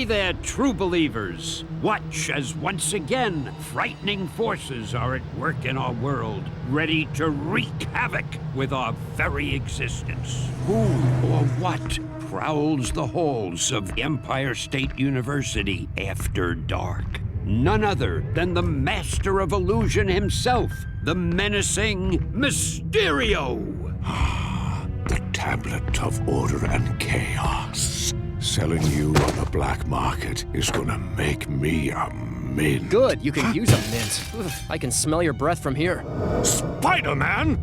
Hey there, true believers. Watch as once again frightening forces are at work in our world, ready to wreak havoc with our very existence. Who or what prowls the halls of Empire State University after dark? None other than the master of illusion himself, the menacing Mysterio. The tablet of order and chaos. Selling you on the black market is gonna make me a mint. Good, you can use a mint. Ugh, I can smell your breath from here. Spider-Man?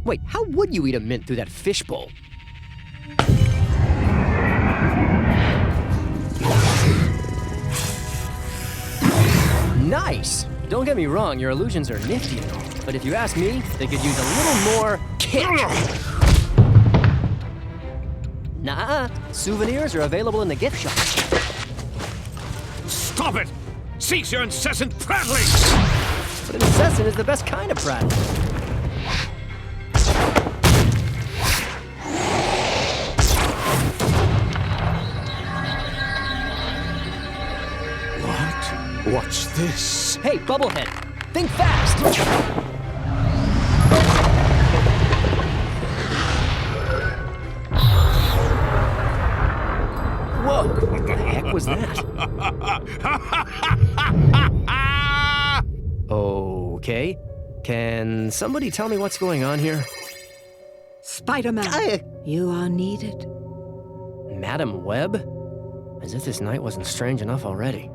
Wait, how would you eat a mint through that fishbowl? Nice! Don't get me wrong, your illusions are nifty and all, but if you ask me, they could use a little more kick. Nah, souvenirs are available in the gift shop. Stop it! Cease your incessant prattling! But an incessant is the best kind of prattling. What? What's this? Hey, Bubblehead, think fast! Whoa, what the heck was that? Okay, can somebody tell me what's going on here? Spider-Man, you are needed. Madam Web? As if this night wasn't strange enough already.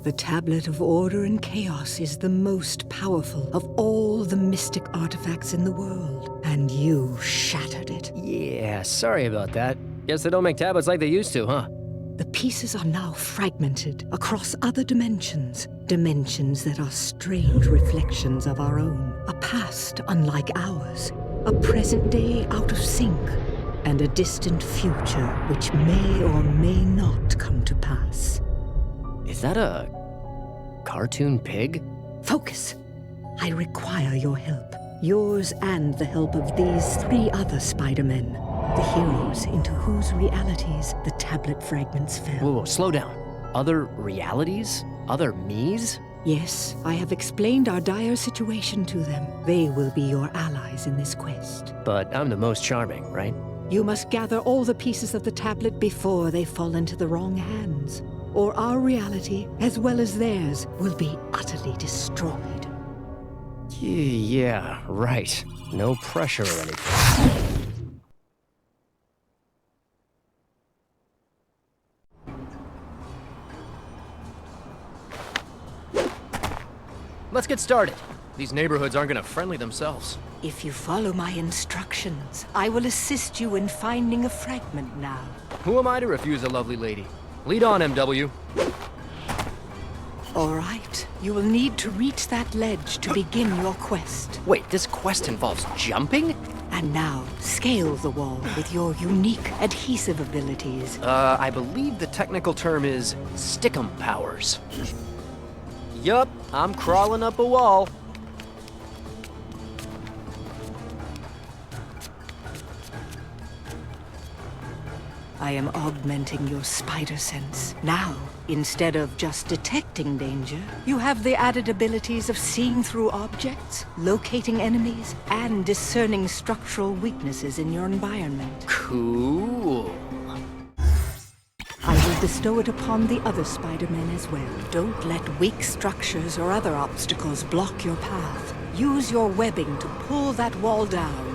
The Tablet of Order and Chaos is the most powerful of all the mystic artifacts in the world, and you shattered it. Yeah, sorry about that. Guess they don't make tablets like they used to, huh? The pieces are now fragmented across other dimensions, dimensions that are strange reflections of our own, a past unlike ours, a present day out of sync, and a distant future which may or may not come to pass. Is that a cartoon pig? Focus. I require your help. Yours and the help of these 3 other Spider-Men, the heroes into whose realities the tablet fragments fell. Whoa, slow down. Other realities? Other me's? Yes, I have explained our dire situation to them. They will be your allies in this quest. But I'm the most charming, right? You must gather all the pieces of the tablet before they fall into the wrong hands, or our reality, as well as theirs, will be utterly destroyed. Yeah, right. No pressure or anything. Let's get started. These neighborhoods aren't gonna friendly themselves. If you follow my instructions, I will assist you in finding a fragment now. Who am I to refuse a lovely lady? Lead on, MW. All right, you will need to reach that ledge to begin your quest. Wait, this quest involves jumping? And now, scale the wall with your unique adhesive abilities. I believe the technical term is stickum powers. Yup, I'm crawling up a wall. I am augmenting your spider sense. Now, instead of just detecting danger, you have the added abilities of seeing through objects, locating enemies, and discerning structural weaknesses in your environment. Cool. I will bestow it upon the other Spider-Men as well. Don't let weak structures or other obstacles block your path. Use your webbing to pull that wall down.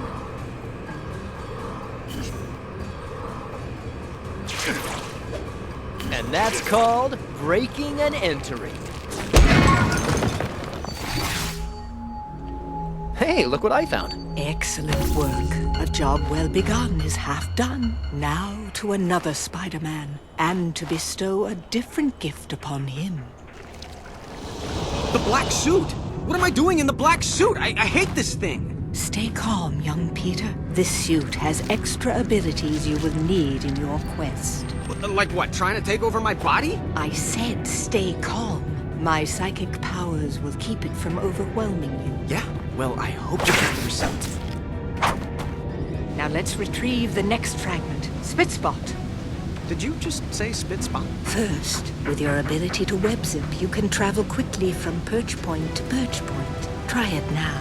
And that's called breaking and entering. Hey, look what I found. Excellent work. A job well begun is half done. Now to another Spider-Man, and to bestow a different gift upon him. The black suit! What am I doing in the black suit? I hate this thing! Stay calm, young Peter. This suit has extra abilities you will need in your quest. Like what, trying to take over my body? I said stay calm. My psychic powers will keep it from overwhelming you. Yeah, well, I hope you get the result. Now let's retrieve the next fragment. Spitspot. Did you just say spit spot? First, with your ability to web zip, you can travel quickly from perch point to perch point. Try it now.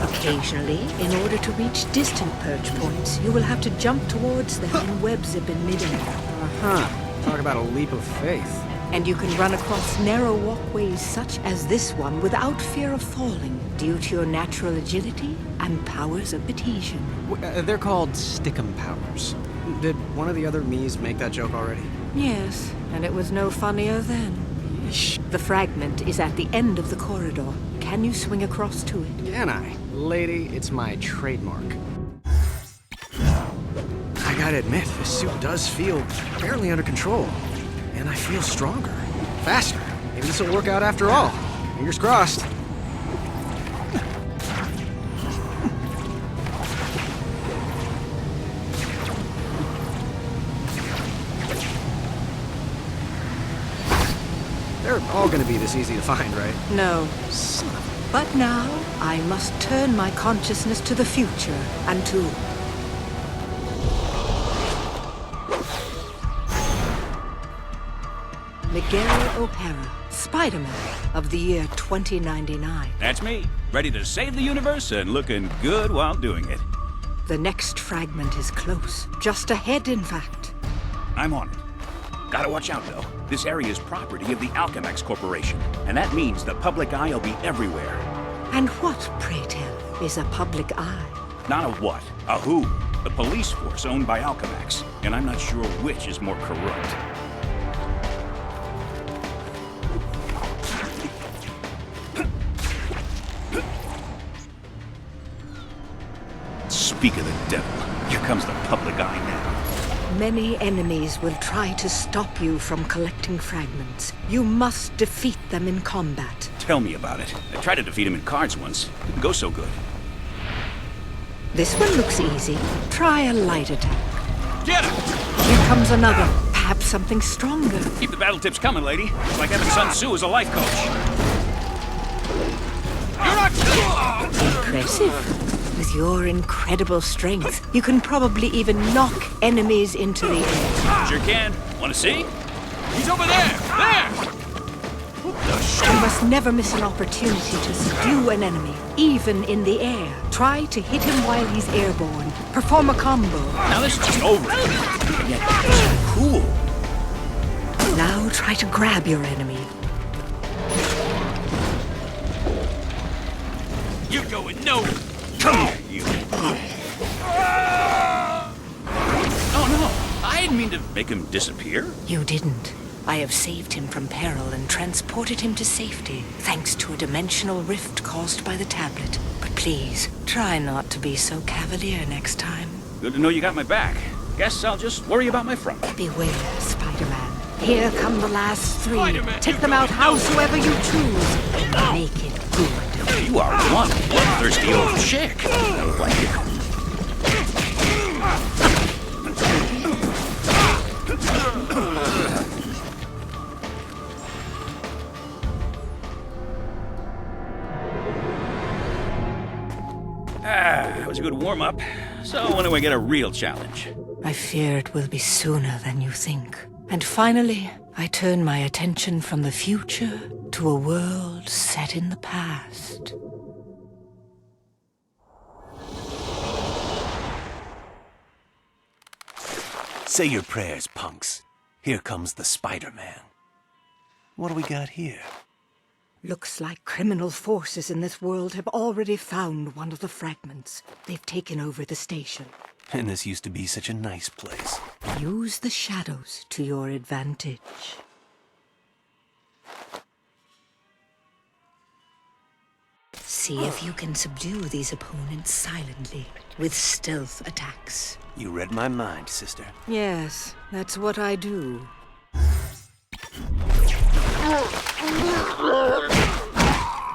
Occasionally, in order to reach distant perch points, you will have to jump towards them and web zip in midair. Uh-huh. Talk about a leap of faith. And you can run across narrow walkways such as this one without fear of falling, due to your natural agility and powers of adhesion. They're called stickum powers. Did one of the other me's make that joke already? Yes, and it was no funnier then. The fragment is at the end of the corridor. Can you swing across to it? Can I? Lady, it's my trademark. I gotta admit, this suit does feel fairly under control. And I feel stronger, faster. Maybe this will work out after all. Fingers crossed. They're all gonna be this easy to find, right? No. But now, I must turn my consciousness to the future and to... Miguel O'Hara, Spider-Man of the year 2099. That's me, ready to save the universe and looking good while doing it. The next fragment is close. Just ahead, in fact. I'm on it. Gotta watch out, though. This area is property of the Alchemax Corporation, and that means the public eye will be everywhere. And what, pray tell, is a public eye? Not a what, a who. The police force owned by Alchemax, and I'm not sure which is more corrupt. Speak of the devil, here comes the public eye now. Many enemies will try to stop you from collecting fragments. You must defeat them in combat. Tell me about it. I tried to defeat him in cards once. Didn't go so good. This one looks easy. Try a light attack. Get him! Here comes another. Perhaps something stronger. Keep the battle tips coming, lady. It's like having Sun Tzu as a life coach. You're not... Impressive. With your incredible strength, you can probably even knock enemies into the air. Sure can. Want to see? He's over there! There! You must never miss an opportunity to subdue an enemy, even in the air. Try to hit him while he's airborne. Perform a combo. Now this is just over. Yet it's cool. Now try to grab your enemy. You're going nowhere. Come here, you. Oh no, I didn't mean to make him disappear. You didn't. I have saved him from peril and transported him to safety, thanks to a dimensional rift caused by the tablet. But please, try not to be so cavalier next time. Good to know you got my back. Guess I'll just worry about my front. Beware, Spider-Man. Here come the last three. Spider-Man, Take you them out go, howsoever you choose. And make it good. You are one bloodthirsty old chick. I don't like it. It was a good warm-up. So when do I get a real challenge? I fear it will be sooner than you think. And finally, I turn my attention from the future to a world set in the past. Say your prayers, punks. Here comes the Spider-Man. What do we got here? Looks like criminal forces in this world have already found one of the fragments. They've taken over the station. And this used to be such a nice place. Use the shadows to your advantage. See if you can subdue these opponents silently, with stealth attacks. You read my mind, sister. Yes, that's what I do.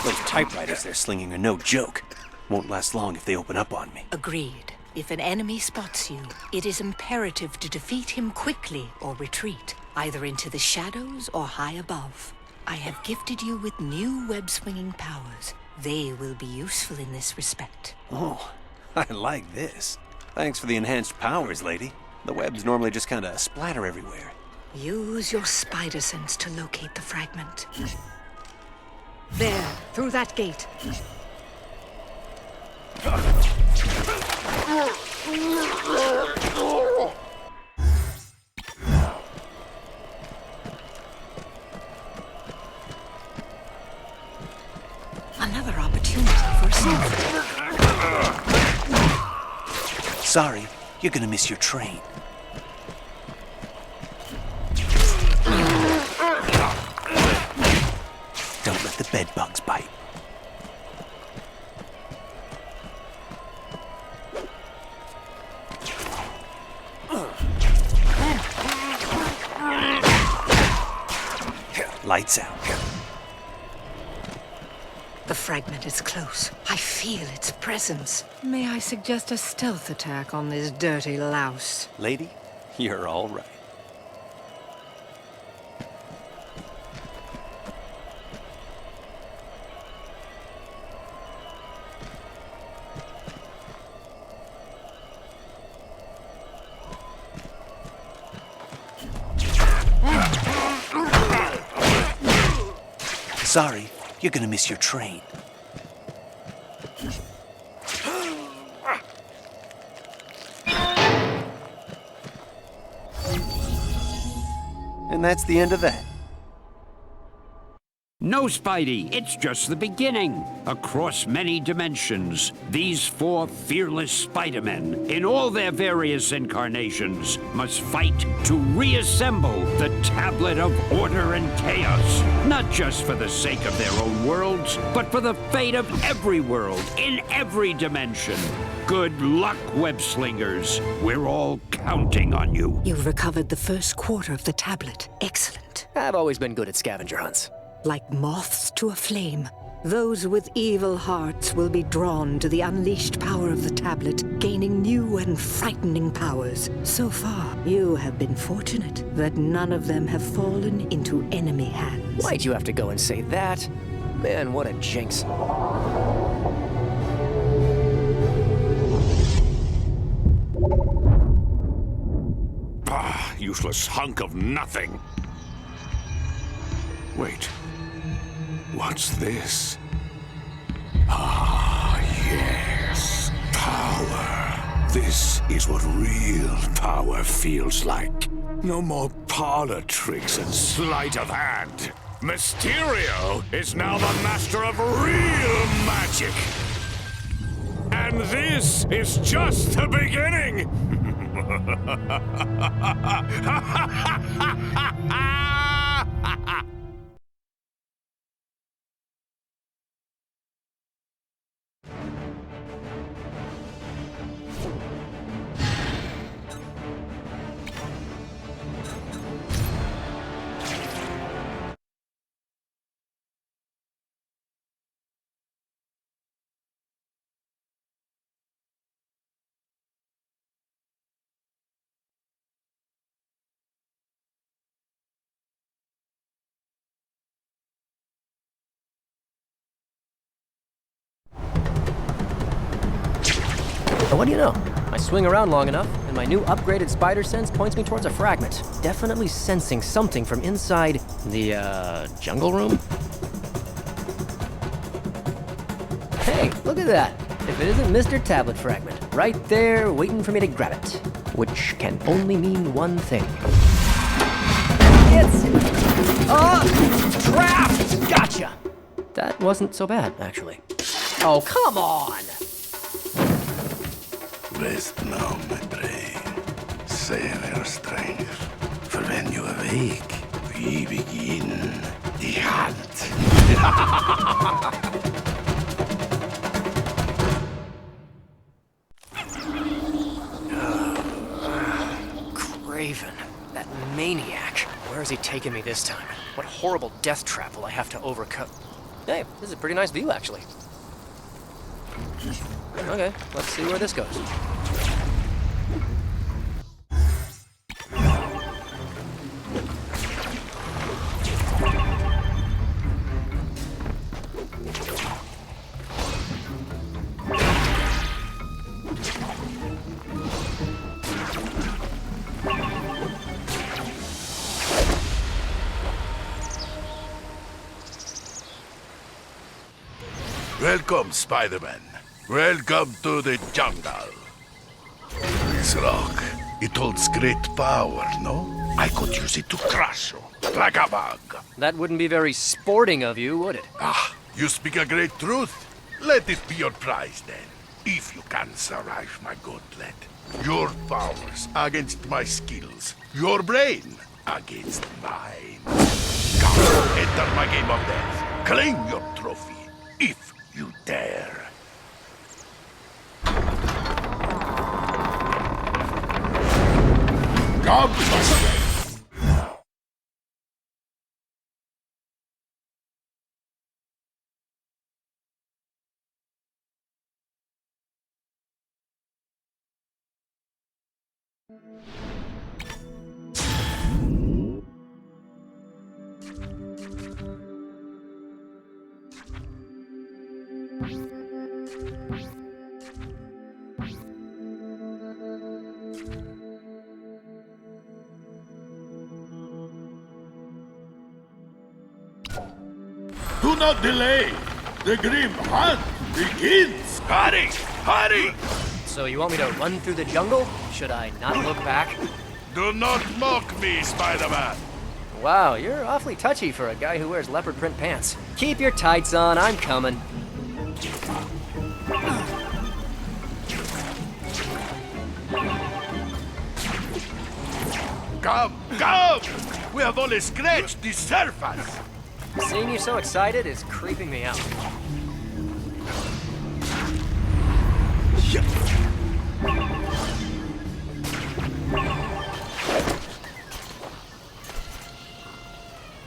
Those typewriters they're slinging are no joke. Won't last long if they open up on me. Agreed. If an enemy spots you, it is imperative to defeat him quickly or retreat, either into the shadows or high above. I have gifted you with new web-swinging powers. They will be useful in this respect. Oh, I like this. Thanks for the enhanced powers, lady. The webs normally just kinda splatter everywhere. Use your spider sense to locate the fragment. There, through that gate. Another opportunity for self. Sorry, you're gonna miss your train. Don't let the bed bugs bite. Lights out. The fragment is close. I feel its presence. May I suggest a stealth attack on this dirty louse? Lady, you're all right. Sorry, you're gonna miss your train. And that's the end of that. No, Spidey, it's just the beginning. Across many dimensions, these four fearless Spider-Men, in all their various incarnations, must fight to reassemble the Tablet of Order and Chaos. Not just for the sake of their own worlds, but for the fate of every world, in every dimension. Good luck, web-slingers. We're all counting on you. You've recovered the first quarter of the tablet. Excellent. I've always been good at scavenger hunts. Like moths to a flame, those with evil hearts will be drawn to the unleashed power of the tablet, gaining new and frightening powers. So far, you have been fortunate that none of them have fallen into enemy hands. Why'd you have to go and say that? Man, what a jinx. Ah, useless hunk of nothing. Wait. What's this? Ah, yes. Power. This is what real power feels like. No more parlor tricks and sleight of hand. Mysterio is now the master of real magic. And this is just the beginning. But what do you know? I swing around long enough, and my new upgraded spider sense points me towards a fragment. Definitely sensing something from inside the, jungle room? Hey, look at that! If it isn't Mr. Tablet Fragment, right there waiting for me to grab it. Which can only mean one thing. It's... trapped! Gotcha! That wasn't so bad, actually. Oh, come on! Rest now, my brain. Save your strength. For when you awake, we begin the hunt. Craven, that maniac. Where is he taking me this time? What horrible death trap will I have to overcome? Hey, this is a pretty nice view, actually. Okay, let's see where this goes. Welcome, Spider-Man. Welcome to the jungle. This rock, it holds great power, no? I could use it to crush you, like a bug. That wouldn't be very sporting of you, would it? Ah, you speak a great truth. Let it be your prize, then. If you can survive my gauntlet. Your powers against my skills. Your brain against mine. Come, enter my game of death. Claim your trophy, if you dare. Come, my friend. Do not delay! The grim hunt begins! Hurry! Hurry! So you want me to run through the jungle? Should I not look back? Do not mock me, Spider-Man! Wow, you're awfully touchy for a guy who wears leopard print pants. Keep your tights on, I'm coming. Come, come! We have only scratched the surface! Seeing you so excited is creeping me out.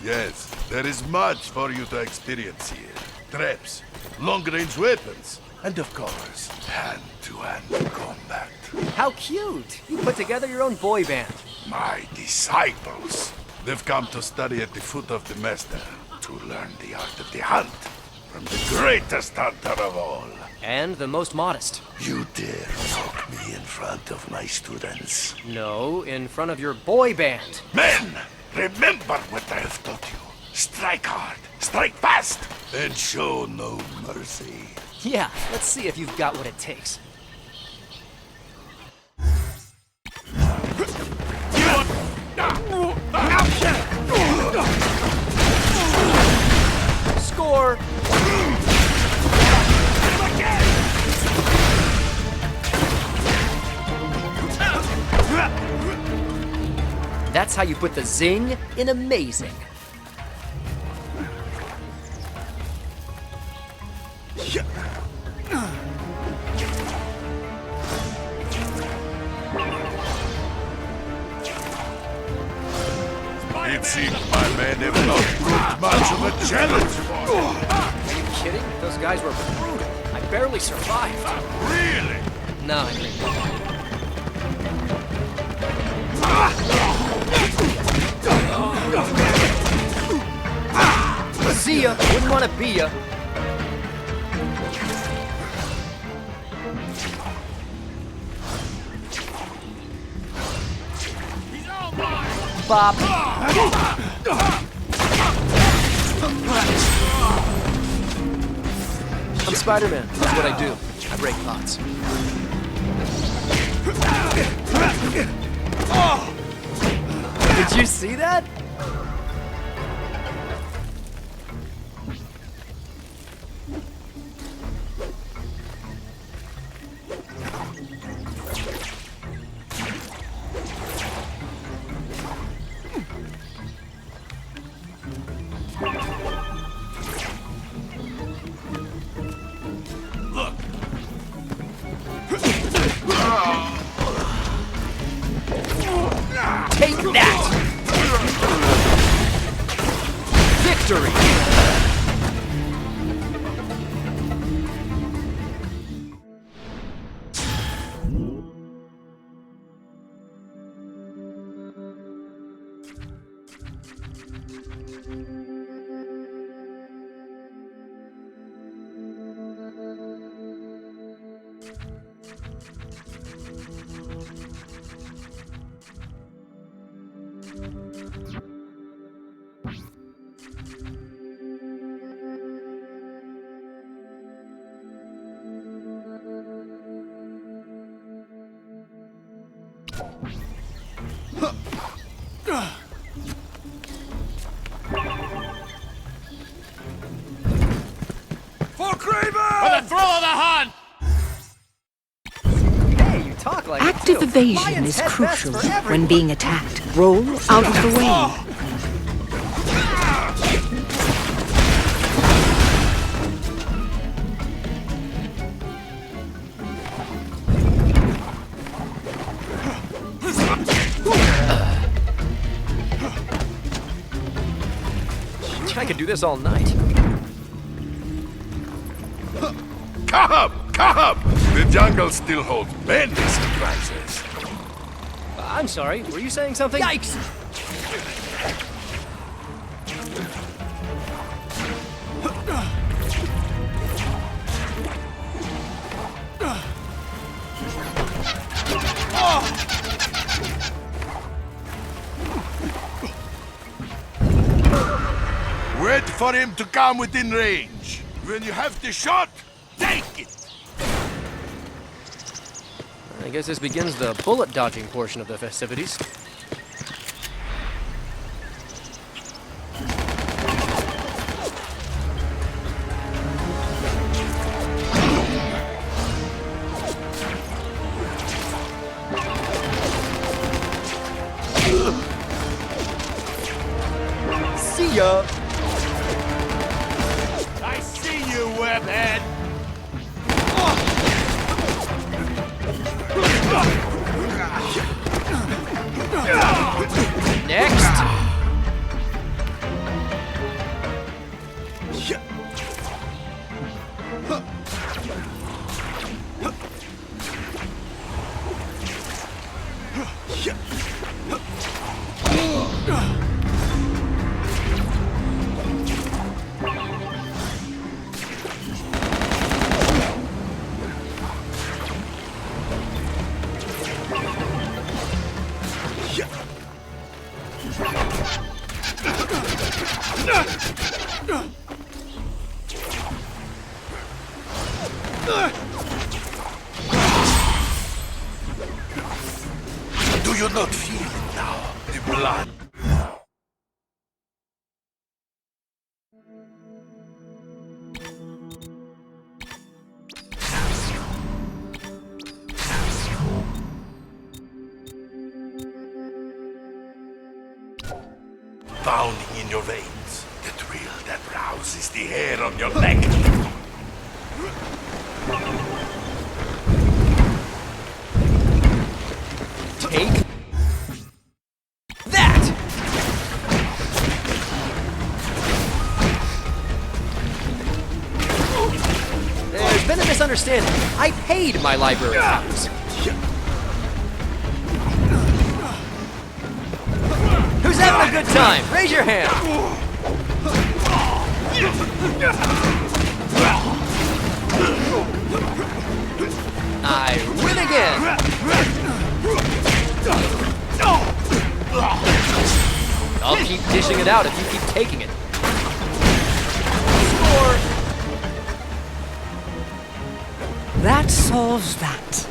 Yes, there is much for you to experience here. Traps, long-range weapons, and of course, hand-to-hand combat. How cute! You put together your own boy band. My disciples. They've come to study at the foot of the master, to learn the art of the hunt from the greatest hunter of all. And the most modest. You dare mock me in front of my students? No, in front of your boy band. Men, remember what I have taught you. Strike hard, strike fast, and show no mercy. Yeah, let's see if you've got what it takes. Score! That's how you put the zing in amazing. It seems my men have not proved much of a challenge for me. Are you kidding? Those guys were brutal. I barely survived. Really? No, I mean... See ya. Wouldn't want to be ya. Bop. I'm Spider-Man. That's what I do. I break pots. Did you see that? Take that! Victory! For the thrill of the hunt! Hey, you talk like Active it too. evasion Lions is head best crucial for everyone. when being attacked. Roll out of the way. I could do this all night. Come! Come! The jungle still holds many surprises. I'm sorry, were you saying something? Yikes! Wait for him to come within range. When you have the shot, take it! I guess this begins the bullet dodging portion of the festivities. See ya! I see you, webhead! Next! Do you not feel it now? The blood. Pounding in your veins. The thrill that rouses the hair on your neck. Take that! There's been a misunderstanding. I paid my library fees. Who's having a good time? Raise your hand. I win again. I'll keep dishing it out if you keep taking it. Score! That solves that.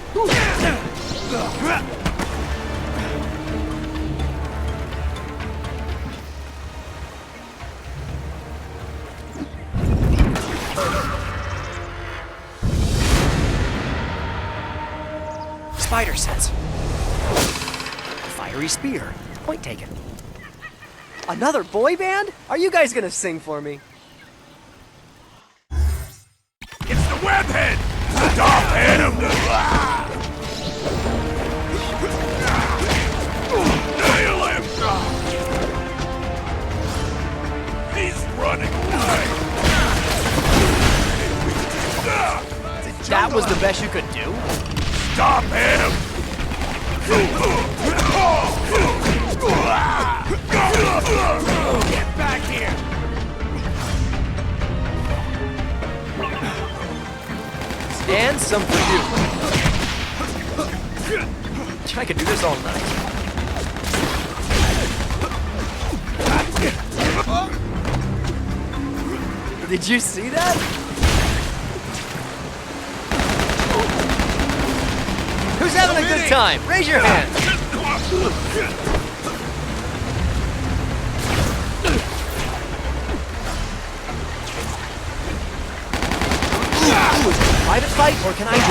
Spider sense. Fiery spear. Point taken. Another boy band? Are you guys gonna sing for me? It's the webhead! Stop him! Nail him! He's running away! That was the best you could do? Stop him! Get back here! And some for you. I could do this all night. Did you see that? Who's having a good time? Raise your hand. Private fight, or can I do it?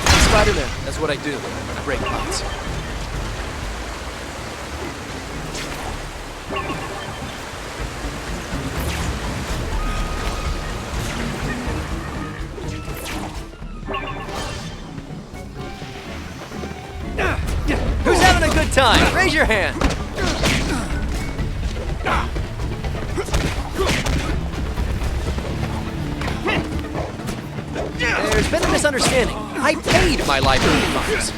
I'm Spider-Man. That's what I do. I break pots. Who's having a good time? Raise your hand. There's been a misunderstanding. I paid my library funds.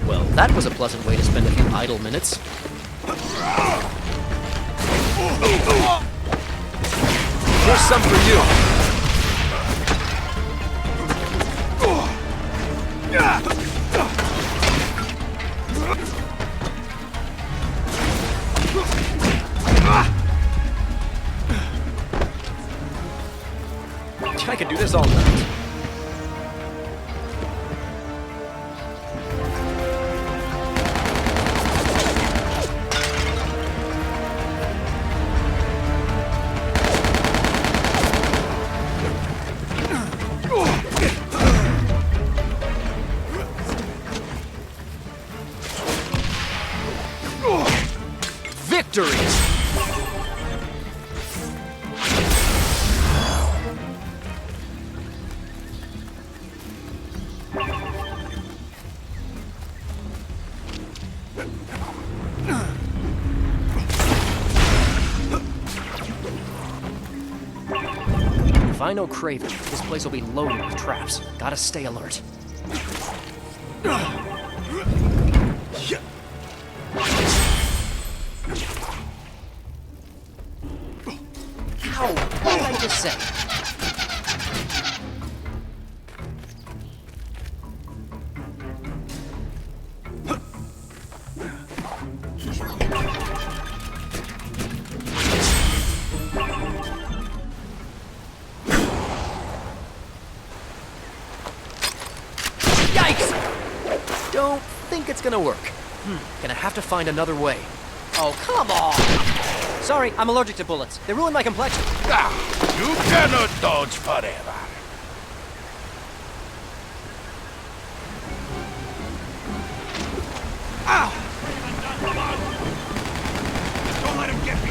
Well, that was a pleasant way to spend a few idle minutes. Here's some for you. I could do this all night. Victory! If I know Craven, this place will be loaded with traps. Gotta stay alert. Ow! What did I just say? Yikes! Don't think it's gonna work. Gonna have to find another way. Oh, come on! Sorry, I'm allergic to bullets. They ruin my complexion. You cannot dodge forever. Ow! Don't let him get me.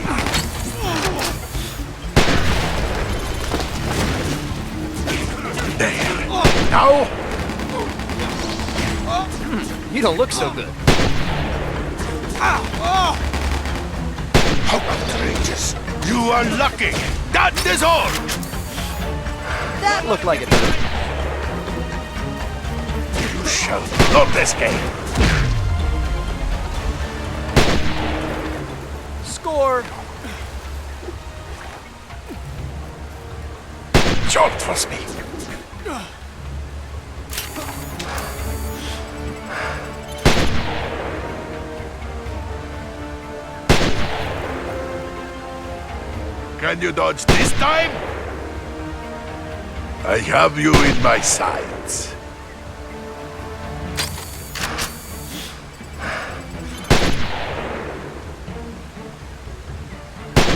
There. Now? You don't look so good. How outrageous! You are lucky! That is all! That looked like it hurt. You shall not escape! Score! Don't trust me! Can you dodge this time? I have you in my sights.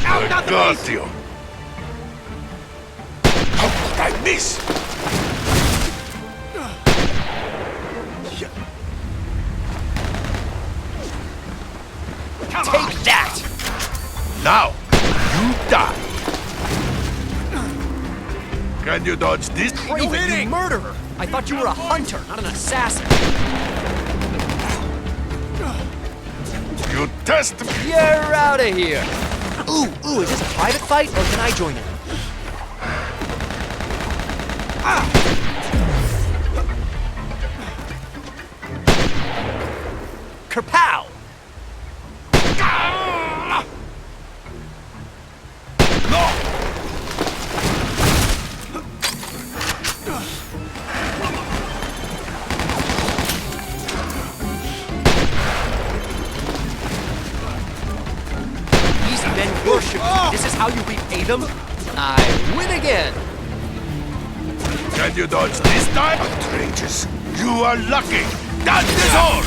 I got you. How could I miss? Take that! Now, you die. Can you dodge this? Craven, you murderer! I thought you were a hunter, not an assassin. You test me. You're out of here. Ooh, is this a private fight, or can I join in? Kerpow! This is how you repay them? I win again! Can you dodge this time? Outrageous. You are lucky. That is all.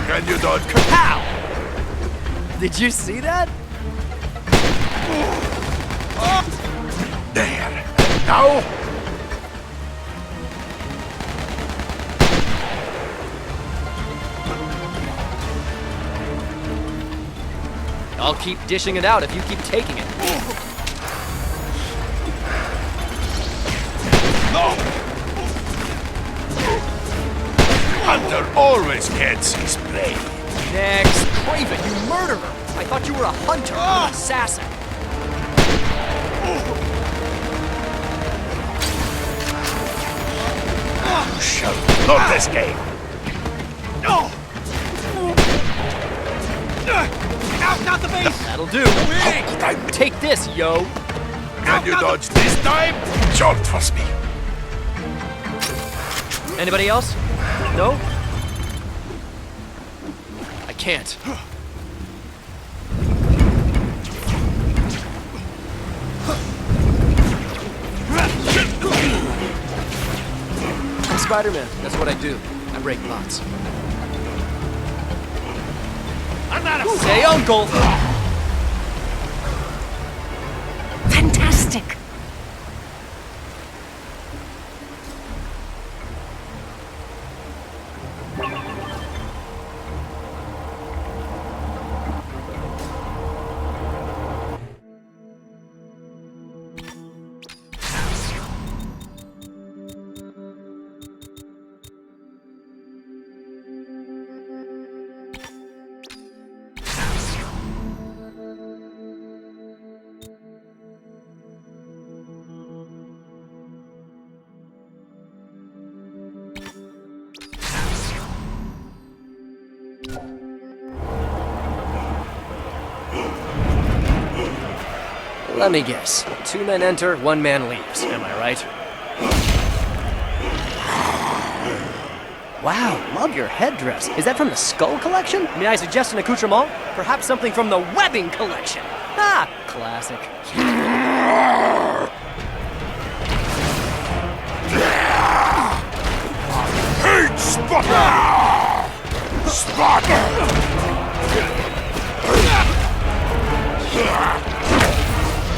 Can you dodge? Kapow! Did you see that? There. Now? I'll keep dishing it out if you keep taking it. No! Hunter always gets his prey. Next. Craven, you murderer! I thought you were a hunter, an assassin. You shall not escape. No! Out the base! That'll do. Take this, yo! Can you dodge this time? Don't trust me. Anybody else? No? I can't. I'm Spider-Man. That's what I do. I break pots. I'm not a Say uncle! Fantastic! Let me guess. 2 men enter, 1 man leaves. Am I right? Wow, love your headdress. Is that from the Skull Collection? May I suggest an accoutrement? Perhaps something from the Webbing Collection. Ah, classic. Hate Spotter! Spotter!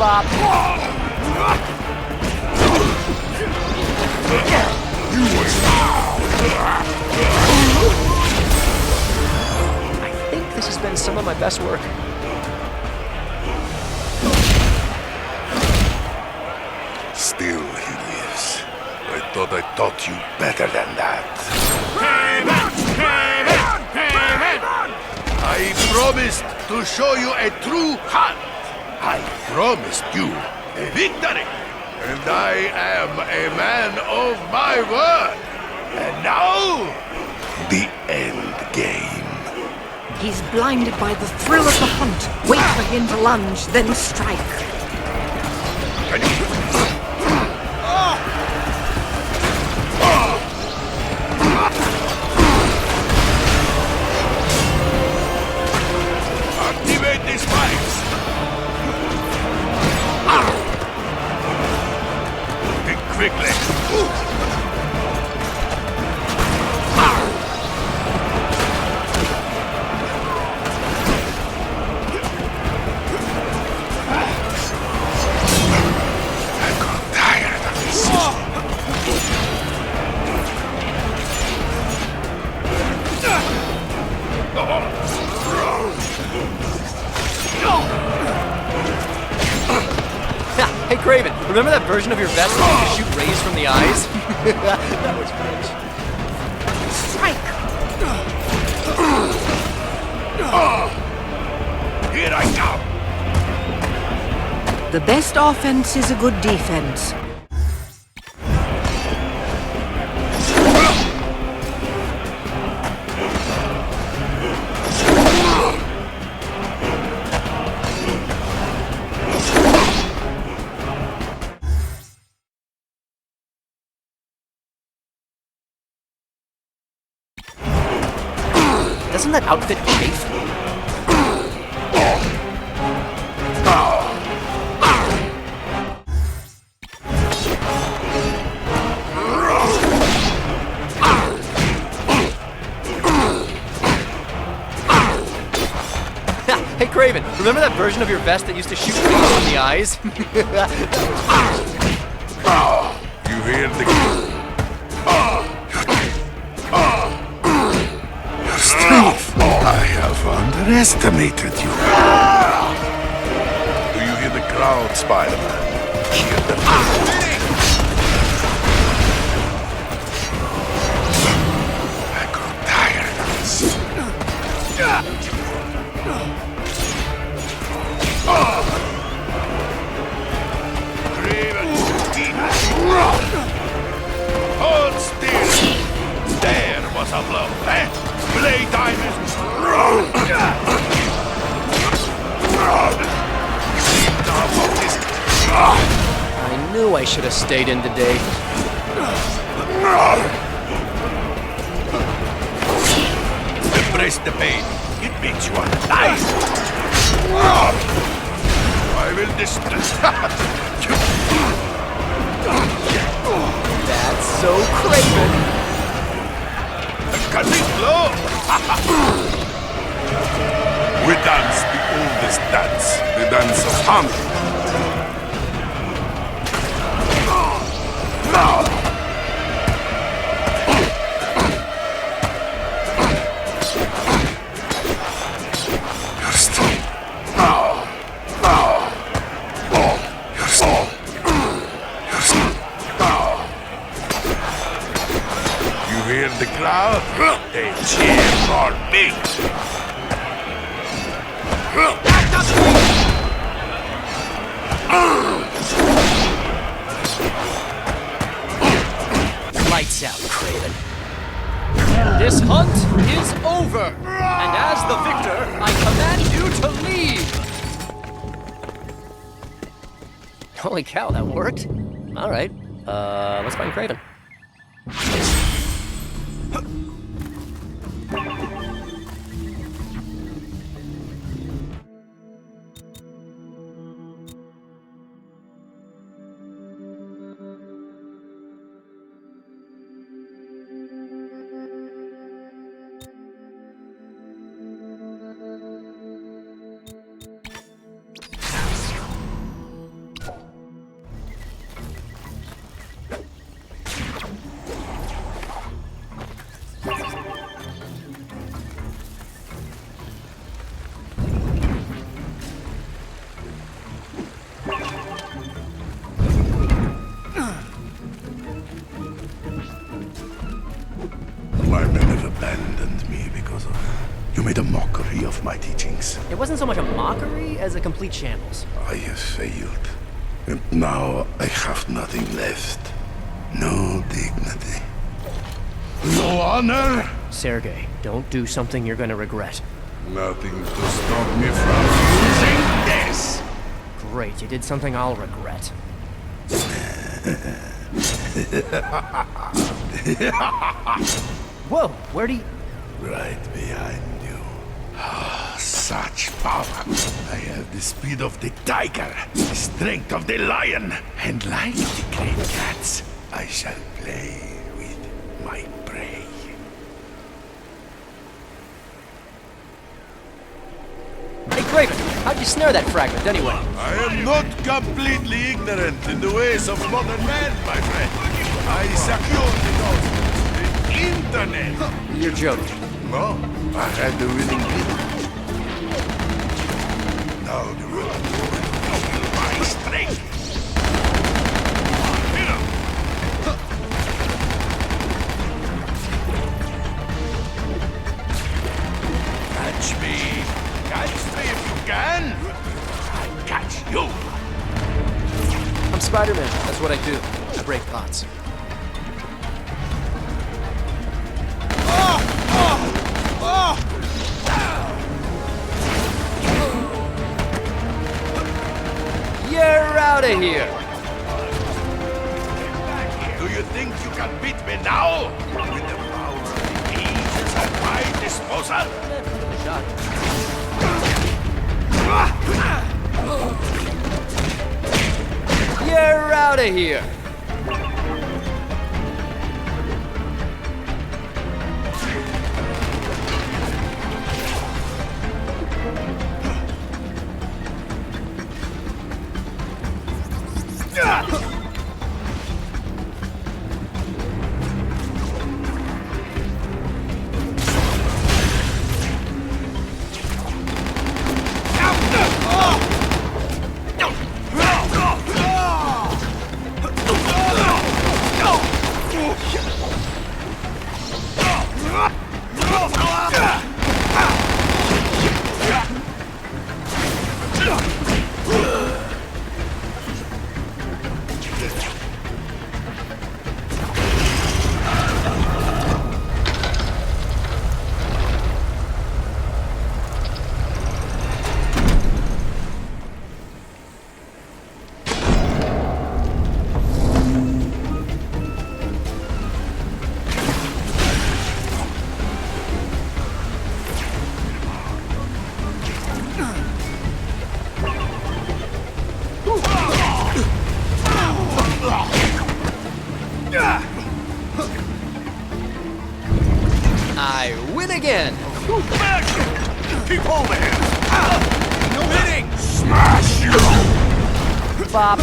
Bop. I think this has been some of my best work. Still he lives. I thought I taught you better than that. I promised to show you a true hunt. I promised you a victory. And I am a man of my word. And now, the end game. He's blinded by the thrill of the hunt. Wait for him to lunge, then strike. Can you... Activate these spikes! Think quickly! I got tired of this. Hey, Craven, remember that version of your vest where you could shoot rays from the eyes? That was great. Strike! Here I come! The best offense is a good defense. Doesn't that outfit chafe? Hey, Craven, remember that version of your vest that used to shoot bees from the eyes? You hear the... Your strength! I have underestimated you. Do you hear the crowd, Spider-Man? Hear the... I grow tired of this. Hold still! There was a blow, eh? Playtime is... I knew I should have stayed in today. Embrace the pain. It makes you alive. I will destroy... That's so Craven. Cutting blow! We dance the oldest dance, the dance of hunger. You're strong. You're strong. You're strong. You hear the crowd? They cheer for me. Lights out, Craven. This hunt is over. And as the victor, I command you to leave. Holy cow, that worked. All right, let's find Craven. My men have abandoned me because of... You made a mockery of my teachings. It wasn't so much a mockery as a complete shambles. I have failed. And now I have nothing left. No dignity. No honor. Sergei, don't do something you're gonna regret. Nothing to stop me from using this. Great, you did something I'll regret. Whoa, where'd he... Right behind you. Ah, such power. I have the speed of the tiger, the strength of the lion, and like the great cats, I shall play with my prey. Hey, Craven, how'd you snare that fragment anyway? I am not completely ignorant in the ways of modern man, my friend. I secured the internet. You're joking. No, I had the winning bid. Now the world will feel my strength. Catch me. Catch me if you can. I catch you. I'm Spider-Man, that's what I do. I break pots. You're out of here! Do you think you can beat me now? With the power of the ages at my disposal? You're out of here! I win again! Back! Keep holding! No hitting! Smash you! Bop!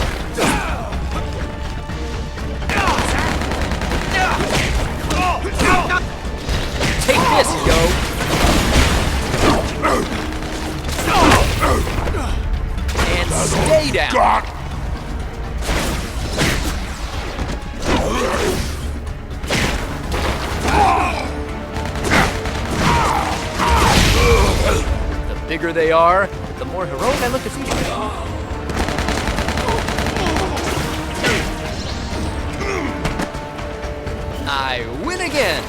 Take this, yo! And stay down! The bigger they are, the more heroic I look to see. I win again!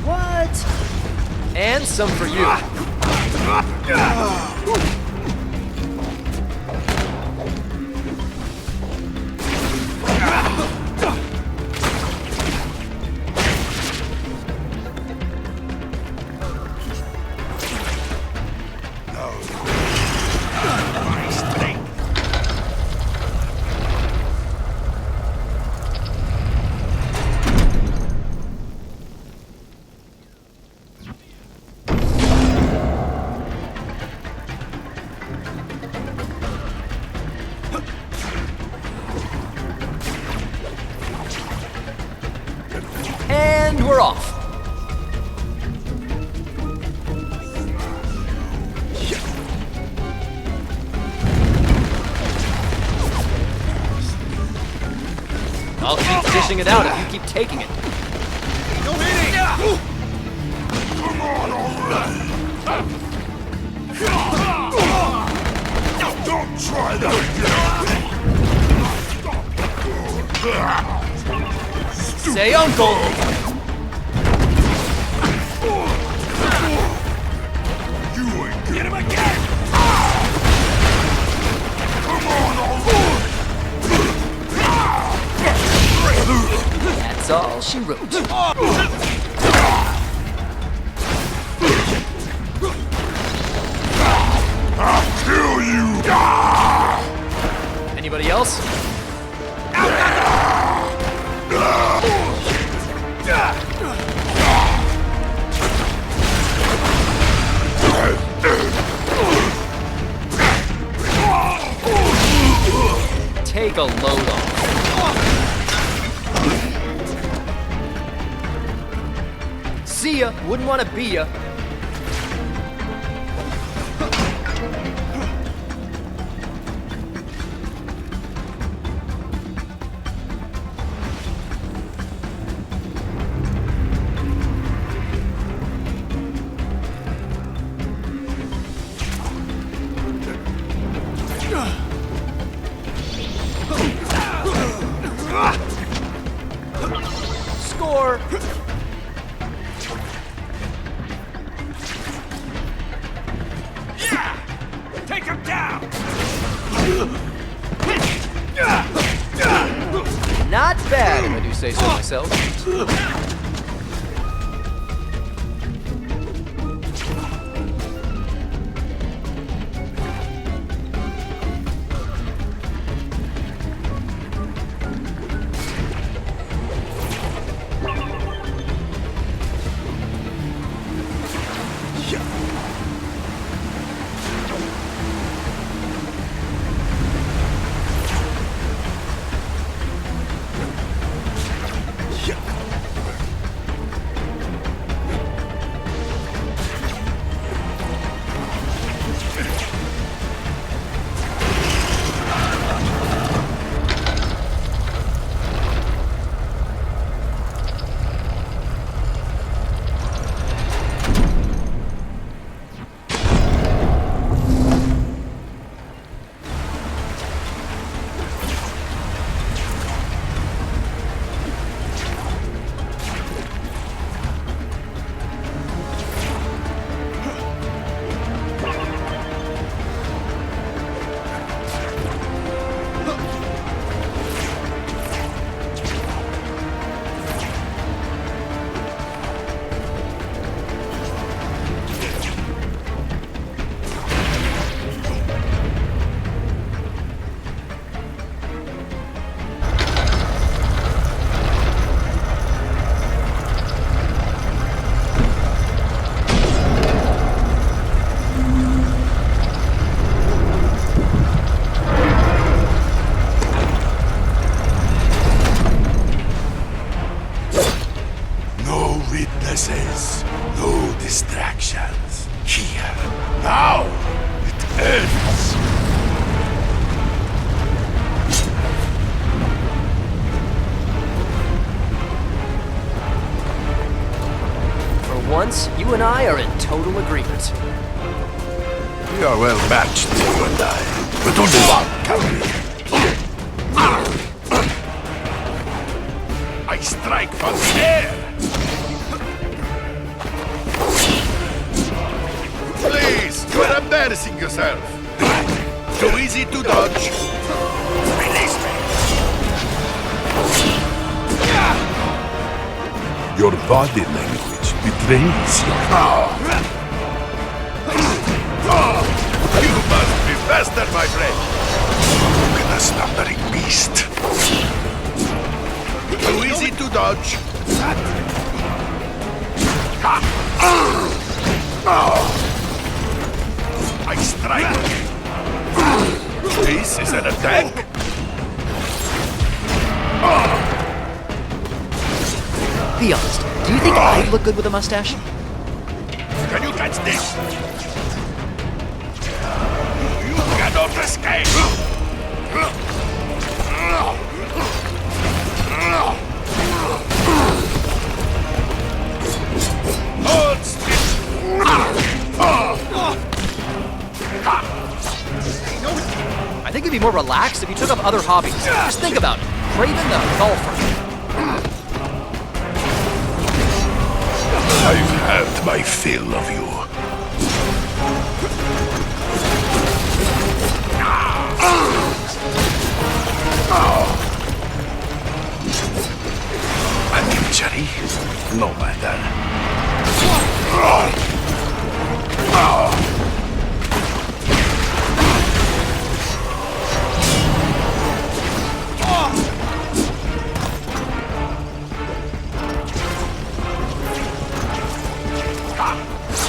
What? And some for you. And we're off. I'll keep dishing it out if you keep taking it. No hitting! Come on, already! Don't try that again! Say uncle! You ain't get him again! Come on, already! That's all she wrote. I'll kill you! Anybody else? Take a load off. See ya. Wouldn't want to be ya. Score! Take him down! Not bad, if I do say so myself. witnesses, no distractions. Here, now, it ends. For once, you and I are in total agreement. We are well matched, you and I. But only one can be. I strike from the air! Please, you are embarrassing yourself. Too easy to dodge. Release me. Your body language betrays you. You must be faster, my friend. Look at the slumbering beast. Too easy to dodge. I strike. This is an attack. Be honest, do you think I'd look good with a mustache? Can you catch this? You cannot escape. Hold still. I think you'd be more relaxed if you took up other hobbies. Just think about it. Craven the golfer. I've had my fill of you. An injury? No matter.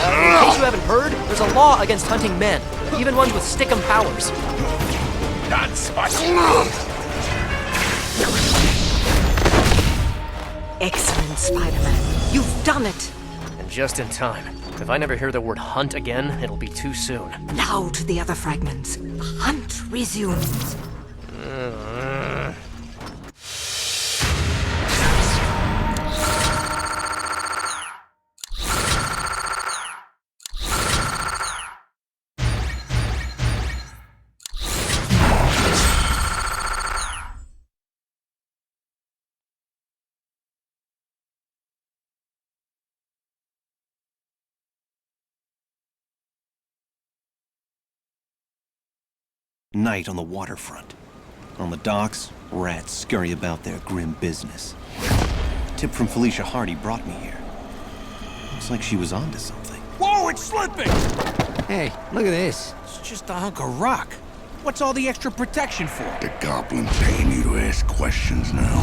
In case you haven't heard, there's a law against hunting men, even ones with stick-em powers. That's my... Excellent, Spider-Man. You've done it. And just in time. If I never hear the word hunt again, it'll be too soon. Now to the other fragments. The hunt resumes. Night on the waterfront. On the docks, rats scurry about their grim business. A tip from Felicia Hardy brought me here. Looks like she was onto something. Whoa, it's slipping! Hey, look at this. It's just a hunk of rock. What's all the extra protection for? The goblin paying you to ask questions now?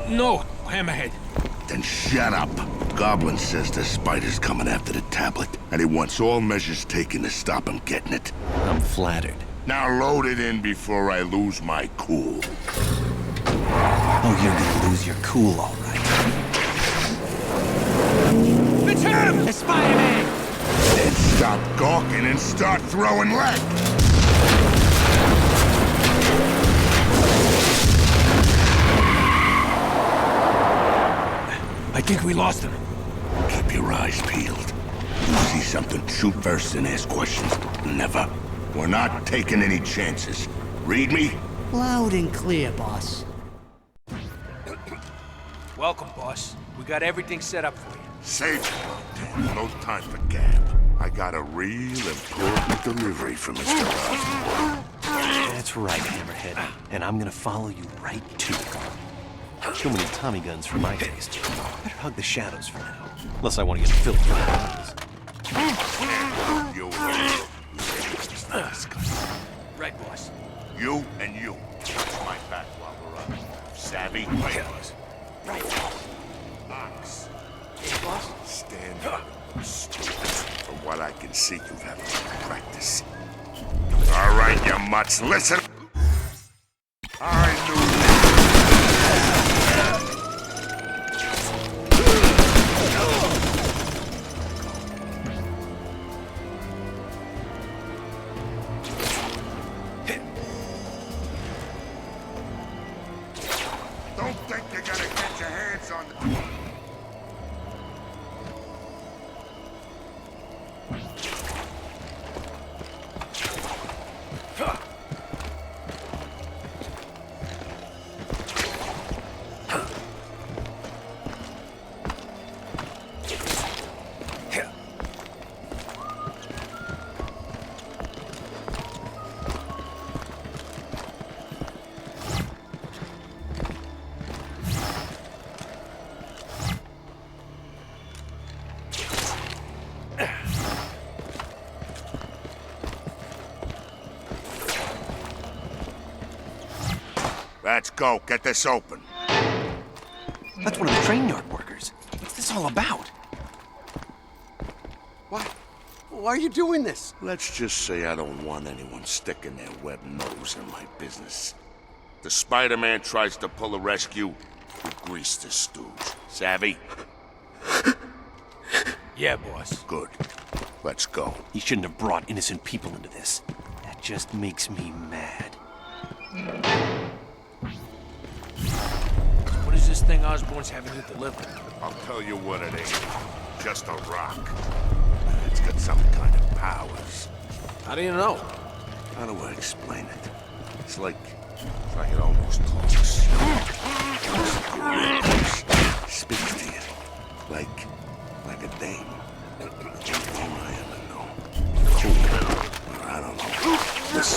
No, Hammerhead. Then shut up. Goblin says the spider's coming after the tablet, and he wants all measures taken to stop him getting it. I'm flattered. Now load it in before I lose my cool. Oh, you're gonna lose your cool, all right. It's him! It's Spider-Man! Then stop gawking and start throwing lead. I think we lost him. Keep your eyes peeled. You see something, shoot first and ask questions. Never. We're not taking any chances. Read me? Loud and clear, boss. Welcome, boss. We got everything set up for you. Safe. No time for gab. I got a real important delivery from Mr. Osborn. That's right, Hammerhead. And I'm gonna follow you right to it. Too many Tommy guns for my taste. Better hug the shadows for now. Unless I want to get filled with bodies. You. Right, boss. You and you. Watch my back while we're up. Savvy? Right, boss. Right. Ox. Hey, boss. Stand up. From what I can see, you've had a lot of practice. All right, you mutts, listen. I knew You're gonna get your hands on the... Let's go. Get this open. That's one of the train yard workers. What's this all about? Why are you doing this? Let's just say I don't want anyone sticking their web nose in my business. The Spider-Man tries to pull a rescue, we grease the stooge. Savvy? Yeah, boss. Good. Let's go. He shouldn't have brought innocent people into this. That just makes me mad. What is this thing Osborn's having you deliver? I'll tell you what it ain't. Just a rock. It's got some kind of powers. How do you know? How do I explain it? It's like it almost talks. Speaks to you. Like a dame. All I ever know. Cool. I don't know. This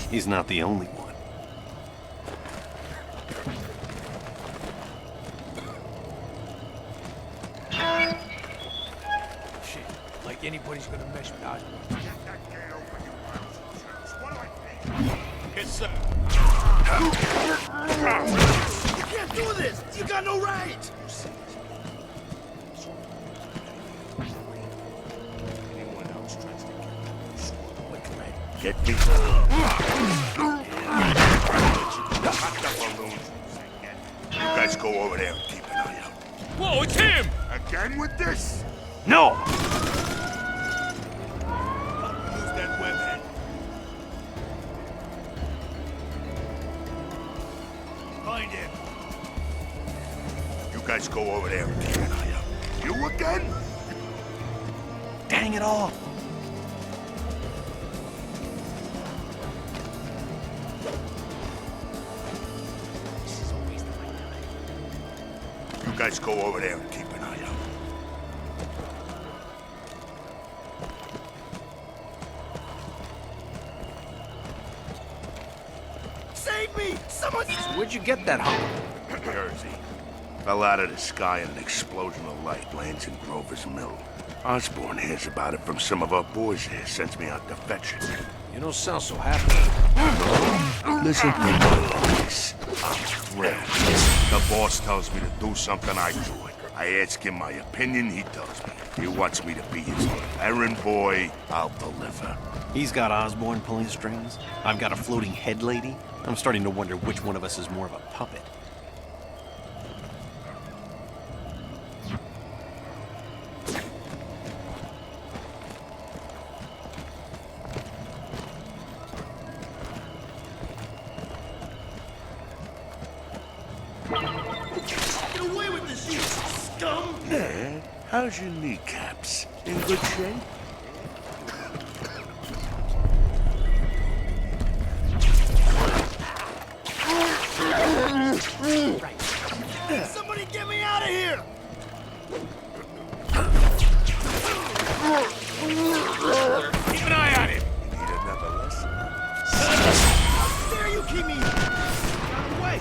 He's not the only one. Shit, like anybody's gonna mess with Osborn. Yes, sir. You can't do this! You got no right! Anyone else tries to get me. You guys go over there and keep an eye out. Whoa, it's him! Again with this? No! Use that webhead. Find him. You guys go over there and keep an eye out. You again? Dang it all! You guys go over there and keep an eye out. Save me! Someone... So where'd you get that hunk? Jersey. Fell out of the sky in an explosion of light, lands in Grover's Mill. Osborn hears about it from some of our boys here, sends me out to fetch it. You don't sound so happy. Listen to my voice. I'm thrilled. The boss tells me to do something, I do it. I ask him my opinion, he tells me. He wants me to be his errand boy, I'll deliver. He's got Osborn pulling strings. I've got a floating head lady. I'm starting to wonder which one of us is more of a puppet. Get away with this, you scum! Yeah? How's your kneecaps? In good shape? Somebody get me out of here! Keep an eye on him! Need another lesson? How dare you keep me out of the way!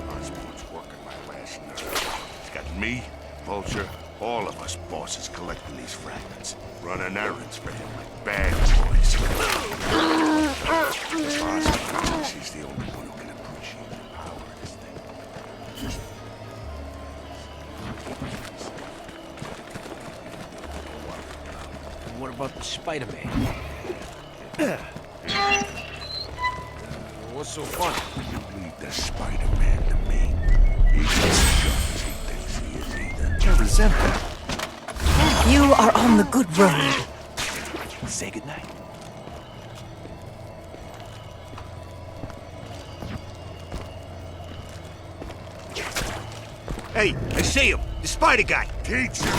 Osborn's working my last nerve. He's got me, Vulture, all of us bosses collecting these fragments. Running errands for him like bad boys. Osborn thinks he's the only one who can appreciate the power of this thing. what about the Spider-Man? What's so funny? You leave the Spider-Man to me. He's not as sharp as he thinks he is either. I resent that. You are on the good road. Say goodnight. Hey, I see him! The spider guy! Teach him!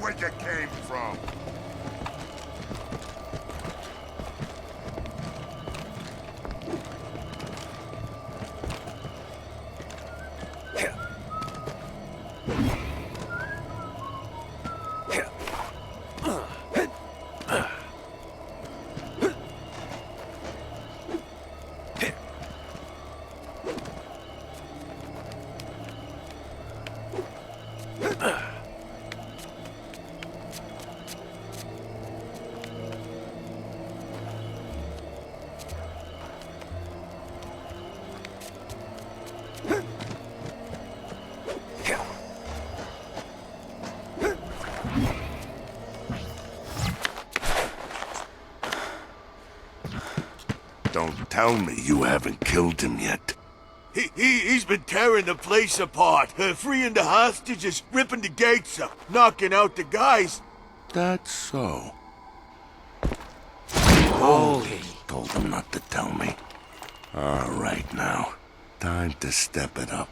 Where you came from? Don't tell me you haven't killed him yet. He's been tearing the place apart, freeing the hostages, ripping the gates up, knocking out the guys. That's so. Holy. Told him not to tell me. All right now. Time to step it up.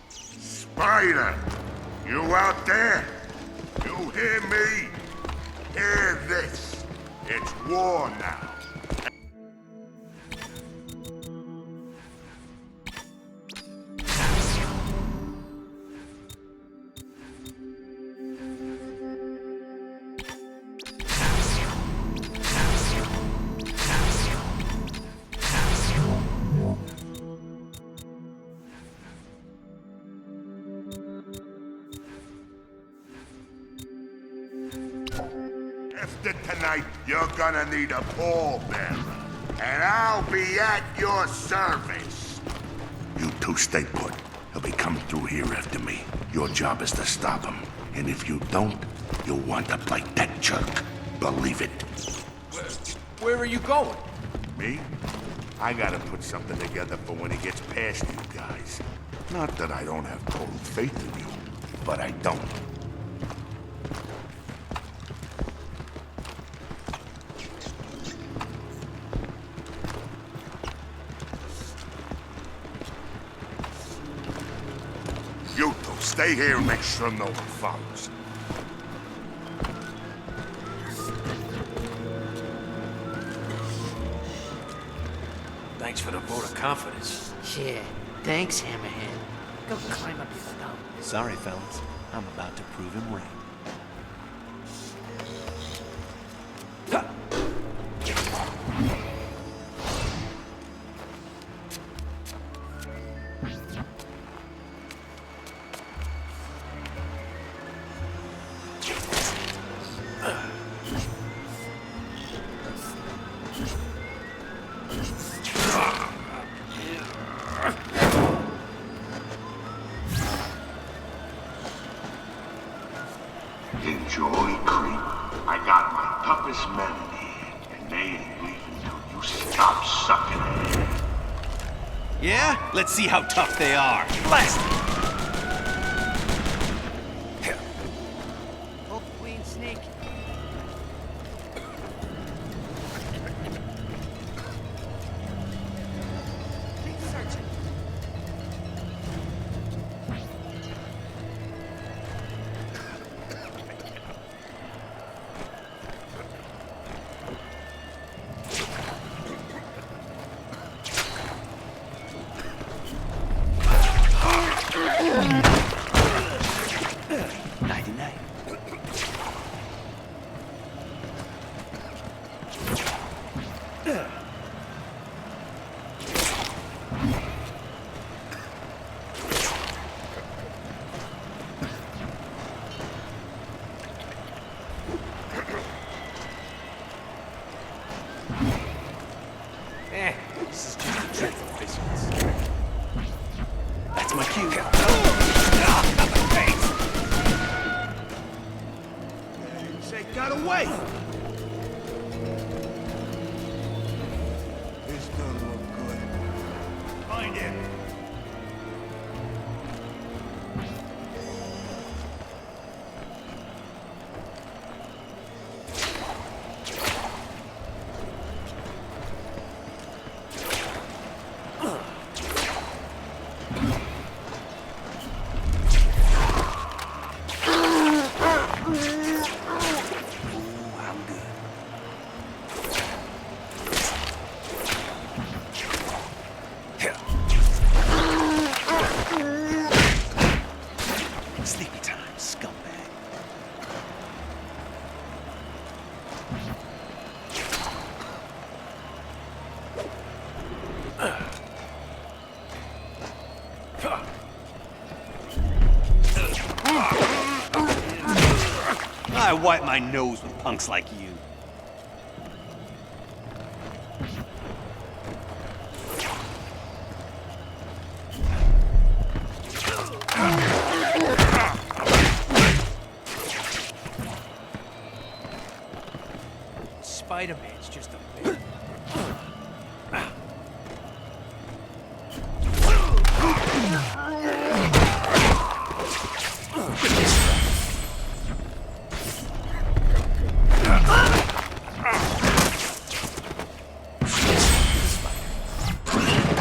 Spider! You out there? You hear me? Hear this. It's war now. After tonight, you're gonna need a pallbearer. And I'll be at your service. You two stay put. He'll be coming through here after me. Your job is to stop him. And if you don't, you'll wind up like that jerk. Believe it. Where are you going? Me? I gotta put something together for when he gets past you guys. Not that I don't have total faith in you, but I don't. You two, stay here and make sure no one follows. Thanks for the vote of confidence. Yeah, thanks, Hammerhead. Go climb up your thumb. Sorry, fellas. I'm about to prove him right. Enjoy creep. I got my toughest men in here, and they ain't leaving till you stop sucking it. Yeah? Let's see how tough they are. Blast it! Oh, Queen Snake. Keep searching. Nighty-night. They got away! This doesn't look good. Find him. Sleepy time, scumbag. I wipe my nose with punks like you. Spider-Man's just a bit.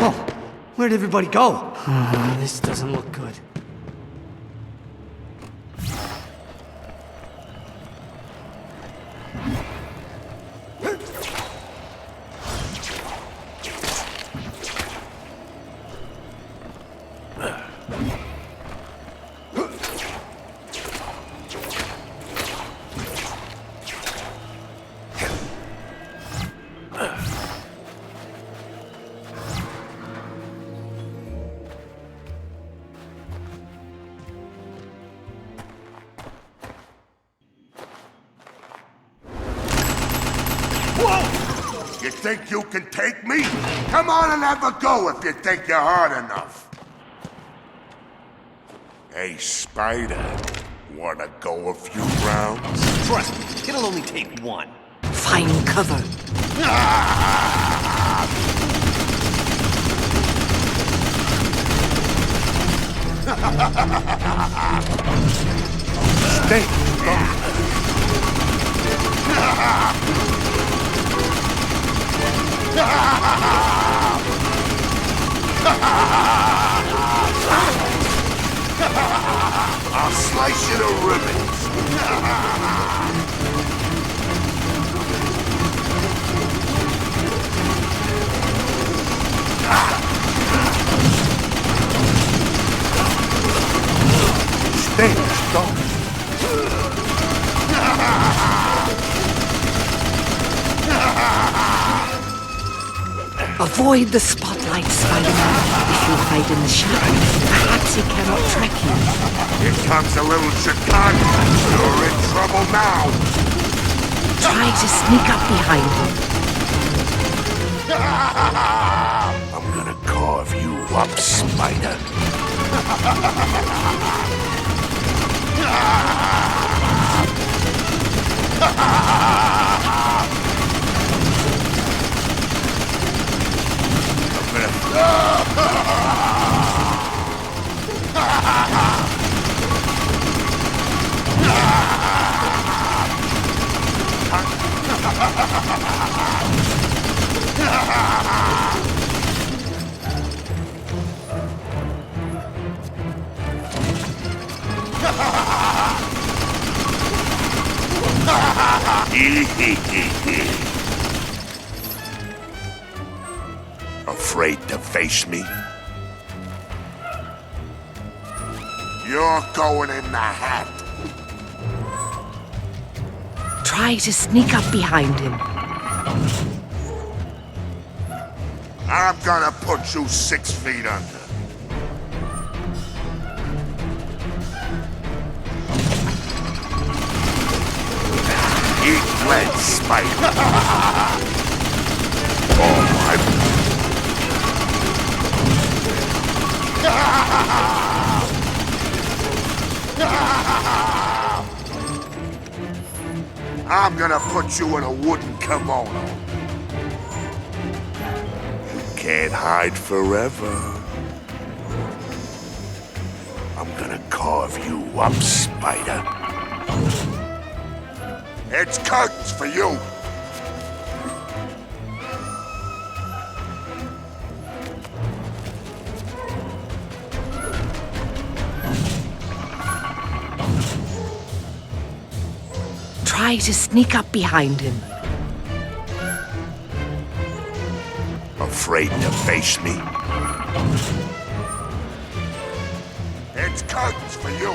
Oh, where'd everybody go? This doesn't look good. You think you can take me? Come on and have a go if you think you're hard enough. Hey, Spider. Wanna go a few rounds? Trust me, it'll only take one. Find cover. Stay strong. I'll slice you to ribbons. Stay strong. Avoid the spotlight, Spider-Man. If you hide in the shadows, perhaps he cannot track you. Here comes a little Chicago. You're in trouble now. Try to sneak up behind him. I'm gonna carve you up, Spider. Afraid to face me? You're going in the hat. Try to sneak up behind him. I'm gonna put you 6 feet under. Eat lead, Spider. Oh, my... I'm gonna put you in a wooden kimono. You can't hide forever. I'm gonna carve you up, Spider. It's curtains for you! Try to sneak up behind him. Afraid to face me? It's curtains for you!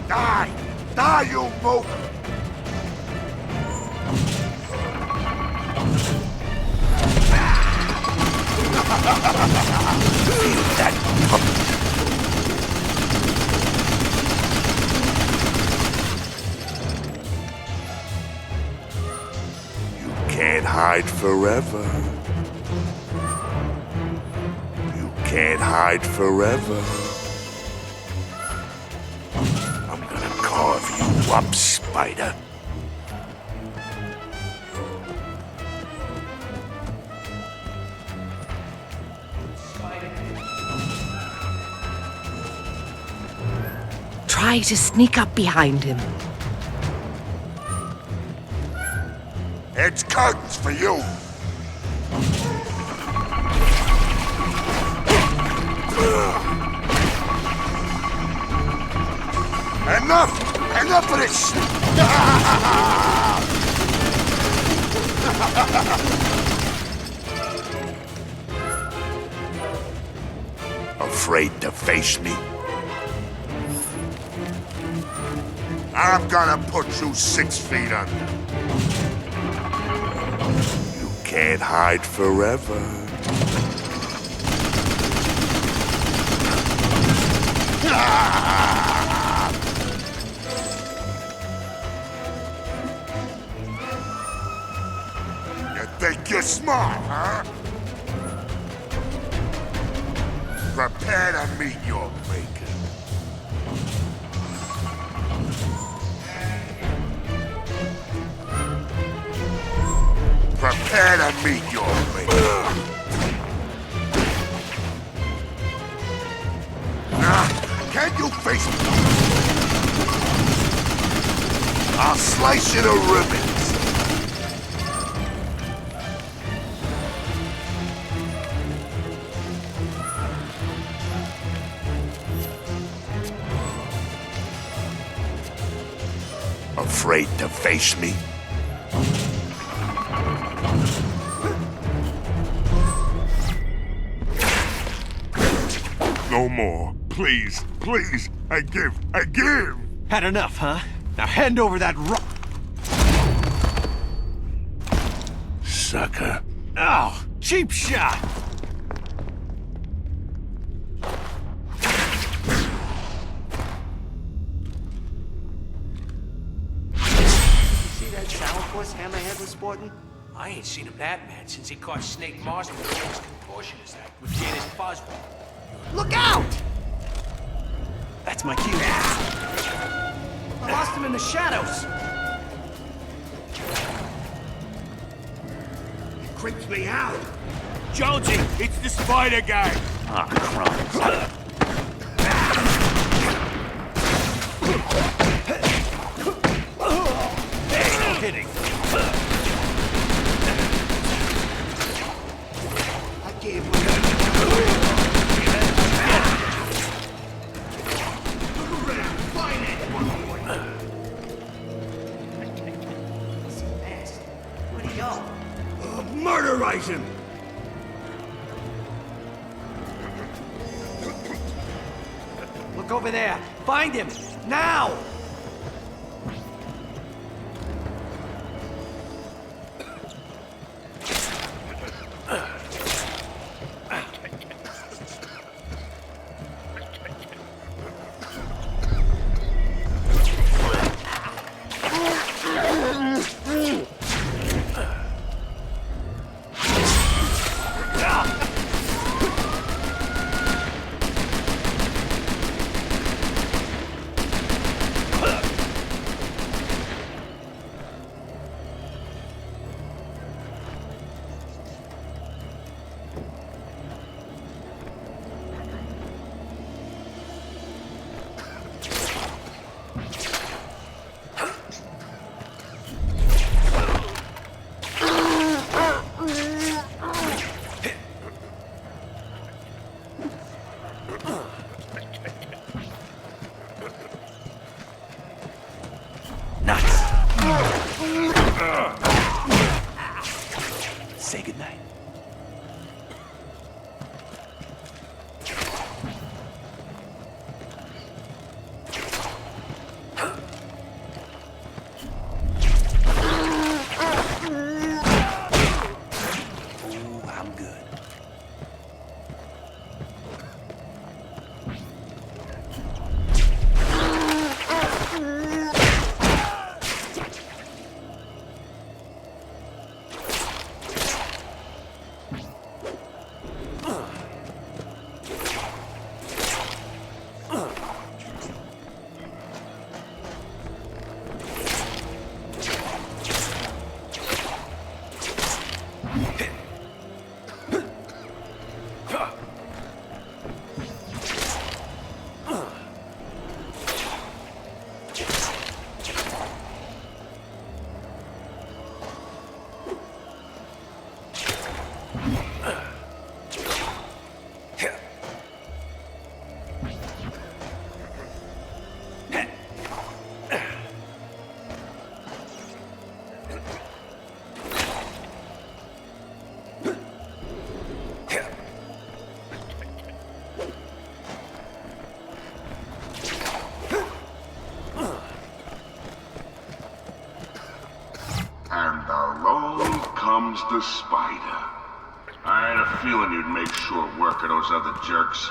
Die! Die, you mook! Feel that pump. You can't hide forever. You can't hide forever. I'm gonna carve you up, Spider. Try to sneak up behind him. It's curtains for you! Enough! Enough of this! Afraid to face me? I'm gonna put you 6 feet under. You can't hide forever. You think you're smart, huh? Prepare to meet your maker. Prepare to meet your maker. Can you face me? I'll slice you to ribbons. Afraid to face me? No more. Please, please. I give. Had enough, huh? Now hand over that rock. Sucker. Oh, cheap shot. See that sourpuss Hammerhead was sporting? I ain't seen him that mad since he caught Snake Marsden with his contortionist act with Janice Boswell. Look out! That's my cue. I lost him in the shadows. It creeps me out. Jonesy, it's the spider guy. Ah, crumbs. Hey, no kidding. I gave him. Where'd he go? Murderize him. Look over there. Find him. Now! Say goodnight. Comes the spider. I had a feeling you'd make short work of those other jerks.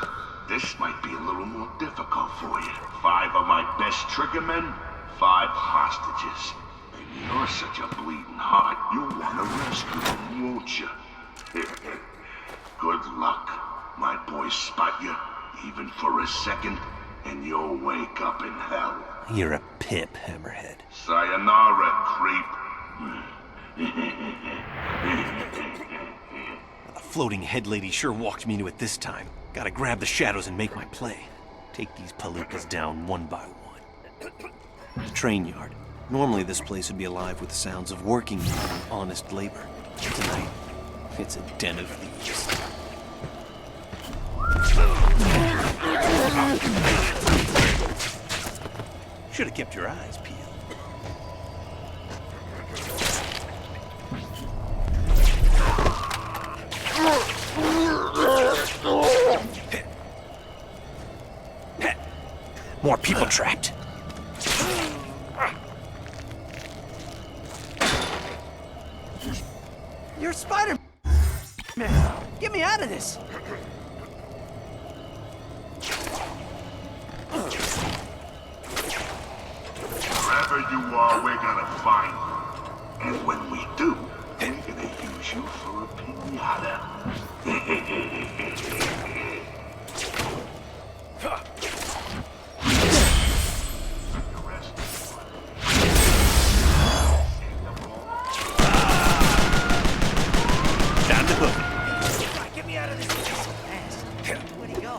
This might be a little more difficult for you. 5 of my best triggermen, 5 hostages. And you're such a bleeding heart, you'll want to rescue them, won't you? Good luck. My boys spot you, even for a second, and you'll wake up in hell. You're a pip, Hammerhead. Sayonara, creep. The floating head lady sure walked me into it this time. Gotta grab the shadows and make my play. Take these palookas down one by one. The train yard. Normally this place would be alive with the sounds of working men and honest labor. Tonight, it's a den of thieves. Should have kept your eyes peeled. More people trapped. You're Spider-Man! Get me out of this! Wherever you are, we're gonna find you. And when we do, we're gonna use you for a piñata. Get me out of this place so fast. Where'd he go?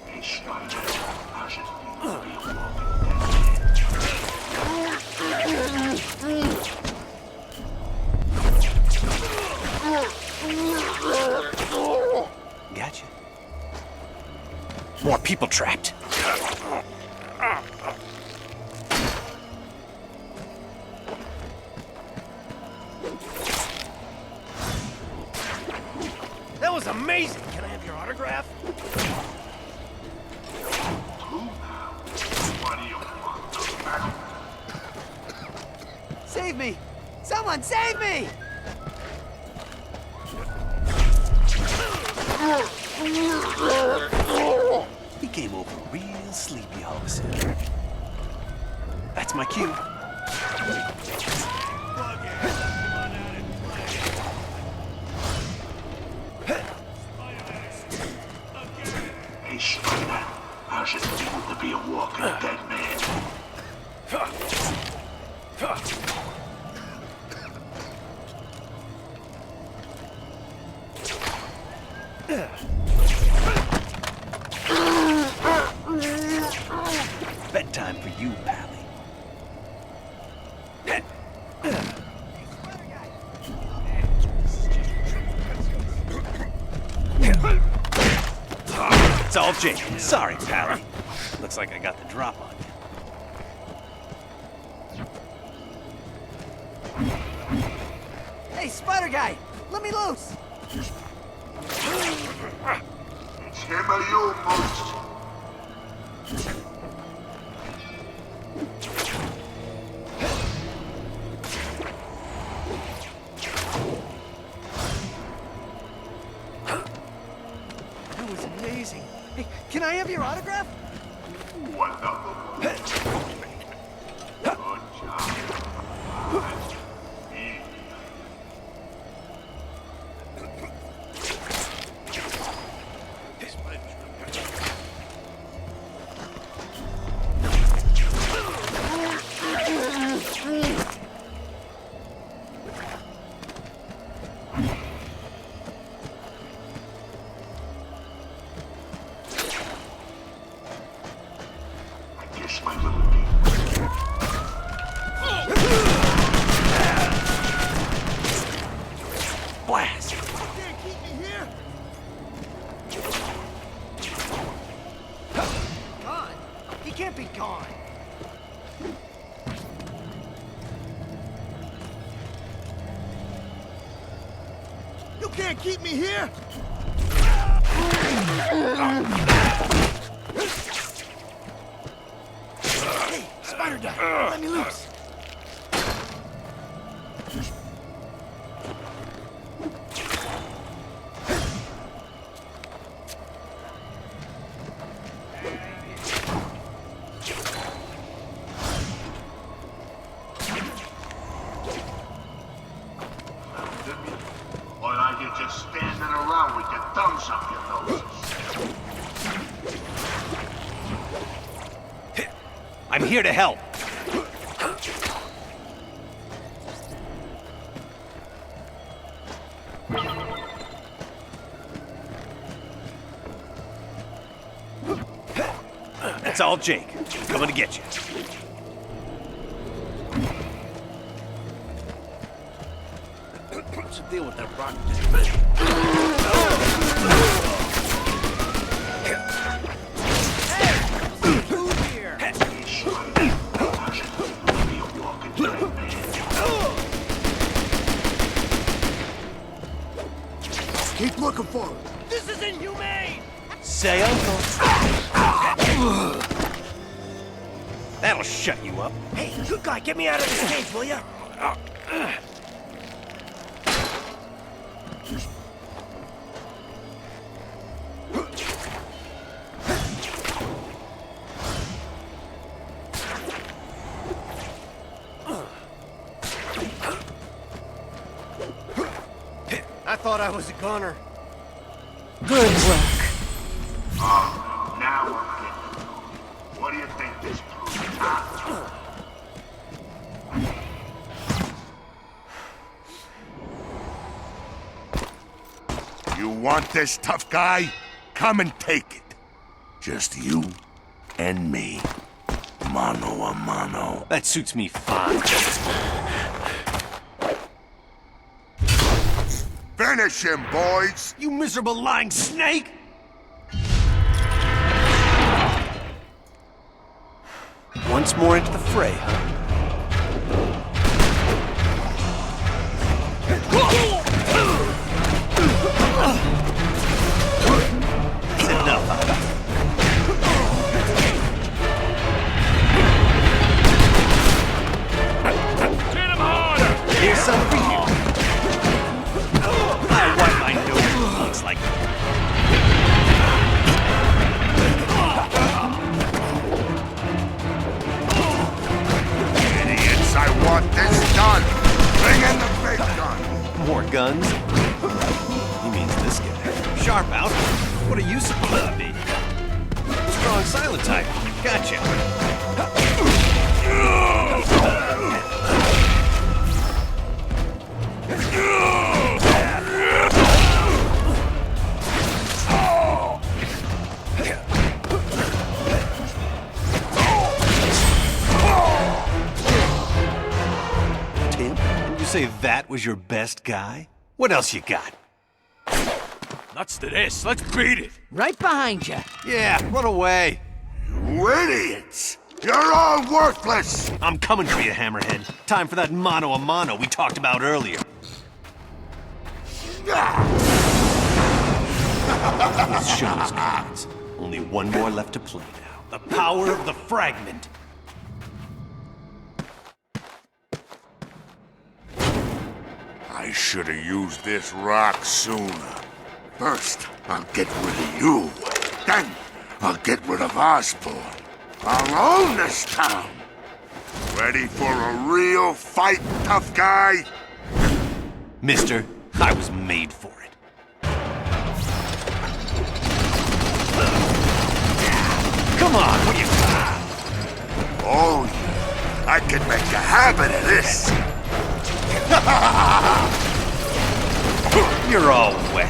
Hey, Spider, how's it feel to be walking? Gotcha. More people trapped. That was amazing! Can I have your autograph? What do you want? Save me! Someone save me! He came over real sleepy all of a sudden. That's my cue. Hey, Spider, how's it feel to be a walking dead man? Bedtime for you, Pally. It's all Jake. Sorry, Pally. Looks like I got the drop on you. Hey, spider guy! Let me loose! It's him or you, Moose. That was amazing. Hey, can I have your autograph? Good job. Blast! Gone? He can't be gone. You can't keep me here! Hey, spider guy, let me loose. Or are you just standing around with your thumbs up your noses? I'm here to help. It's all Jake. Coming to get you. What's the deal with that rock? Keep looking for him. This is inhumane! Say uncle. That'll shut you up. Hey, good guy, get me out of this cage, will ya? I thought I was a gunner. Good work. Oh, now I'm getting it. What do you think this proves? You want this, tough guy? Come and take it. Just you and me. Mano a mano. That suits me fine. Finish him, boys! You miserable lying snake! Once more into the fray, huh? That's enough, huh? Hit him harder! Here's some for you. I wipe my nose with looks like Idiots, I want this done! Bring in the big gun! more guns. He means this guy. Sharp out. What are you supposed to be? Strong silent type. Gotcha. Tim, did you say that was your best guy? What else you got? Nuts to this. Let's beat it. Right behind you. Yeah, run away. You idiots! You're all worthless! I'm coming for you, Hammerhead. Time for that mano a mano we talked about earlier. This show's cards. Only one more left to play now. The power of the fragment. I should have used this rock sooner. First, I'll get rid of you. Then, I'll get rid of Osborn. I'll own this town. Ready for a real fight, tough guy? Mister, I was made for it. Come on, what do you... Oh, yeah. I can make a habit of this. You're all wet.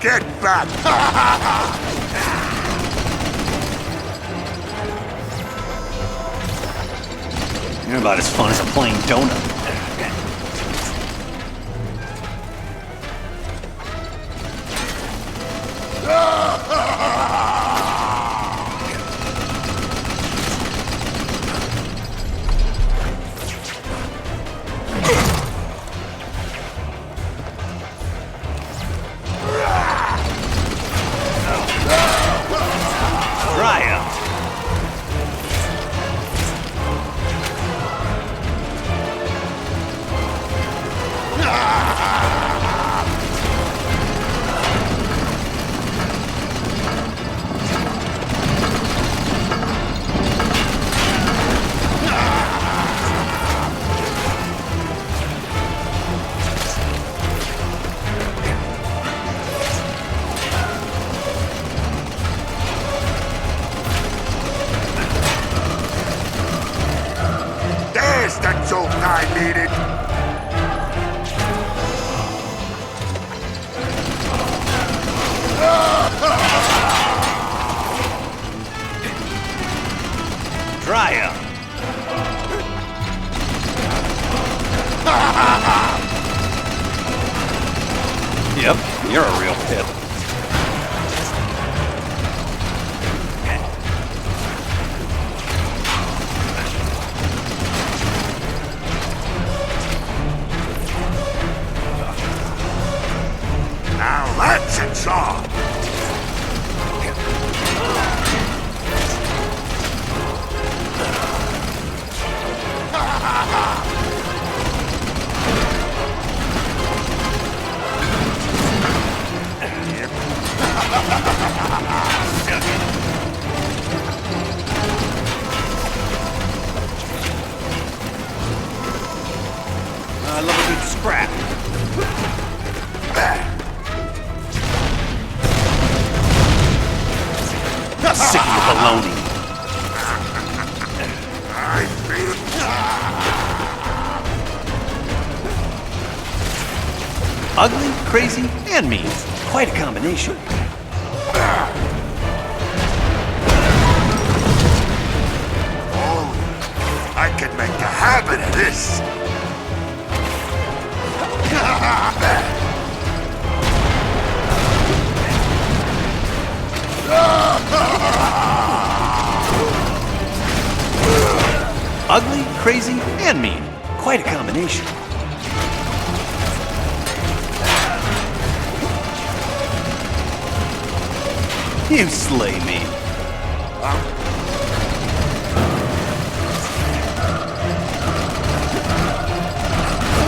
Get back! You're about as fun as a plain donut. There's the joke I needed. Dry up. Yep, you're a real pip. Now that's a job. I love a good scrap. Sick of your baloney. I feel Ugly, crazy, and mean. Quite a combination. Oh, I can make a habit of this. Ugly, crazy, and mean. Quite a combination. You slay me.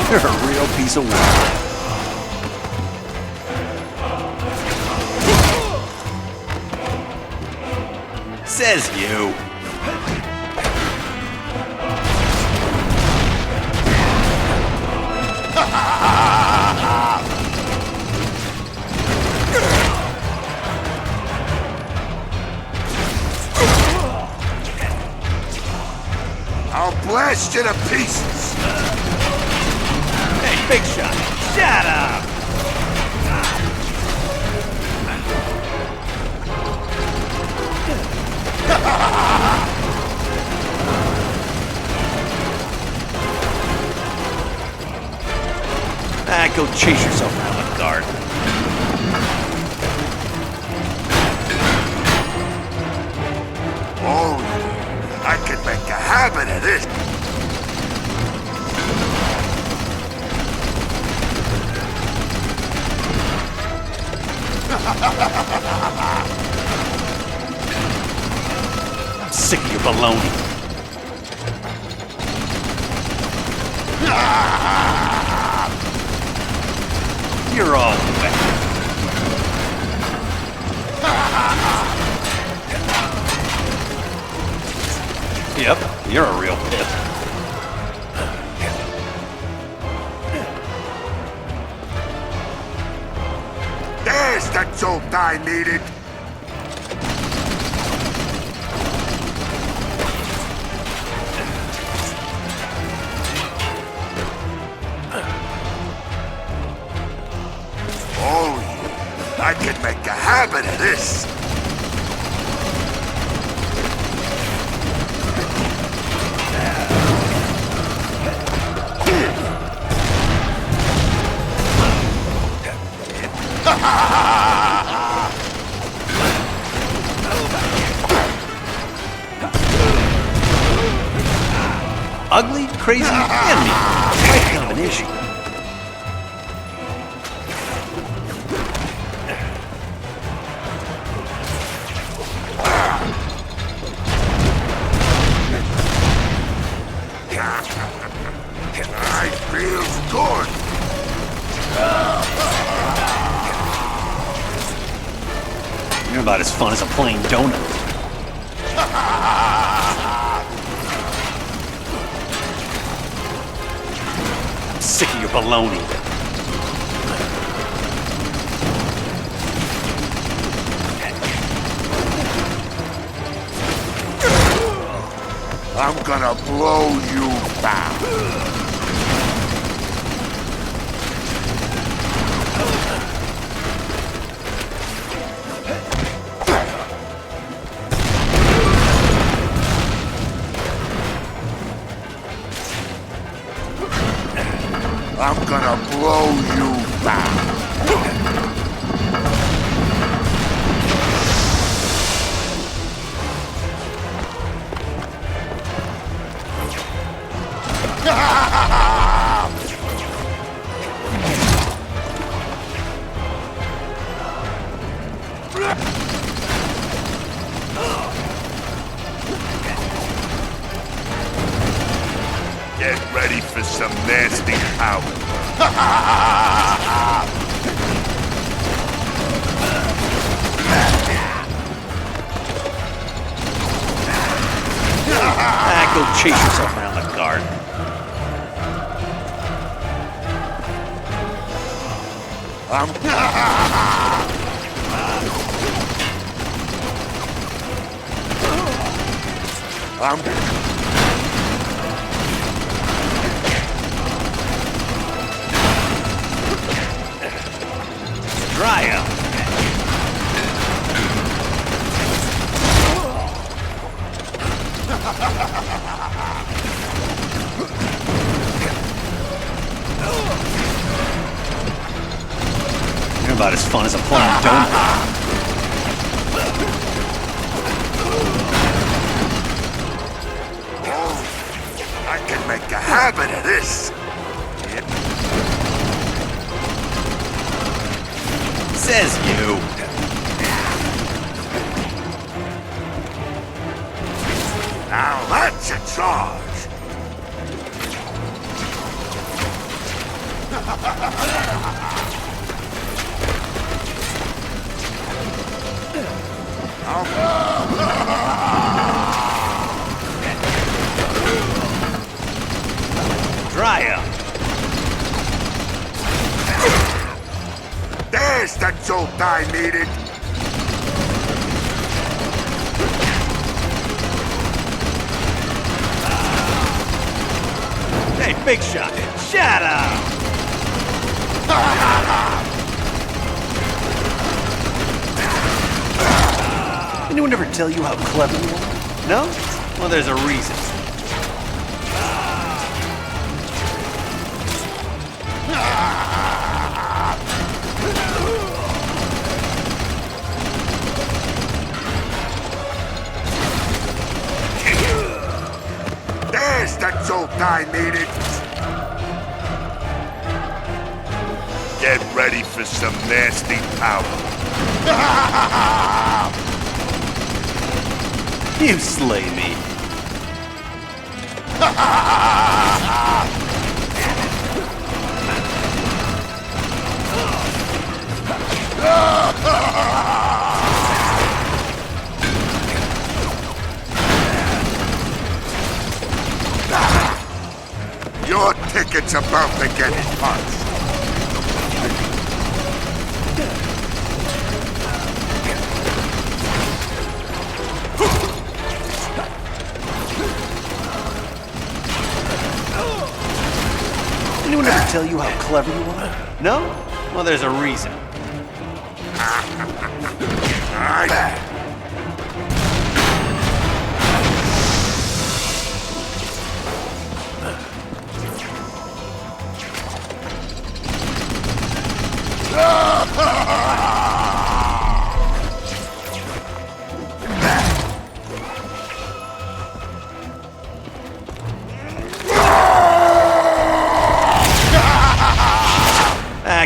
You're a real piece of work. Says you. I'll blast you to pieces. Hey, big shot. Shut up. chase yourself around like a guard. Oh, I can make a habit of this. I'm sick of your baloney. You're all wet. Yep, you're a real pip. There's the jolt I needed. Oh, yeah. I can make a habit of this. Ugly, crazy, and me. Quite kind of an issue. I feel good. You're about as fun as a plain donut. I'm sick of your baloney. I'm gonna blow you back. I'm gonna blow you back. Get ready for some nasty power. Go chase yourself around the garden. Dry out. You're about as fun as a plain donut. I can make a habit of this. Says you. Now that's a charge. Dry up. There's the jolt I needed. Hey, big shot. Shut up. Anyone ever tell you how clever you are? No? Well, there's a reason. I need it. Get ready for some nasty power. You slay me. Your ticket's about to get punched. Anyone ever tell you how clever you are? No? Well, there's a reason.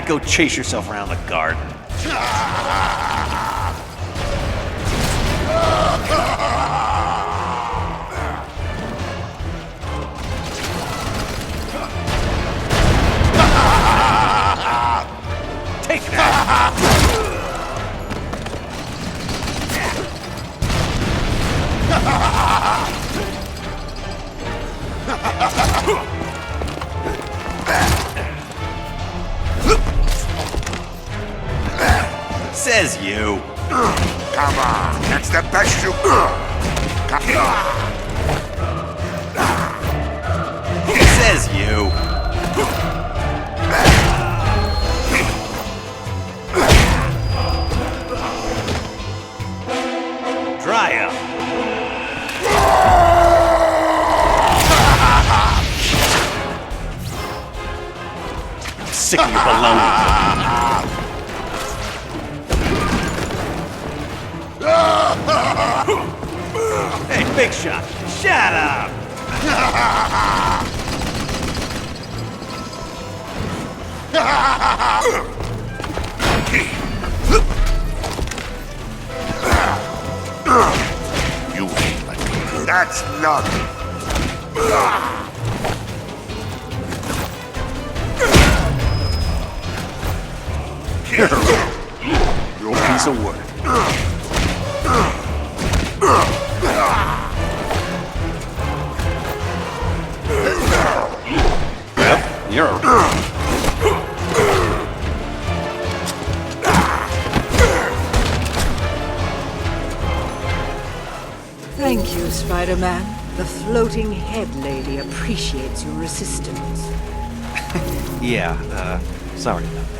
Go chase yourself around the garden. Take that! Says you. Come on, that's the best you. Says you. Dry up. I'm sick of your baloney. Hey, big shot, shut up! You ain't like me. That's nothing. Your piece of work. Yep, you're Thank you, Spider-Man. The floating head lady appreciates your assistance. Yeah, sorry about that.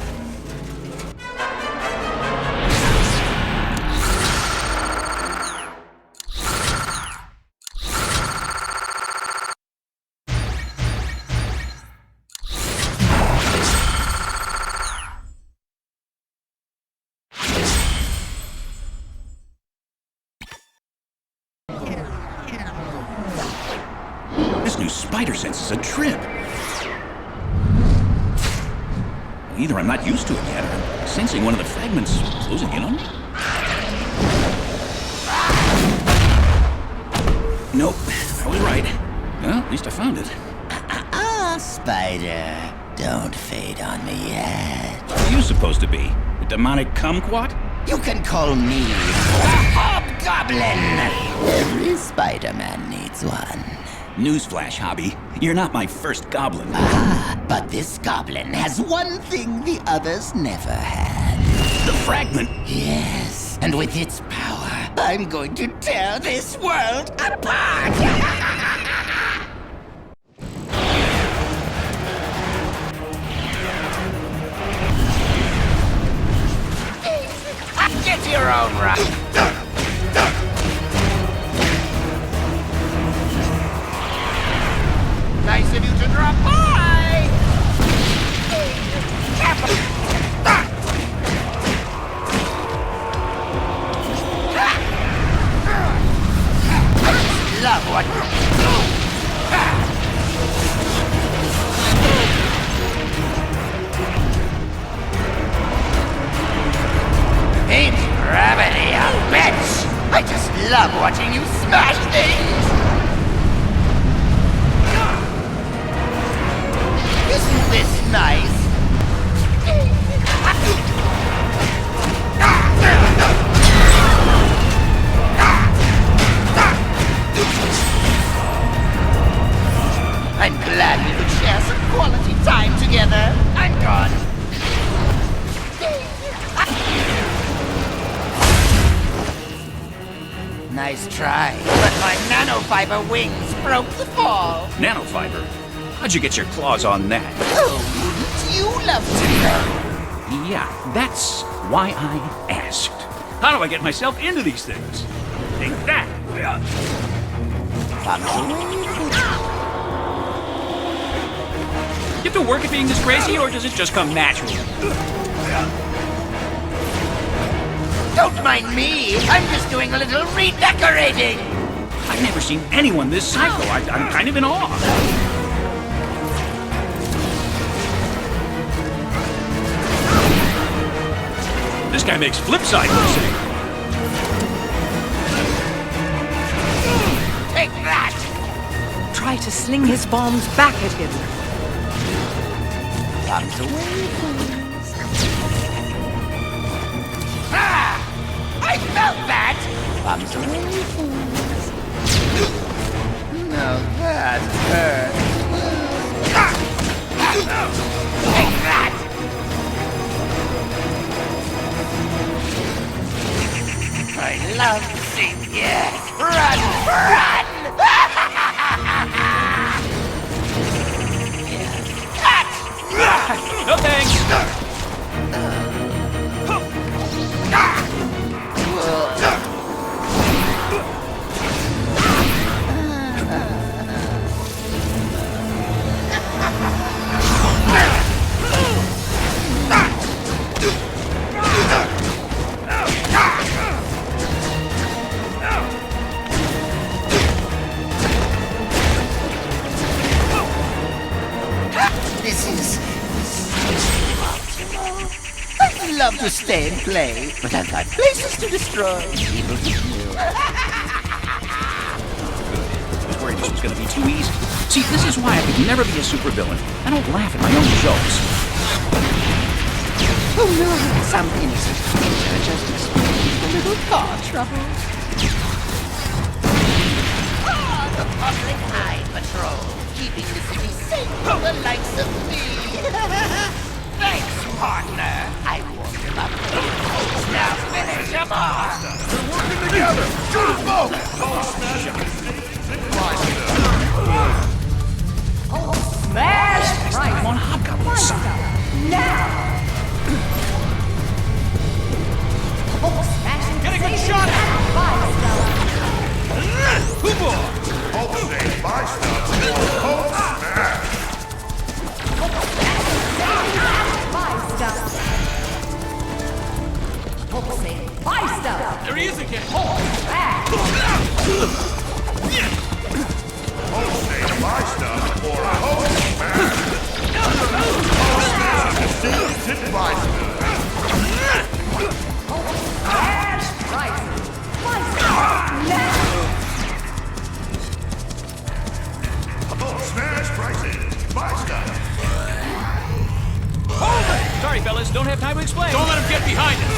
This new spider sense is a trip. Either I'm not used to it yet, or I'm sensing one of the fragments closing in on me. Nope, I was right. Well, at least I found it. Spider, don't fade on me yet. What are you supposed to be? A demonic kumquat? You can call me a hobgoblin. Every Spider-Man needs one. Newsflash, Hobby. You're not my first goblin. But this goblin has one thing the others never had. The fragment? Yes, and with its power, I'm going to tear this world apart! Get your own right. Nice of you to drop by! Love what... love watching you smash things! Isn't this nice? I'm glad we could share some quality time together. I'm gone. Nice try, but my nanofiber wings broke the fall. Nanofiber? How'd you get your claws on that? Oh, wouldn't you love to know? Yeah, that's why I asked. How do I get myself into these things? Take that! Get to work at being this crazy, or does it just come naturally? Don't mind me. I'm just doing a little redecorating. I've never seen anyone this psycho. I'm kind of in awe. This guy makes flipside look sick. Take that! Try to sling his bombs back at him. Bombs away, please. Ah! I felt that! Bombs away, please. Now that hurt. Take that! I love to see. Yes! Run! Run! No thanks! This is... I'd love to stay and play, but I've got places to destroy, people to kill. I was worried this was going to be too easy. See, this is why I could never be a supervillain. I don't laugh at my own jokes. Oh no, some innocent creature just experienced a little car trouble. Ah, the public eye patrol, keeping the city safe from the likes of me. Thanks, partner. I warmed him up. Now finish him off. We're working together! Shoot us both! Smash! Come on, Hobgoblin, son. Now! Get a good shot at Hulk save my stuff or Hulk smash! There he is again! Hulk save my stuff or Hulk smash! Hulk smash is distinct my stuff! Hulk smash prices, my stuff! Sorry, fellas, don't have time to explain. Don't let him get behind us!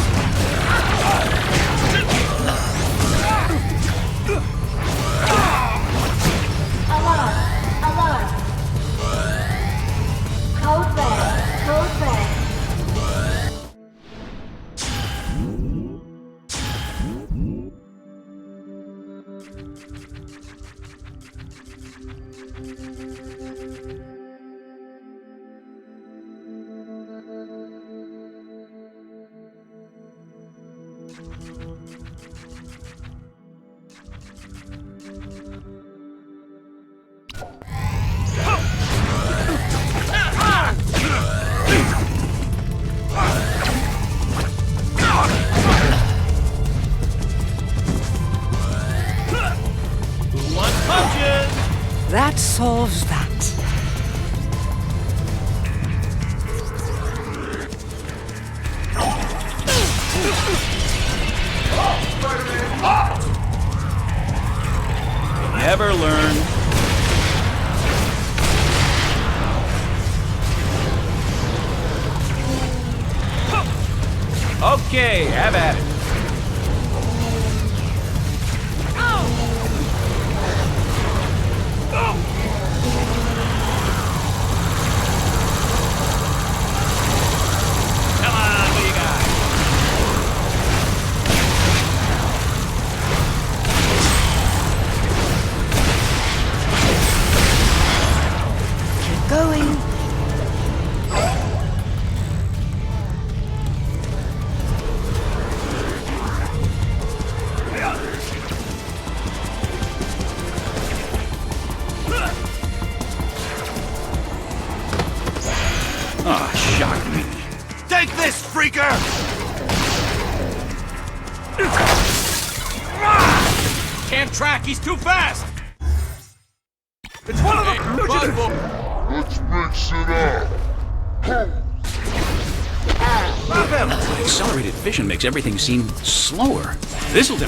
That solves that. Never learn. Okay, have at it. Come on, what do you got? Keep going. Ah, shock me. Take this, freaker! Can't track, he's too fast! It's one of them! Let's mix it up. Accelerated vision makes everything seem slower. This'll do.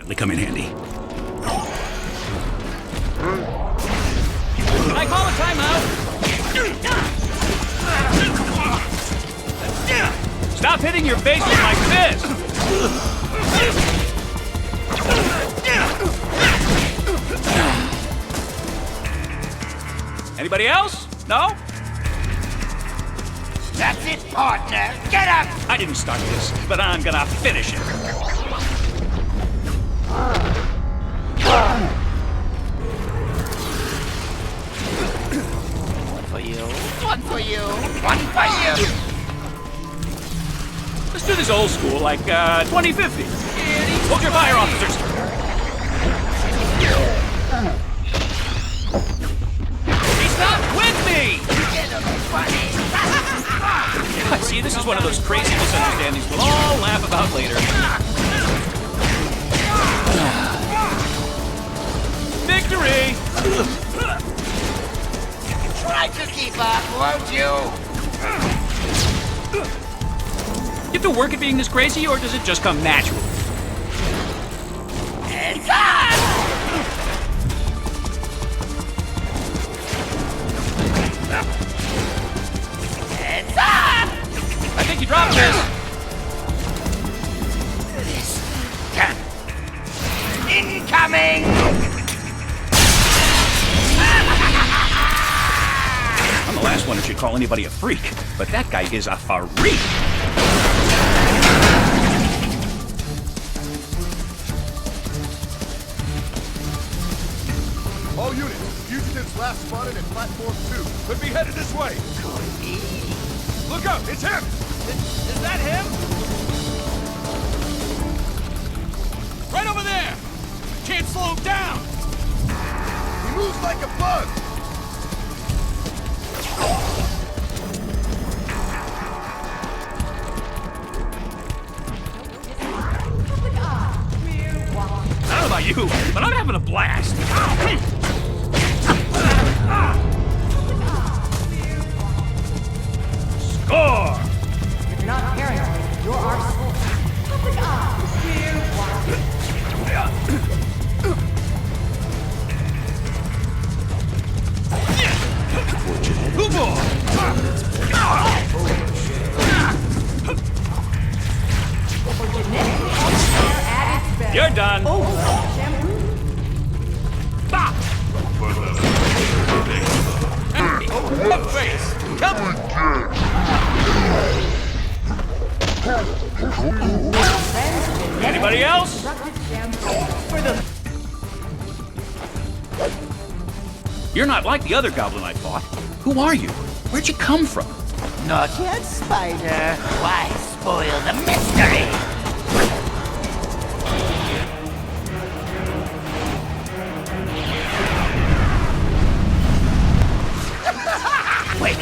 They come in handy. Can I call a timeout? Stop hitting your face with my fist! Anybody else? No? That's it, partner. Get up! I didn't start this, but I'm gonna finish it. One for you, one for you, one for you! Let's do this old school, like 2050. Hold your fire, officers! He's not with me! I see, this is one of those crazy misunderstandings we'll all laugh about later. Victory! Try to keep up, won't you? You have to work at being this crazy, or does it just come naturally? It's on! It's on! I think you dropped this. Incoming! I'm the last one who should call anybody a freak, but that guy is a freak. All units, fugitives last spotted at platform 2. Could be headed this way. Look out, it's him! Is that him? Right over there! Can't slow him down! He moves like a bug! I don't know about you, but I'm having a blast. Score! You're not paranoid. You're our source. Public eye. We're watching. You're done. Face! Come on! Anybody else? You're not like the other goblin I fought. Who are you? Where'd you come from? Not yet, Spider. Why spoil the mystery? Wait.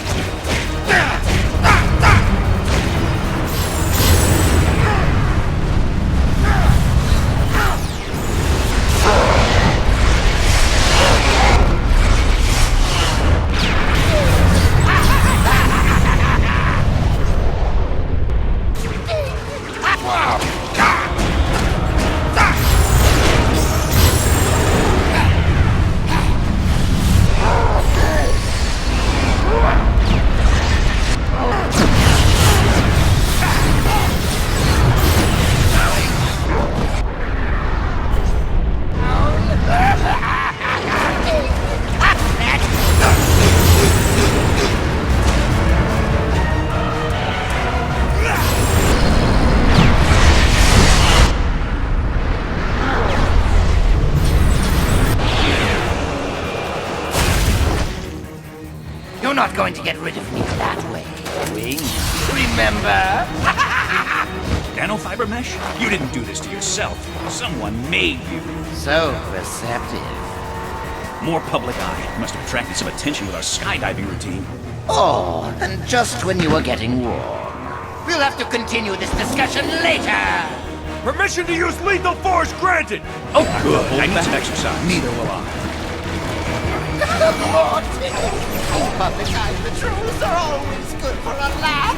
not going to get rid of me that way, are we? Remember? Nanofiber mesh? You didn't do this to yourself. Someone made you. So perceptive. More public eye. Must have attracted some attention with our skydiving routine. Oh, and just when you were getting warm. We'll have to continue this discussion later. Permission to use lethal force granted! Oh, good. I need some exercise. Neither will I. Morty! Public eye patrols are always good for a laugh.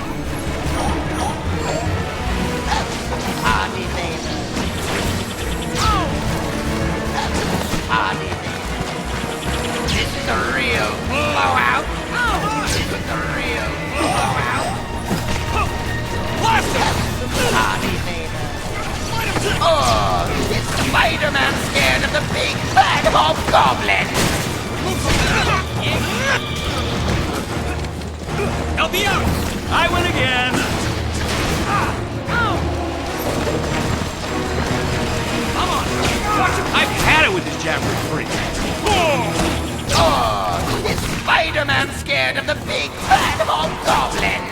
Party later. Party later. This is a real blowout. This is a real blowout. Blast him! Party later. Oh, is Spider-Man scared of the big bad hobgoblin? Help me out! I win again! Come on! Watch him! I've had it with this Jabbering freak. Oh, is Spider-Man scared of the big bad hobgoblin?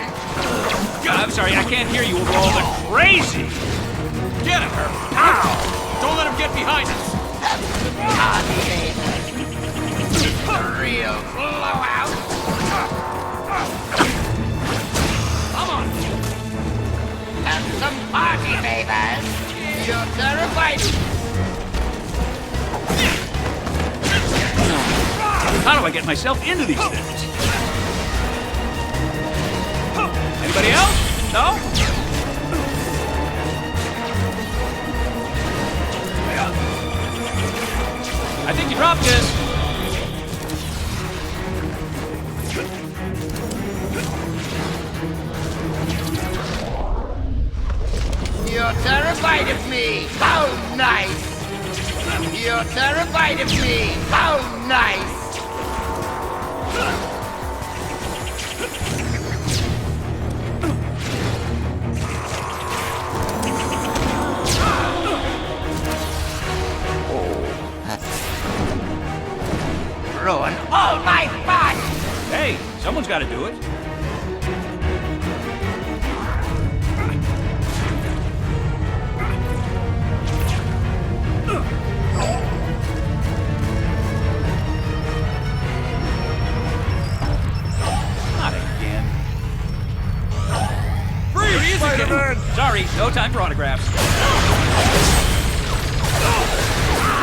I'm sorry, I can't hear you over all the crazy! Get him, Herbie! Ow! Don't let him get behind us! Party later. This is a real blowout. Come on! And some party favors. You're terrified. How do I get myself into these things? Anybody else? No? I think you dropped this. You're terrified of me. How nice. You're terrified of me. How nice. Ruin all my fun! Hey, someone's got to do it. Not again. Freeze, Spider-Man! Sorry, no time for autographs.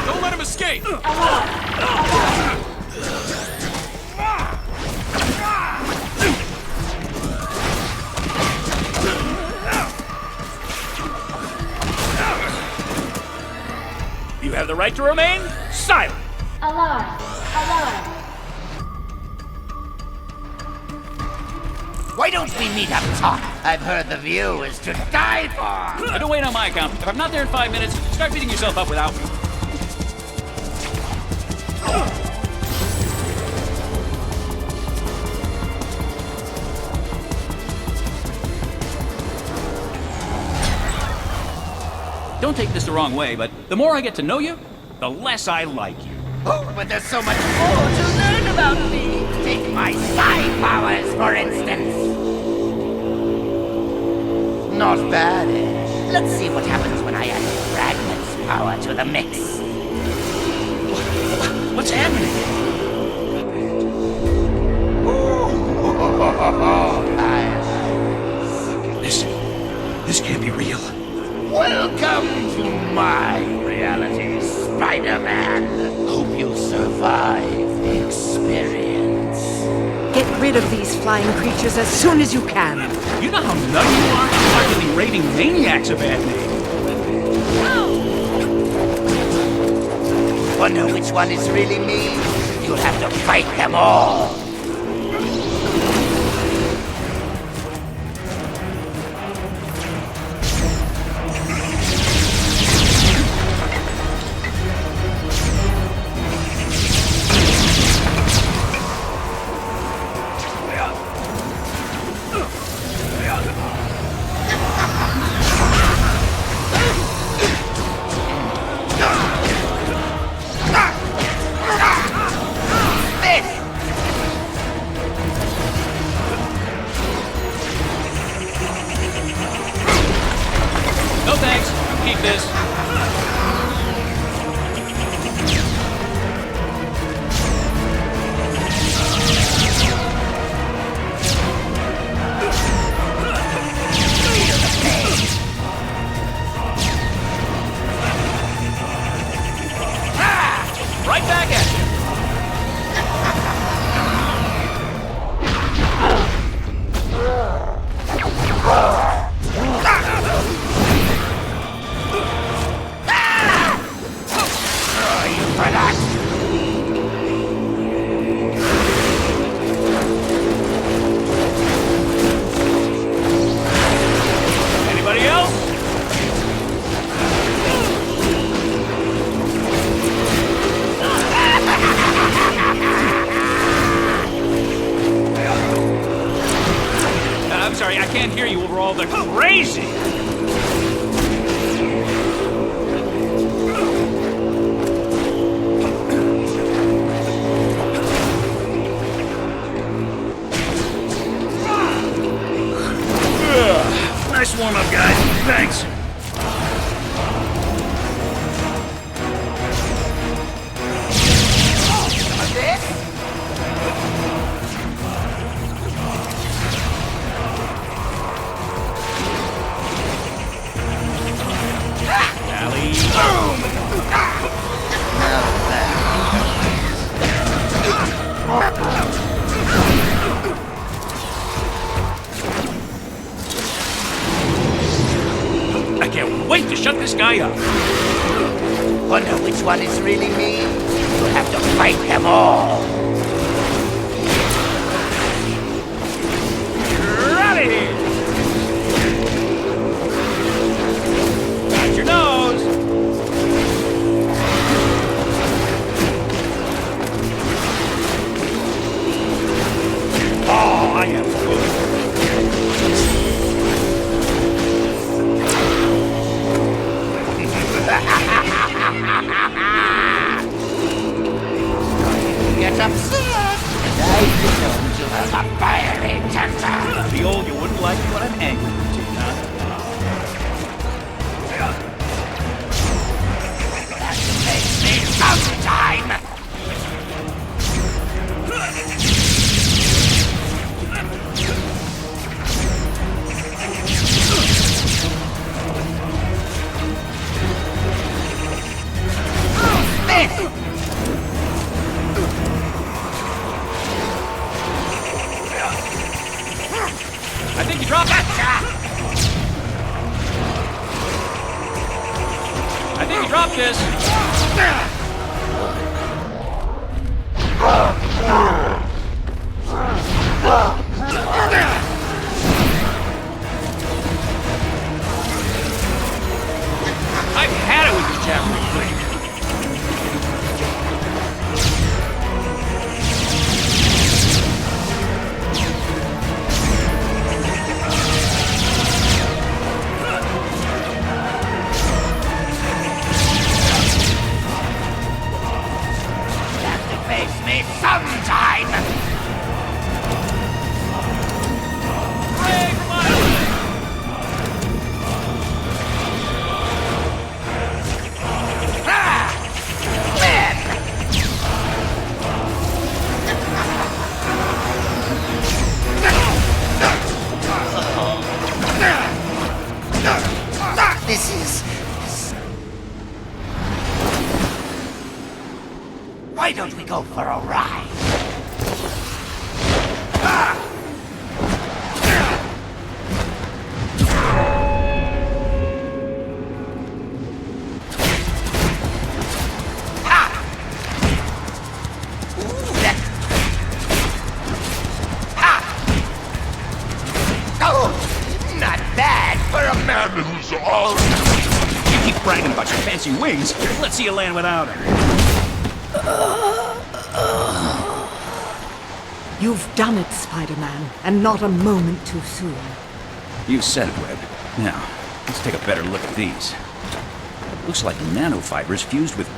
Don't let him escape! You have the right to remain silent. Alarm! Alarm! Why don't we meet up top? I've heard the view is to die for. Don't wait on my account. If I'm not there in 5 minutes, start beating yourself up without me. Don't take this the wrong way, but the more I get to know you, the less I like you. Oh, but there's so much more to learn about me. Take my psi powers, for instance. Not bad, eh? Let's see what happens when I add Fragment's power to the mix. What's happening? This can't be real. Welcome to my reality, Spider-Man. Hope you'll survive the experience. Get rid of these flying creatures as soon as you can. You know how nutty you are? Why giving raving maniacs a bad name? Wonder which one is really me? You'll have to fight them all. keep this. Right back at you. Anybody else? I'm sorry, I can't hear you over all the crazy. Nice warm-up, guys. Thanks. I can't wait to shut this guy up. Wonder which one is really me? You'll have to fight them all. Get out of here! Got your nose! Oh, I am good. Get upset! I've been known to have a fiery temper. The old you wouldn't like me when I'm angry with you, huh? That makes me sometime! I think you dropped it. I think you dropped this. I've had it with this javelin thing. Face me sometime! This is... Why don't we go for a ride? Not bad for a man who's all... You keep bragging about your fancy wings. Let's see you land without them. You've done it, Spider-Man, and not a moment too soon. You said it, Webb. Now, let's take a better look at these. Looks like nanofibers fused with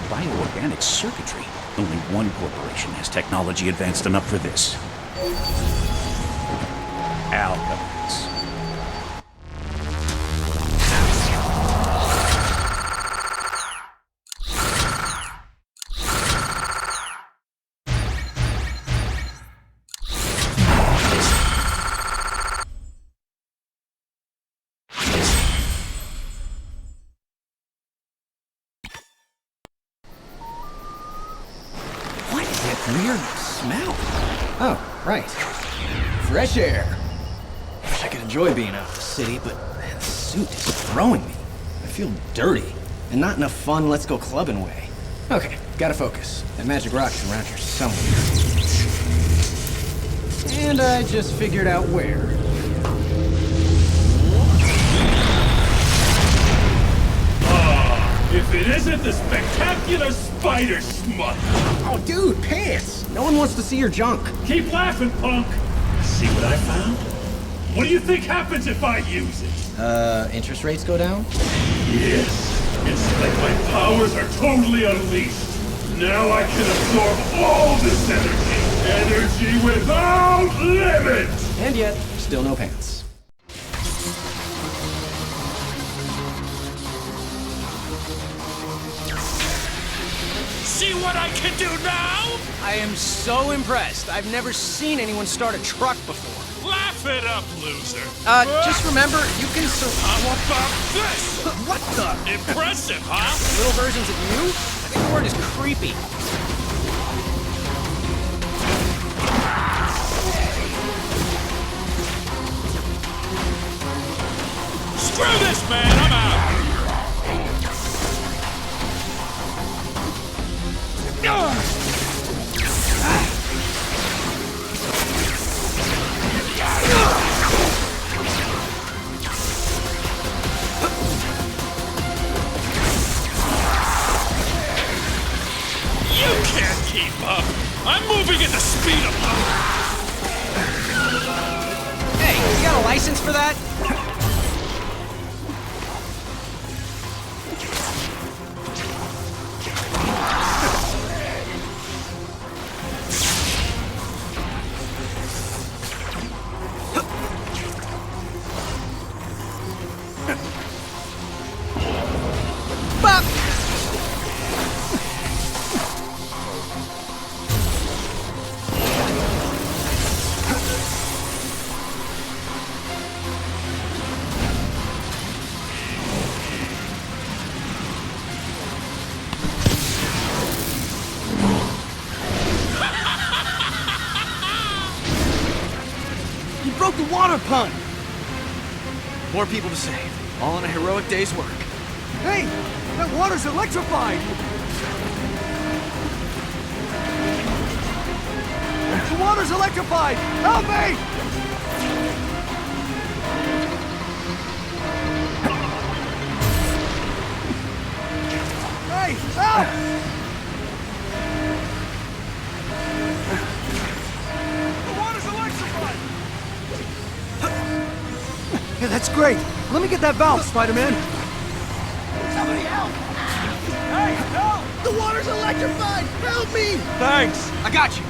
bioorganic circuitry. Only one corporation has technology advanced enough for this. Alchemists. Right. Fresh air. Wish I could enjoy being out in the city, but man, the suit is throwing me. I feel dirty, and not in a fun let's go clubbing way. Okay, gotta focus. That magic rock is around here somewhere. And I just figured out where. If it isn't the spectacular spider smut! Oh, dude, pants! No one wants to see your junk. Keep laughing, punk! See what I found? What do you think happens if I use it? Interest rates go down? Yes. It's like my powers are totally unleashed. Now I can absorb all this energy. Energy without limit! And yet, still no pants. See what I can do now? I am so impressed. I've never seen anyone start a truck before. Laugh it up, loser. Just remember, you can How about this? What the? Impressive, huh? Little versions of you? I think the word is creepy. Screw this, man! I'm out! You can't keep up! I'm moving at the speed of light! Hey, you got a license for that? Broke the water pump! More people to save, all in a heroic day's work. Hey! That water's electrified! The water's electrified! Help me! Hey! Help! Yeah, that's great. Let me get that valve, Spider-Man. Somebody help! Hey, help! The water's electrified! Help me! Thanks! I got you!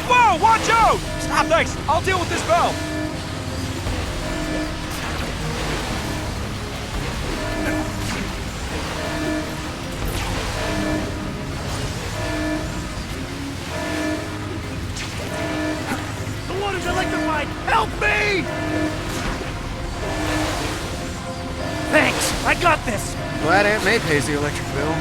Whoa! Watch out! Stop! Thanks! I'll deal with this valve! The water's electrified! Help me! Thanks! I got this! Glad Aunt May pays the electric bill.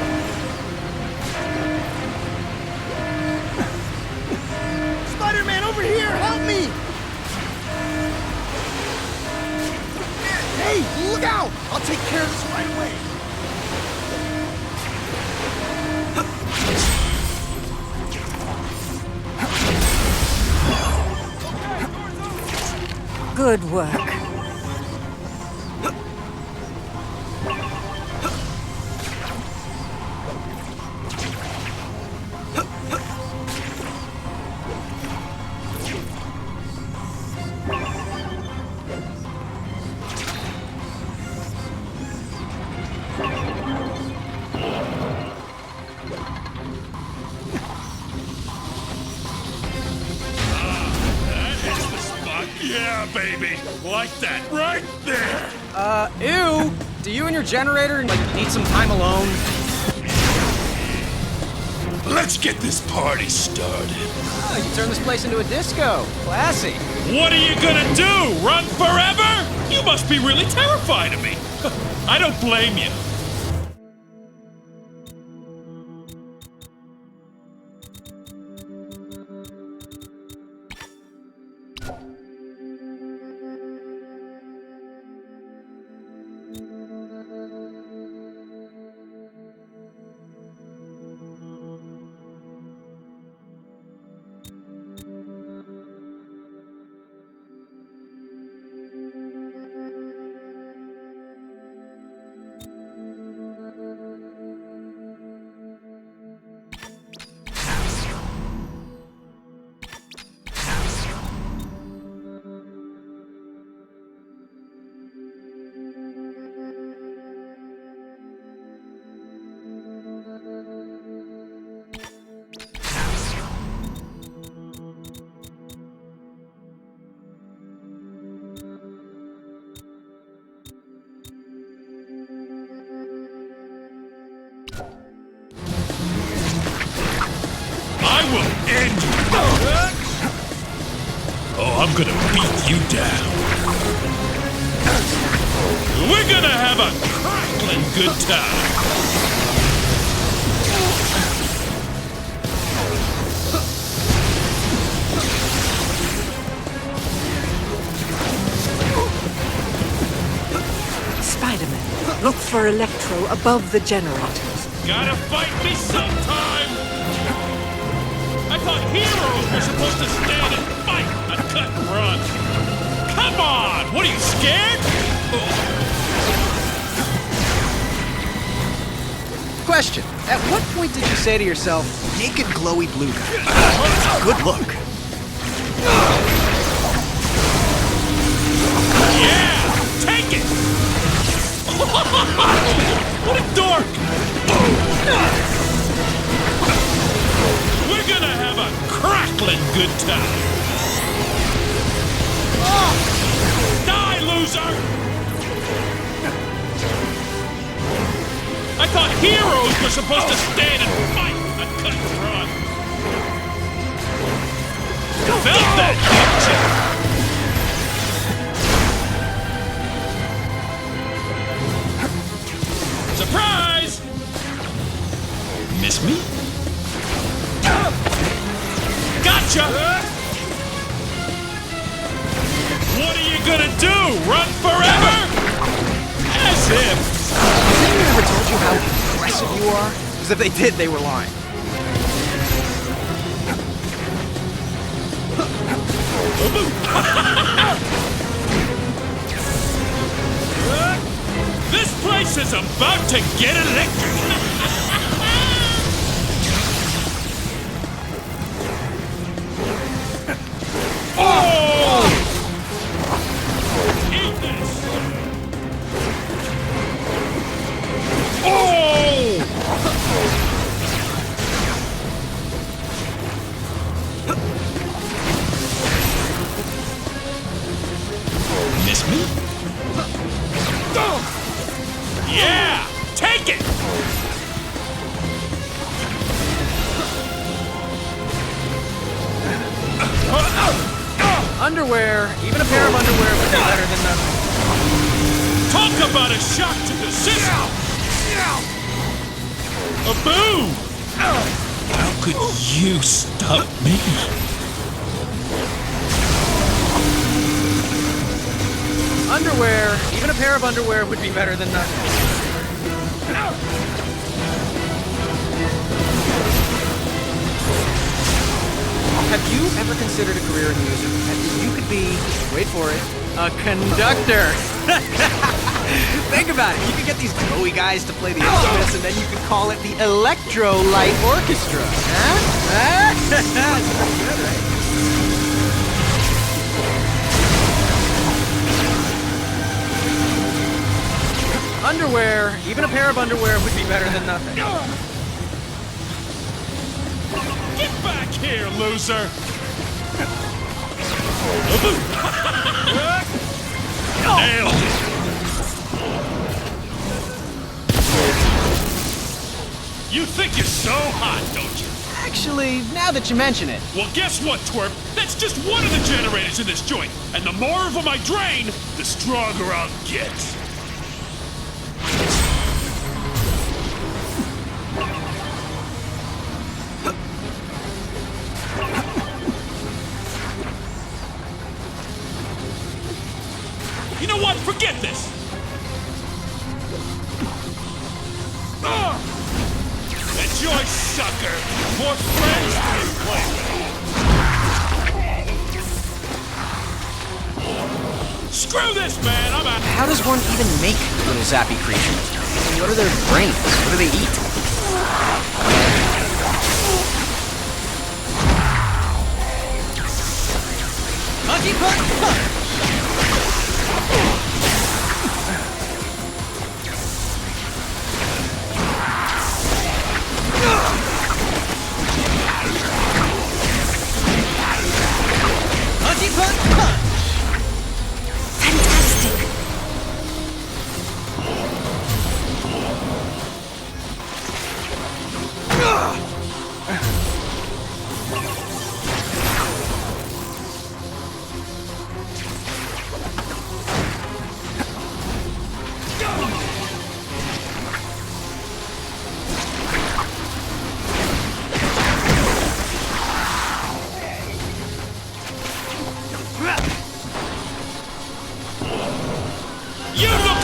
Spider-Man, over here! Help me! Hey, look out! I'll take care of this right away! Good work. Yeah, baby! Like that, right there! Ew! Do you and your generator, like, need some time alone? Let's get this party started. Oh, you turn this place into a disco. Classy. What are you gonna do? Run forever? You must be really terrified of me. I don't blame you. I'm gonna beat you down. We're gonna have a crackling good time. Spider-Man, look for Electro above the generators. Gotta fight me sometime! I thought heroes were supposed to stand and fight, not cut and run. Come on! What are you, scared? Question. At what point did you say to yourself, naked glowy blue guy? Good look. Yeah! Take it! What a dork! We're gonna have a crackling good time. Die, loser! I thought heroes were supposed to stand and fight, not cut and run. Felt that, didn't you? Surprise! Miss me? Gotcha! What are you gonna do? Run forever? As if. Has anyone ever told you how impressive you are? Because if they did, they were lying. This place is about to get electric! Oh! Eat this! Oh! Miss me? Yeah! Take it! Underwear, even a pair of underwear would be better than nothing. Talk about a shock to the system! A boom! How could you stop me? Underwear, even a pair of underwear would be better than nothing. Have you ever considered a career in music? You could be, wait for it, a conductor. Think about it. You could get these glowy guys to play the instruments, and then you could call it the Electro Light Orchestra. Huh? That's pretty good, right? Underwear, even a pair of underwear would be better than nothing. Get back here, loser! Nailed it! You think you're so hot, don't you? Actually, now that you mention it. Well, guess what, twerp? That's just one of the generators in this joint. And the more of them I drain, the stronger I'll get. You know what? Forget this! Enjoy, sucker! More friends to play with! Screw this, man! I'm out! How does one even make little zappy creatures? What are their brains? What do they eat? Monkey punch! Fantastic!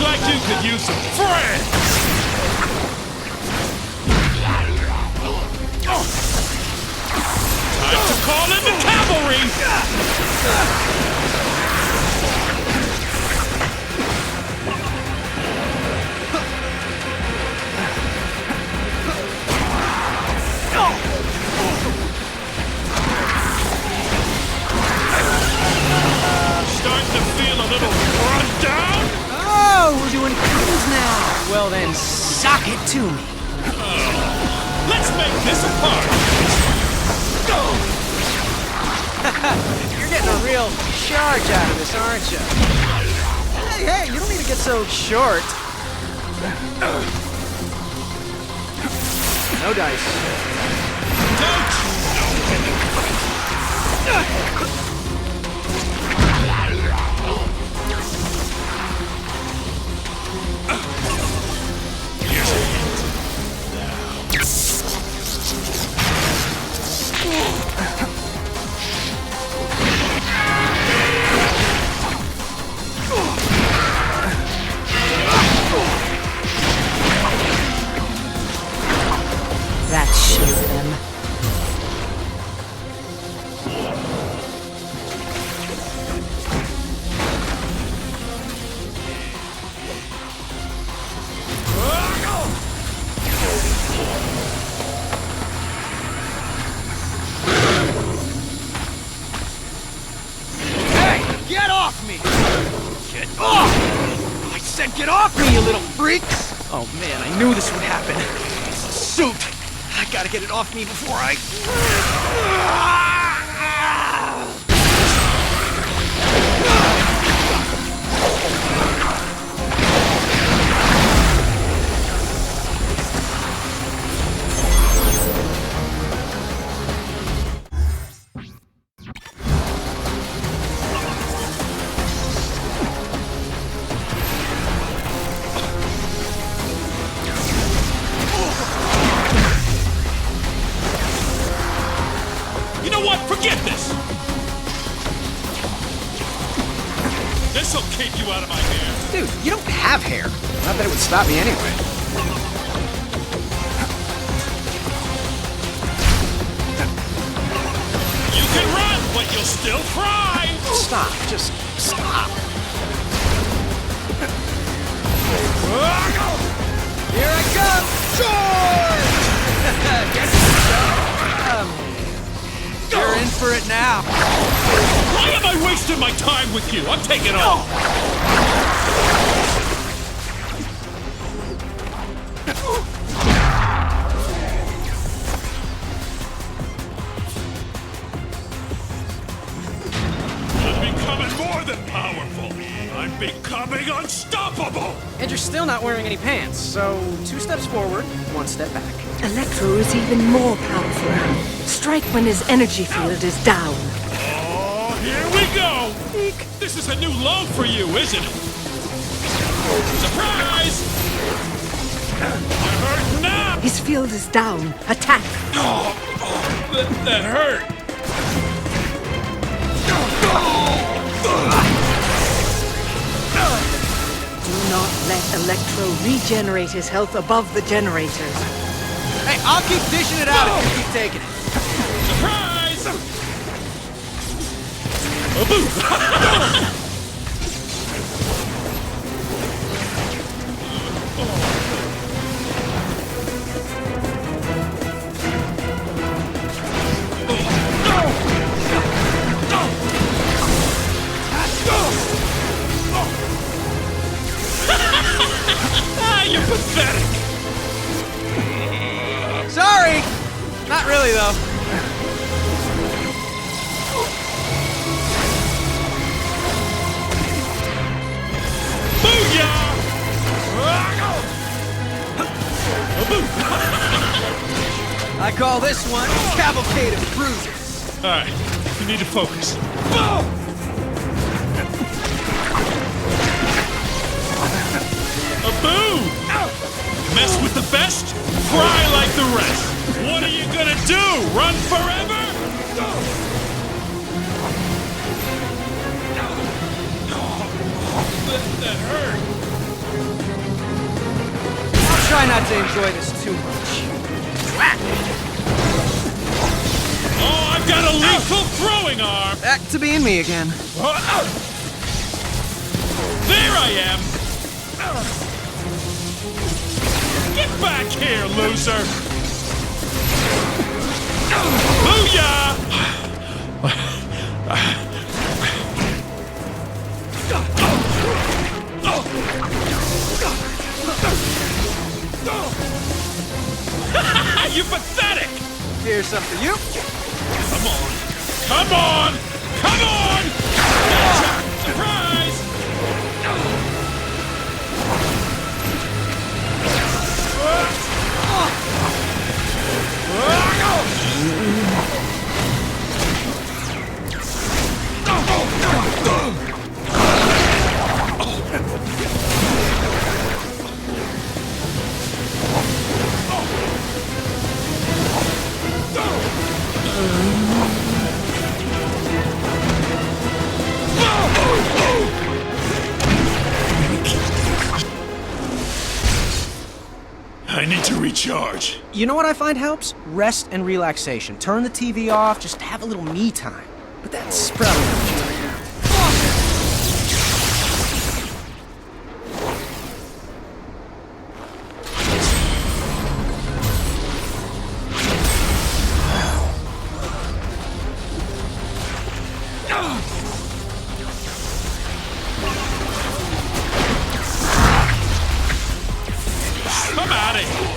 like you could use some friends! Time to call in the cavalry! Starting to feel a little run down? Oh, we're doing cruise now. Well then, sock it to me. Let's make this a party! You're getting a real charge out of this, aren't you? Hey, you don't need to get so short. No dice. Don't you know? That should them. Hey, get off me! Get off! I said get off me, you little freaks! Oh man, I knew this would happen. It's a suit. I gotta get it off me before I... You know what? Forget this! This'll keep you out of my hair. Dude, you don't have hair. Not that it would stop me anyway. You can run, but you'll still fry! Stop, just stop. Here I come! Charge! You're in for it now. Why am I wasting my time with you? I'm taking off! I'm becoming more than powerful. I'm becoming unstoppable! And you're still not wearing any pants, so 2 steps forward, 1 step back. Electro is even more powerful now. Strike when his energy field is down. Oh, here we go! Eek. This is a new low for you, isn't it? Surprise! I'm hurt now! His field is down. Attack! Oh, that hurt! Do not let Electro regenerate his health above the generators. Hey, I'll keep dishing it out if you keep taking it. Surprise! You're pathetic! Sorry! Not really, though. Booyah! I call this one Cavalcade of Bruises. Alright, you need to focus. A boo! Mess with the best, cry like the rest. What are you gonna do? Run forever? That hurt. try not to enjoy this too much. Oh, I've got a lethal throwing arm! Back to being me again. There I am! Get back here, loser! Booyah! You pathetic! Here's some for you. Come on! Come on! Come on! Surprise! I need to recharge. You know what I find helps? Rest and relaxation. Turn the TV off, just have a little me time. But that's probably not what you want to hear. I'm out of here.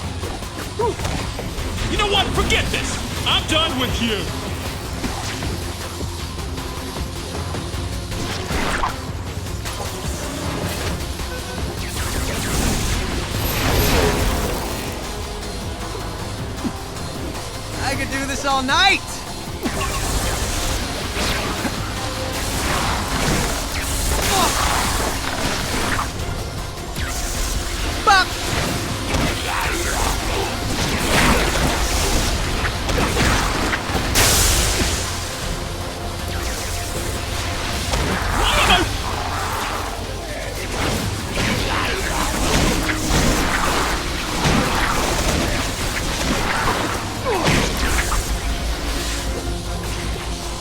You know what? Forget this. I'm done with you. I could do this all night! Bop!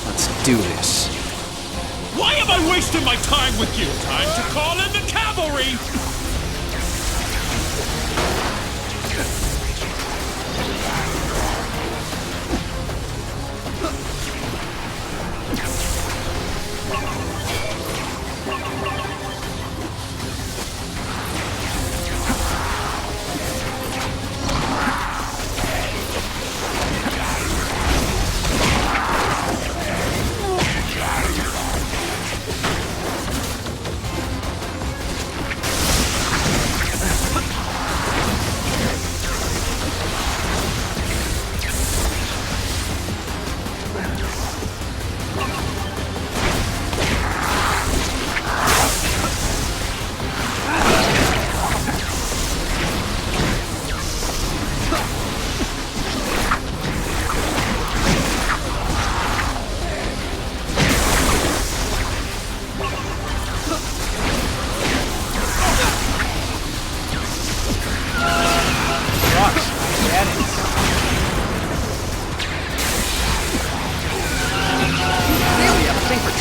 Let's do this. Why am I wasting my time with you? Time to call in the cavalry!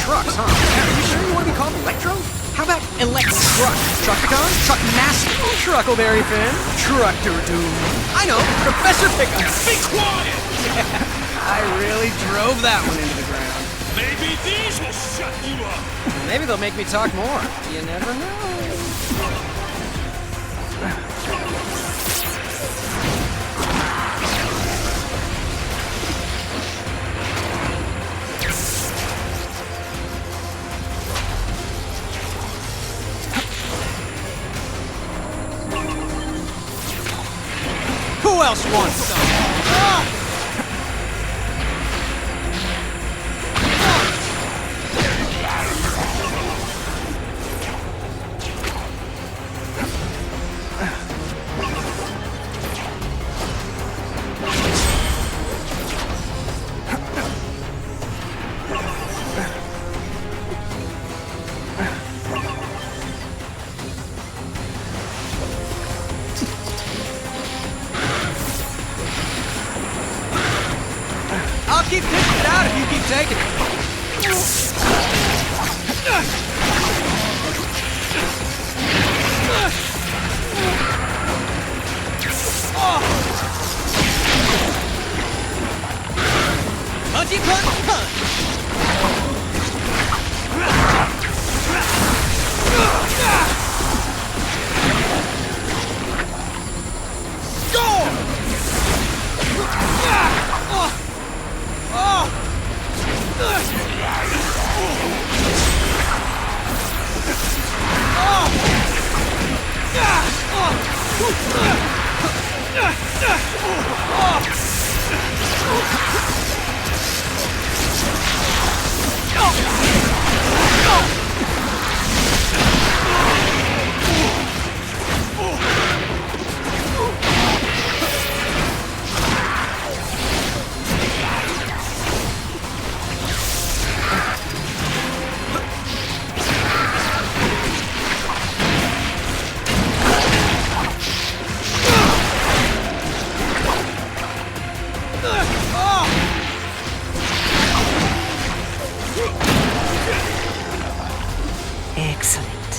Trucks, huh? Are you sure you want to be called Electro? How about Elect-Truck? Truckicon? Truck Master? Truckleberry Finn? Trucker Doom? I know, Professor Pickup! Be quiet! I really drove that one into the ground. Maybe these will shut you up! Maybe they'll make me talk more. You never know. Who else wants some? keep dishing it out if you keep taking it. Punchy punch punch! Excellent.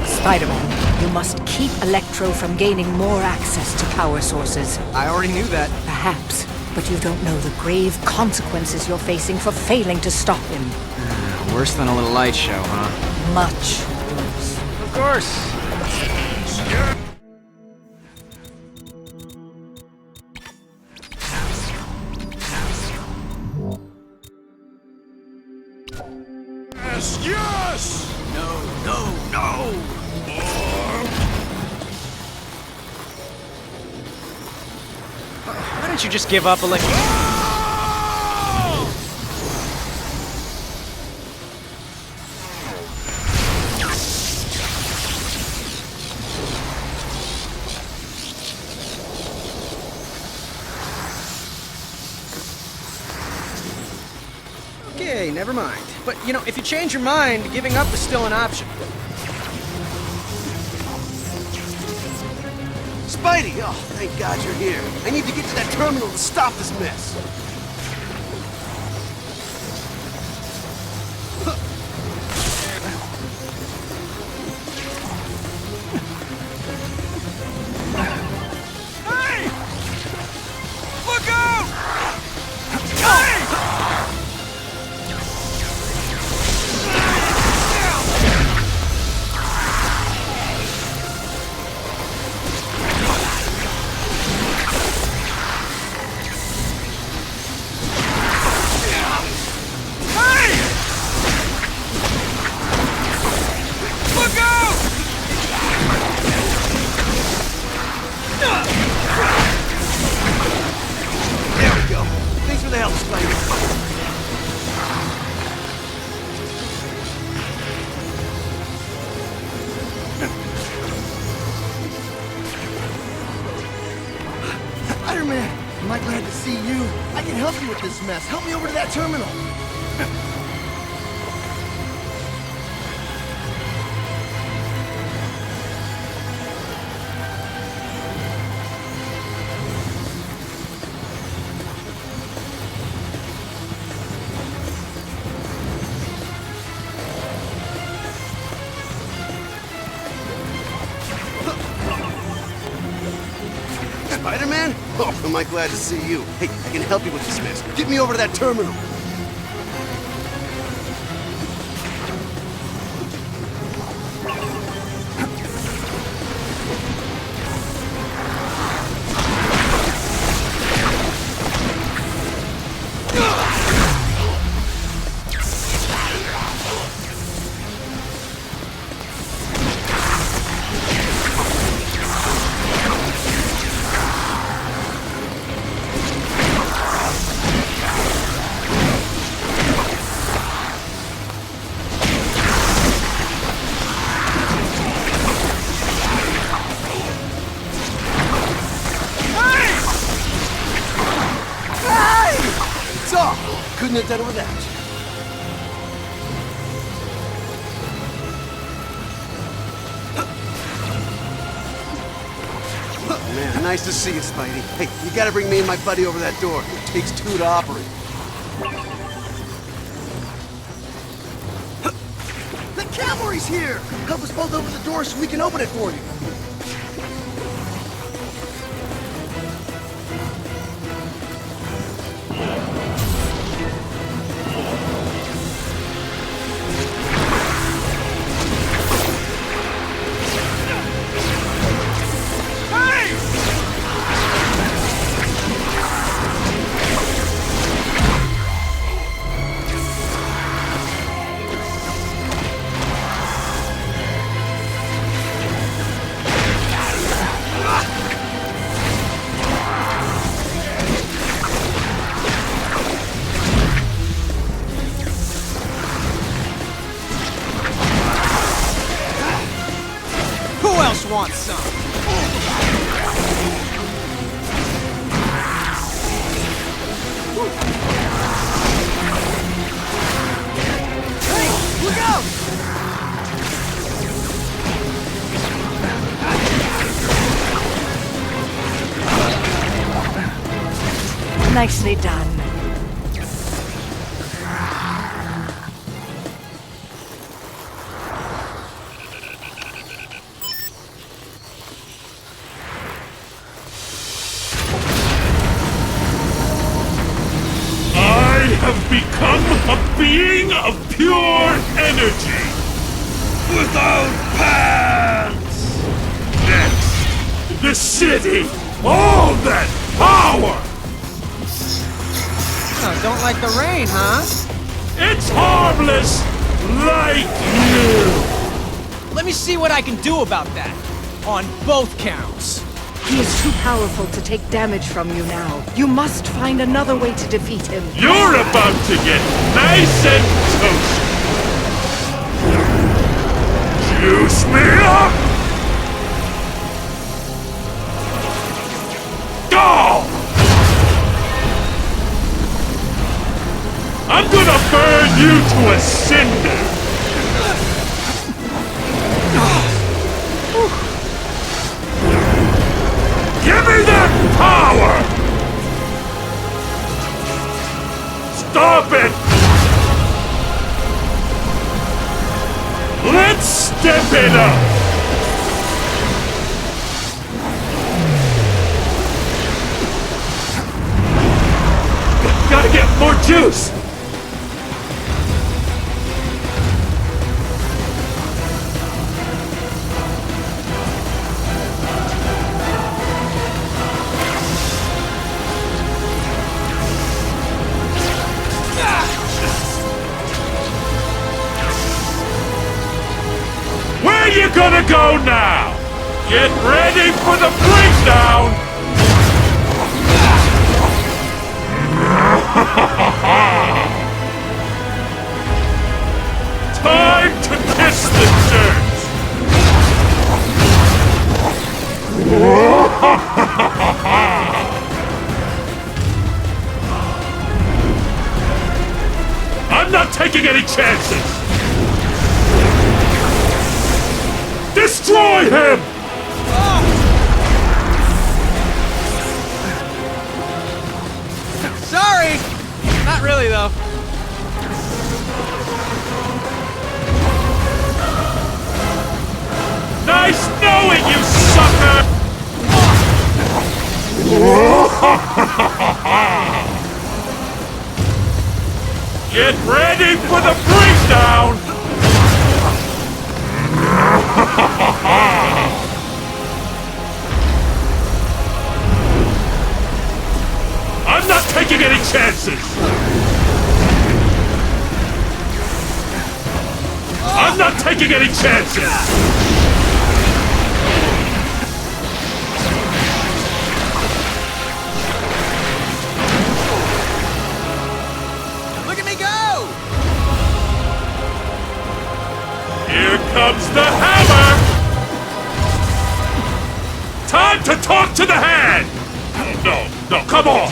Spider-Man, you must keep Electro from gaining more access to power sources. I already knew that. Perhaps, but you don't know the grave consequences you're facing for failing to stop him. Worse than a little light show, huh? Much worse. Of course. Yes! No! Why don't you just give up, Electro? Okay, never mind. But, you know, if you change your mind, giving up is still an option. Spidey! Oh, thank God you're here. I need to get to that terminal to stop this mess. Hey! Look out! Hey! Spider-Man, am I glad to see you? I can help you with this mess. Help me over to that terminal. Spider-Man? Oh, am I glad to see you. Hey, I can help you with this mess. Get me over to that terminal. Couldn't have done it without you. Nice to see you, Spidey. Hey, you gotta bring me and my buddy over that door. It takes two to operate. The cavalry's here! Help us both open the door so we can open it for you. Want some? Hey, look out! Nicely done. Have become a being of pure energy, without pants. Next, the city, all that power. Oh, don't like the rain, huh? It's harmless, like you. Let me see what I can do about that, on both counts. He is too powerful to take damage from you now. You must find another way to defeat him. You're about to get nice and toasty. Juice me up! Go! I'm gonna burn you to a cinder! Give me that power! Stop it! Let's step it up! Gotta get more juice! Where you gonna go now? Get ready for the breakdown! Time to kiss the dirt! I'm not taking any chances! Destroy him! Sorry! Not really, though. Nice knowing you, sucker! Get ready for the breakdown! I'm not taking any chances! I'm not taking any chances! Look at me go! Here comes the hammer! Time to talk to the hand! No, come on!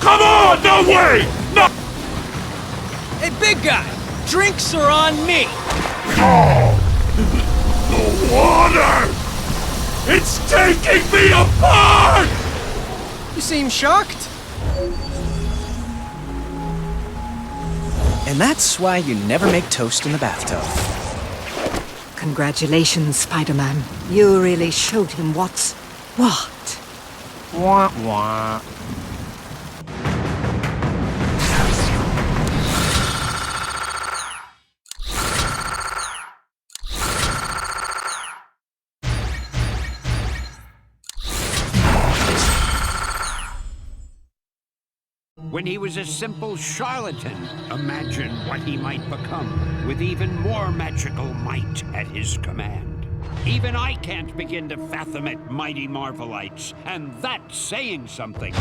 Come on! No way! No! Hey, big guy! Drinks are on me! Oh! The water! It's taking me apart! You seem shocked. And that's why you never make toast in the bathtub. Congratulations, Spider-Man. You really showed him what's what. Wah wah. When he was a simple charlatan, imagine what he might become with even more magical might at his command. Even I can't begin to fathom it, mighty Marvelites, and that's saying something.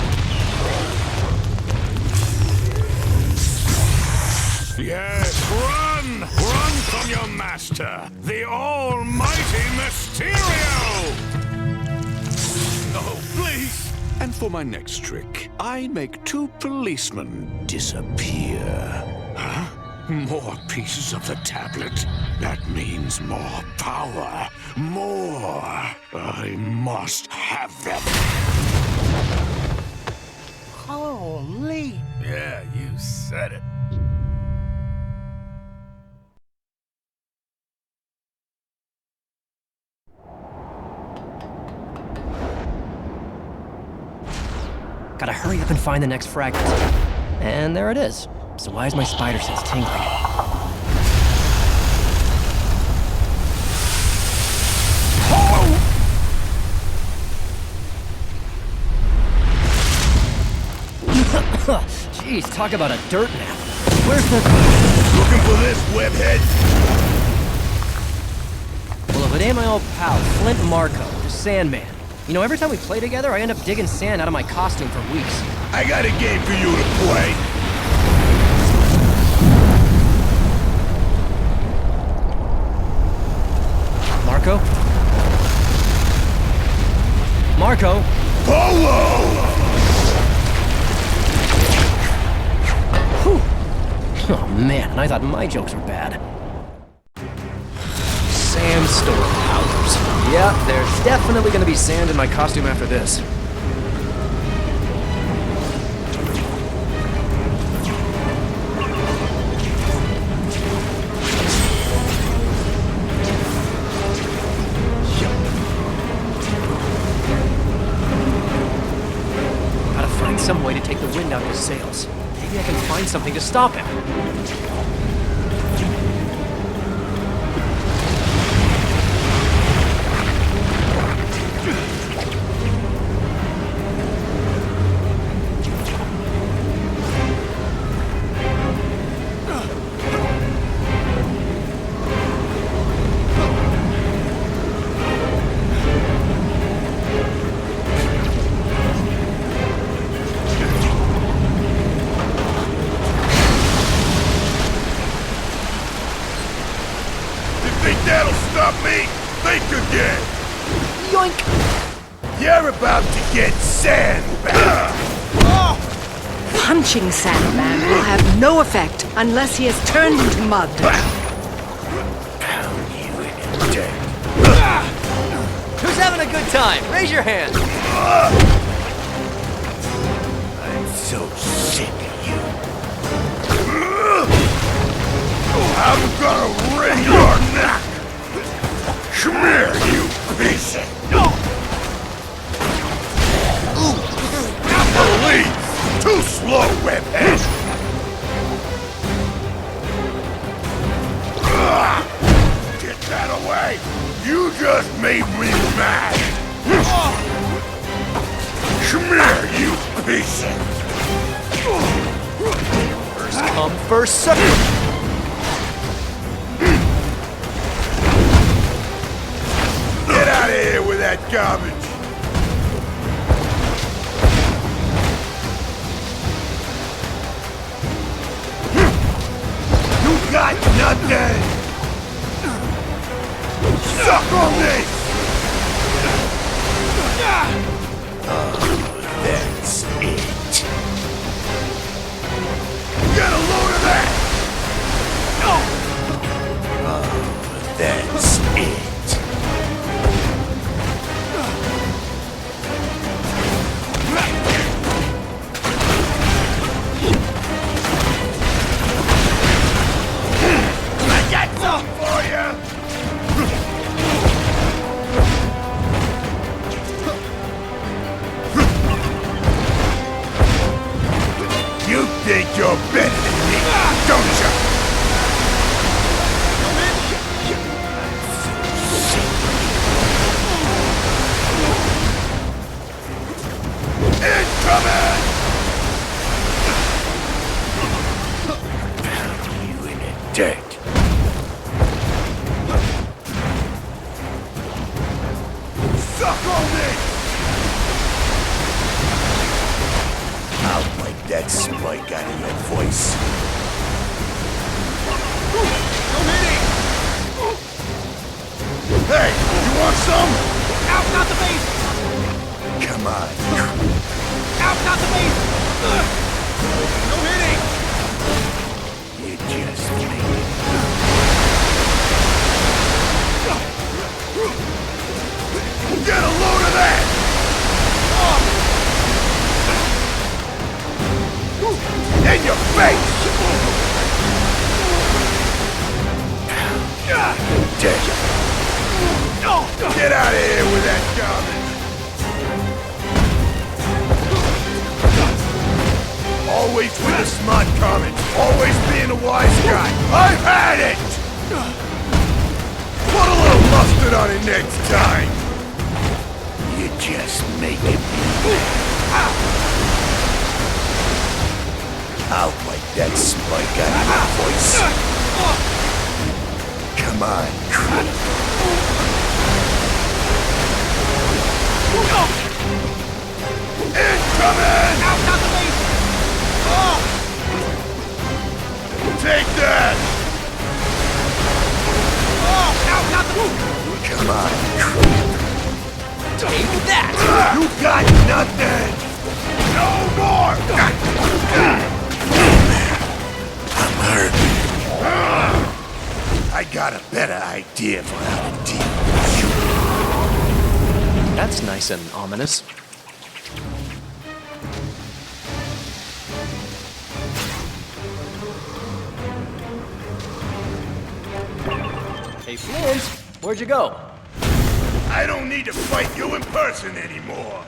Yes, run! Run from your master, the almighty Mysterio! Oh, please! And for my next trick, I make 2 policemen disappear. Huh? More pieces of the tablet. That means more power. More. I must have them. Holy! Yeah, you said it. Gotta hurry up and find the next fragment. And there it is. So why is my spider sense tingling? Jeez, talk about a dirt nap. Where's the... Looking for this, webhead? Well, if it ain't my old pal, Flint Marco, the Sandman. You know, every time we play together, I end up digging sand out of my costume for weeks. I got a game for you to play. Marco? Marco? Polo! Whew. Oh man, and I thought my jokes were bad. Sandstorm powers. Yeah, there's definitely gonna be sand in my costume after this. Gotta find some way to take the wind out of his sails. Maybe I can find something to stop him. Think that'll stop me? Think again! Yoink! You're about to get sandbagged! Punching Sandman will have no effect unless he is turned into mud. Pound you in dead. Who's having a good time? Raise your hand. I'm so sick of you. I'm gonna wring your neck! Come here, you piece of... Police! Too slow, webhead! Get that away! You just made me mad! Come here, you piece of... First come, first serve. Get out of here with that garbage! You got nothing! Suck on this! That's it. Get a load of that! That's it. think you're better than me, don't you? Incoming! You in the dirt. Suck on me! I'll wipe that spike out of your voice. No hitting! Hey, you want some? Out, not the base! Come on. Out, not the base! No hitting! You just made it. Get a load of that! In your face! Dead. Get out of here with that garbage! Always with the smart comments, always being a wise guy. I've had it! Put a little mustard on it next time! You're just making me mad. I'll wipe that spike out of your voice. Come on, critic. Incoming! Out, not the base! Take that! Out, not the... Come on, critic. Take that! You got nothing! No more! I'm hurt. I got a better idea for how to deal with you. That's nice and ominous. Hey, Flint, where'd you go? I don't need to fight you in person anymore.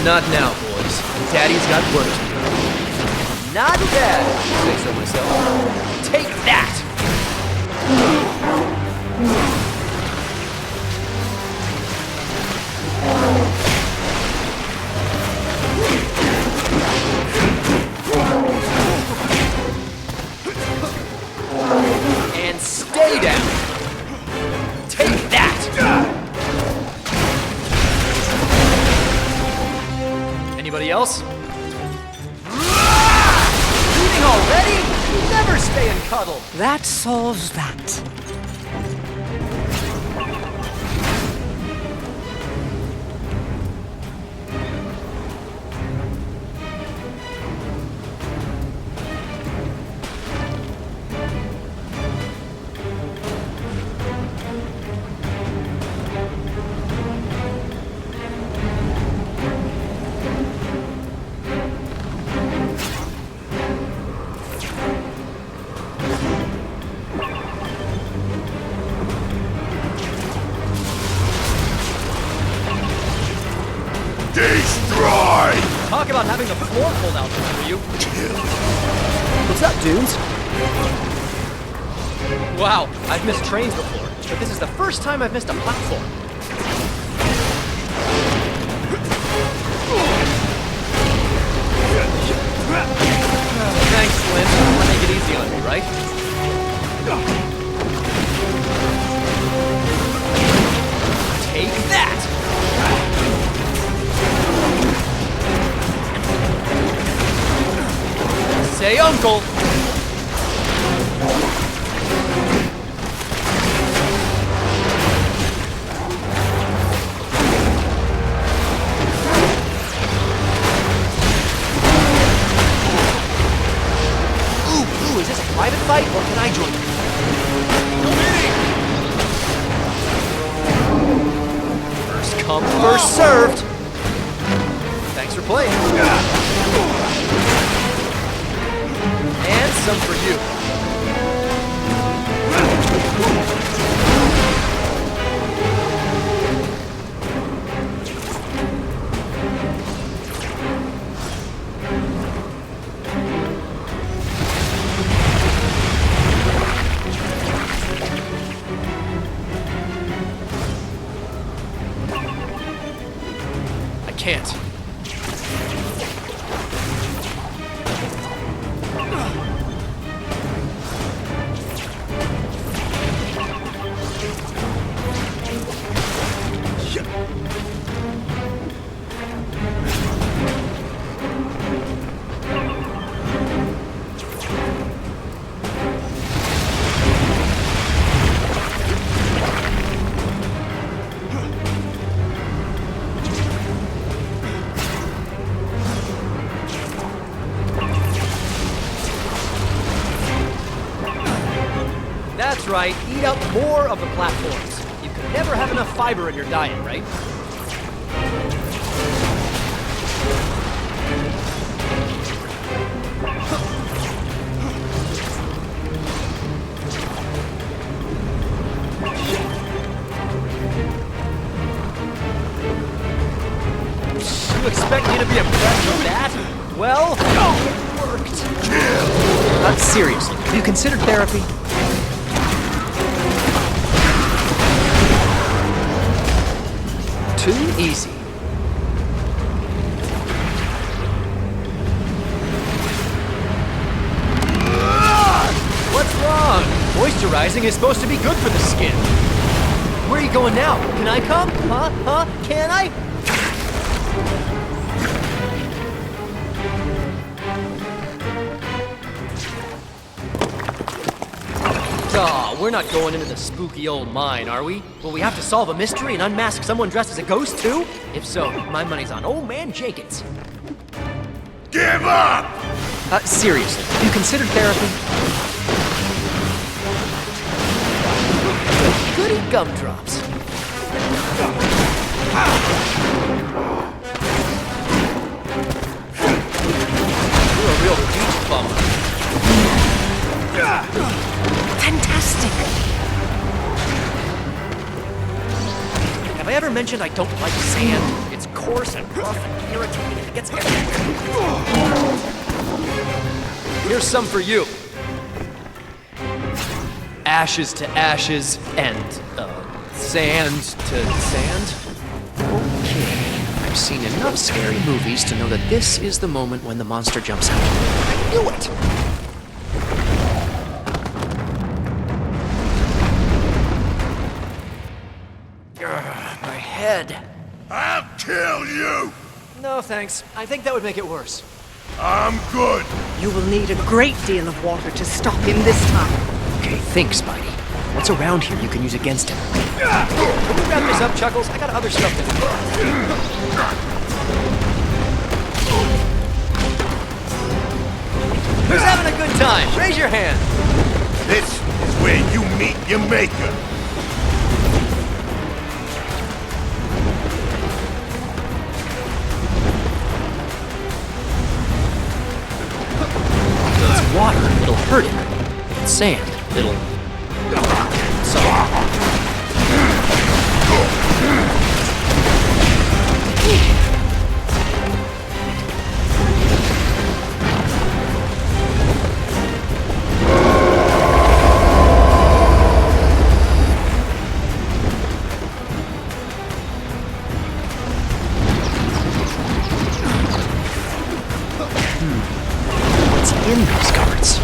Not now, boys. Daddy's got work to do. Not bad, if I say so myself. Take that! And stay down! Take that! Anybody else? Eating already? Never stay and cuddle. That solves that. Destroy! Talk about having the floor pulled out from under you. What's up, dudes? Wow, I've missed trains before, but this is the first time I've missed a platform. Thanks, Flint. I'll make it easy on me, right? Take that! Say uncle! Ooh, is this a private fight, or can I join you? some for you. I can't. That's right, eat up more of the platforms. You can never have enough fiber in your diet, right? You expect me to be impressed with that? Well, it worked. Seriously, have you considered therapy? Too easy. What's wrong? Moisturizing is supposed to be good for the skin. Where are you going now? Can I come? Huh? Can I? Aw, we're not going into the spooky old mine, are we? Will we have to solve a mystery and unmask someone dressed as a ghost, too? If so, my money's on old man Jenkins. Give up! Seriously, have you considered therapy? Goody gumdrops. You're a real beach bummer. Fantastic! Have I ever mentioned I don't like sand? It's coarse and rough and irritating and it gets everywhere. Here's some for you. Ashes to ashes and, sand to sand? Okay, I've seen enough scary movies to know that this is the moment when the monster jumps out. I knew it! My head. I'll kill you! No, thanks. I think that would make it worse. I'm good. You will need a great deal of water to stop him this time. Okay, think, Spidey. What's around here you can use against him? Can you wrap this up, Chuckles? I got other stuff to do. Who's having a good time? Raise your hand. This is where you meet your maker. It's water. It'll hurt him. If it's sand, it'll... What's in these cupboards?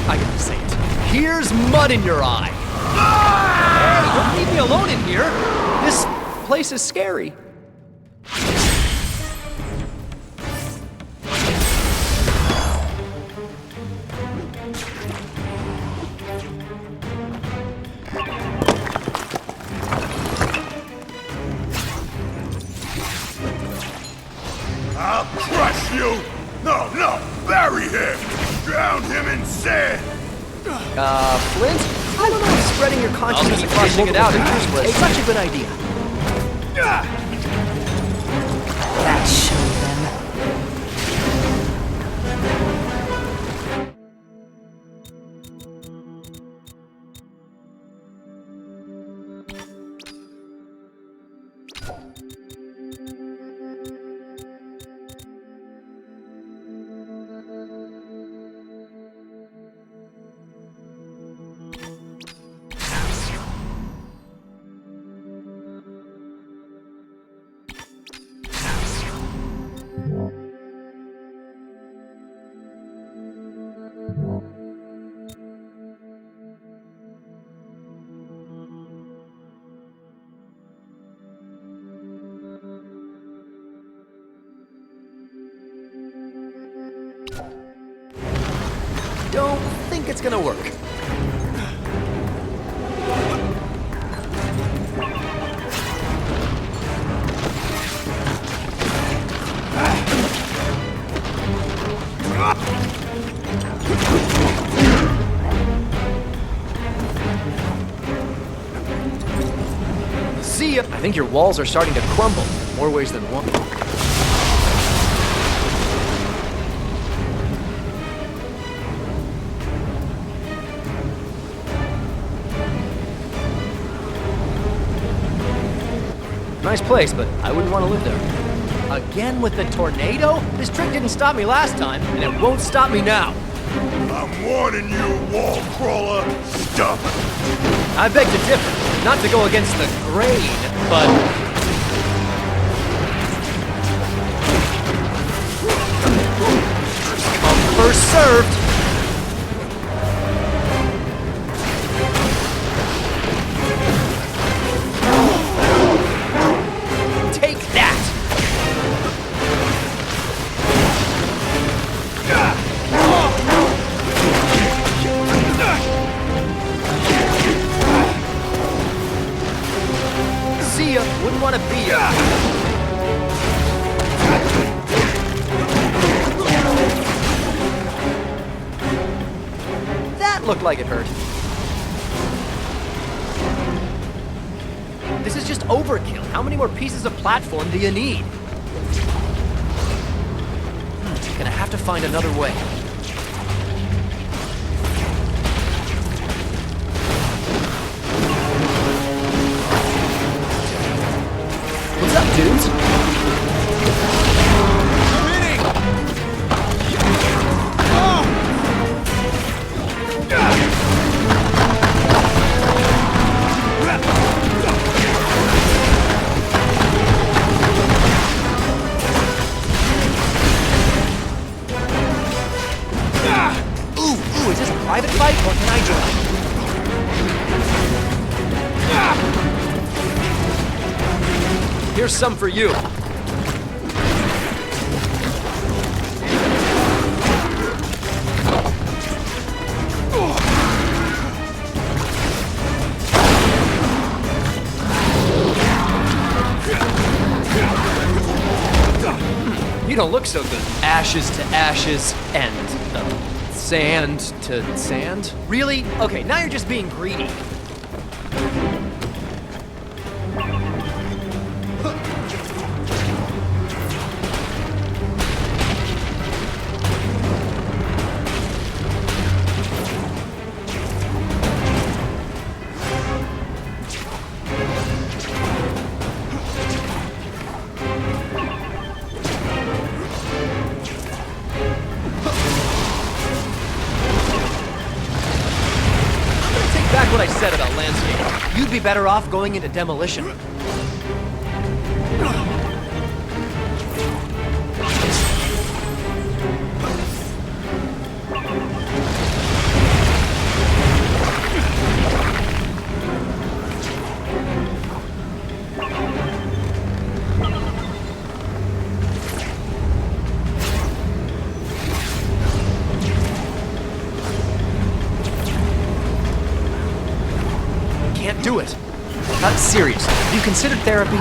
I gotta say it. Here's mud in your eye. Hey, don't leave me alone in here. This place is scary. I'll crush you! No, bury him! Drown him in sand! Flint? I don't know if spreading your consciousness and flushing it out is such a good idea. That showed them. Don't think it's gonna work. See ya. I think your walls are starting to crumble in more ways than one. Nice place, but I wouldn't want to live there. Again with the tornado? This trick didn't stop me last time, and it won't stop me now. I'm warning you, wall crawler. Stop. I beg to differ. Not to go against the grain, but... Come first served. Wouldn't want to be here. That looked like it hurt. This is just overkill. How many more pieces of platform do you need? Gonna have to find another way. What's up, dudes? Ooh, is this a private fight or can I join? Here's some for you. You don't look so good. Ashes to ashes and sand to sand? Really? Okay, now you're just being greedy. What I said about landscape. You'd be better off going into demolition. Can't do it. Not serious. Have you considered therapy?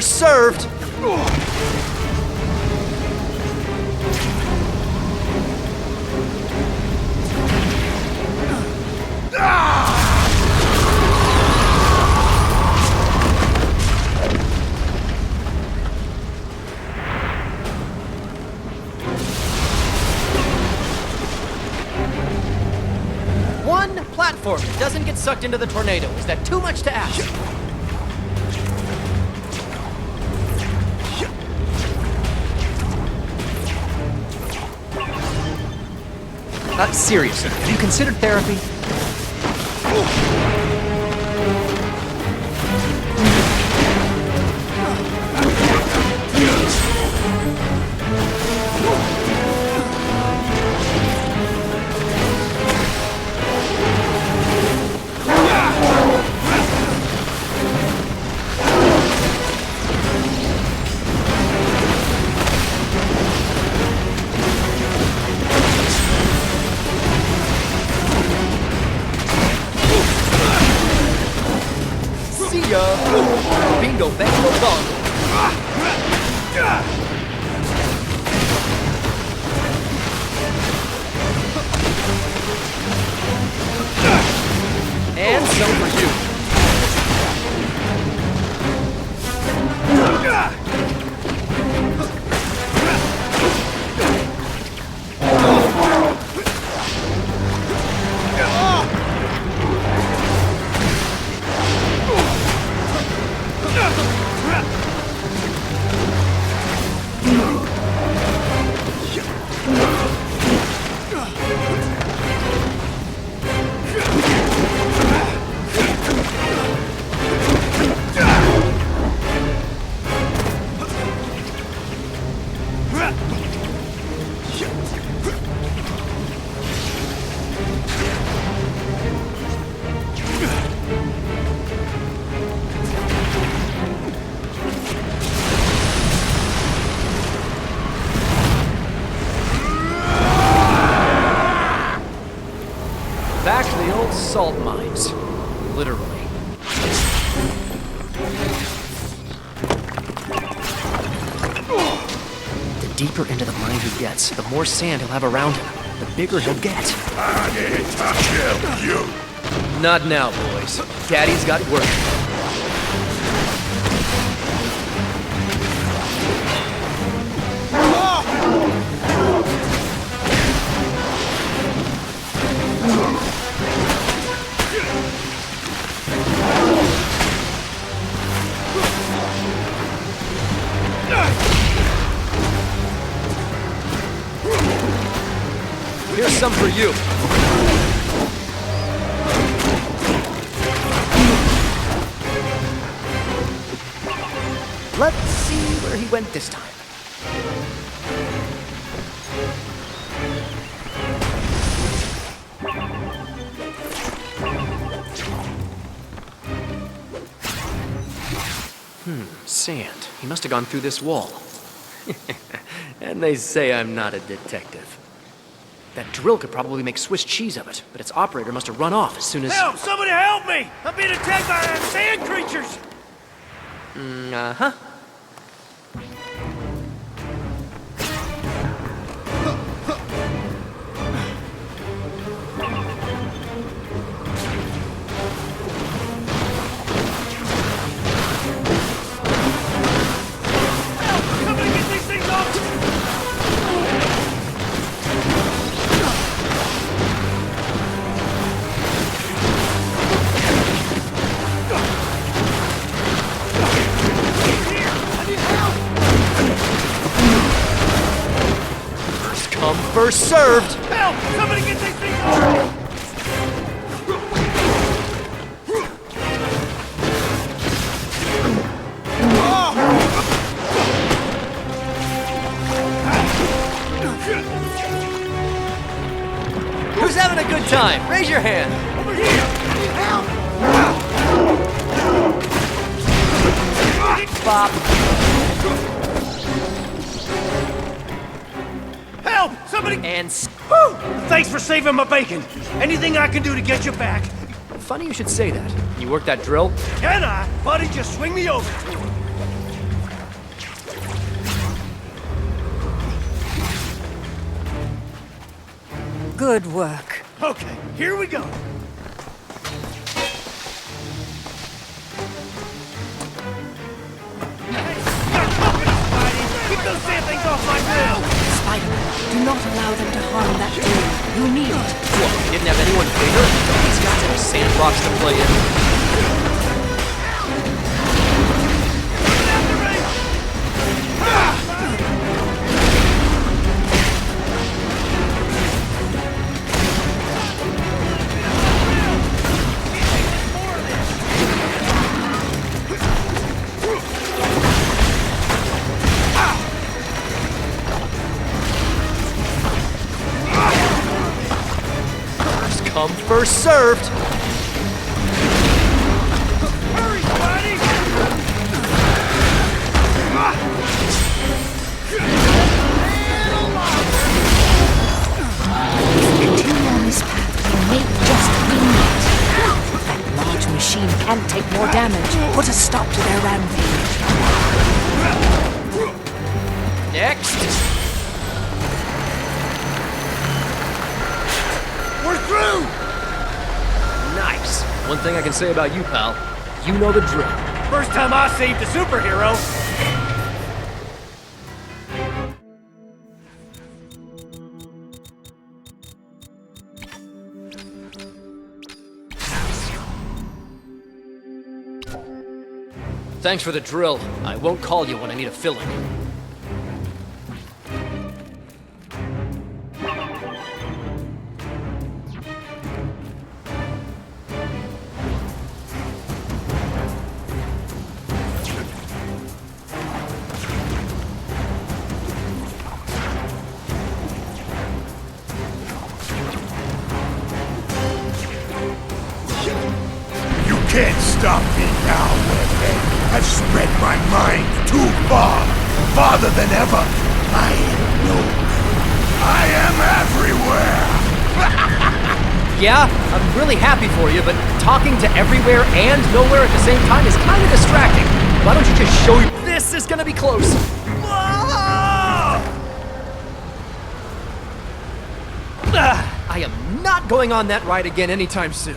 first served. One platform that doesn't get sucked into the tornado. Is that too much to ask? Seriously, have you considered therapy? Bingo, bango, bongo. And some for you. Back to the old salt mines. Literally. The deeper into the mine he gets, the more sand he'll have around him. The bigger he'll get. I need to kill you. Not now, boys. Daddy's got work. Here's some for you. Let's see where he went this time. Sand. He must have gone through this wall. And they say I'm not a detective. That drill could probably make Swiss cheese of it, but its operator must have run off as soon as... Help! Somebody help me! I'm being attacked by sand creatures! Uh-huh. Somebody get these things off! First come, first served! Help! Somebody get these things off! Who's having a good time? Raise your hand. Over here! Need help! Bop. Help! Somebody... And... Whew! Thanks for saving my bacon. Anything I can do to get you back? Funny you should say that. You work that drill? Can I? Buddy, just swing me over to him. Good work. Okay, here we go. Keep those damn things off my grill! Spider-Man, do not allow them to harm that door. You need it. What, we didn't have anyone bigger? He's got some sandbox to play in. First come, first served. Hurry, Spidey! Continue on this path. You may just win it. That large machine can't take more damage. Put a stop to their rampage. Next. We're through! Nice. One thing I can say about you, pal. You know the drill. First time I saved a superhero. Thanks for the drill. I won't call you when I need a filling. You can't stop me now, Webhead. I've spread my mind too far. Farther than ever. I am known. I am everywhere. Yeah, I'm really happy for you, but talking to everywhere and nowhere at the same time is kind of distracting. Why don't you just show you? This is gonna be close. I am not going on that ride again anytime soon.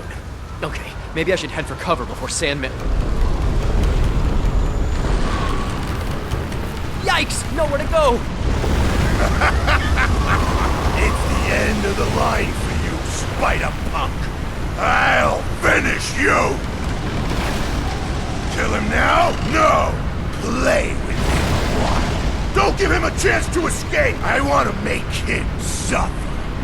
Okay, maybe I should head for cover before Sandman. Yikes! Nowhere to go! It's the end of the line for you, Spider-Punk. I'll finish you! Kill him now? No! Play with him a while. Don't give him a chance to escape! I want to make him suffer.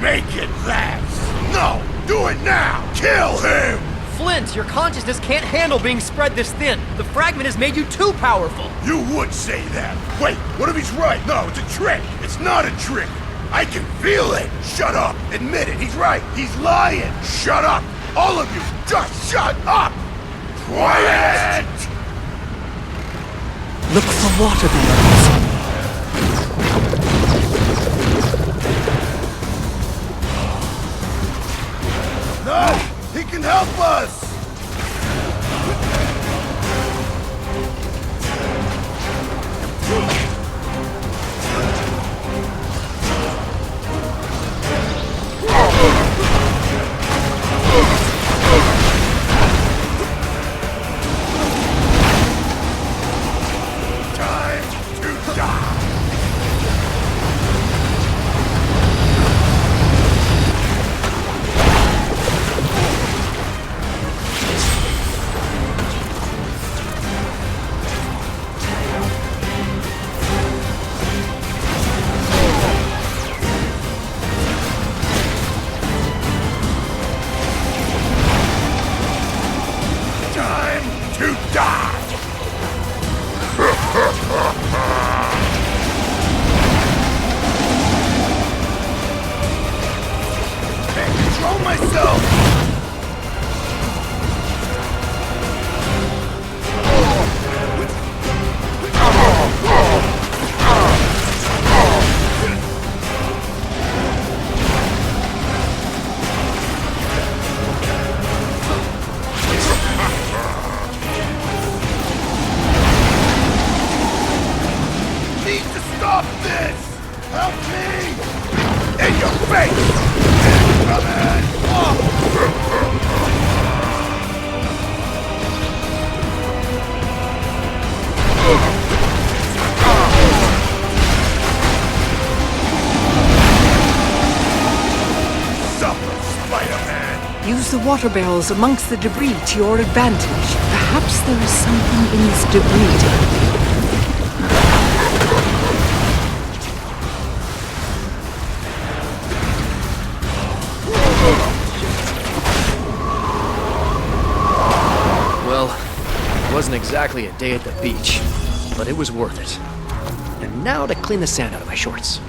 Make it last! No! Do it now! Kill him! Flint, your consciousness can't handle being spread this thin. The fragment has made you too powerful. You would say that. Wait, what if he's right? No, it's a trick. It's not a trick. I can feel it. Shut up. Admit it. He's right. He's lying. Shut up. All of you, just shut up. Quiet! Look for water barrels. No! He can help us! Time to die! Stop this! Help me! In your face! use the water barrels amongst the debris to your advantage. Perhaps there is something in this debris. Well, it wasn't exactly a day at the beach, but it was worth it. And now to clean the sand out of my shorts.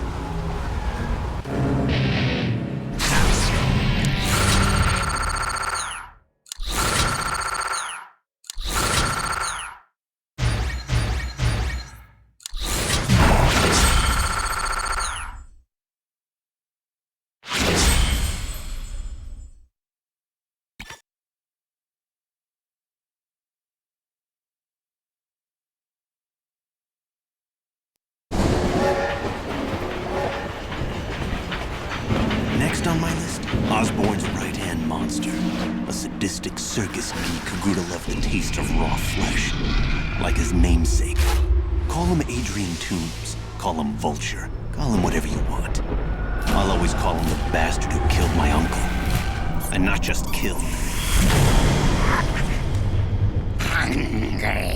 Next on my list, Osborn's right-hand monster. A sadistic circus geek who grew to love the taste of raw flesh. Like his namesake. Call him Adrian Toombs. Call him Vulture. Call him whatever you want. I'll always call him the bastard who killed my uncle. And not just killed. Hungry.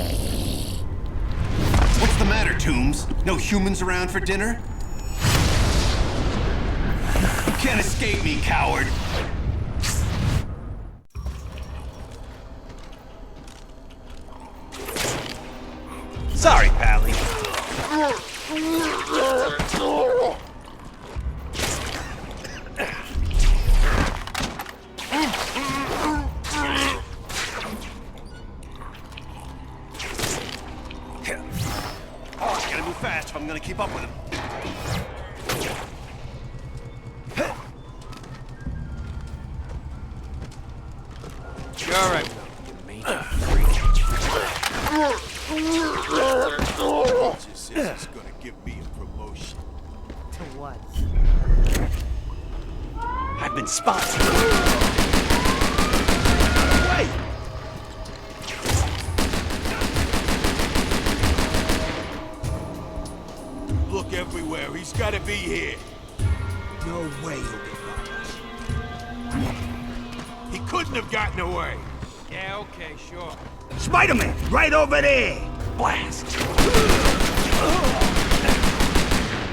What's the matter, Toombs? No humans around for dinner? You can't escape me, coward! Sorry, Pally. Oh, gotta move fast if I'm gonna keep up with him. You're all right, you mangy freak. Just says he's gonna give me a promotion. To what? I've been spotted. Wait! Look everywhere. He's gotta be here. No way he'll get by. He couldn't have gotten away. Yeah, okay, sure. Spider-Man, right over there. Blast!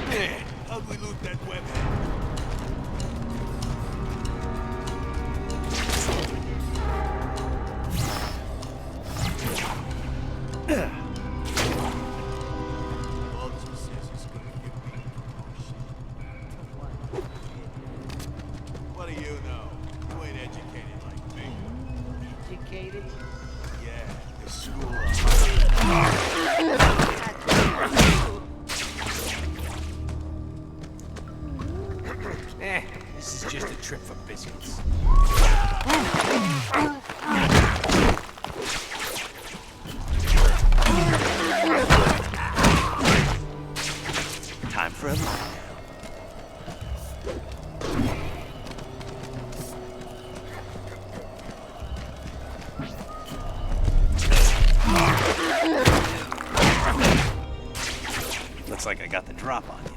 Man, how'd we loot that webhead? Vulture says he's gonna give me a promotion. What do you know? You ain't educated like me. Educated? Yeah, the school This is just a trip for biscuits. Time for a lie. Looks like I got the drop on you.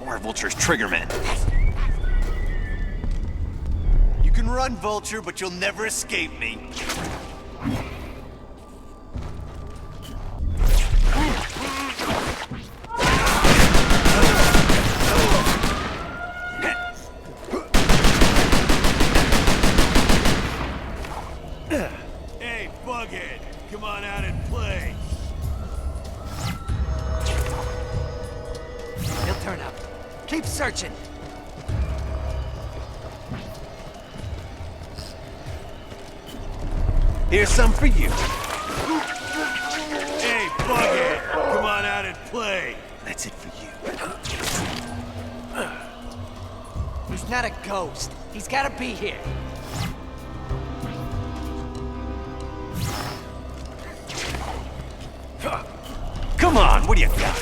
More Vulture's triggermen. You can run, Vulture, but you'll never escape me. Hey, Bughead, come on out and play. He'll turn up. Keep searching. Here's some for you. Hey, Bughead, come on out and play. That's it for you. He's not a ghost. He's gotta be here. Come on, what do you got?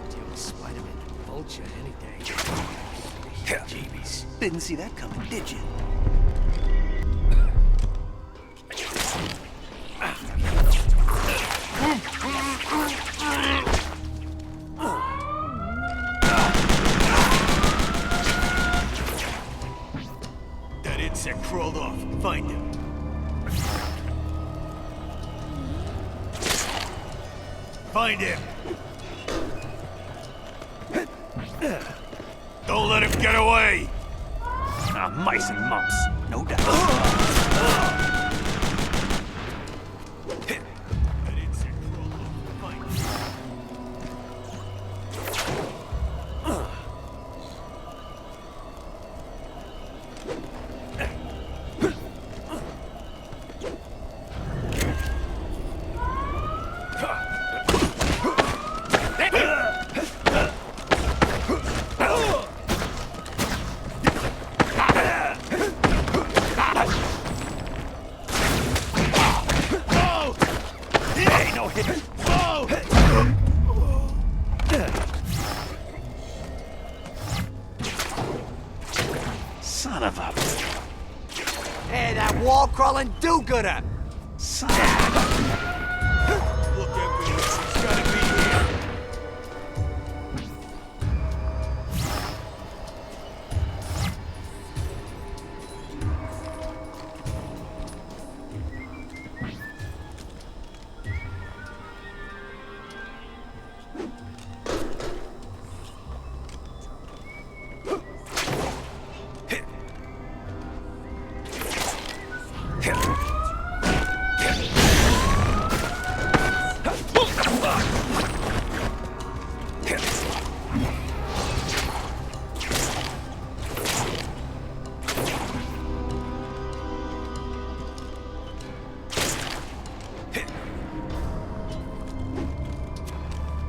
Deal with Spider-Man and Vulture any day. Jeebies. Didn't see that coming, did you? crawled off. Find him. Find him! Don't let him get away! Ah, mice and mumps, no doubt. Son of a... Hey, that wall-crawling do-gooder! Look at me. He's gotta be here.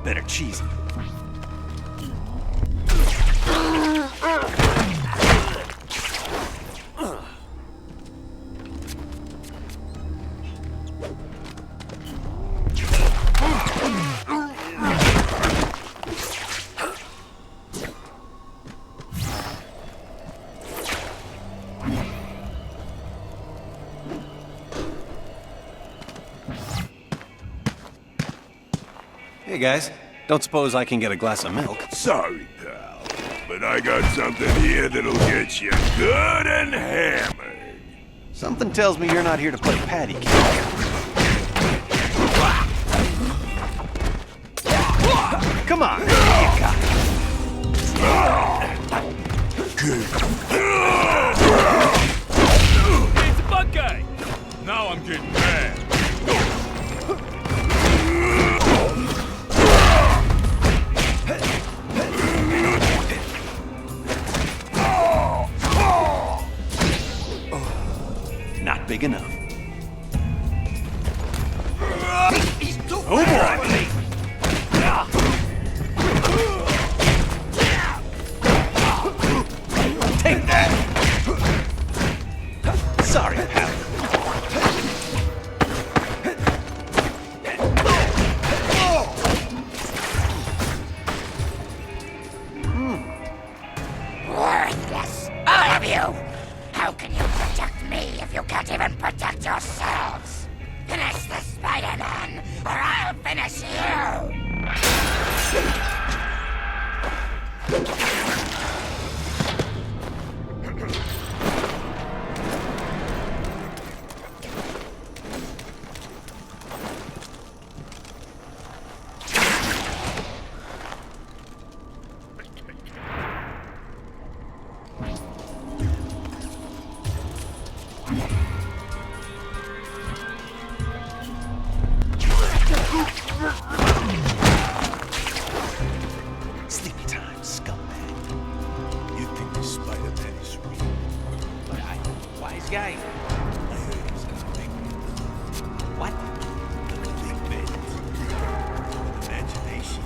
Better cheesy. Hey guys, don't suppose I can get a glass of milk? Sorry, pal, but I got something here that'll get you good and hammered. Something tells me you're not here to play patty cake. Come on, you got it. It's a bug guy! Now I'm getting mad. Not big enough. He's too Oh boy! Take that! Sorry, pal. Worthless, all of you! How can you protect me if you can't even protect yourselves? Finish the Spider-Man, or I'll finish you! Sleepy time, scumbag. You think the Spider-Man is real? Wise guy. I heard he's got a big What? big bed. Imagination.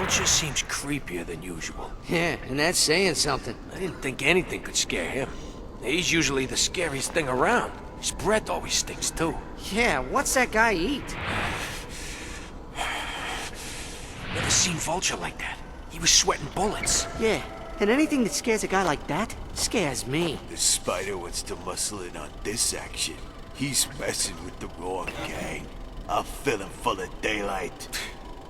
Vulture seems creepier than usual. Yeah, and that's saying something. I didn't think anything could scare him. He's usually the scariest thing around. His breath always stinks too. Yeah, what's that guy eat? Never seen Vulture like that. He was sweating bullets. Yeah, and anything that scares a guy like that scares me. The spider wants to muscle in on this action. He's messing with the wrong gang. I'll fill him full of daylight.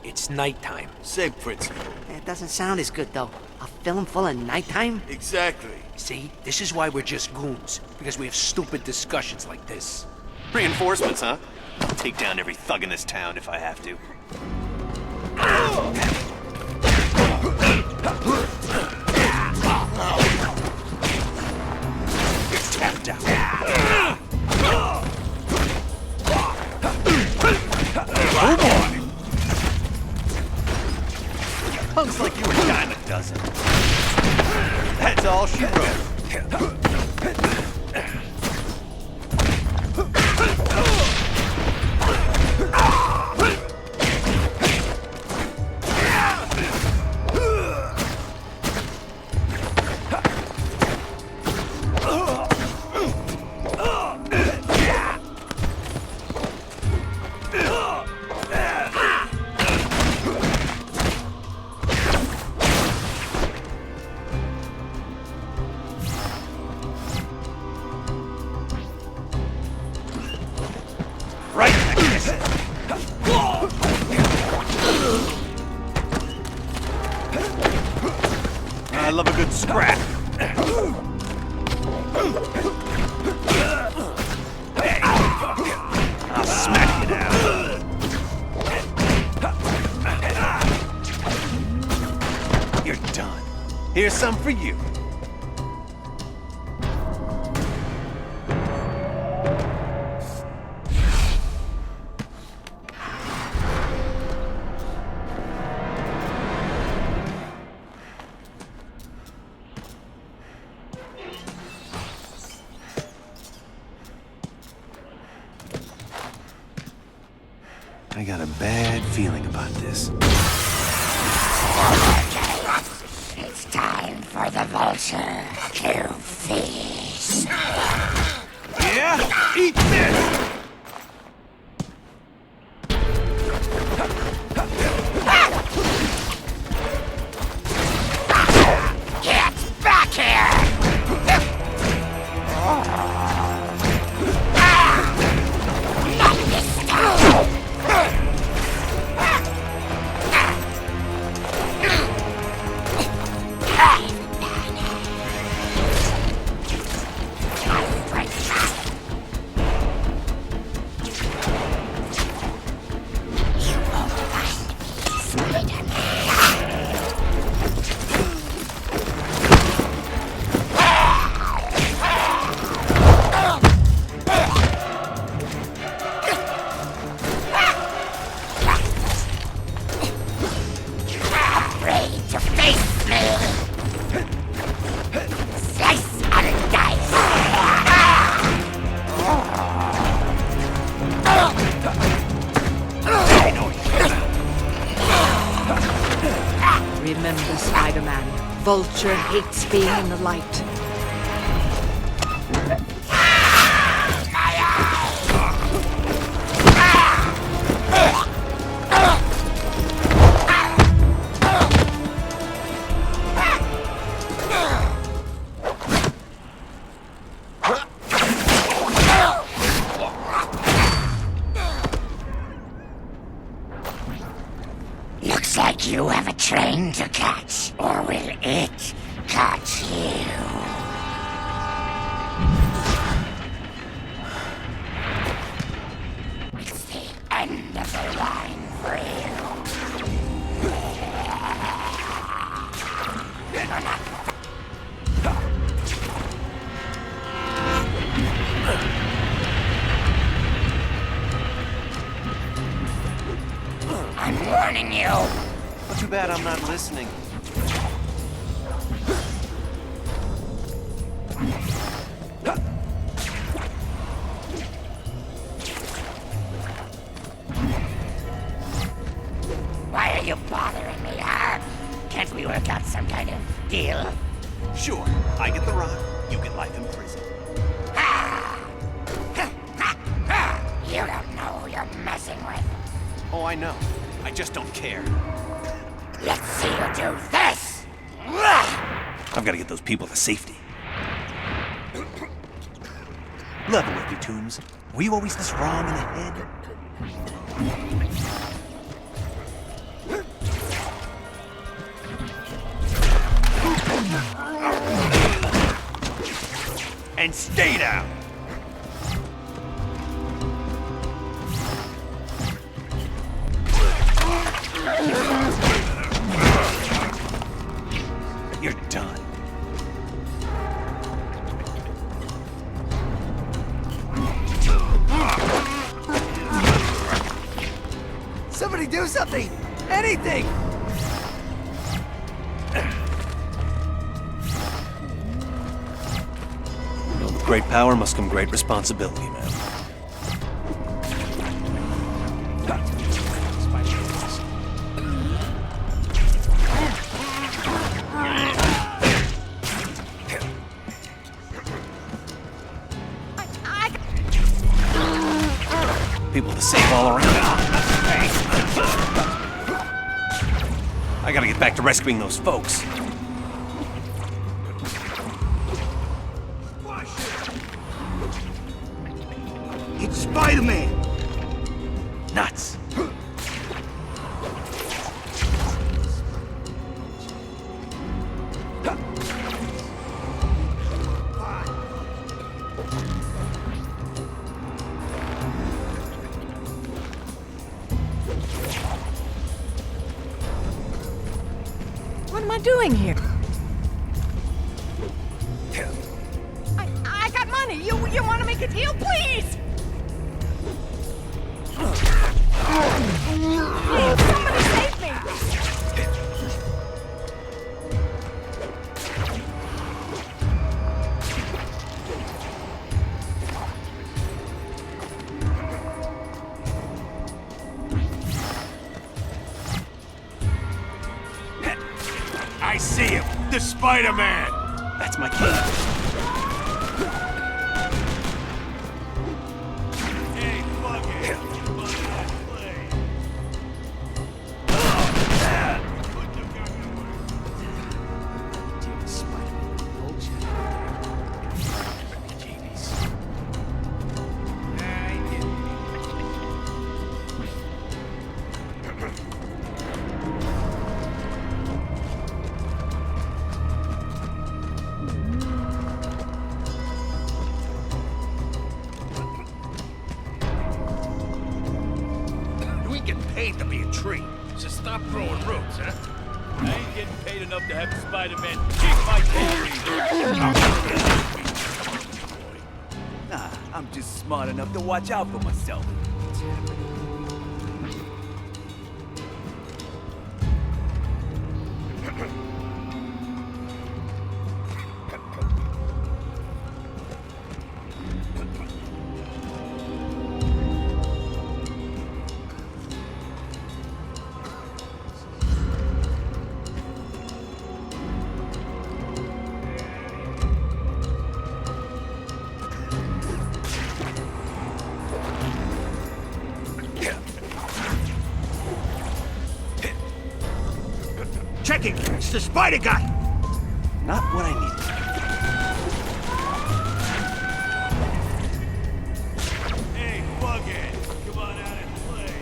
It's nighttime. Same principle. It doesn't sound as good, though. A film full of nighttime? Exactly. See, this is why we're just goons. Because we have stupid discussions like this. Reinforcements, huh? I'll take down every thug in this town if I have to. It's tapped out. Oh boy! Punks like you are dime a dozen. That's all she wrote. I love a good scrap. I'll smack you down. You're done. Here's some for you. I got a bad feeling about this. It's time for the Vulture to feast. Yeah? Eat this! Get back here! Not this time! Remember, Spider-Man, Vulture hates being in the light. Looks like you have a train to catch, or will it catch you? It's the end of the line for I'm warning you. Not too bad I'm not listening. Why are you bothering me, huh? we work out some kind of deal? Sure, I get the rock, you get life in prison. You don't know who you're messing with. Oh, I know. I just don't care. Let's see you do this! I've got to get those people to safety. Level with you, Tombs. Were you always this wrong in the head? And stay down! You're done. Somebody do something! Anything! With great power must come great responsibility, man. People to save all around. I gotta get back to rescuing those folks. It's Spider-Man! Nuts. What am I doing here? I got money. You want to make a deal, please? Please, somebody save me! I see him! The Spider-Man! That's my key. Hey, fuck it! Come on, let's play. We get paid to be a tree, so stop throwing roots, huh? I ain't getting paid enough to have Spider-Man kick my tail. Nah, I'm just smart enough to watch out for myself. Checking! It's the Spider Guy! Not what I need. Hey, fuck it! Come on out and play!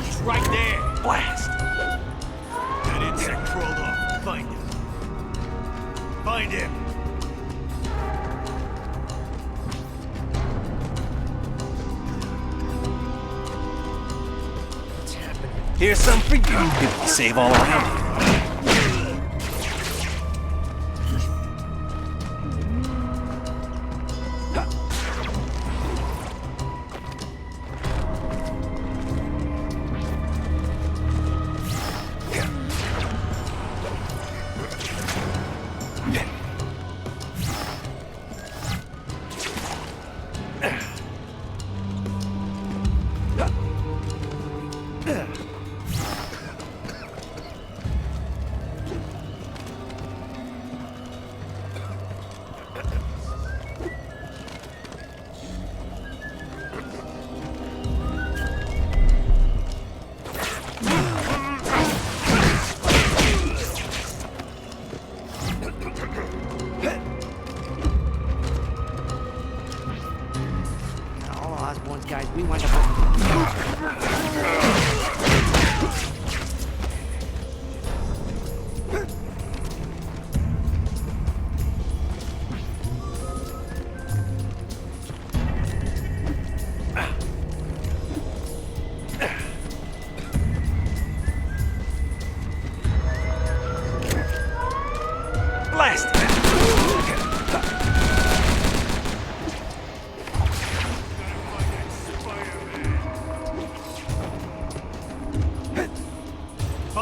He's right there! Blast! That insect crawled off. Find him. Find him! Here's some for you. People to save all around here.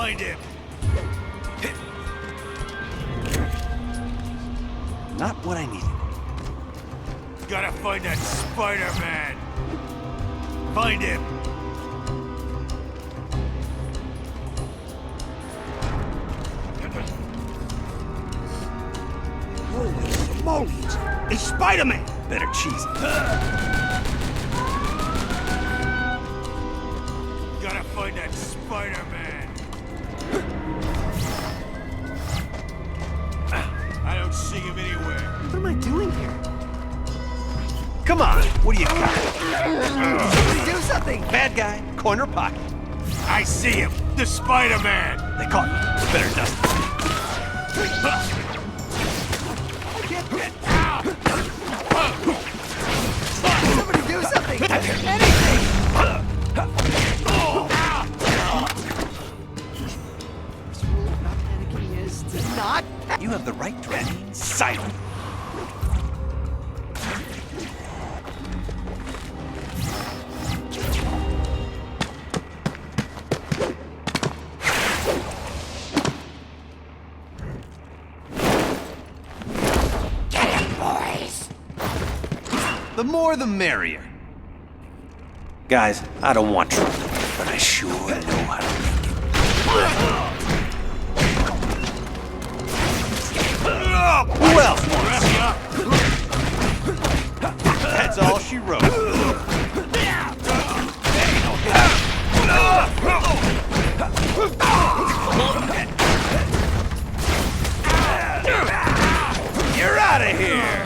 find him. Not what I needed. Gotta find that Spider-Man. Find him. Holy smokes! It's Spider-Man! Better cheese it. Gotta find that Spider-Man. I don't see him anywhere. What am I doing here? Come on, what do you got? Do something! Bad guy, corner pocket. I see him. The Spider-Man. They caught me. Better dust it. Somebody do something! Anything! This rule of not panicking is to not... You have the right to remain silent. The more the merrier. Guys, I don't want trouble, but I sure know how to make it. Who else wants it? That's all she wrote. You're out of here!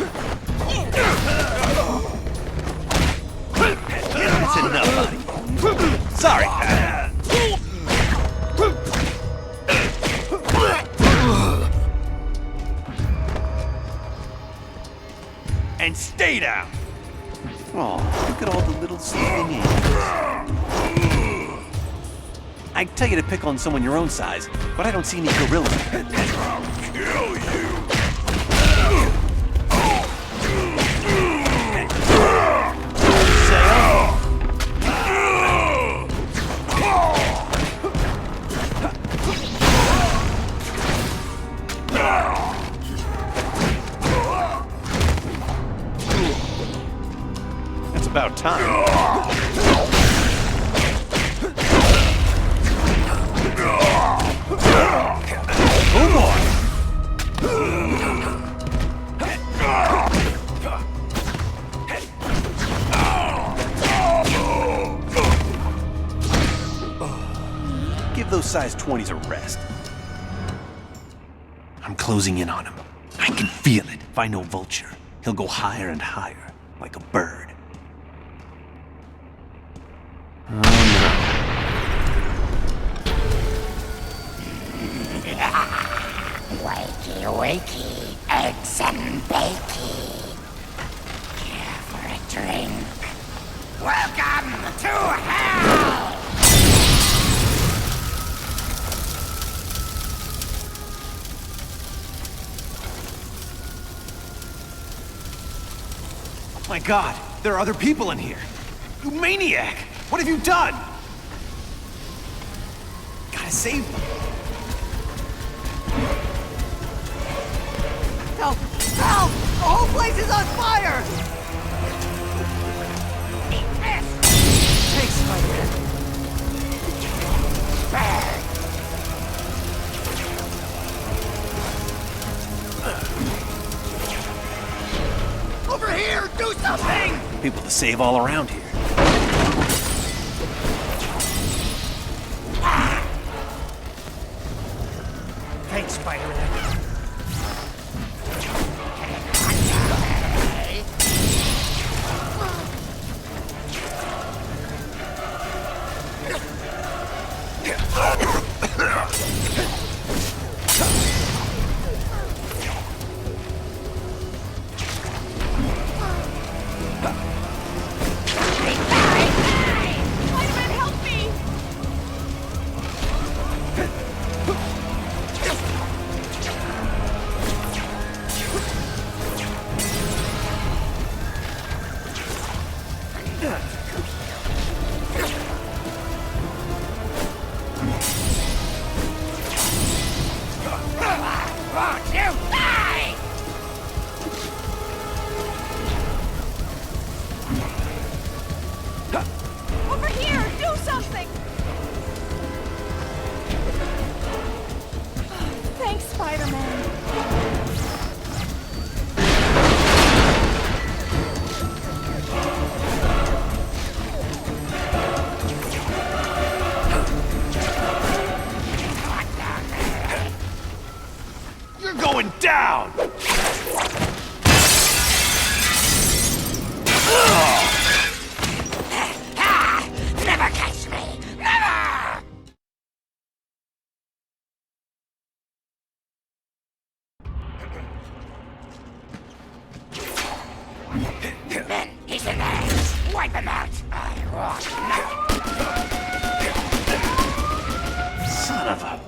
That's enough, buddy. Sorry, Pat. And stay down. Oh, look at all the little sleeping angels. I tell you to pick on someone your own size, but I don't see any gorillas. I'll kill you! That's about time. Oh boy! Give those size 20s a rest. I'm closing in on him. I can feel it. If I know Vulture, he'll go higher and higher, like a bird. Wakey, wakey, eggs and bakey. Here for a drink. Welcome to hell! My God, there are other people in here. You maniac! What have you done? Gotta save them. Help! Help! The whole place is on fire! Thanks, Spider-Man. Over here! Do something! People to save all around here. Thanks, Spider-Man. down! Never catch me! Never! Ben, he's in there! Wipe him out! I want now! Son of a...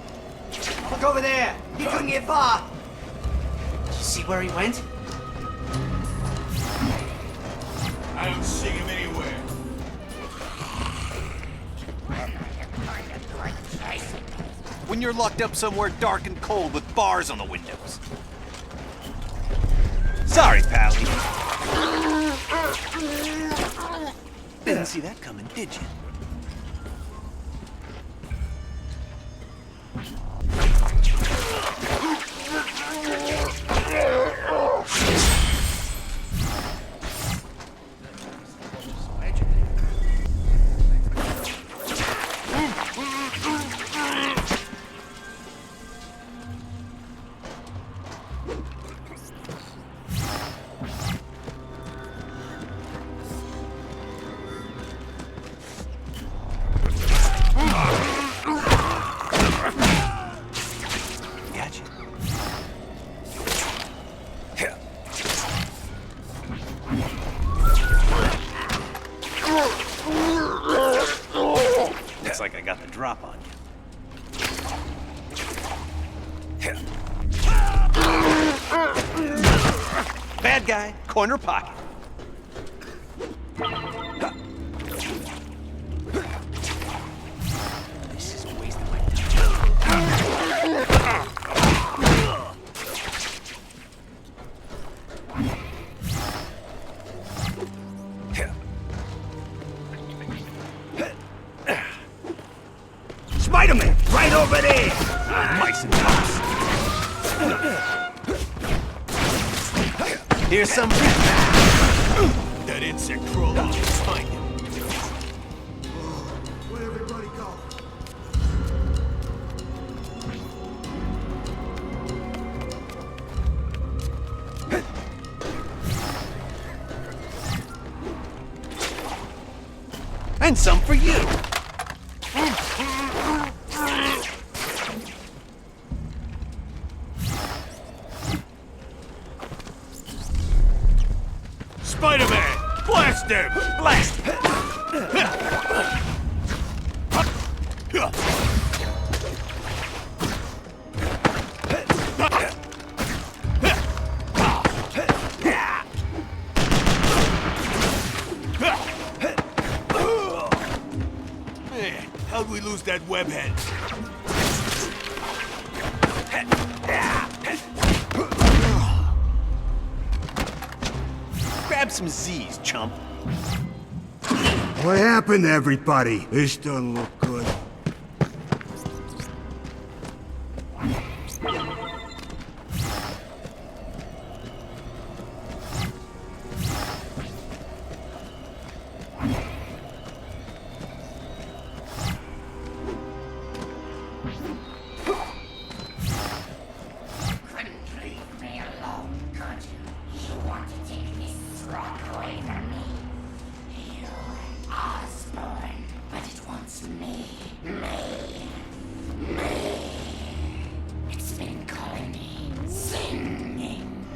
Look over there! He couldn't get far! Did you see where he went? I don't see him anywhere. When you're locked up somewhere dark and cold with bars on the windows. Sorry, Pally. Didn't see that coming, did you? Looks like I got the drop on you. Bad guy, corner pocket. This is wasting my Spider-Man! Right over there! Mice and mice. Here's some. That insect crawler will find him. Where'd everybody go? And some for you. Spider-Man! Blast him! Blast him! Man, how'd we lose that webhead? Grab some Z's, chump. What happened to everybody? This doesn't look good. Couldn't leave me alone, could you? You want to take this rock away from me? You and Osborn, but it wants me. It's been calling me, singing.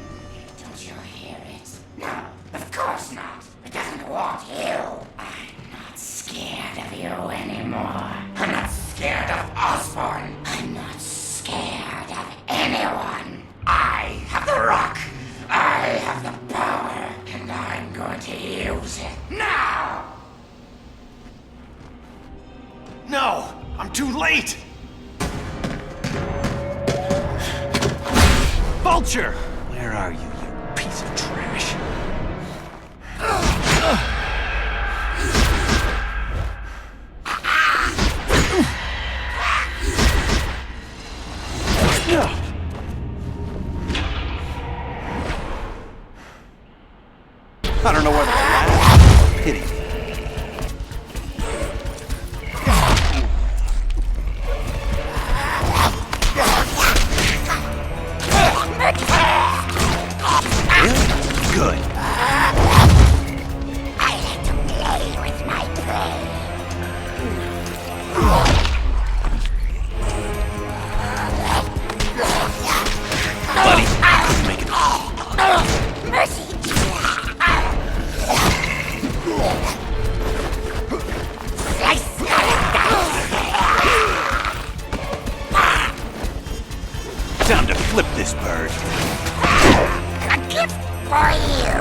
Don't you hear it? No, of course not. It doesn't want you. I'm not scared of you anymore. I'm not scared of Osborn. I'm not scared of anyone. I have the rock. I have the power, and I'm going to use it now. No, I'm too late. Vulture! Where are you, you piece of trash? I don't know whether to laugh or pity. flip this bird. A gift for you.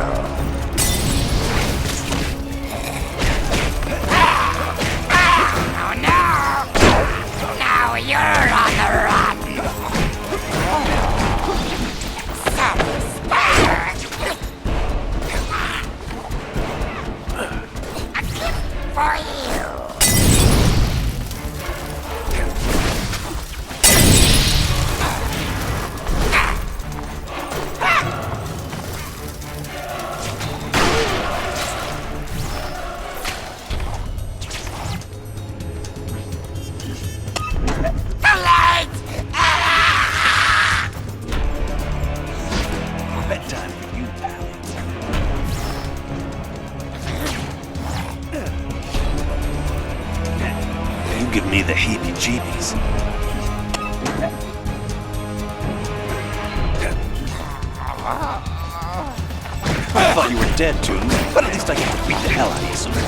Oh no! Now you're on the run. Satisfied. A gift for you. Bedtime for you, pal. You give me the heebie-jeebies. I thought you were dead, Toon, but at least I get to beat the hell out of you some more.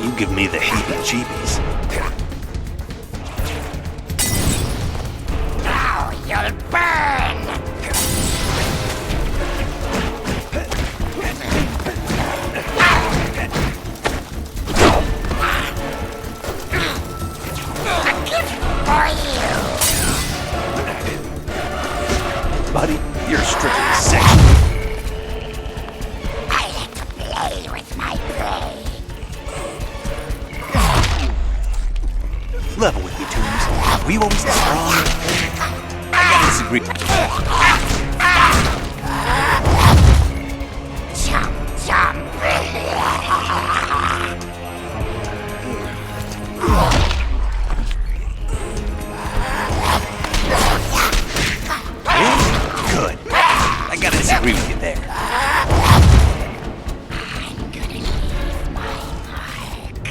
You give me the heebie-jeebies. Now you'll burn! A gift for you! Buddy, you're strictly sexual. I like to play with my prey. Level with me, Toons. Were you always this strong? I gotta disagree. Chomp, chomp. Good. I gotta disagree with you there. I'm gonna leave my mark.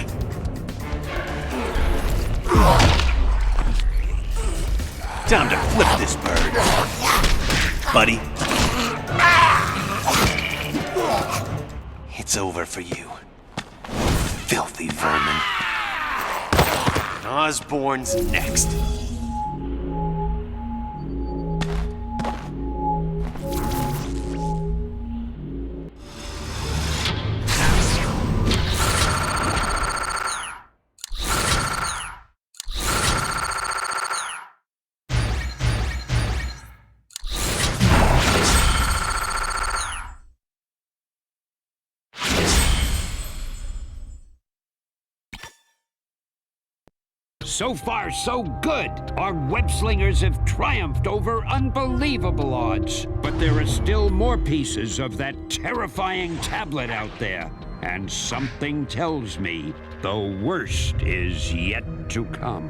Time to flip this bird. Buddy. It's over for you. Filthy vermin. Osborn's next. So far, so good. Our web-slingers have triumphed over unbelievable odds. But there are still more pieces of that terrifying tablet out there. And something tells me the worst is yet to come.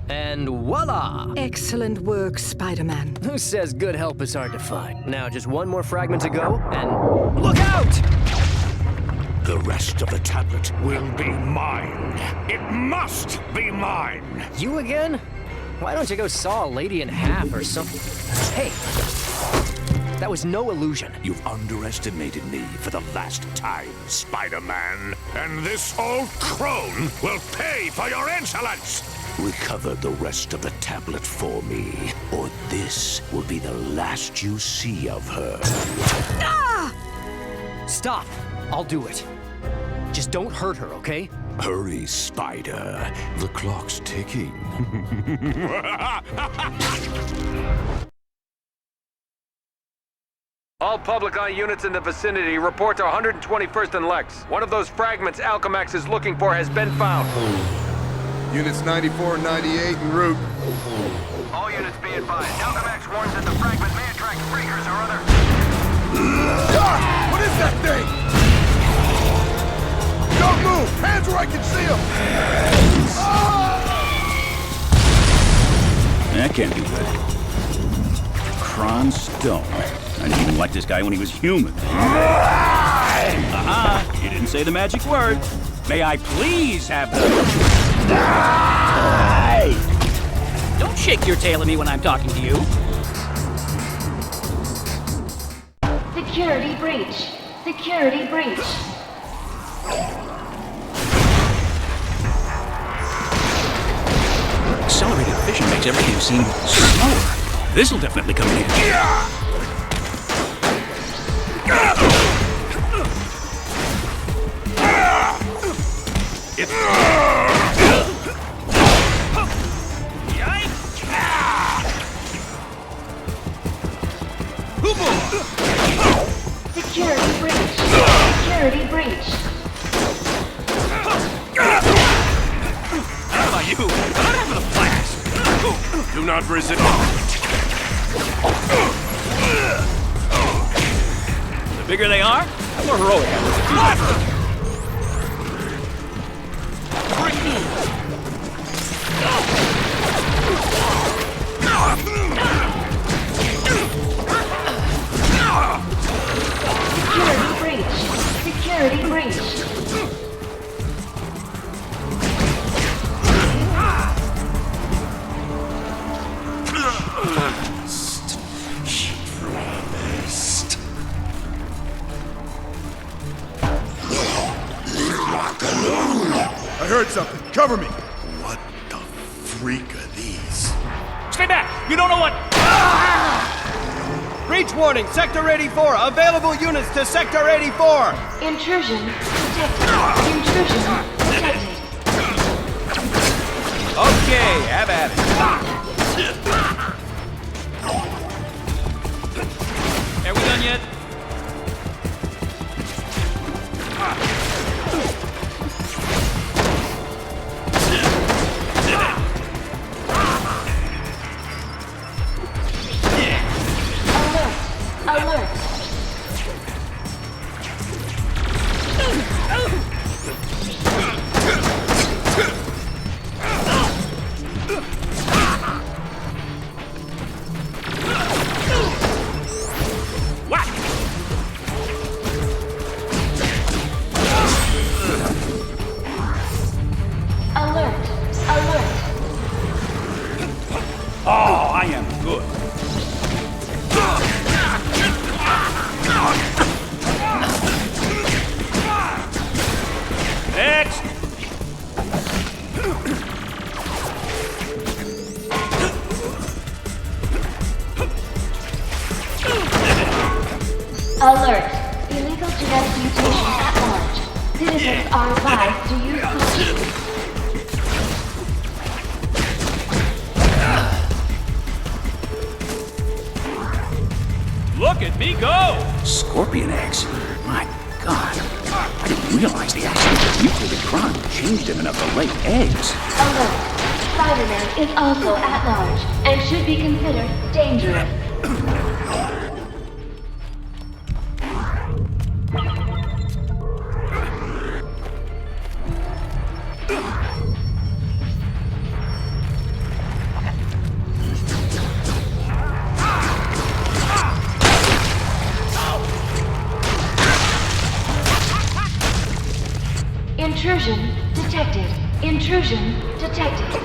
And voila! Excellent work, Spider-Man. Who says good help is hard to find? Now, just one more fragment to go, and look out! The rest of the tablet will be mine. It must be mine. You again? Why don't you go saw a lady in half or something? Hey, that was no illusion. You've underestimated me for the last time, Spider-Man. And this old crone will pay for your insolence! Recover the rest of the tablet for me, or this will be the last you see of her. Ah! Stop. I'll do it. Just don't hurt her, okay? Hurry, Spider. The clock's ticking. All public eye units in the vicinity report to 121st and Lex. One of those fragments Alchemax is looking for has been found. Units 94 and 98 en route. All units be advised. Alchemax warns that the fragment may attract freakers or other... What is that thing? Don't move! Hands where I can see them! That can't be good. Kron Stone. I didn't even like this guy when he was human. You didn't say the magic word. May I please have the... Don't shake your tail at me when I'm talking to you. Security breach. Security breach. accelerated vision makes everything seem slower. This'll definitely come in handy. Security breach. Security breach. How about you? I'm having a blast. Do not resist. The bigger they are, the more heroic I Security breach. Security breach. I heard something. Cover me. What the freak are these? Stay back! You don't know what... Breach warning, Sector 84. Available units to Sector 84. Intrusion detected. Intrusion detected. Okay, have at it. Are we done yet? Alert. Alert. Alert. Oh, I am good. Next! Alert. Illegal genetic mutation at large. Citizens are advised to use caution. Look at me go! Scorpion eggs? My God. I didn't realize the accident of mutated crime changed him enough to lay eggs. Alert. Spider-Man is also at large and should be considered dangerous. Intrusion detected. Intrusion detected.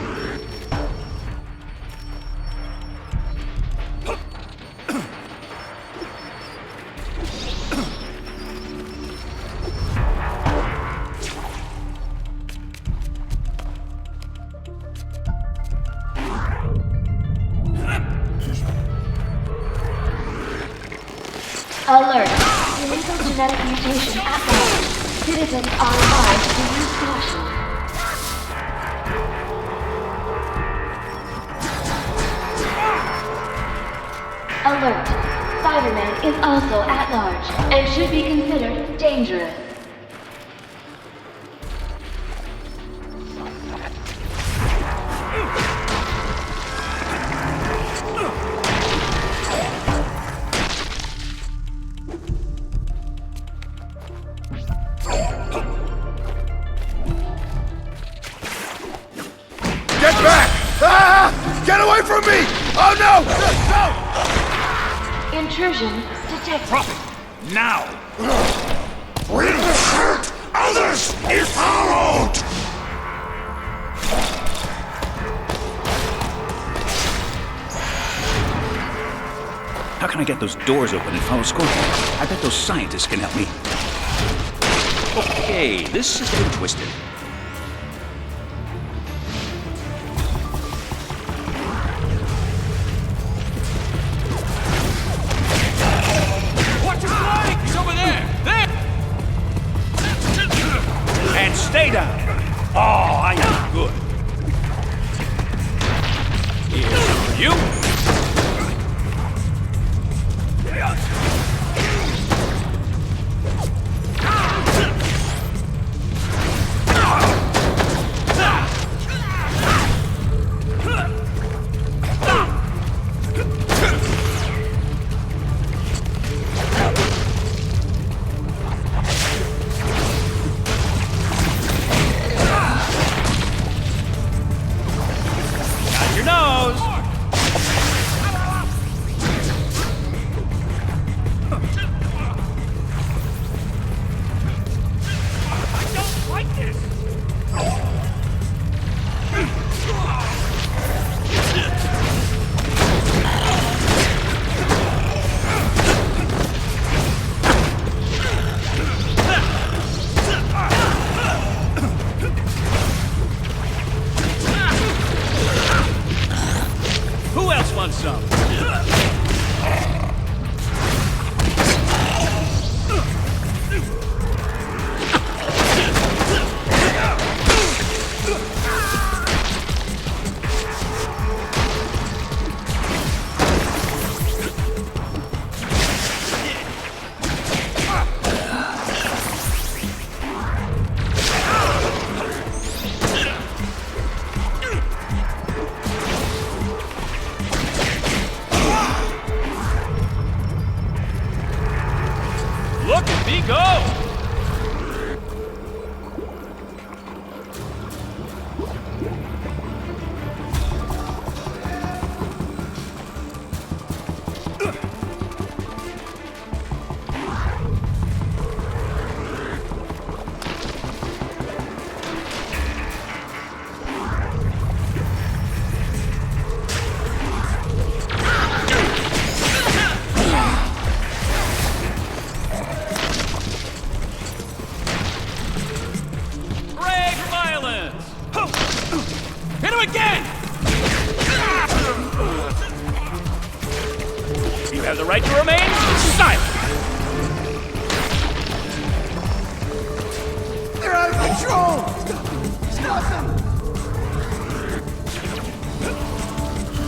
Alert. Illegal genetic mutation at large. Citizens are advised to use caution. Alert. Spider-Man is also at large and should be considered dangerous. Get back! Ah! Get away from me! Oh no! No! Intrusion detected. Drop it! Now! We'll hurt others if followed! How can I get those doors open and follow Scorpion? I bet those scientists can help me. Okay, this is getting twisted. Stay down. Oh, I am good. Here's for you.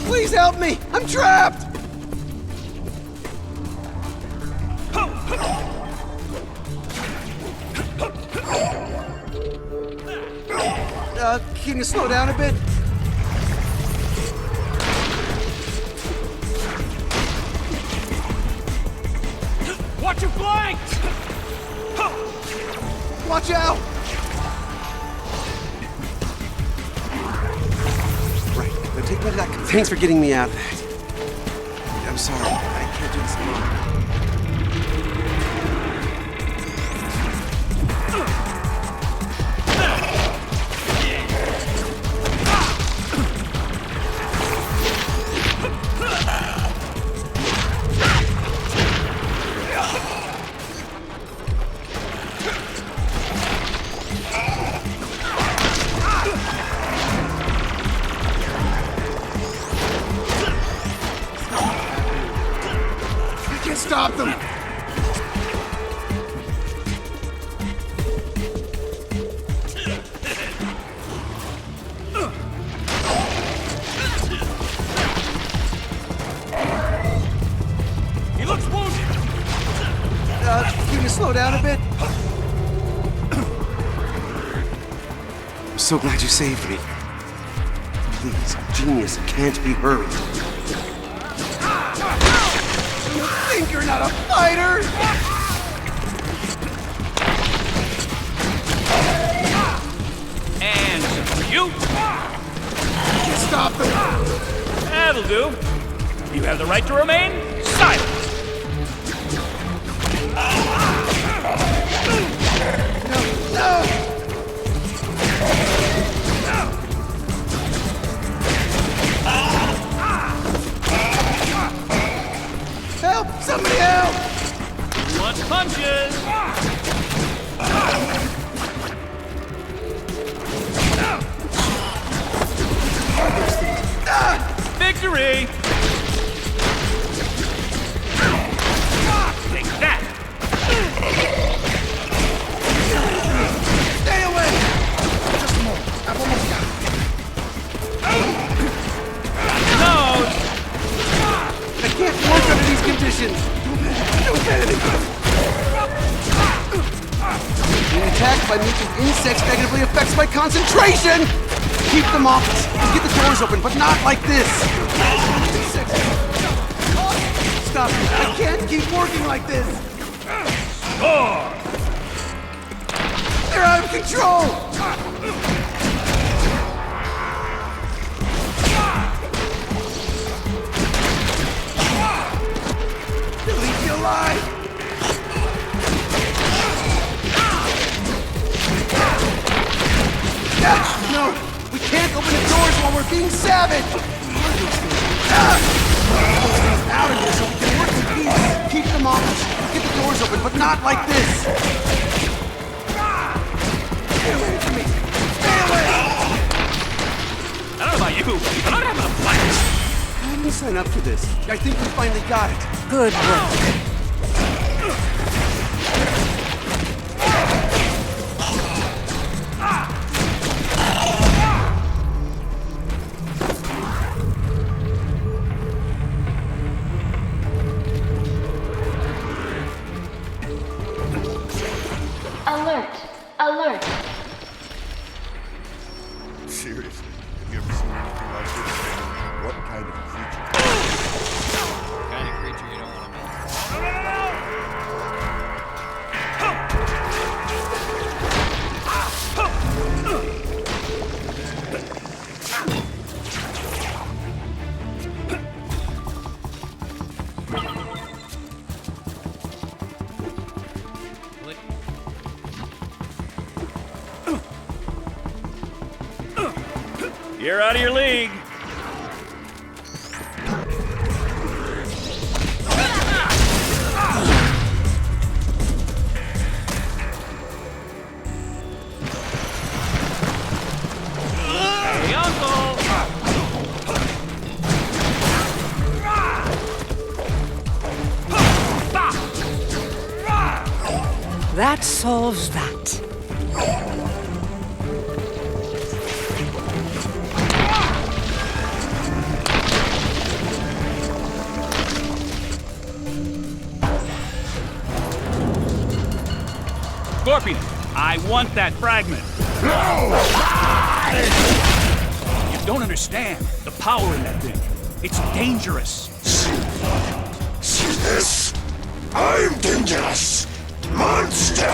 Please help me! I'm trapped! Can you slow down a bit? Watch your flank! Watch out! Right, now take me to that. Thanks for getting me out of that. I'm sorry, I can't do this alone. Stop them! He looks wounded! Can you slow down a bit? I'm so glad you saved me. Please, genius can't be hurried. You think you're not a fighter? And for you. Stop them! That'll do. You have the right to remain silent. No! Help! Somebody help! Who wants punches? Victory! Take that! Stay away! by making insects negatively affects my concentration! Keep them off us. Get the doors open, but not like this! Stop it! I can't keep working like this! They're out of control! They'll leave you alive! No! We can't open the doors while we're being savage! Out of here so we can work in peace! Keep them off us! Get the doors open, but not like this! Stay away from me! Stay away! I don't know about you, but I'm having a blast. I didn't sign up for this. I think we finally got it. Good work. Alert! Alert! Seriously, have you ever seen anything like this? What kind of creature? Kind of creature you don't want to You're out of your league. Hey, Uncle! That solves that. Scorpion, I want that fragment. You don't understand the power in that thing. It's dangerous. See this? I'm dangerous! Monster!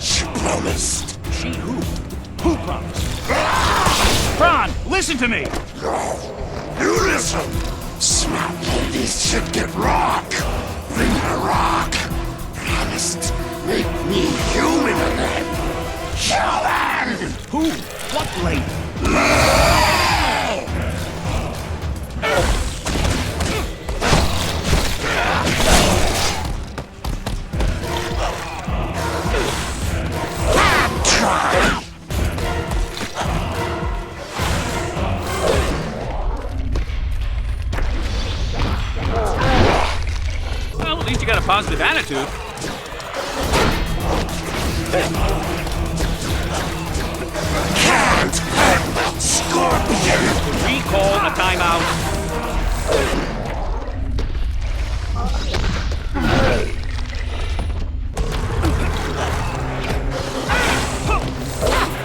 She promised. She who? Who promised? Kron, listen to me! You listen! Smart ladies should get rock! Bring her rock! Promised, make me human again! Kill them! Who? What lady? Well, at least you got a positive attitude. Can't handle Scorpion! We call a timeout.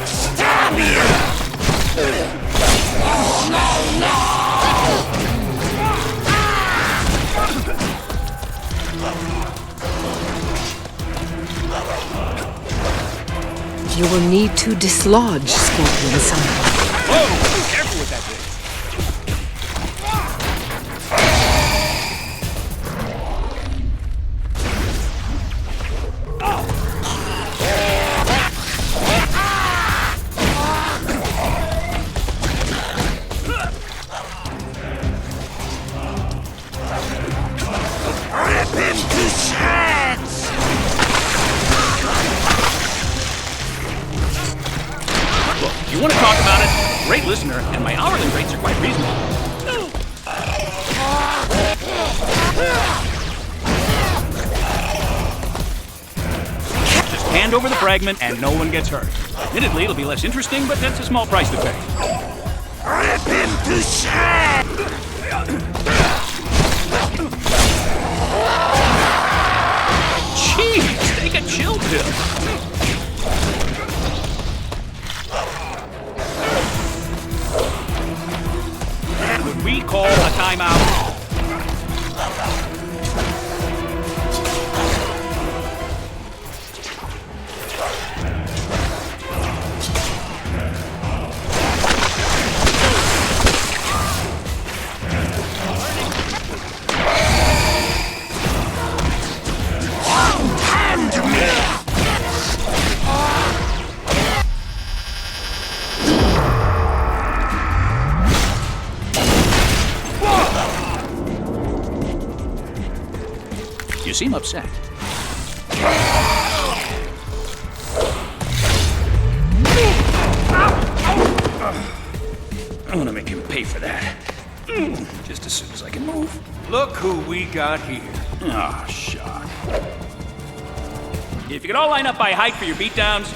Stab you! No, no! You will need to dislodge Scorpion somehow. Whoa! Careful with that thing. Rip him to shreds! Look, you want to talk about it? Great listener, and my hourly rates are quite reasonable. Just hand over the fragment and no one gets hurt. Admittedly, it'll be less interesting, but that's a small price to pay. Rip him to shreds! Jeez! still. Could we call a timeout? You seem upset. I'm gonna make him pay for that. Just as soon as I can move. Look who we got here. Ah, shock. If you could all line up by height for your beatdowns.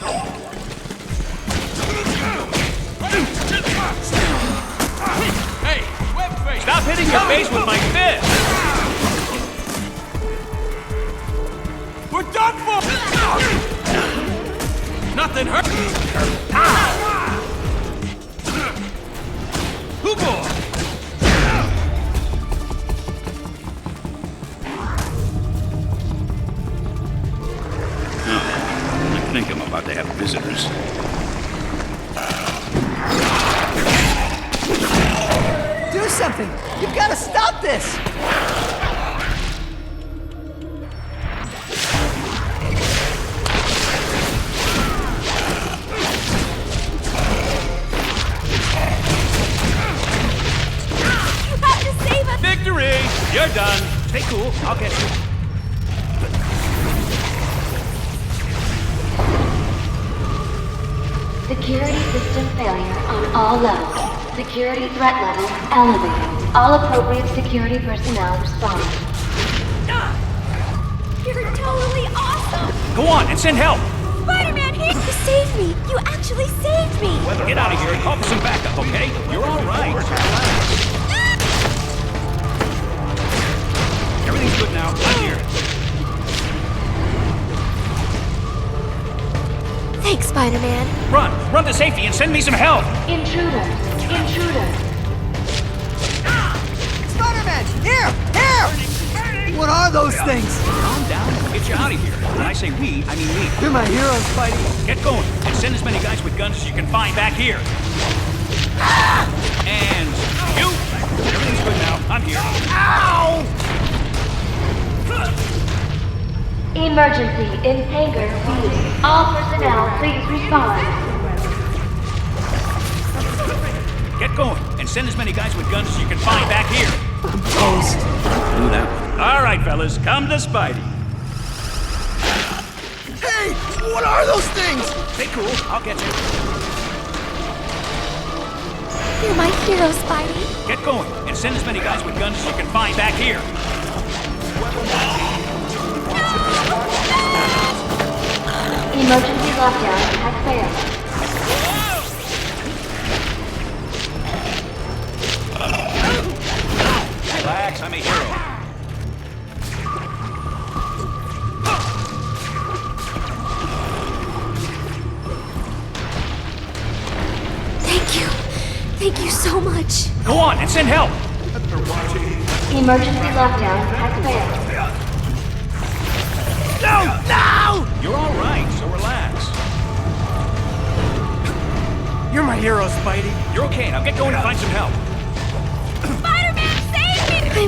Hey, webface! Stop hitting your face with my fist! We're done for! Nothing hurt! Hugo! I think I'm about to have visitors. Do something! You've got to stop this! Victory! You're done. Stay cool. I'll get you. Security system failure on all levels. Security threat level elevated. All appropriate security personnel respond. You're totally awesome! Go on and send help! Spider-Man, here! You saved me! You actually saved me! Get out of here and call for some backup, okay? You're all right. Everything's good now. I'm here. Thanks, Spider-Man. Run! Run to safety and send me some help! Intruders! Intruders! Spider-Man! Here! Here! What are those things? Calm down. We'll get you out of here. When I say we, I mean me. You're my hero, Spidey. Get going and send as many guys with guns as you can find back here. And you! Everything's good now. I'm here. Ow! Emergency in hangar B. All personnel, please respond. Get going and send as many guys with guns as you can find back here. I'm toast. Do that one. All right, fellas, come to Spidey. Hey! What are those things? Stay cool. I'll get you. You're my hero, Spidey. Get going and send as many guys with guns as you can find back here. Emergency lockdown has failed. Relax, I'm a hero. Thank you. Thank you so much. Go on and send help. Emergency lockdown has failed. No! No! You're all right, so relax. You're my hero, Spidey. You're okay. Now get going and find some help. Spider-Man, save me!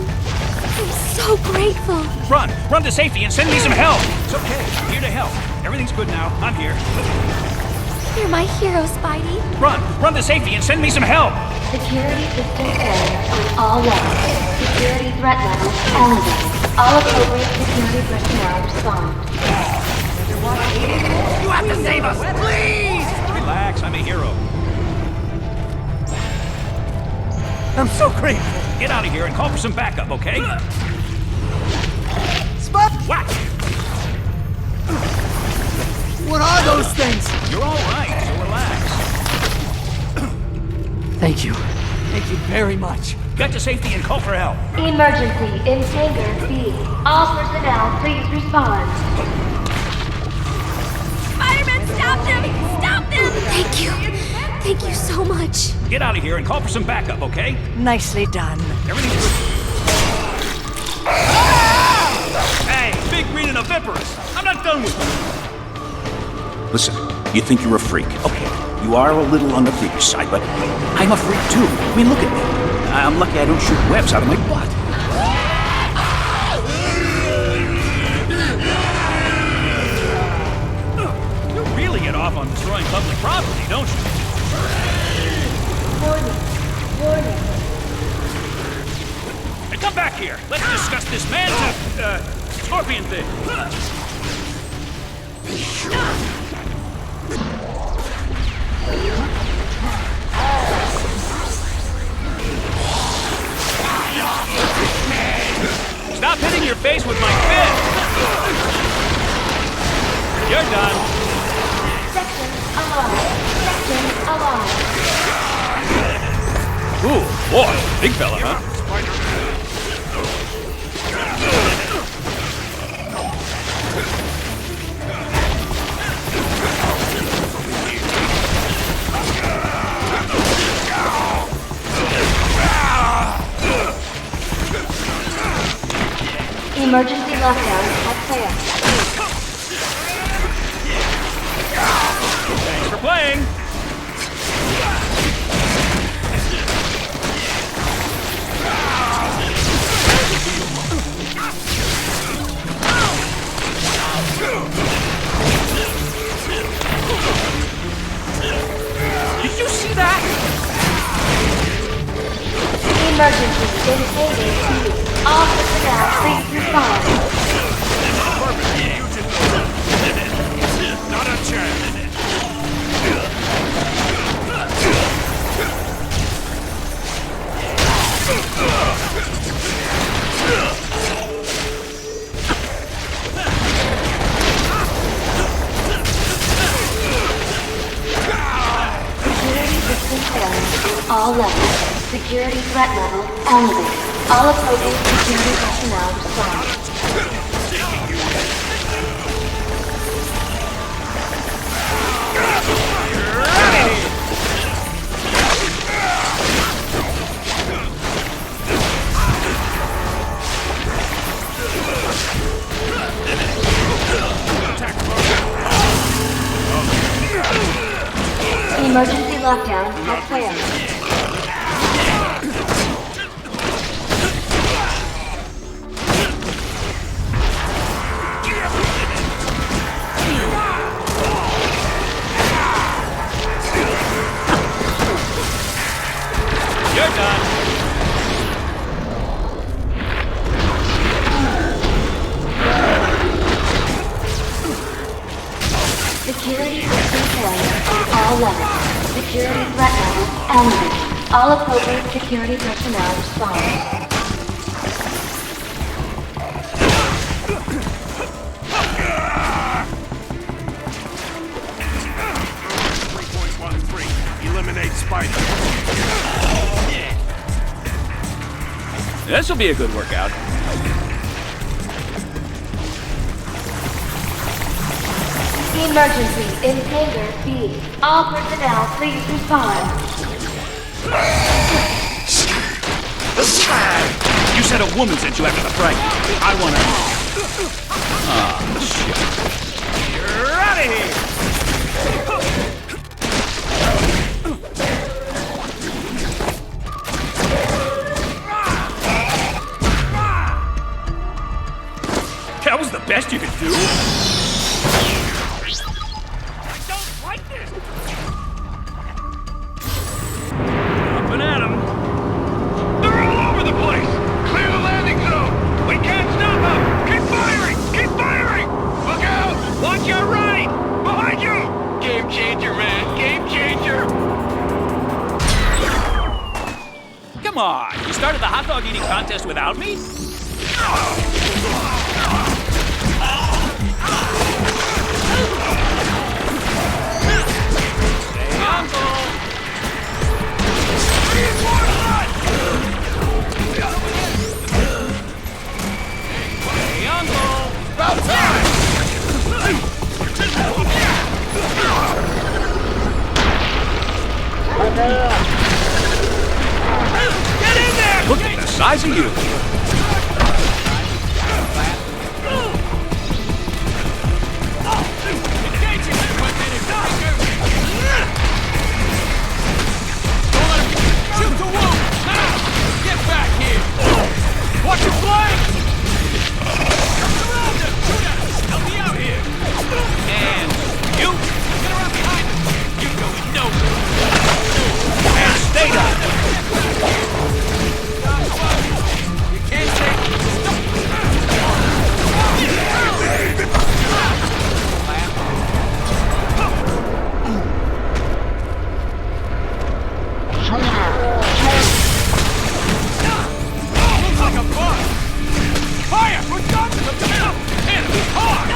I'm so grateful. Run to safety and send me some help. It's okay. I'm here to help. Everything's good now. I'm here. You're my hero, Spidey. Run to safety and send me some help. Security system failure on all levels. Security threat level elevated. All appropriate security personnel respond. You have to save us, please! Relax, I'm a hero. I'm so grateful. Get out of here and call for some backup, okay? Spot! Whack! What are those things? You're all right, so relax. Thank you. Thank you very much. Get to safety and call for help. Emergency in hangar B. All personnel, please respond. Stop them! Stop them! Thank you. Thank you so much. Get out of here and call for some backup, okay? Nicely done. Everything's good. Hey, big green and oviparous. I'm not done with you. Listen, you think you're a freak. Okay, you are a little on the freakish side, but I'm a freak too. I mean, look at me. I'm lucky I don't shoot webs out of my butt. You really get off on destroying public property, don't you? Warning. Hey, come back here. Let's discuss this man's, scorpion thing. Stop hitting your face with my fist! You're done. Section alive. Ooh, boy, big fella, huh? Emergency lockdown at player. Thanks for playing. Did you see that? Emergency in Payday 2. All personnel, please respond. Not a chance. Security distance failing. All levels. Security threat level elevated. All appropriate security personnel respond. Emergency lockdown at player. You're done. Security system failure on all levels. Security threat level elevated. All appropriate security personnel respond. Eliminate spider. This'll be a good workout. Emergency in Hangar B. All personnel, please respond. You said a woman sent you after the frag. I wanna... Ah, shit. You're out of here! That was the best you could do? I don't like this! Jumping at them. They're all over the place! Clear the landing zone! We can't stop them! Keep firing! Keep firing! Look out! Watch your right! Behind you! Game changer, man! Game changer! Come on! You started the hot dog eating contest without me? About time! Get in there! Look at the size of you! Shoot the wound! Get back here! Watch your flank! Surround him! Shoot at him! Help me out here! And you! Get around behind him! You go nowhere! And stay down! You can't take... Looks like a bug! Fire! We're done with them now! Enemy hard!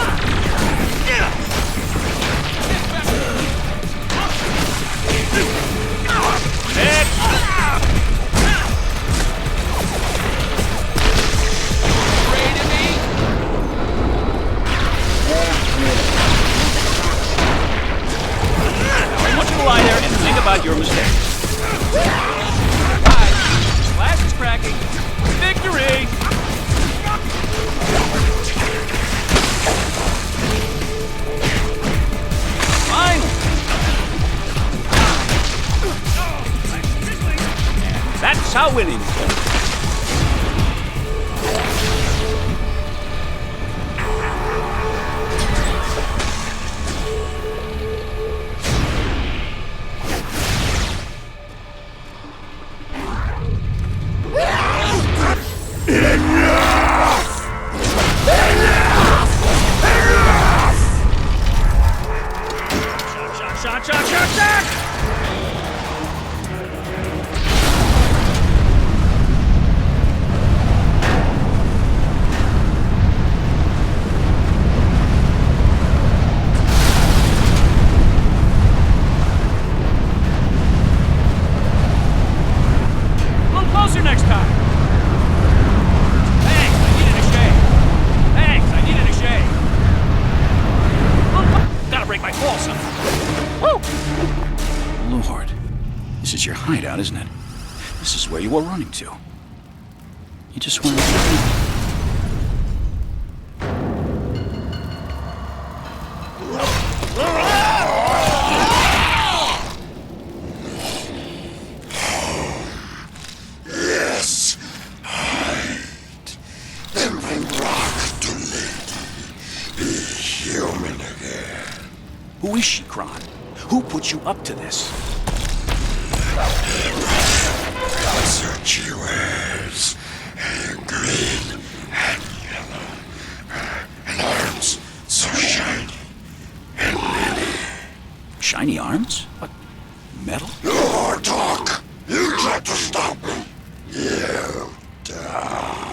I want you to lie there and think about your mistakes. Glass is cracking! Victory! Fine. That's how winning is done. Shot! A little closer next time! Thanks, I needed a shave! Gotta break my fall somehow. Lord, this is your hideout, isn't it? This is where you were running to. You just wanted to... Yes, hide. Then bring rock to lady. Be human again. Who is she, Kron? Who put you up to this? That's what she wears. Green and yellow. And arms so shiny and many. Shiny arms? What? Metal? No more talk. You try to stop me. You die.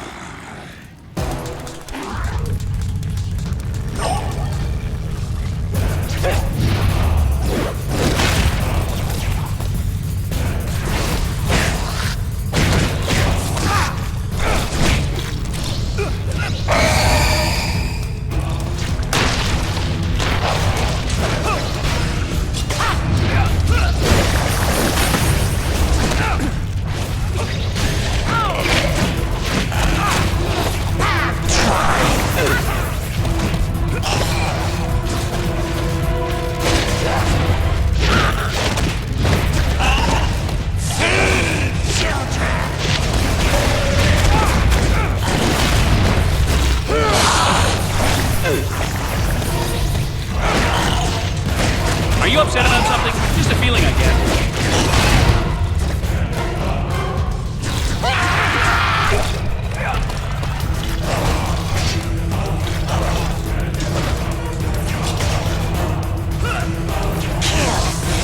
Are you upset about something? Just a feeling I get.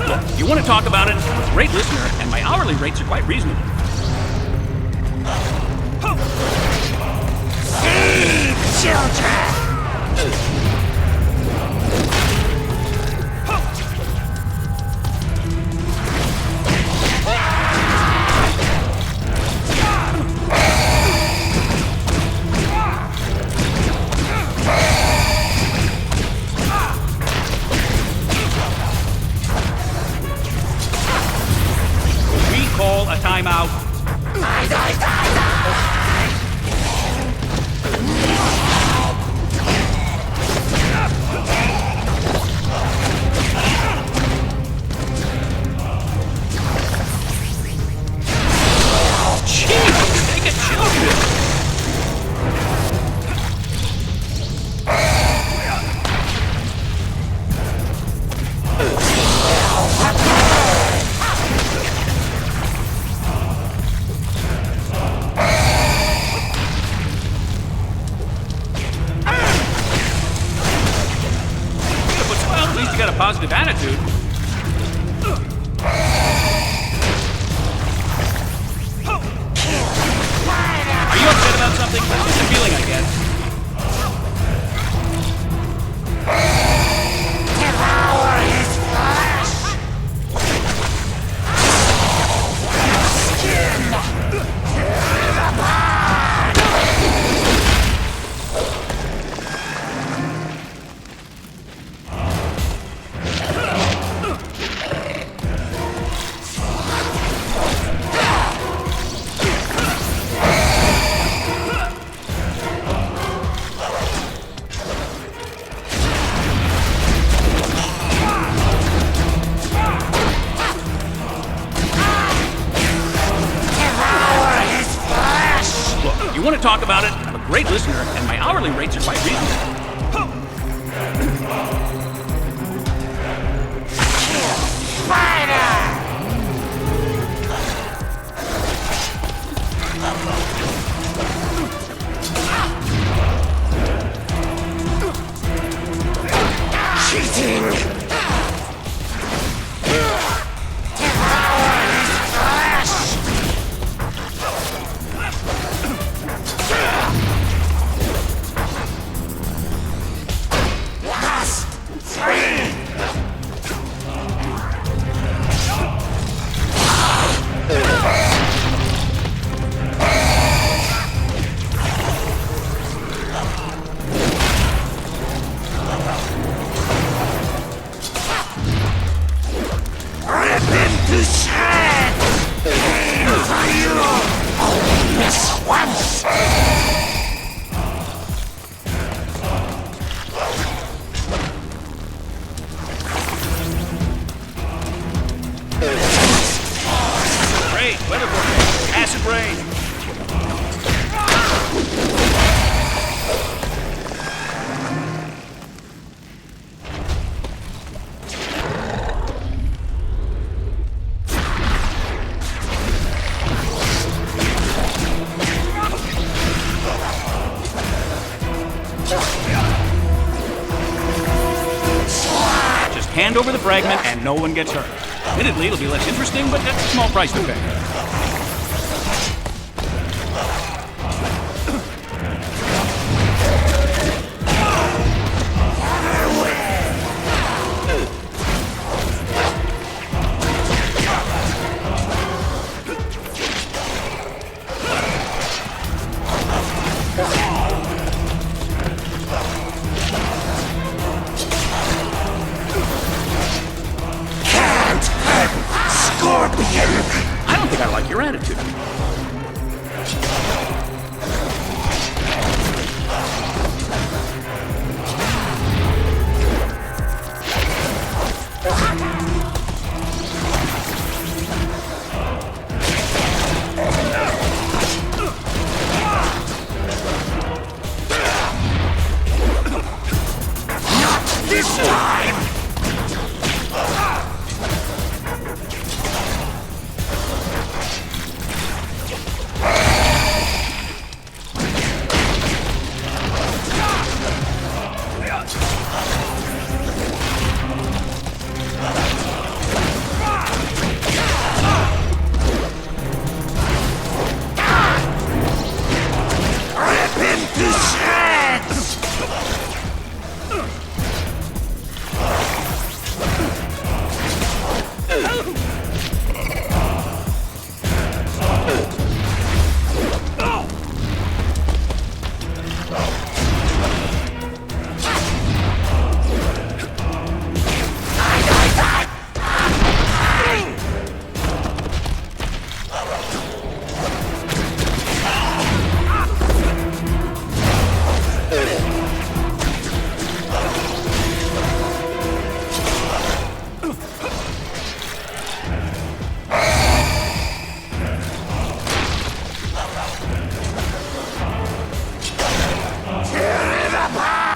Look, you want to talk about it? I'm a great listener, and my hourly rates are quite reasonable. Feed children! positive attitude. Are you upset about something? Just a feeling, I guess. Devour his flesh! Skin! Tear it apart! You want to talk about it? I'm a great listener, and my hourly rates are quite reasonable. Cheating! Hand over the fragment and no one gets hurt. Admittedly, it'll be less interesting, but that's a small price to pay. I don't think I like your attitude. Not this time!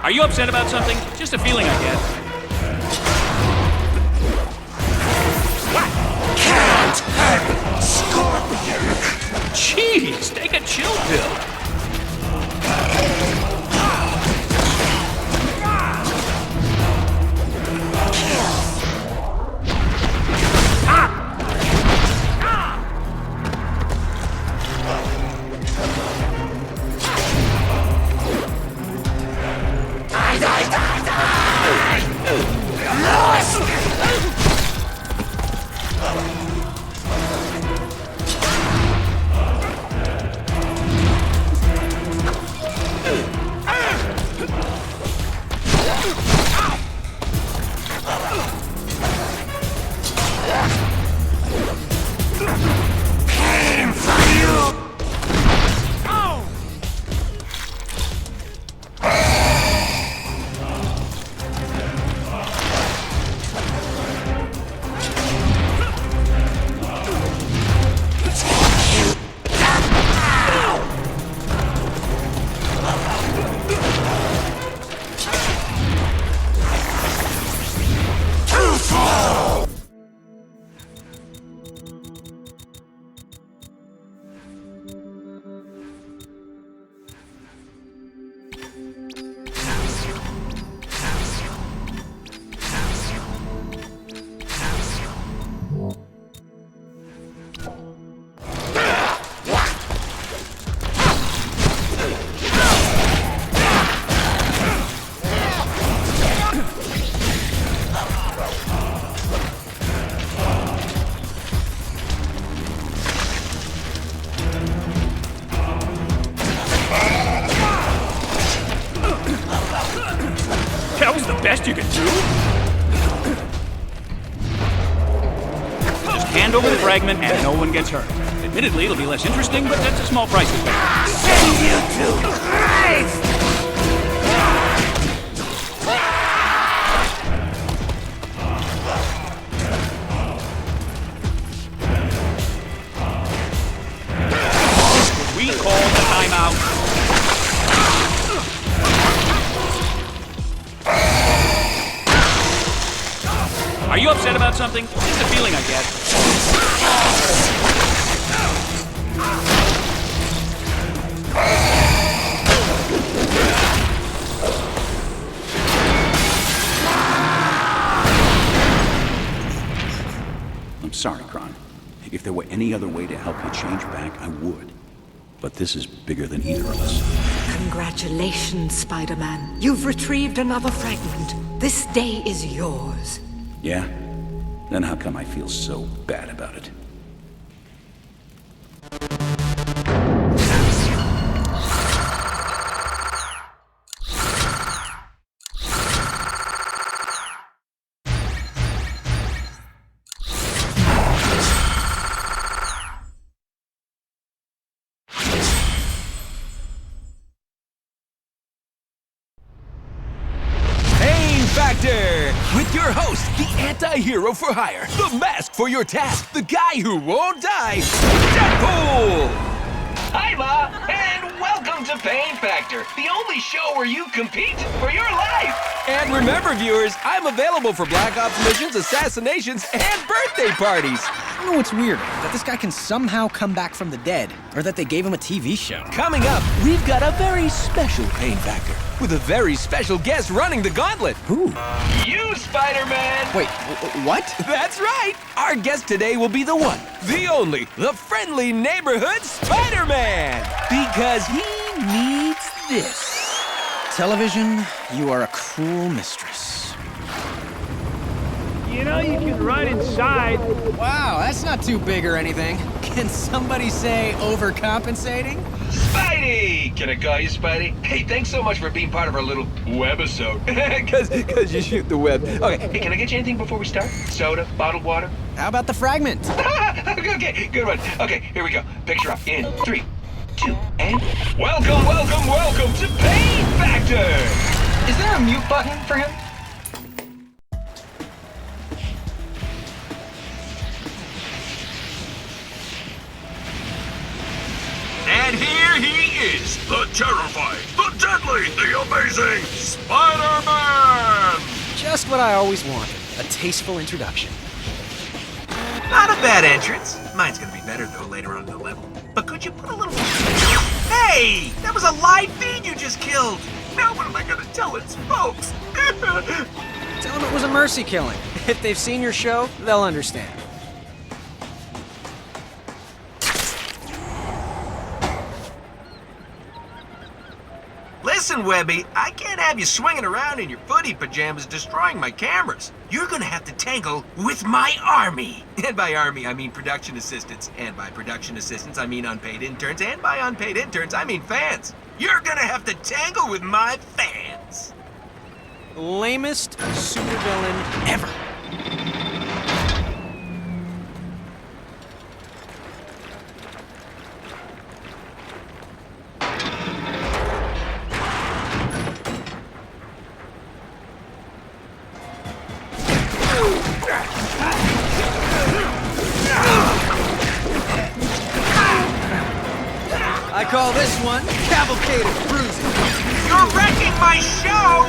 Are you upset about something? Just a feeling, I guess. Can't happen, Scorpion! Jeez, take a chill pill. Kill! That was the best you could do? Just hand over the fragment and no one gets hurt. Admittedly, it'll be less interesting, but that's a small price to pay. Send you to Christ! We call the timeout. Are you upset about something? Just a feeling I get. I'm sorry, Kron. If there were any other way to help you change back, I would. But this is bigger than either of us. Congratulations, Spider-Man. You've retrieved another fragment. This day is yours. Yeah? Then how come I feel so bad about it? Factor! With your host, the anti-hero for hire, the mask for your task, the guy who won't die, Deadpool! Hi, Ma, and welcome to Pain Factor, the only show where you compete for your life! And remember, viewers, I'm available for Black Ops missions, assassinations, and birthday parties! I don't know what's weirder, that this guy can somehow come back from the dead, or that they gave him a TV show. Coming up, we've got a very special Pain Factor, with a very special guest running the gauntlet. Who? You, Spider-Man! Wait, what? That's right! Our guest today will be the one, the only, the friendly neighborhood Spider-Man! Because he needs this. Television, you are a cruel mistress. You know you can run inside. Wow, that's not too big or anything. Can somebody say overcompensating? Spidey! Can I call you Spidey? Hey, thanks so much for being part of our little webisode. Cause you shoot the web. Okay. Hey, can I get you anything before we start? Soda? Bottled water? How about the fragment? Okay, good one. Okay, here we go. Picture up in 3, 2, and... Welcome to Pain Factor! Is there a mute button for him? And here he is, the terrifying, the deadly, the amazing Spider-Man! Just what I always wanted, a tasteful introduction. Not a bad entrance. Mine's gonna be better, though, later on in the level. But could you put a little... Hey! That was a live feed you just killed! Now what am I gonna tell its folks? Tell them it was a mercy killing. If they've seen your show, they'll understand. Listen, Webby, I can't have you swinging around in your footy pajamas destroying my cameras. You're gonna have to tangle with my army. And by army, I mean production assistants. And by production assistants, I mean unpaid interns. And by unpaid interns, I mean fans. You're gonna have to tangle with my fans. Lamest supervillain ever. I call this one Cavalcade of Bruising. You're wrecking my show!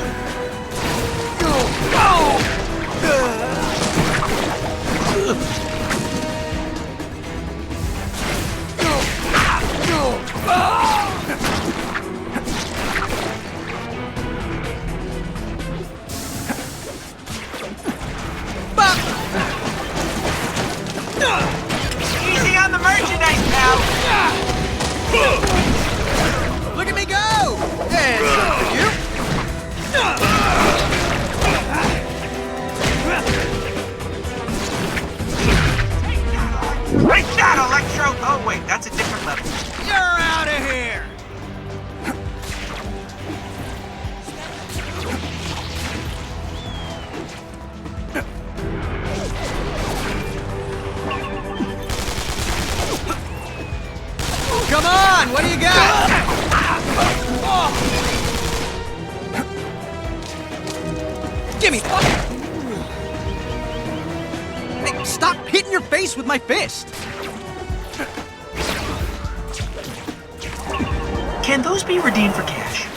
Easy on the merchandise, pal! Look at me go! And some for you. Break that, Electro! Oh, wait, that's a different level. You're out of here! Come on, what do you got? Gimme! Hey, stop hitting your face with my fist! Can those be redeemed for cash?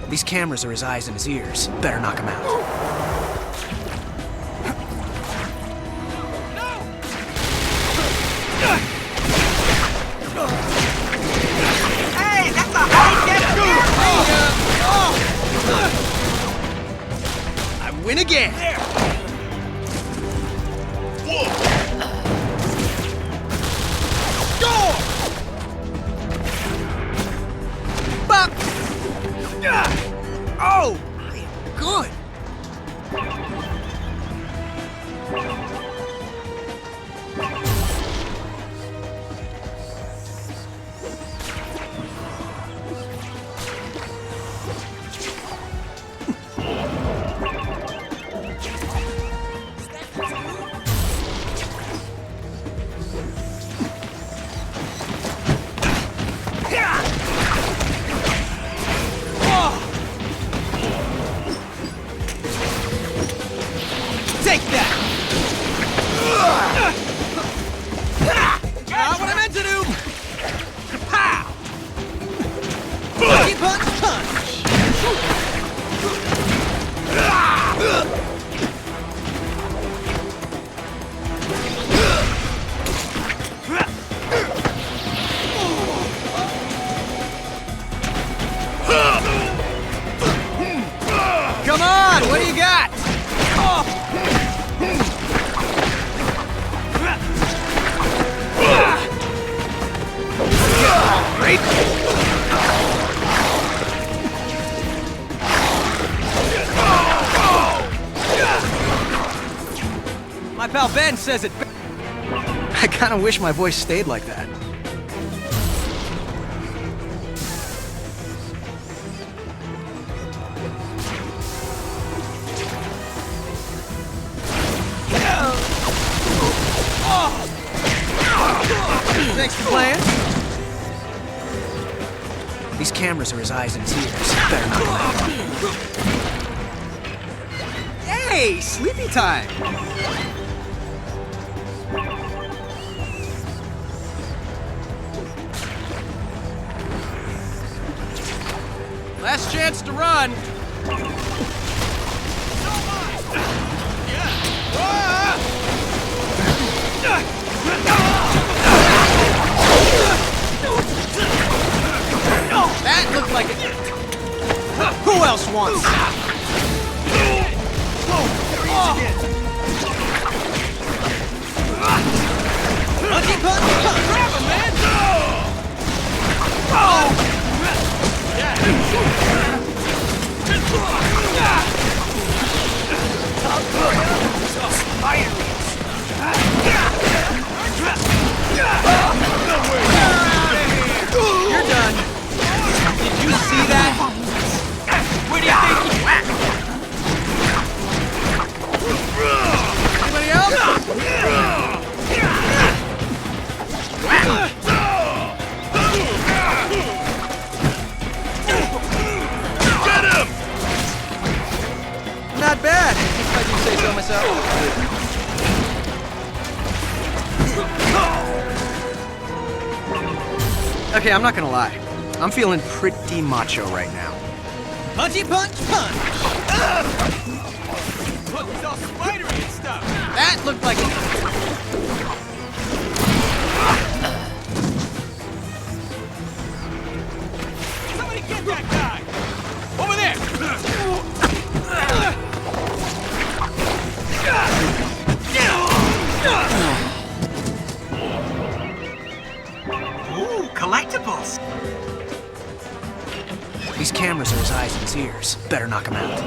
These cameras are his eyes and his ears. Better knock him out. Hey, that's a high-tech I win again! Oh! I am good! pal Ben says it. I kind of wish my voice stayed like that. Thanks for playing. These cameras are his eyes and his ears. Better not laugh. Hey, sleepy time. Last chance to run. That looked like it. Who else wants that? Monkey punch! Grab him, man! You're done. Did you see that? Where do you think you went? Anybody else? Get him! Not bad, if I do say so myself. Okay, I'm not gonna lie. I'm feeling pretty macho right now. Punchy punch punch! Look, it's all spidery and stuff. That looked like it. Somebody get that guy! Over there! Ooh, collectibles. These cameras are his eyes and his ears. Better knock him out.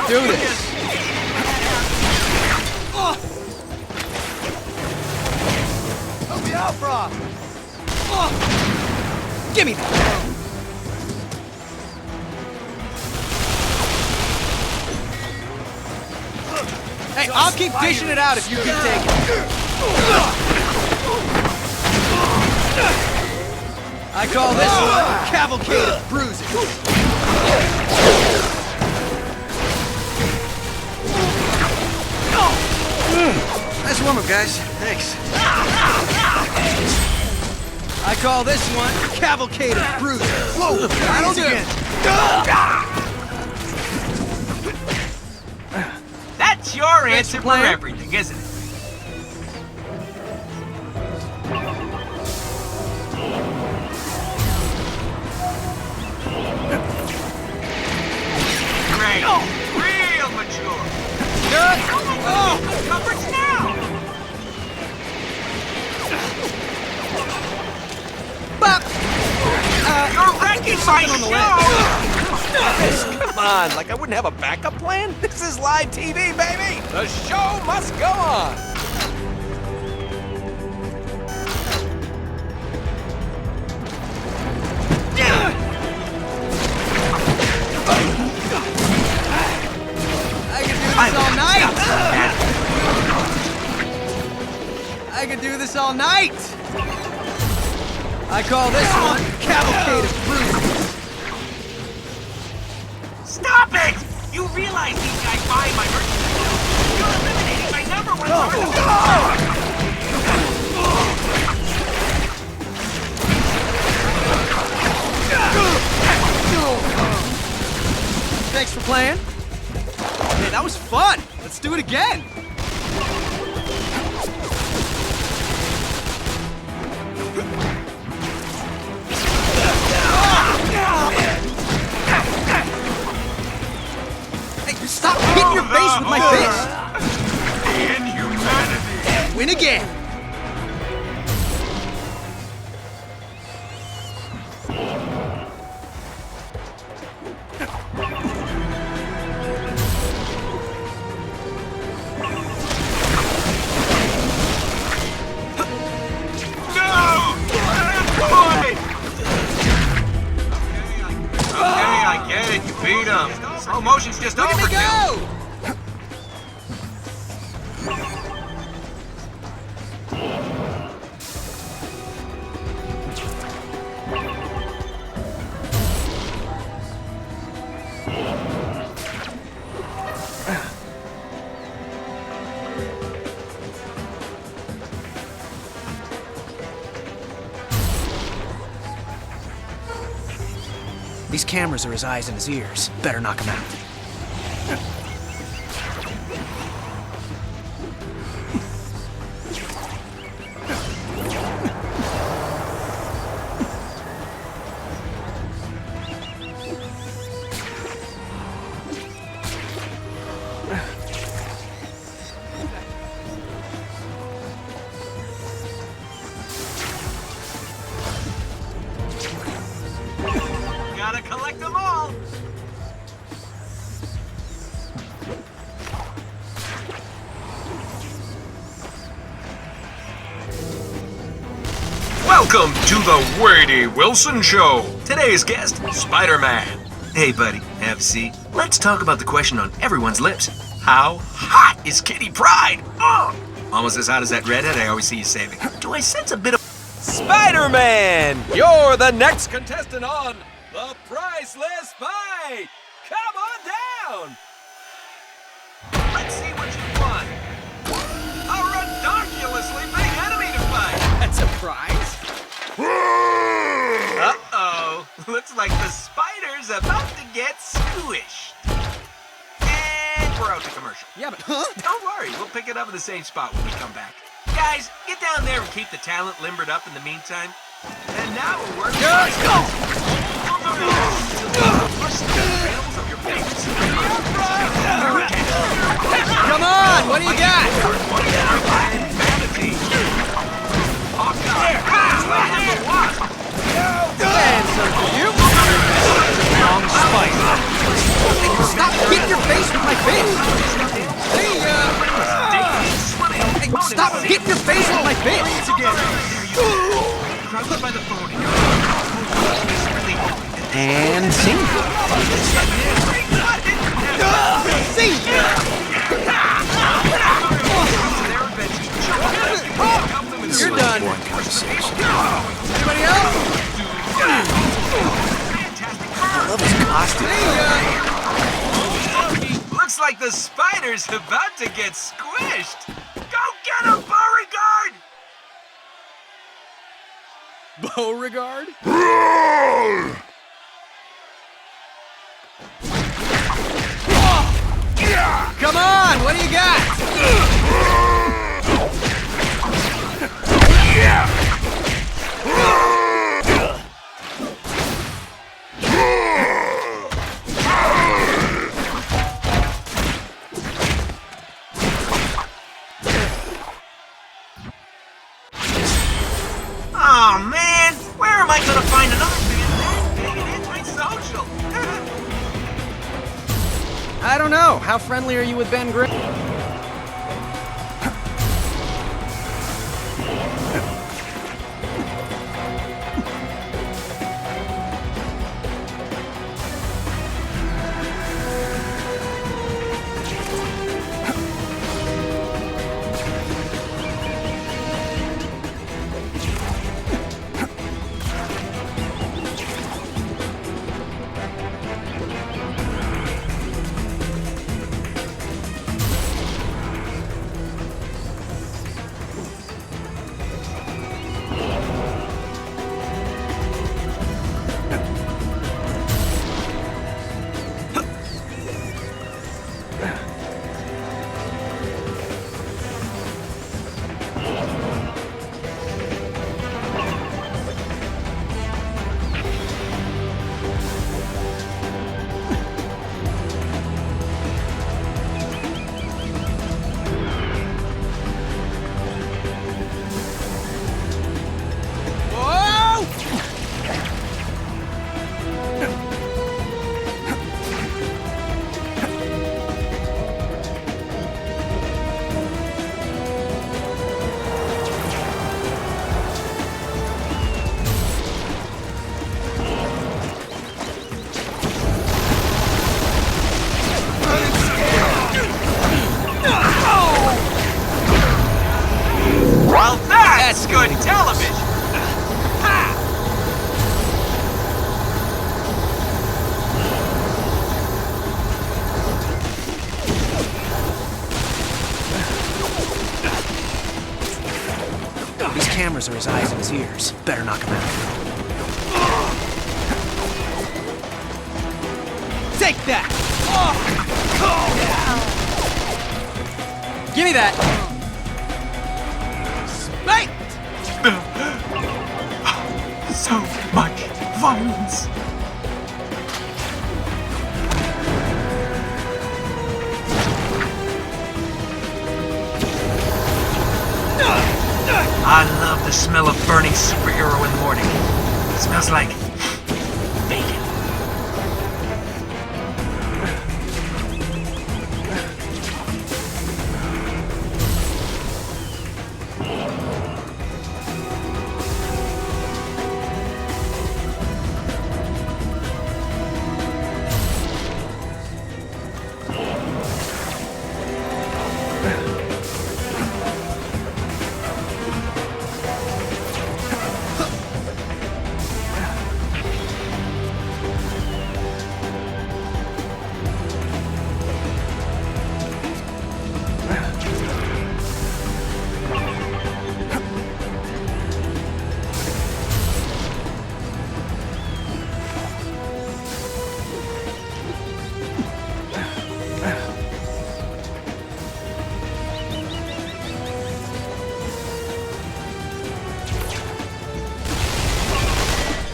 Do this. Help me out, Brock. Give me that. Hey, I'll keep dishing it out if you keep taking it. I call this one a cavalcade of bruises. Nice warm-up, guys. Thanks. I call this one cavalcade of bruises. Whoa! That'll do it. That's your answer for everything, isn't it? Great. Real mature. Good. Oh, comforts now. Bop. You're wrecking my show. Come on, like I wouldn't have a backup plan? This is live TV, baby! The show must go on! I could do this all night! I call this one cavalcade of bruises. Stop it! You realize these guys buying my merchandise? You're eliminating my number one source Thanks for playing. Hey, that was fun. Let's do it again. Hey, stop hitting your face with my fist. Inhumanity. Win again. Slow motion's just overkill. These cameras are his eyes and his ears. Better knock him out. Gotta collect them all. Welcome to the Wade Wilson Show. Today's guest, Spider-Man. Hey, buddy, have a seat. Let's talk about the question on everyone's lips. How hot is Kitty Pryde? Ugh! Almost as hot as that redhead I always see you saving. Do I sense a bit of... Spider-Man! You're the next contestant on The Priceless Fight! Come on down! Let's see what you won. A redonkulously big enemy to fight. That's a prize. Uh-oh. Looks like the spider's about to get squished. And we're out to commercial. Yeah, but huh? Don't worry, we'll pick it up in the same spot when we come back. Guys, get down there and keep the talent limbered up in the meantime. And now we're working. Let's go! Come on, what do you got? And some for you. Long spider. Stop hitting your face with my fist. Hey, stop hitting your face with my fist. And see. You're done. Anybody else? I love his costume. Looks like the spider's about to get squished. Go get him, Beauregard! Beauregard? Come on, what do you got? Oh man, where am I gonna find another fan big and anti-social? I don't know. How friendly are you with Ben Grimm? cameras are his eyes and his ears. Better knock him out. Take that! Give me that! Spiked! So much violence. I love the smell of burning superhero in the morning. It smells like bacon.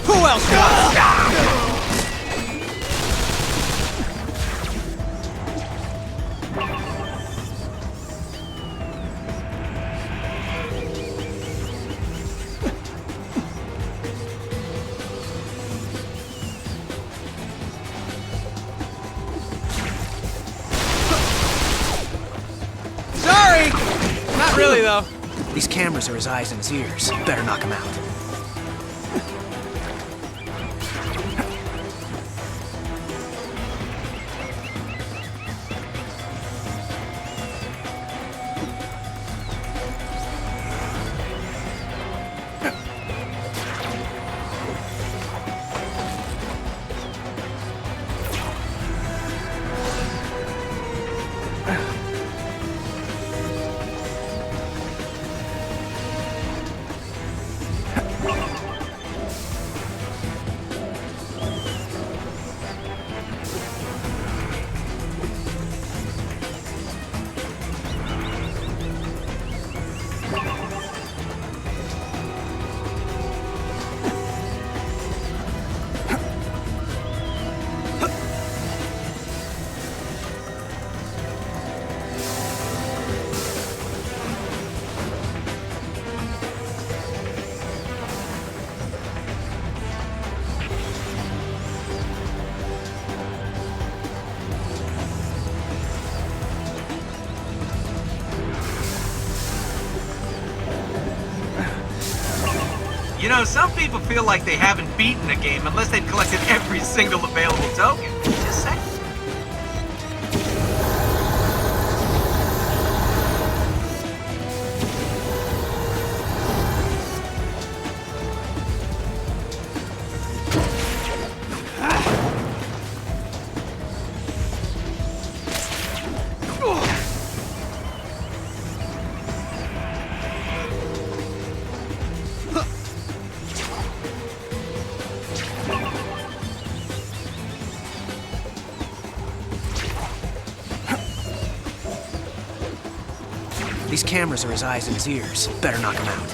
Who else got it? Sorry! Not really, though. These cameras are his eyes and his ears. Better knock him out. You know, some people feel like they haven't beaten a game unless they've collected every single available token. Just saying. These cameras are his eyes and his ears. Better knock him out.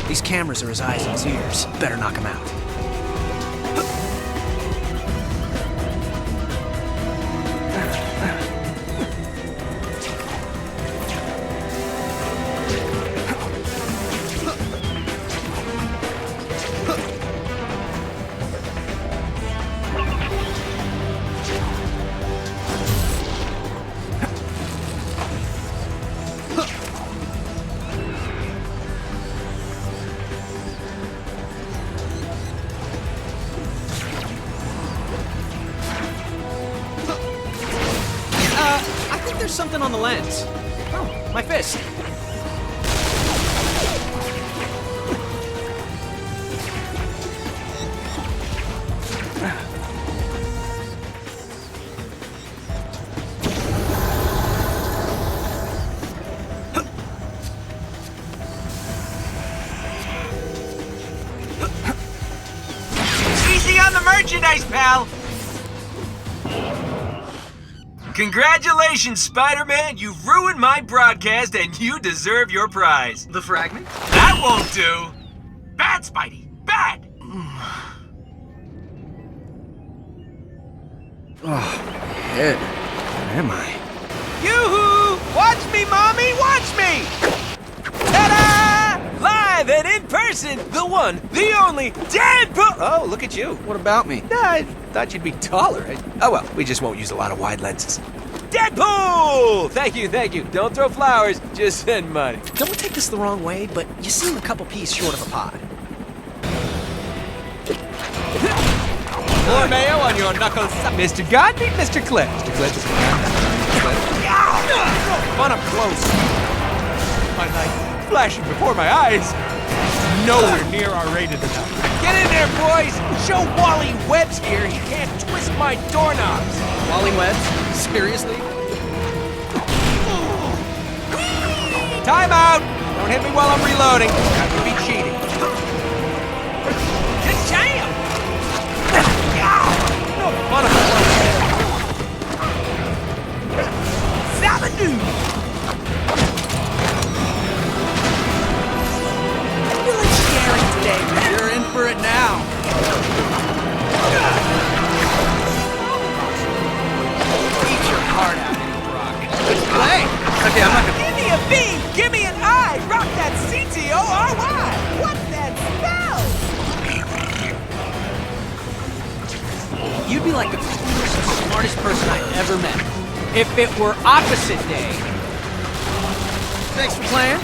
These cameras are his eyes and his ears. Better knock him out. There's something on the lens. Oh, my fist. Easy on the merchandise, pal! Congratulations, Spider-Man! You've ruined my broadcast and you deserve your prize. The fragment? That won't do! Bad, Spidey! Bad! Oh, head. Where am I? Yoo-hoo! Watch me, Mommy! Watch me! Ta-da! Live and in person, the one, the only, Deadpool! Oh, look at you. What about me? I thought you'd be taller. Oh, well, we just won't use a lot of wide lenses. Deadpool! Thank you, thank you. Don't throw flowers, just send money. Don't take this the wrong way, but you seem a couple peas short of a pod. More mayo on your knuckles. Mr. God, meet Mr. Cliff. Mr. Cliff is fun up close. My knife flashing before my eyes. Nowhere near R-rated enough. Get in there, boys! Show Wally Webbs here he can't twist my doorknobs. Wally Webbs? Seriously? Time out! Don't hit me while I'm reloading. That would be cheating. Ka-jam! No fun of Zabadoo! Really scary today. You're in for it now. Eat your heart out, Brock. Good play. Okay, I'm not gonna... Give me a B! Give me an I! Rock that C-T-O-R-Y! What's that spell? You'd be like the smartest person I ever met. If it were opposite day. Thanks for playing.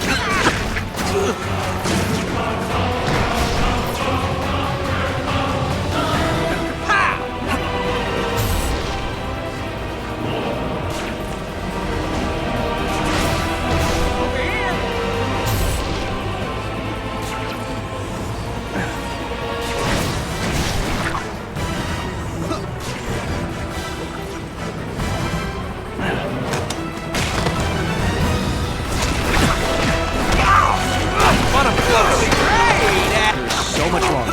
So much longer.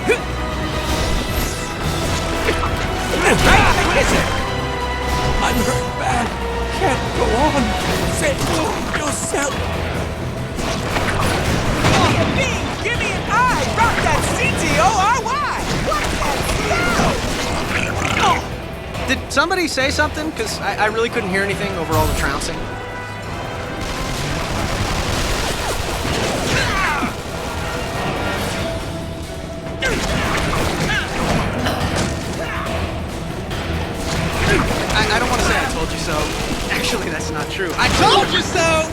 I'm hurt bad. Can't go on. Save yourself. Give me a B. Give me an I. Rock that C-T-O-R-Y. What's that spell? Did somebody say something? Because I really couldn't hear anything over all the trouncing. I don't want to say I told you so. Actually, that's not true. I told you so!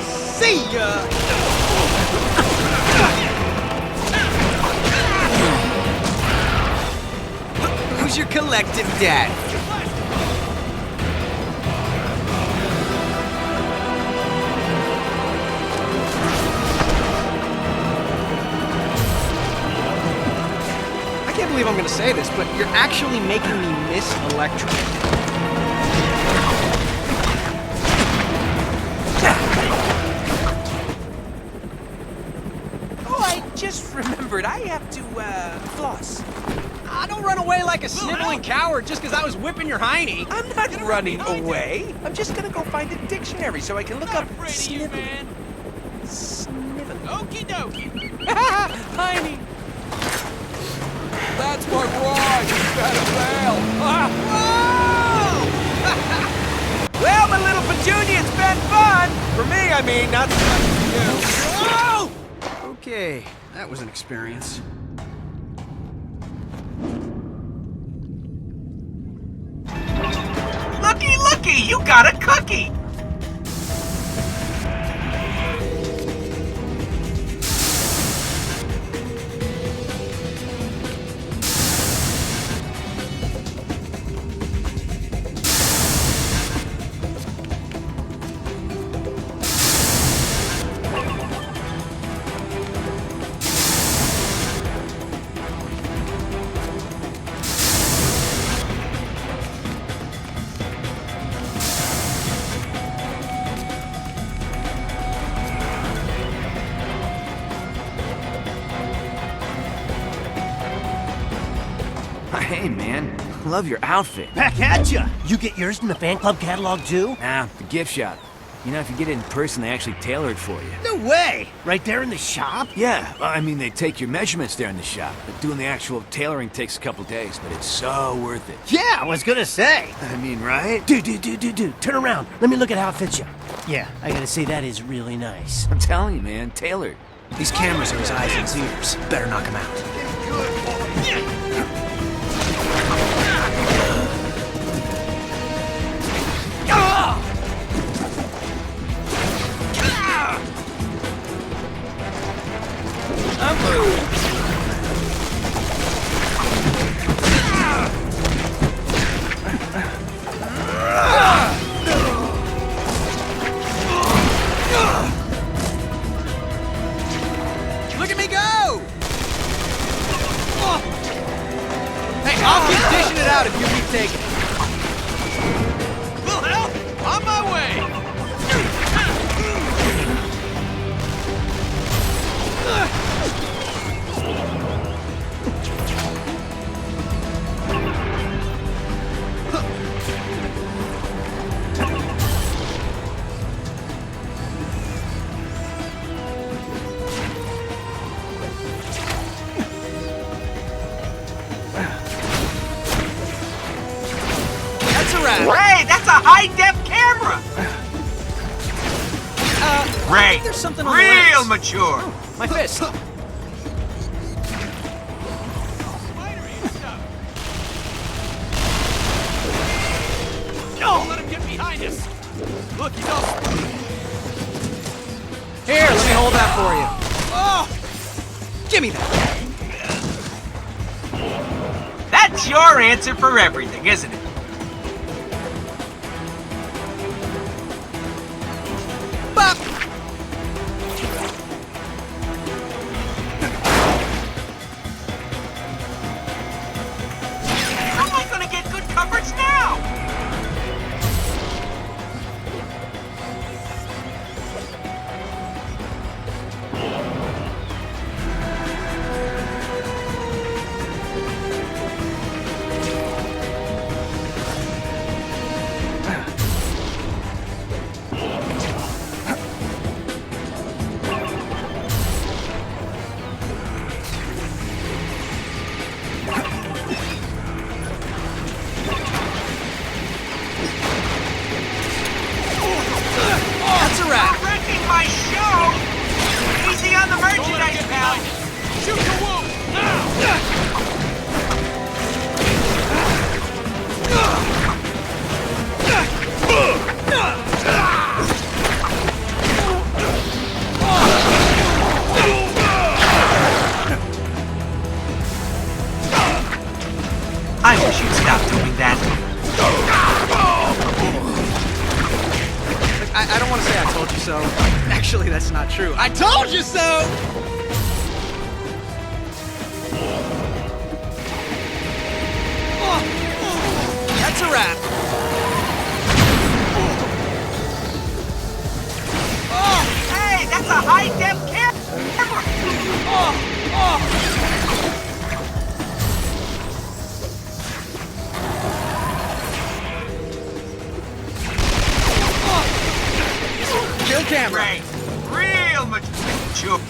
See ya! Who's your collective dad? I can't believe I'm gonna say this, but you're actually making me miss Electra. Just remembered, I have to, floss. Don't run away like a sniveling coward just because I was whipping your hiney. I'm not running away. I'm just gonna go find a dictionary so I can look up sniveling. Sniveling. Okie dokie. Hiney. That's my ride, you better bail. Whoa! Well, my little Petunia, it's been fun. For me, I mean, not so much for you. Whoa! Okay, that was an experience. Looky, looky, you got a cookie! Hey, man. Love your outfit. Back at ya! You get yours from the fan club catalog too? Nah, the gift shop. You know, if you get it in person, they actually tailor it for you. No way! Right there in the shop? Yeah, I mean, they take your measurements there in the shop. But doing the actual tailoring takes a couple days, but it's so worth it. Yeah, I was gonna say. I mean, right? Dude, turn around. Let me look at how it fits you. Yeah, I gotta say that is really nice. I'm telling you, man, tailored. These cameras are his eyes and his ears. Better knock him out. Look at me go! Hey, I'll keep dishing it out if you keep taking it. Well, hell, on my way! Ray, that's a high-def camera! Ray, there's something on real the mature! Oh, my fist. Don't let him get behind us! Look, he's all... Here, let me hold that for you. Oh! Give me that. That's your answer for everything, isn't it? Bop! How am I gonna get good coverage now? so. Actually, that's not true. I told you so! That's a wrap. Hey, that's a high-def camera! Kill camera. Great. Real mature.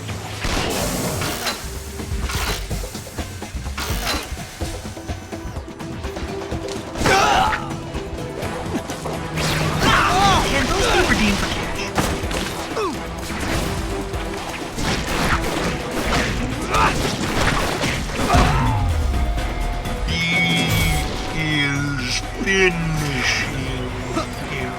Can those be redeemed for cash? He is finishing you.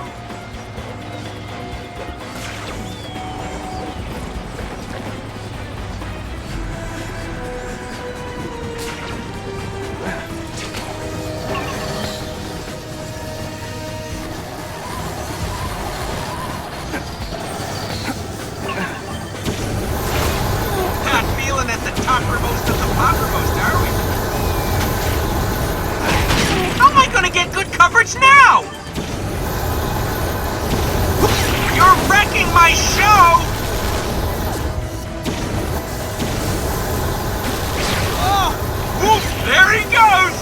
Not feeling at the toppermost of the poppermost, are we? How am I gonna get good coverage now? You're wrecking my show! Oh, whoop, there he goes!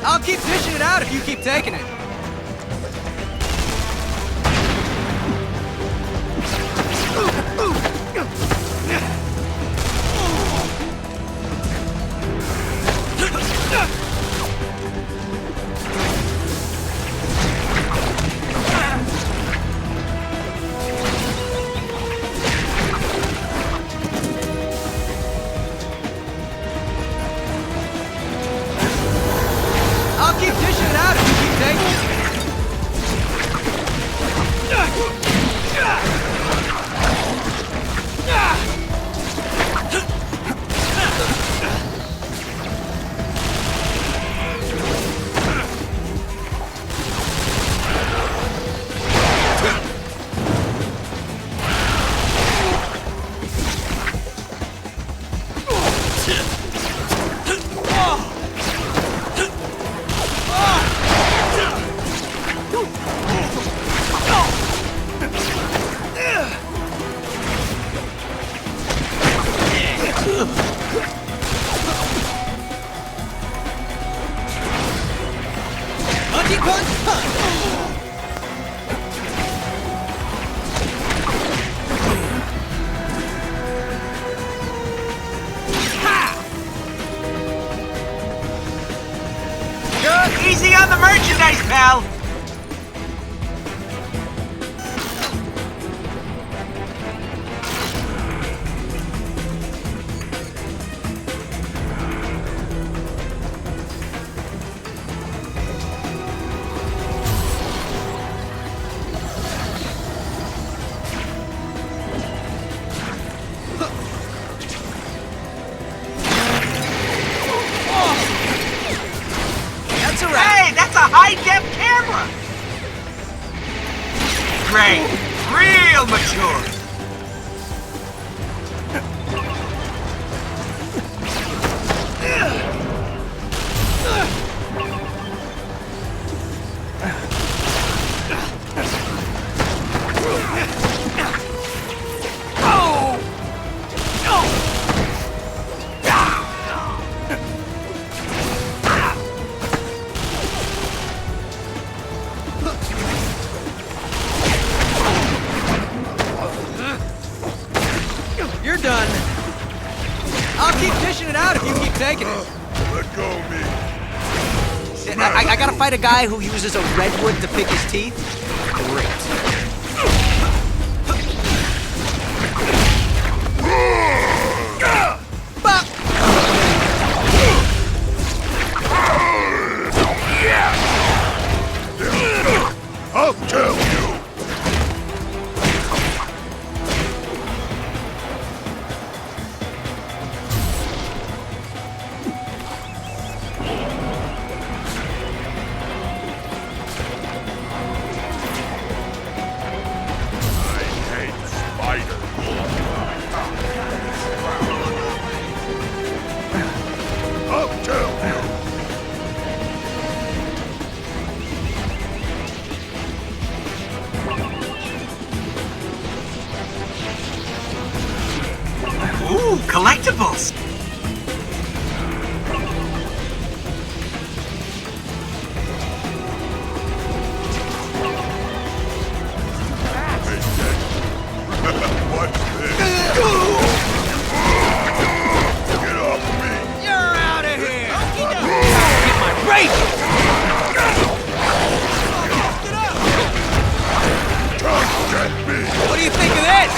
I'll keep dishing it out if you keep taking it. I'll keep dishing it out if you keep taking it. Punch, punch, punch! Good, easy on the merchandise, pal! That's a wrap. Hey, that's a high-def camera! Great, real mature! You're done. I'll keep dishing it out if you keep taking it. Let go of me. I gotta fight a guy who uses a redwood to pick his teeth? Great. I'll tell you. Ooh, collectibles! What's this? Get off me! You're out of here! Get my race! Come get me! What do you think of this?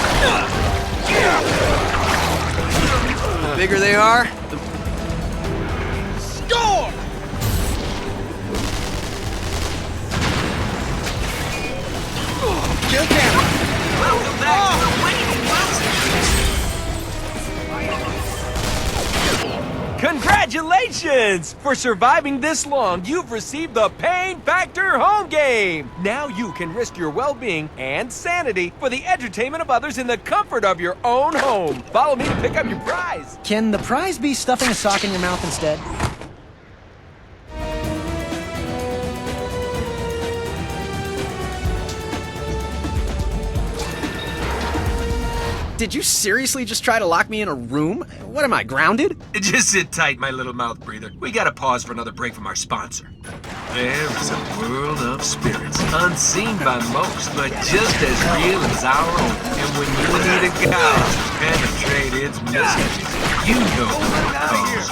The bigger they are, the... Score! Kill camera! Welcome back to the Waiting Congratulations! For surviving this long, you've received the Pain Factor home game! Now you can risk your well-being and sanity for the entertainment of others in the comfort of your own home. Follow me to pick up your prize. Can the prize be stuffing a sock in your mouth instead? Did you seriously just try to lock me in a room? What am I, grounded? Just sit tight, my little mouth breather. We gotta pause for another break from our sponsor. There is a world of spirits, unseen by most, but just as real as our own. And when you need a guide to penetrate its mysteries, you know who it calls.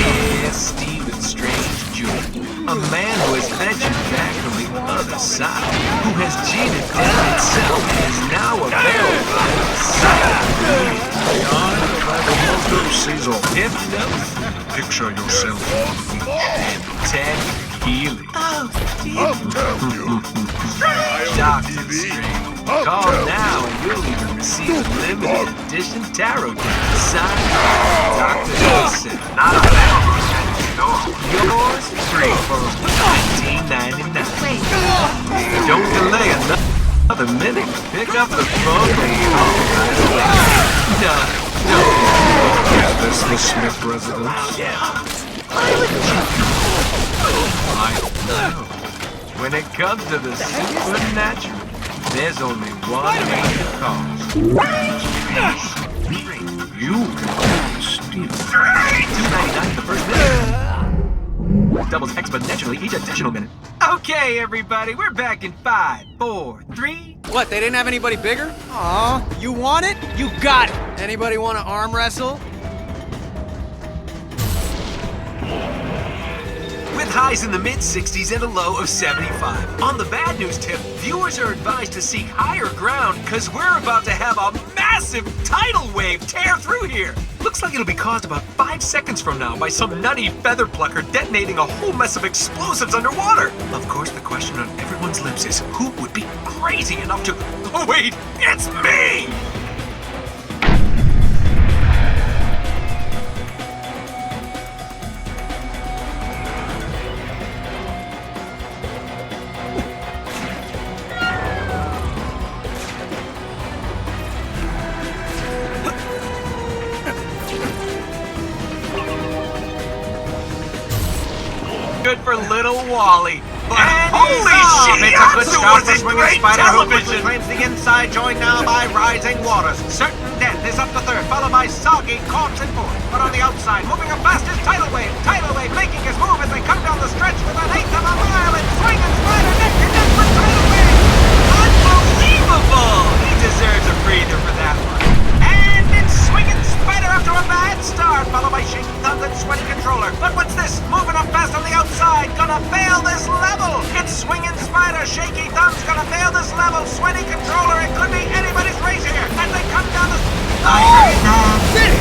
Yes, Stephen Strange Jr., a man who has ventured back from the other side, who has cheated death itself, and is now available outside. Beyond the season, hypnosis. Picture yourself on the beach. Tech healing. I'll tell you. Doctor Strange. Call now and you'll even receive a limited edition tarot deck signed by Dr. Wilson. Not available at the store. Yours free for $19.99. Don't delay another minute. Pick up the phone and call right away. No. Is this the Smith residence? Yeah. I know. When it comes to the supernatural, there's only one way to call. You can steal. $2.99 the first minute. Doubles exponentially each additional minute. Okay, everybody, we're back in 5, 4, 3. What, they didn't have anybody bigger? Aw, you want it? You got it! Anybody want to arm wrestle? With highs in the mid-60s and a low of 75. On the bad news tip, viewers are advised to seek higher ground because we're about to have a massive tidal wave tear through here. Looks like it'll be caused about 5 seconds from now by some nutty feather plucker detonating a whole mess of explosives underwater. Of course, the question on everyone's lips is, who would be crazy enough to... Oh wait, it's me! Good for little Wally. And holy shit! It's a good start for swinging spider who quickly claims the inside, joined now by rising waters. Certain death is up to third, followed by soggy corpse in fourth. But on the outside, moving up fast is tidal wave. Tidal wave making his move as they come down the stretch with an eighth of a mile and swinging spider neck to neck with tidal wave. Unbelievable! He deserves a breather for that one. And it's swinging spider after a bad start, followed by shaky thumbs and sweaty controller. But what's this? Moving up fast on the outside, gonna fail this level. It's swinging spider, shaky thumbs, gonna fail this level. Sweaty controller, it could be anybody's race here. As they come down the... Did it!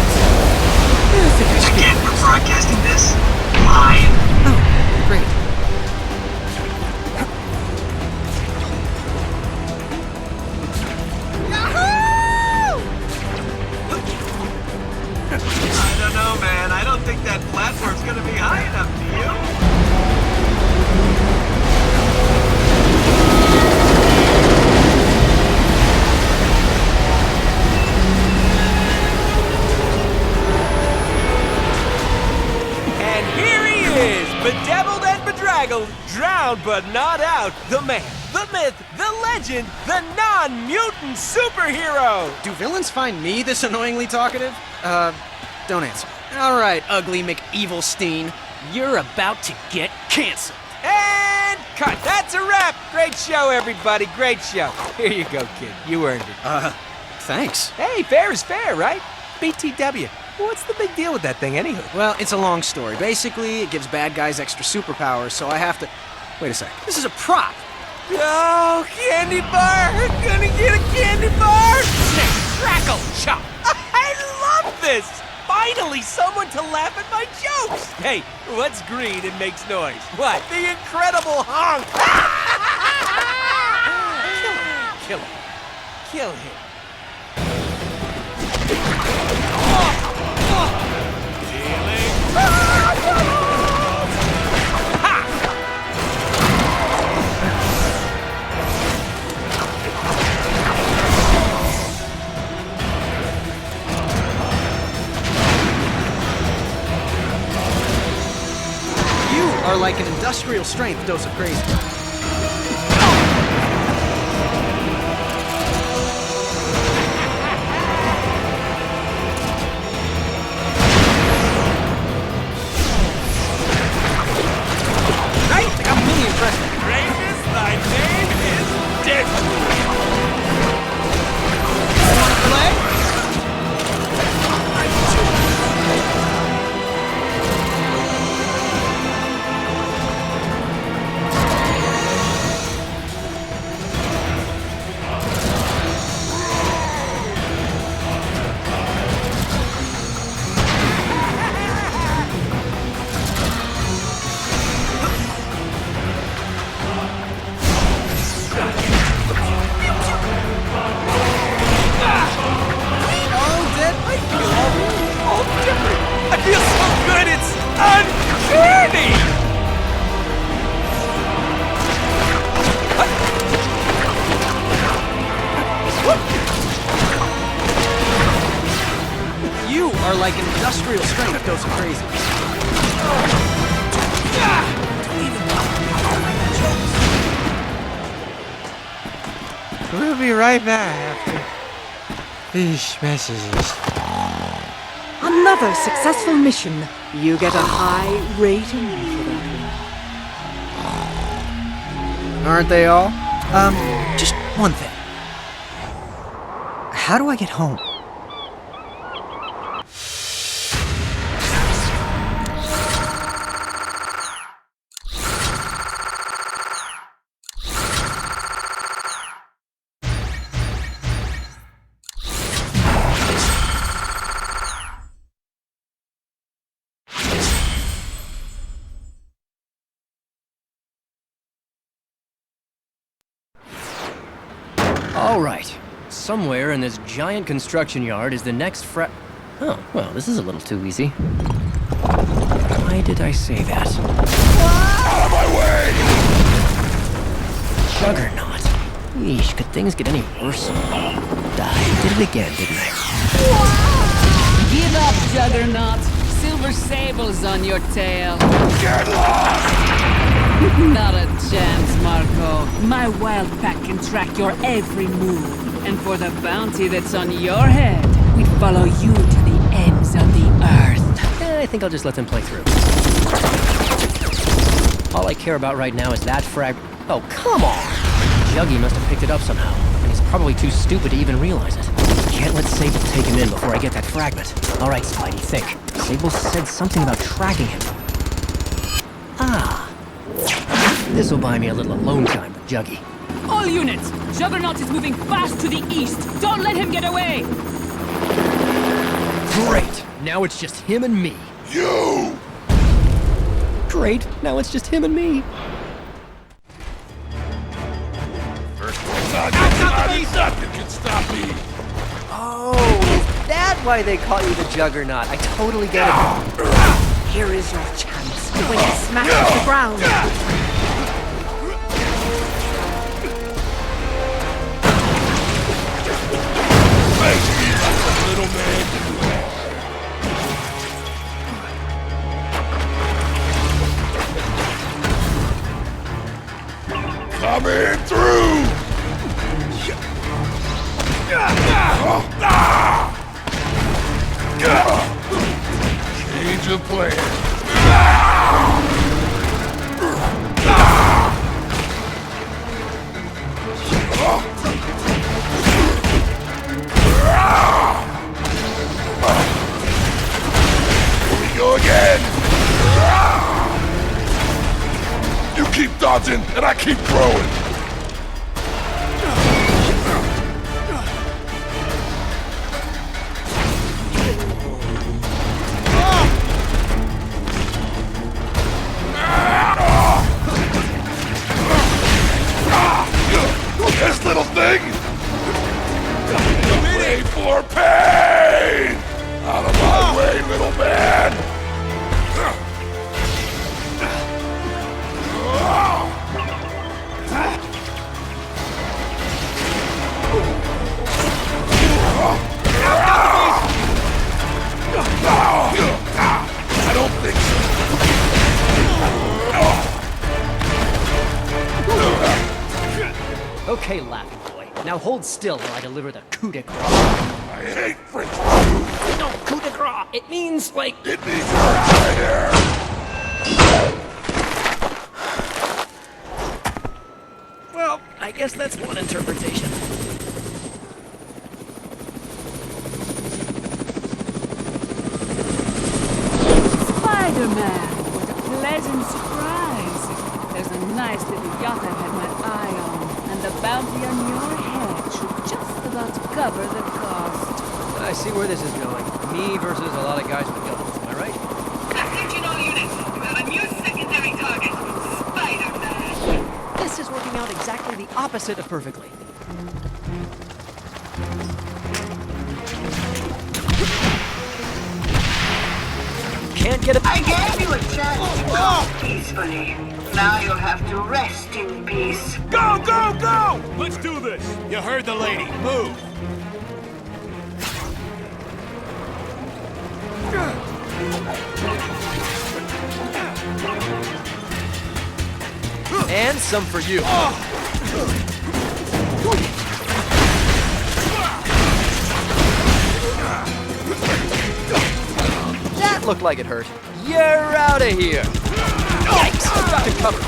Again, we're broadcasting this live. Oh, great. I don't know, man. I don't think that platform's gonna be high enough, do you? And here he is, bedeviled and bedraggled, drowned but not out, the man, the myth, the legend, the non-mutant superhero! Do villains find me this annoyingly talkative? Don't answer. Alright, ugly McEvilstein. You're about to get canceled. And cut! That's a wrap! Great show, everybody, great show. Here you go, kid. You earned it. Thanks. Hey, fair is fair, right? BTW. What's the big deal with that thing, anywho? Well, it's a long story. Basically, it gives bad guys extra superpowers, so I have to... Wait a sec. This is a prop! Oh, candy bar! Gonna get a candy bar! Snap, crackle, chop! I love this! Finally, someone to laugh at my jokes! Hey, what's green and makes noise? What? The Incredible Honk! Kill him. Kill him. You are like an industrial strength dose of crazy. Greatness, thy name is Death! I feel so good, it's uncanny! You are like an industrial strength dose of crazy. We'll be right back after these messages. Another successful mission. You get a high rating for that Aren't they all? Just one thing. How do I get home? All right. Somewhere in this giant construction yard is the next Oh, well, this is a little too easy. Why did I say that? Out of my way! Juggernaut. Yeesh, could things get any worse? Did it again, didn't I? Give up, Juggernaut. Silver Sable's on your tail. Get lost! Not a chance, Marco. My wild pack can track your every move. And for the bounty that's on your head, we'd follow you to the ends of the earth. I think I'll just let them play through. All I care about right now is that frag... Oh, come on! Juggy must have picked it up somehow, and he's probably too stupid to even realize it. Can't let Sable take him in before I get that fragment. All right, Spidey, think. Sable said something about tracking him. Ah. This'll buy me a little alone time with Juggy. All units! Juggernaut is moving fast to the east! Don't let him get away! Great! Now it's just him and me. You! Great! Now it's just him and me. Nothing can stop me! Oh, is that why they call you the Juggernaut? I totally get it. Here is your chance when you smash the ground. Little man. Coming through! Change of plan. Here we go again. You keep dodging, and I keep throwing. This little thing! Wait for pain! Out of my way, little man! I don't think so. Okay, laughing boy. Now hold still while I deliver the coup de grace. I hate French food. No, coup de grace. It means like... It means you're out of here. Well, I guess that's one interpretation. Spider-Man, what a pleasant surprise. There's a nice little yacht I've had my eye on, and the bounty on your head should just about cover the cost. I see where this is going. Me versus a lot of guys with guns, am I right? Attention all units, you have a new secondary target, Spider-Man. This is working out exactly the opposite of perfectly. Can't get a... I gave you a chance to go peacefully. Now you'll have to rest in peace. Go, go, go! Let's do this. You heard the lady. Move. And some for you. That looked like it hurt. You're out of here. Yikes! Got to cover.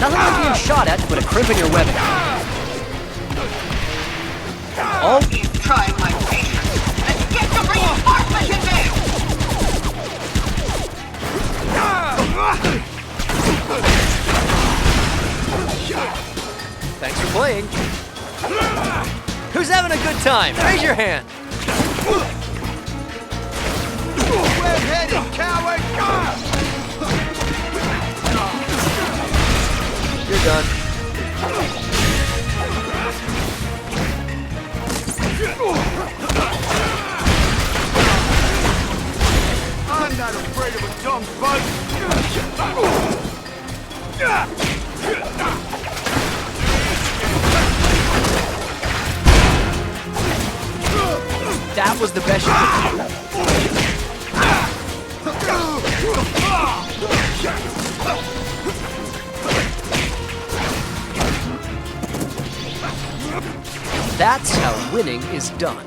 Nothing like being shot at to put a crimp in your weapon. Oh. Keep trying my patience. Let's get the reinforcement in there! Thanks for playing. Who's having a good time? Raise your hand. Red-headed coward! You're done. I'm not afraid of a dumb bug. That was the best you could do. That's how winning is done.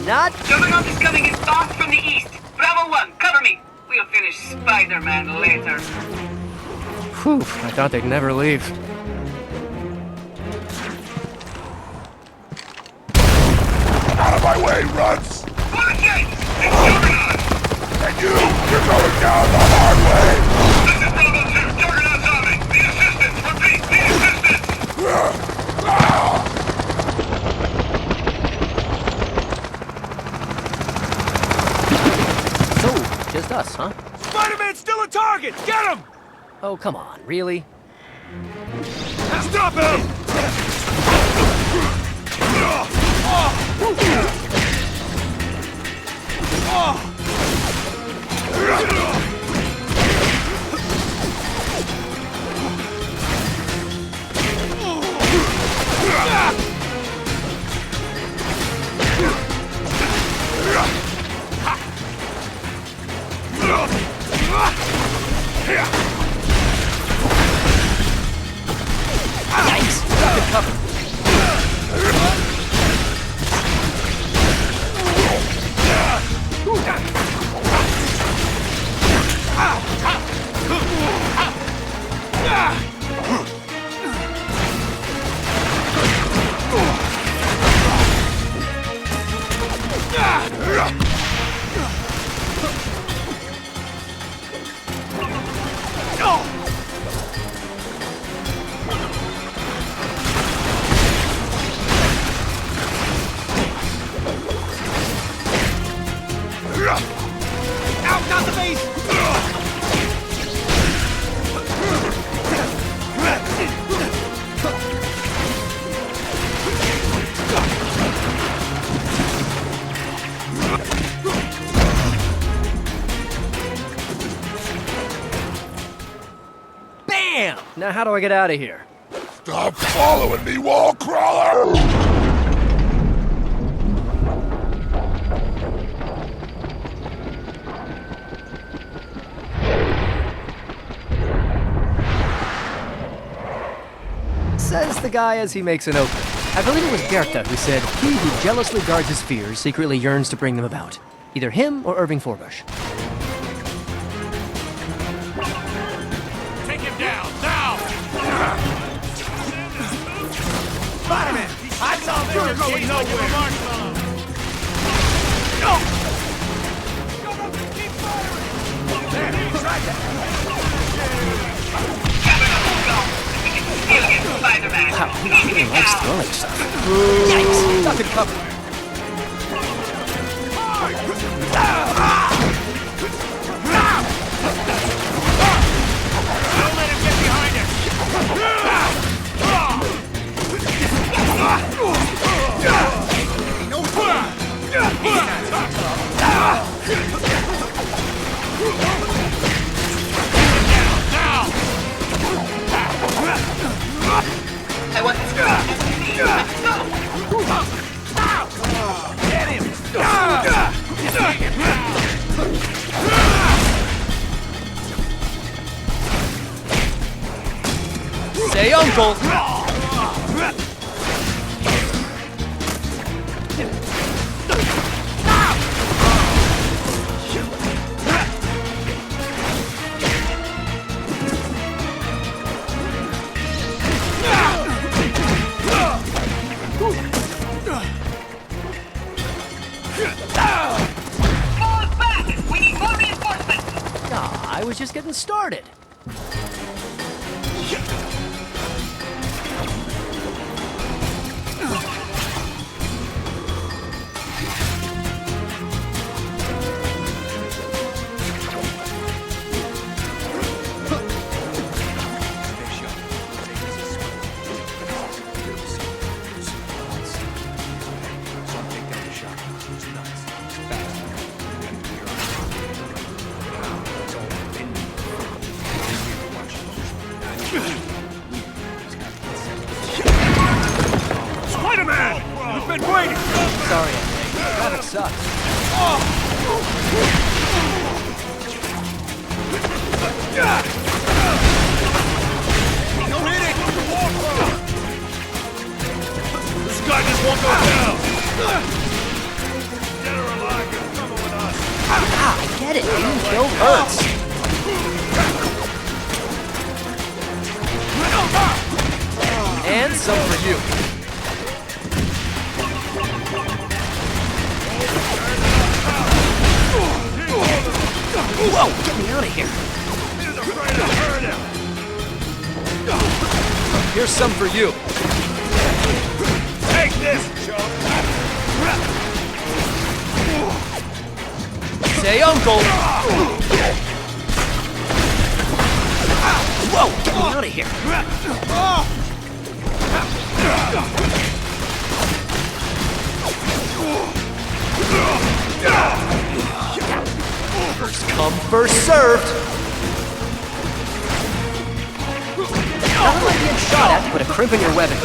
Not. Juggernaut is coming in fast from the east. Bravo 1, cover me. We'll finish Spider-Man later. Whew, I thought they'd never leave. Out of my way, Runs! And you're going down the hard way! This is Bravo 2, Juggernaut's on me! Need assistance! Repeat, need assistance! So, just us, huh? Spider-Man's still a target! Get him! Oh, come on, really? Stop him! Out, got the base! Bam! Now how do I get out of here? Stop following me, wall crawler! Says the guy as he makes an opening. I believe it was Goethe who said, "He who jealously guards his fears secretly yearns to bring them about." Either him or Irving Forbush. Take him down, now! Spider-Man! I saw there You're going nowhere! No! Shut up and keep firing! There, he tried that! Wow, he really likes throwing stuff. Yikes! Duck and cover. Don't let him get behind us! I want this girl. Get him! Say uncle! I was just getting started. Spider-Man! We've been waiting! Sorry, traffic sucks. No hitting! This guy just won't go down! Dead or alive, you're coming with us! I get it. Being killed hurts. And some for you. Whoa, get me out of here. He's afraid to hurt him! Here's some for you. Take this, chump! Say uncle. Whoa, get me out of here. First come, first served. Nothing like being shot at to put a crimp in your webbing.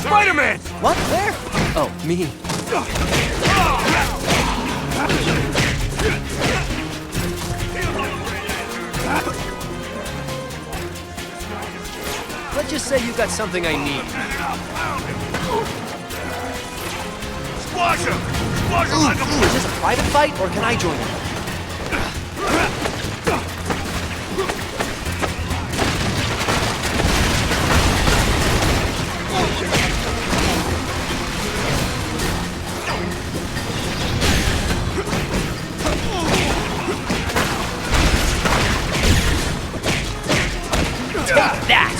Spider-Man! What? Where? Oh, me. Let's just say you've got something I need. Squash him! Squash him like a... Is this a private fight, or can I join in? Take that!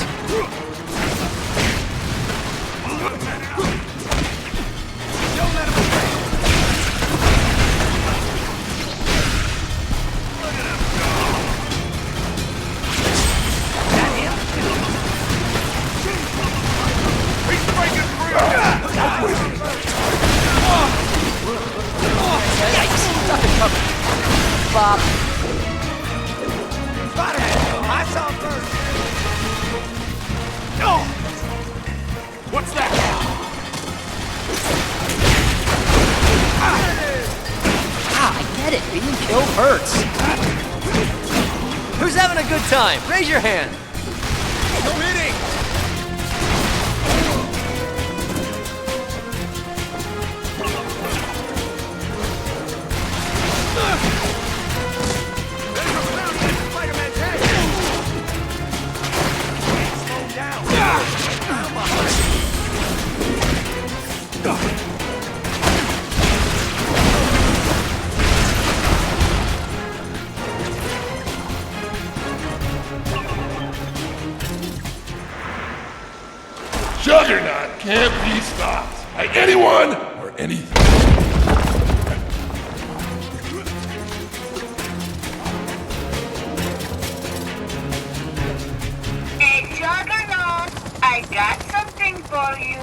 Bob. Spider-Man! I saw him first! No! What's that? Ah, I get it. Being killed hurts. Who's having a good time? Raise your hand. No hitting! Spider-Man's head! Slow down! Come on! Juggernaut can't be stopped by anyone or anything. Hey, Juggernaut, I got something for you.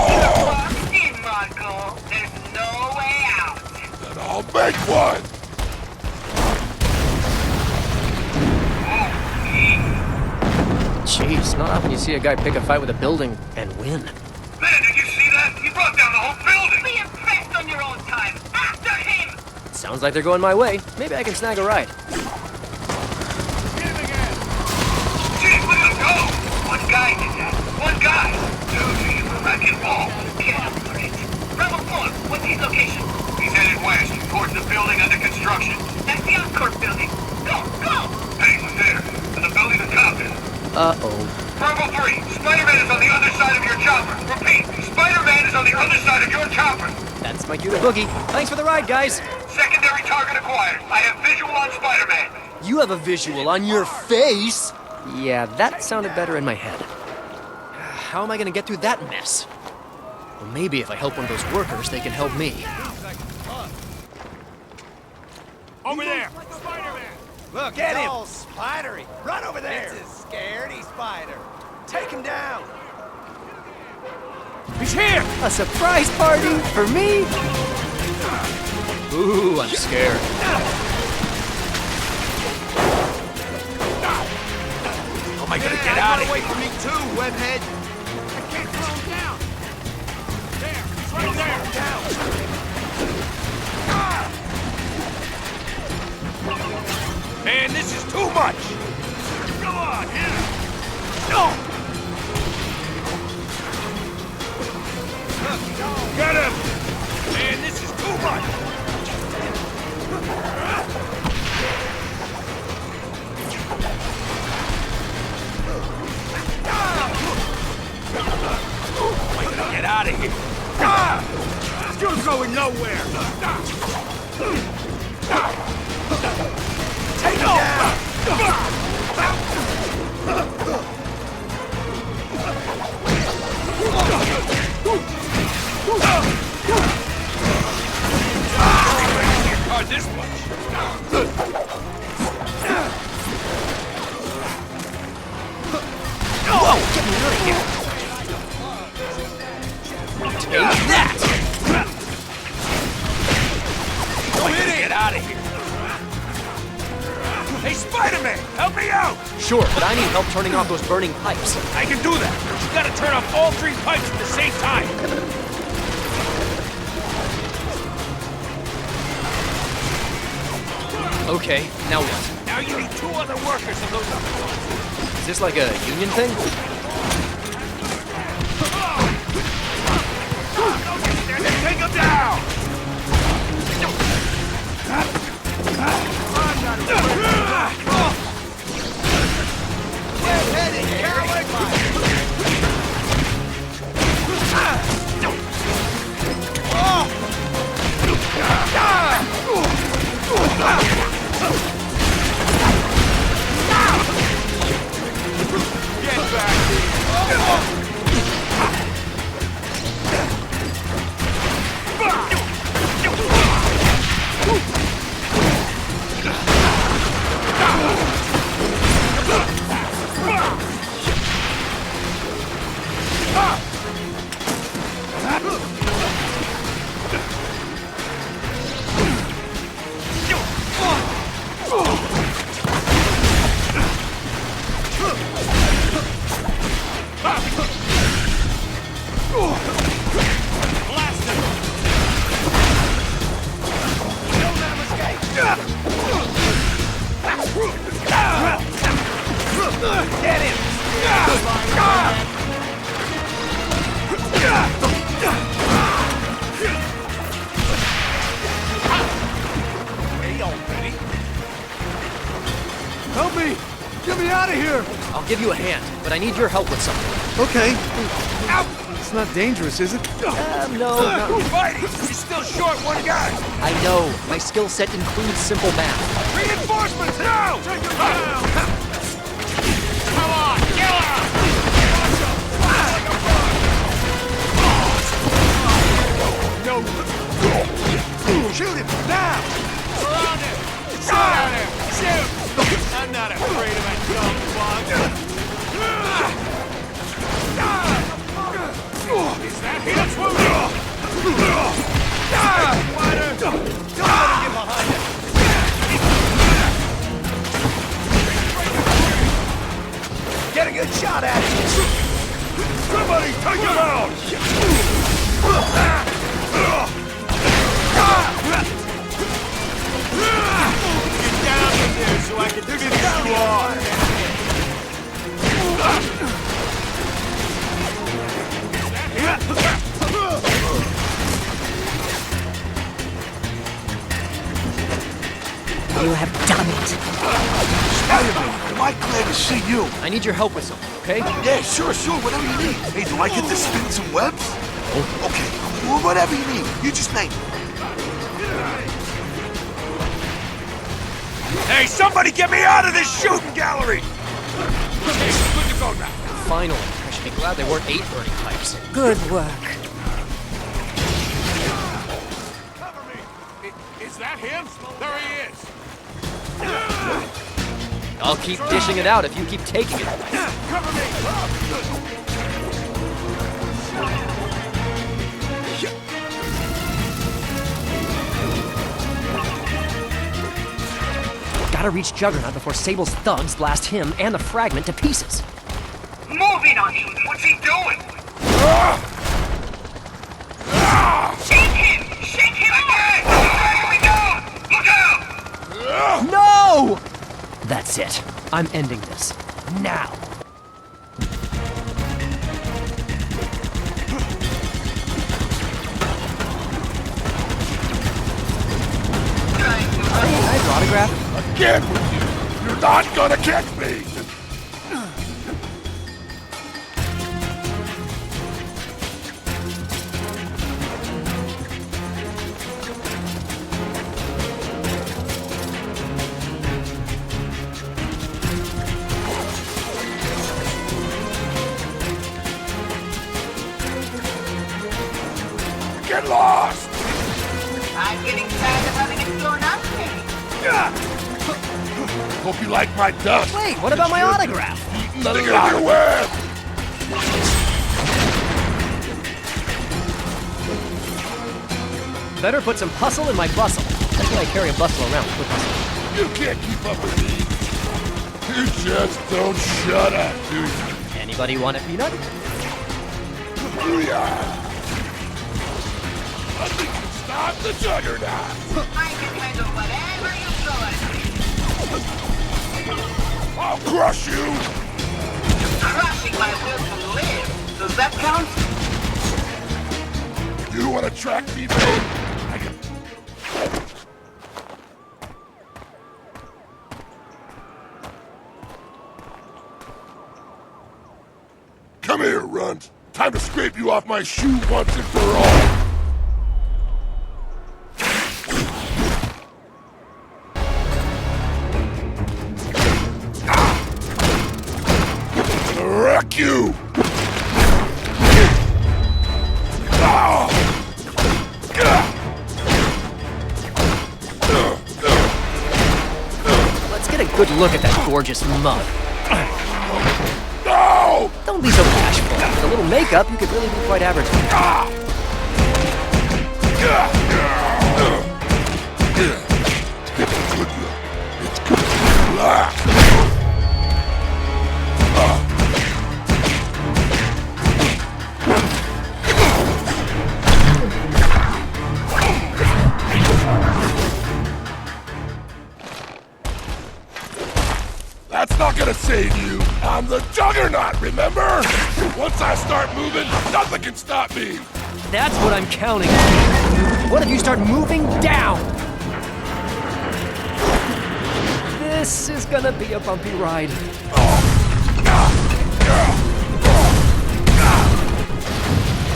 You're locked in, Marco. There's no way out. Then I'll make one. Jeez, not often you see a guy pick a fight with a building and win. Man, did you see that? He brought down the whole building. Be impressed on your own time. After him! Sounds like they're going my way. Maybe I can snag a ride. Jeez, look at him go. One guy did that. One guy. Dude, he's a wrecking ball. Can't afford it. Rebel 4, what's his location? He's headed west towards the building under construction. That's the Encore building. Go, go! Hey, look there. And the building the cop in. Uh-oh. Bravo 3, Spider-Man is on the other side of your chopper. Repeat, Spider-Man is on the other side of your chopper. That's my cue to boogie. Thanks for the ride, guys. Secondary target acquired. I have visual on Spider-Man. You have a visual on your face? Yeah, that sounded better in my head. How am I gonna get through that mess? Well, maybe if I help one of those workers, they can help me. Over there! Spider-Man! Look, get him! All spidery! Run over there! It's a scaredy spider. Take him down! He's here! A surprise party for me? Ooh, I'm scared. How am I gonna get out of here? Wait for me too, webhead! I can't throw him down! There! He's right there! Down! Man, this is too much! Come on, hit him! No! Get him! Man, this is too much! Get out of here! You're going nowhere! Take him down! This much. Whoa, get me out of here! Take that! Go hit it! Get out of here! Hey, Spider-Man, help me out! Sure, but I need help turning off those burning pipes. I can do that. You gotta turn off all 3 pipes at the same time. Okay, now what? Now you need 2 other workers of those other ones. Is this like a union thing? Take him down! Get back here! Get him! Hey, old buddy. Help me! Get me out of here! I'll give you a hand, but I need your help with something. Okay. It's not dangerous, is it? No, not really. Fighting! He's still short 1 guy! I know. My skill set includes simple math. Reinforcements now! Take him down! Come on, kill him! No! Shoot him now! Surround him! Shoot at him! Shoot! I'm not afraid of that dumb bug. Is that him? That's what Don't let him get behind him! Get a good shot at him! Somebody take him out! Get down in there so I can finish you off! You have done it. Spider-Man, am I glad to see you? I need your help with something, okay? Yeah, sure, whatever you need. Hey, do I get to spin some webs? Oh, okay, well, whatever you need. You just name it. Hey, somebody get me out of this shooting gallery! Okay, good to go now. Finally. I should be glad there weren't 8 burning pipes. Good work. Cover me! Is that him? There he is! I'll keep dishing it out if you keep taking it. Cover me! Gotta reach Juggernaut before Sable's thugs blast him and the fragment to pieces. Moving on him! What's he doing? Shake him! Shake him again! Here we go! Look out! No! That's it. I'm ending this. Now. Can I have your autograph? Again with you! You're not gonna catch me! Get lost! I'm getting tired of having it thrown out here. Hope you like my dust. Wait, what about my autograph? Stick it on your web! Better put some hustle in my bustle. That's why I carry a bustle around with hustle. You can't keep up with me. You just don't shut up, do you? Anybody want a peanut? Nothing can stop the juggernaut! I can handle whatever you throw at me. I'll crush you! Crushing my will to live. Does that count? You want to track me, babe? I can... Come here, Runt. Time to scrape you off my shoe once and for all. Wreck you! Let's get a good look at that gorgeous mug. No! Don't be so bashful. With a little makeup, you could really be quite average. That's not gonna save you. I'm the juggernaut, remember? Once I start moving, nothing can stop me. That's what I'm counting on. What if you start moving down? This is gonna be a bumpy ride.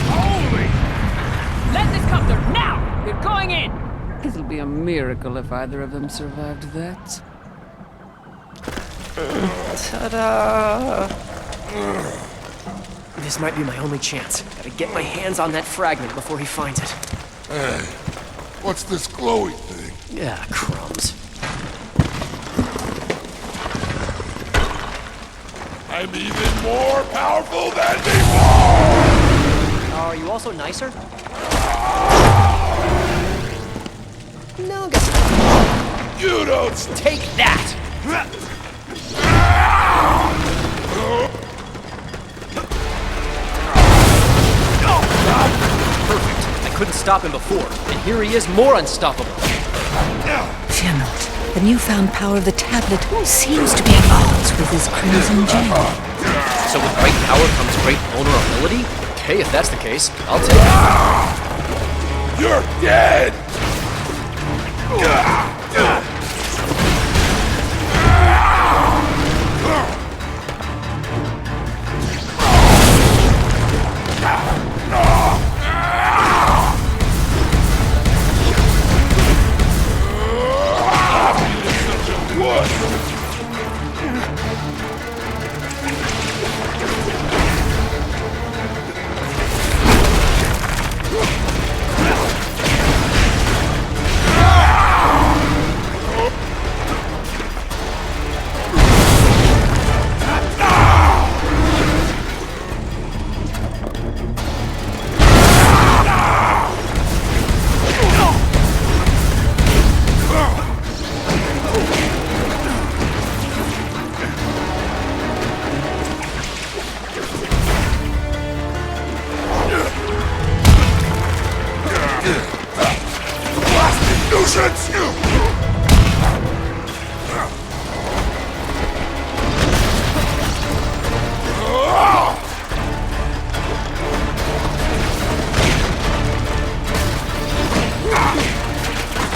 Holy! Land this copter now! We're going in! It'll be a miracle if either of them survived that. Ta-da! This might be my only chance. Gotta get my hands on that fragment before he finds it. Hey, what's this glowy thing? Yeah, crumbs. I'm even more powerful than before! Are you also nicer? No, guess not. You don't take that! Perfect. I couldn't stop him before, and here he is more unstoppable. Fear not. The newfound power of the tablet seems to be at odds with his crimson gem. So with great power comes great vulnerability? Okay, if that's the case, I'll take it. You're dead!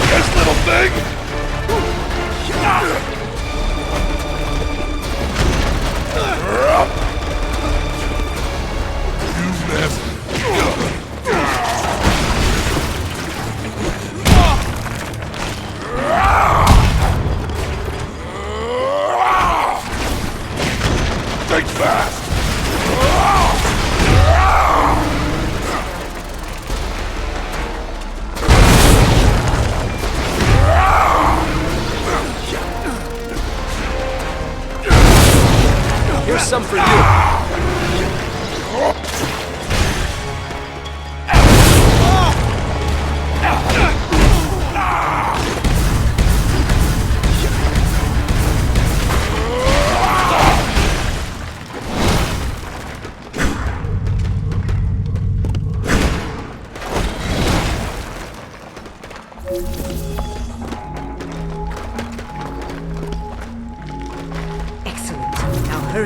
This little thing! You messed.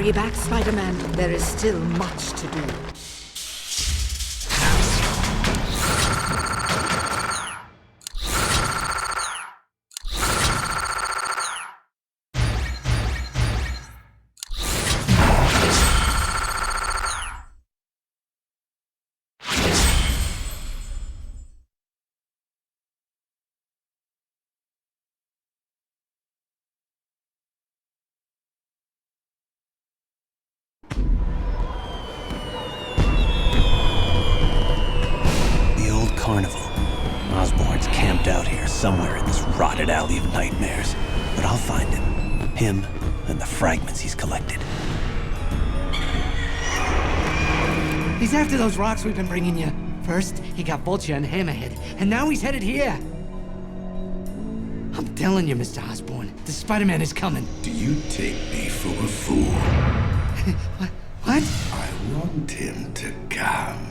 Hurry back, Spider-Man. There is still much to do. Carnival. Osborn's camped out here somewhere in this rotted alley of nightmares. But I'll find him. Him and the fragments he's collected. He's after those rocks we've been bringing you. First, he got Vulture and Hammerhead, and now he's headed here. I'm telling you, Mr. Osborn, the Spider-Man is coming. Do you take me for a fool? What? I want him to come.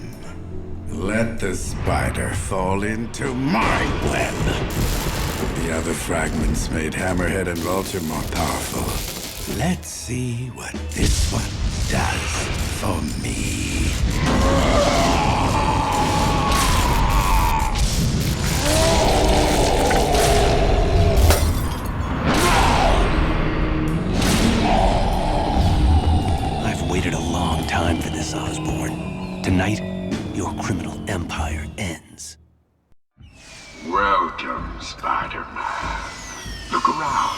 Let the spider fall into my web. The other fragments made Hammerhead and Vulture more powerful. Let's see what this one does for me. I've waited a long time for this, Osborn. Tonight, your criminal empire ends. Welcome, Spider-Man. Look around.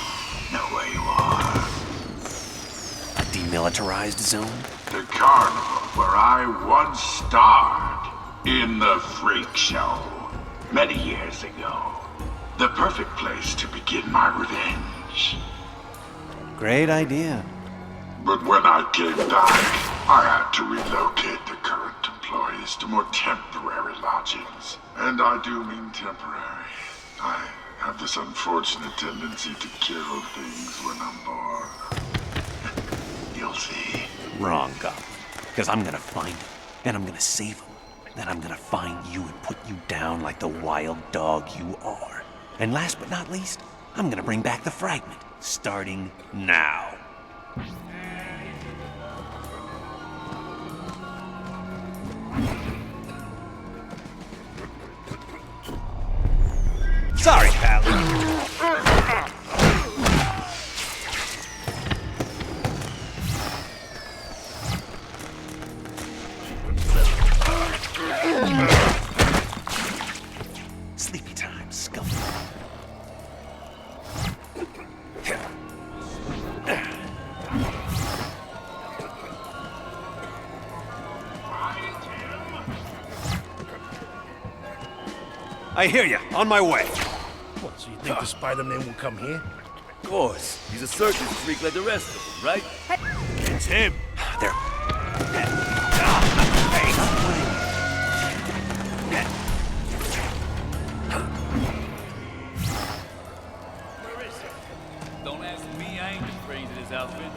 Know where you are. A demilitarized zone? The carnival where I once starred in the freak show many years ago. The perfect place to begin my revenge. Great idea. But when I came back, I had to relocate the current employees to more temporary lodgings. And I do mean temporary. I have this unfortunate tendency to kill things when I'm bored. You'll see. Wrong, Goblin. Because I'm gonna find him. Then I'm gonna save him. Then I'm gonna find you and put you down like the wild dog you are. And last but not least, I'm gonna bring back the fragment. Starting now. Sorry, pal. Sleepy time, scum. I hear you. On my way. What, so you think the Spider-Man will come here? Of course. He's a circus freak like the rest of them, right? It's him. There. Where is he? Don't ask me, I ain't the brains in his outfit.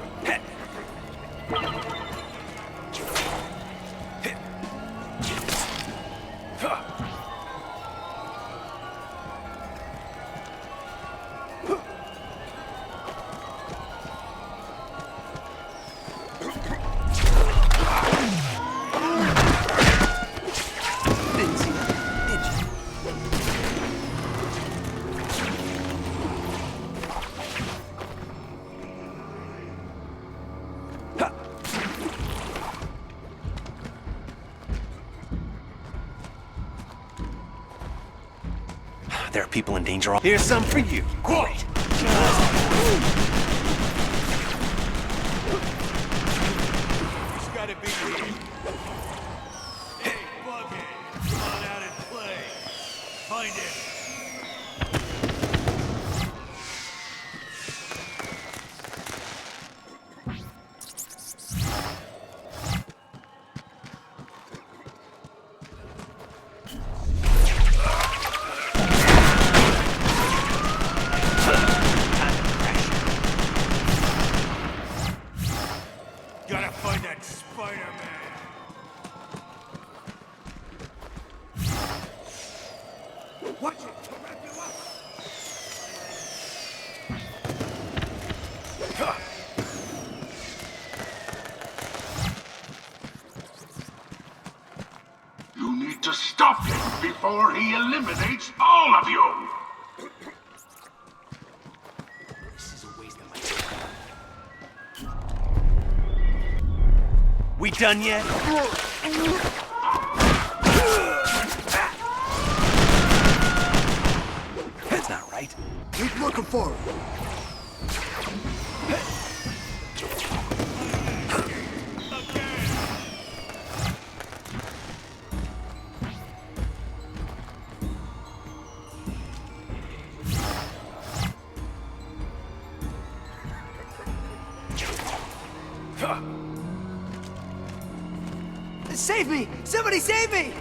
There are people in danger. Here's some for you. Great. He's gotta be here. Hey, Bughead, come on out and play. Find him. Gotta find that Spider-Man! Watch it! need to stop him before he eliminates all of you! We done yet? That's not right. Keep looking for it. Save me! Somebody save me!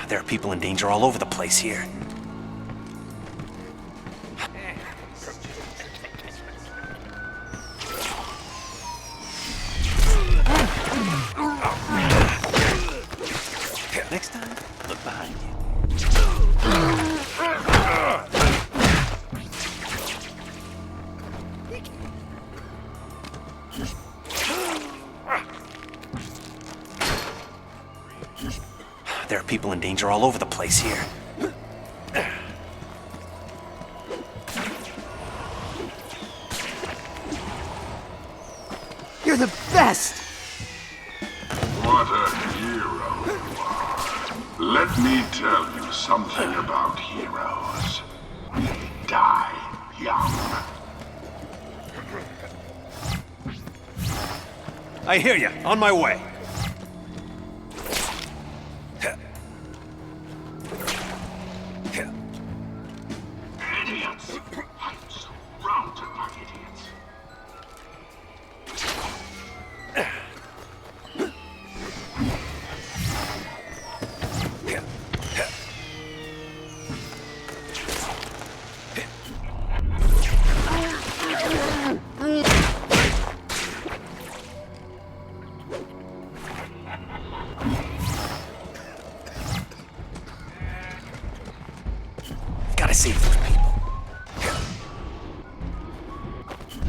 There are people in danger all over the place here. Next time, look behind you. There are people in danger all over the place here. You're the best! What a hero you are. Let me tell you something about heroes. They die young. I hear you. On my way. Idiots! I'm surrounded by idiots. Gotta save those people.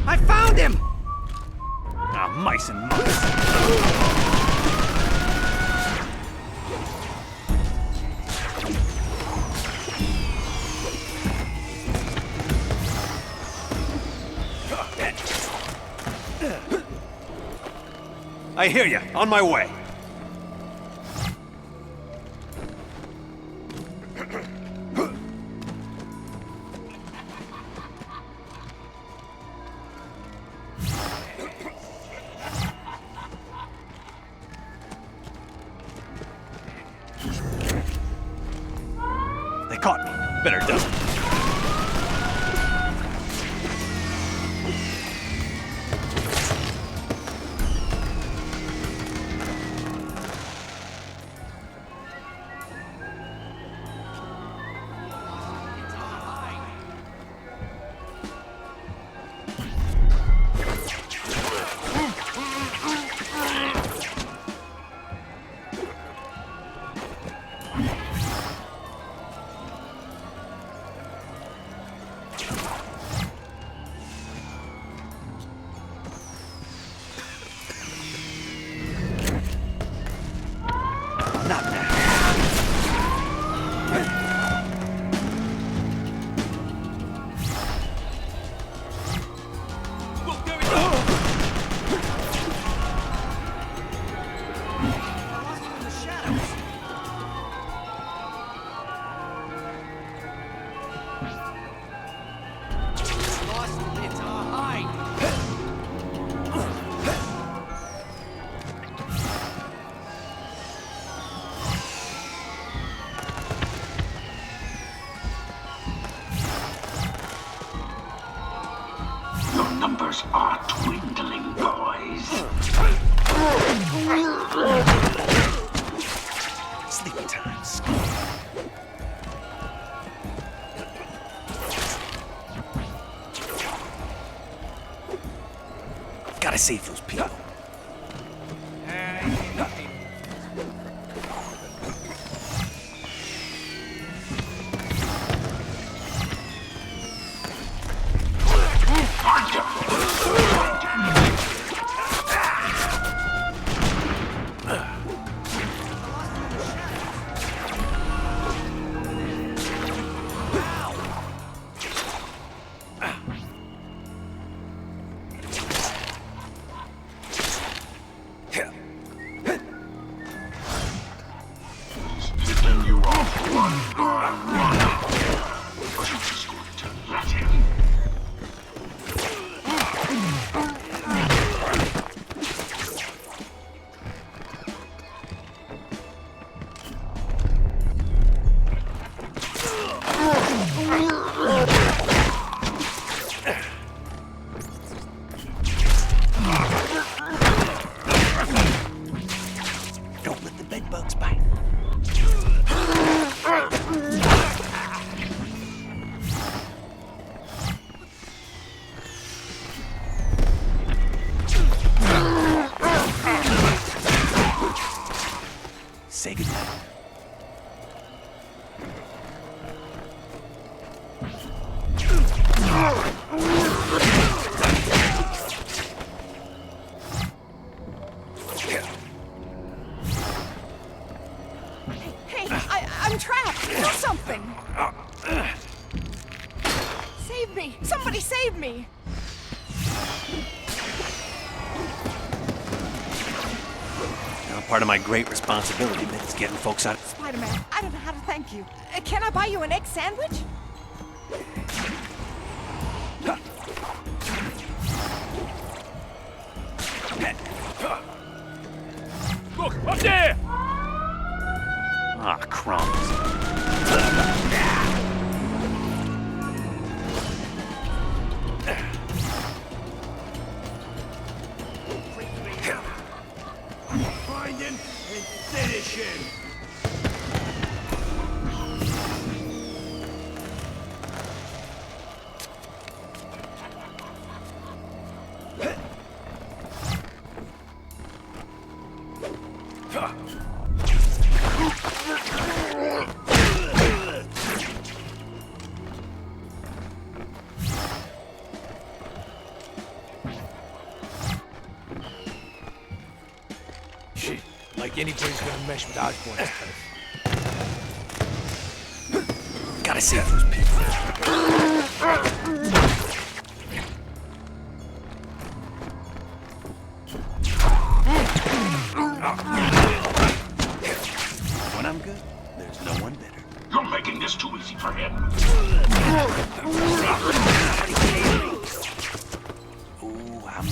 I found him! Ah, mice and mice. I hear you. On my way. They caught me. Better duck. Not now. Your numbers are dwindling, boys. Sleepy times. Gotta save those people. telling you off one by one. But you're just going to let him. Don't let the bedbugs bite. Say goodnight. Hey, I'm trapped. Do something. Save me. Somebody save me. Now, part of my great responsibility is getting folks out. Spider-Man, I don't know how to thank you. Can I buy you an egg sandwich? Look, up there! Ah, crumbs. Finding and finishing! Shit, like anybody's gonna mesh with Osborn's type. Gotta save those people. When I'm good, there's no one better. You're making this too easy for him. Ooh, I'm...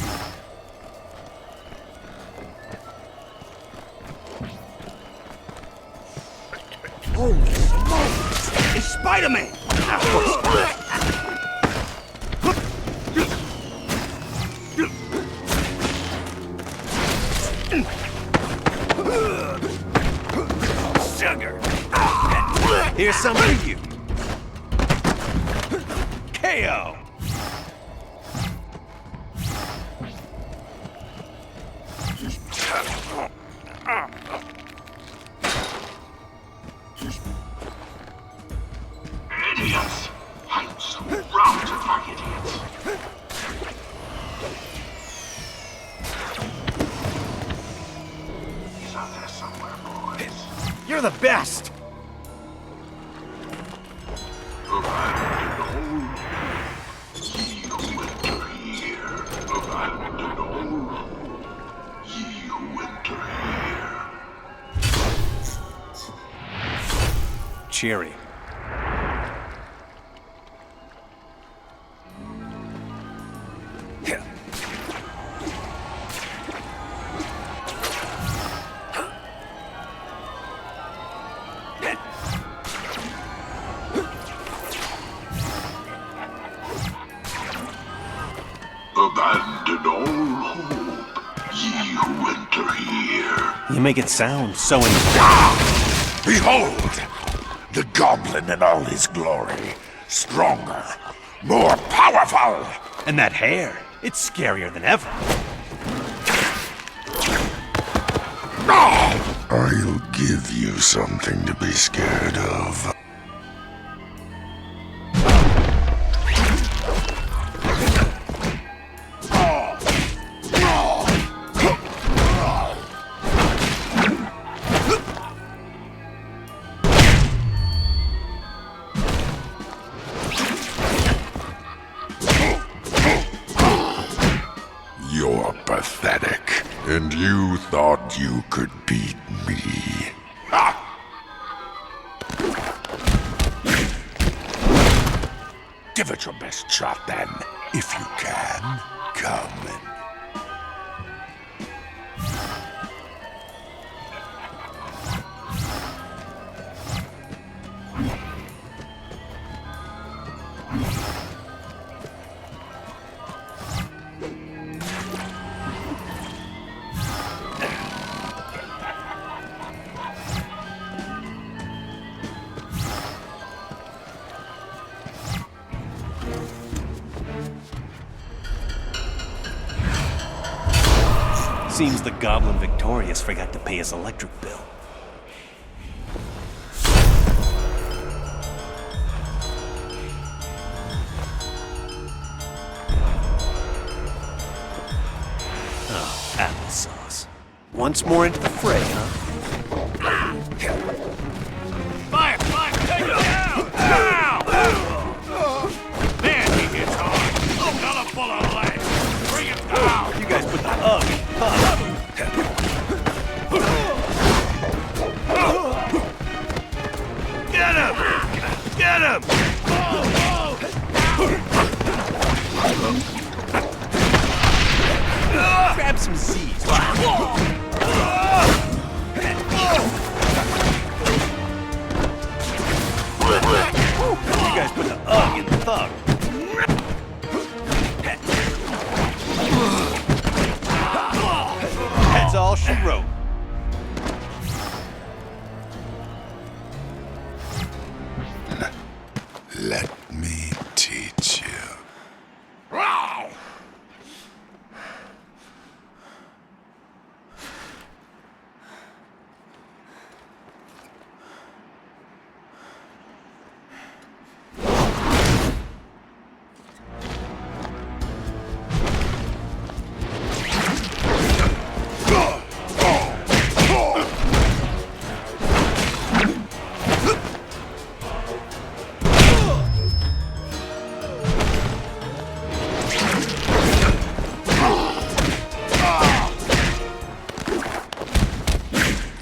Holy smokes! It's Spider-Man! Sugar! Here's some for you. KO! Idiots! I'm surrounded by idiots. He's out there somewhere, boys. You're the best! Cheery. Abandon all hope, ye who enter here. You make it sound so Behold! The goblin in all his glory. Stronger, more powerful! And that hair, it's scarier than ever. I'll give you something to be scared of. You're pathetic, and you thought you could beat me. Ha! Give it your best shot then. If you can, come and... Seems the Goblin Victorious forgot to pay his electric bill. Oh, applesauce. Once more into the fray, huh? Fire! Fire! Take it down! Down! Man, he hits hard. Another full of lead. Bring him down! You guys put the ugh. Get him! Get him! Grab some Z's. You guys put the ugh in the thug. That's all she wrote. Let me teach you.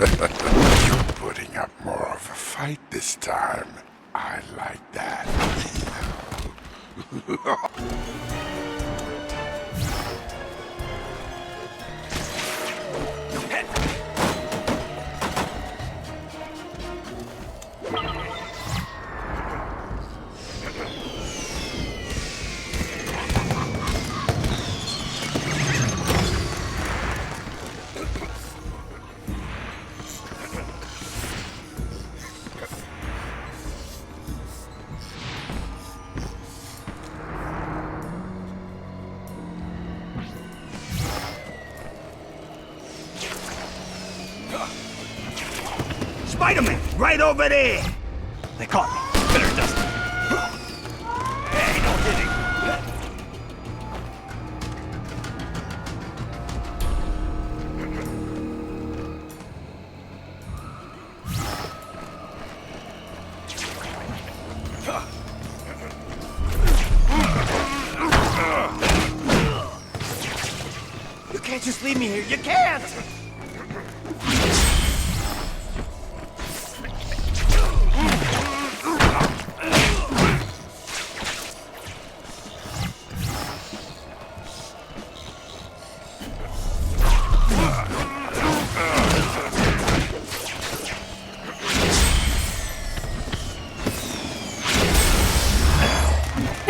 You're putting up more of a fight this time. I like that. Spider-Man! Right over there! They caught me. Better dust it. Hey, no hitting. You can't just leave me here. You can't!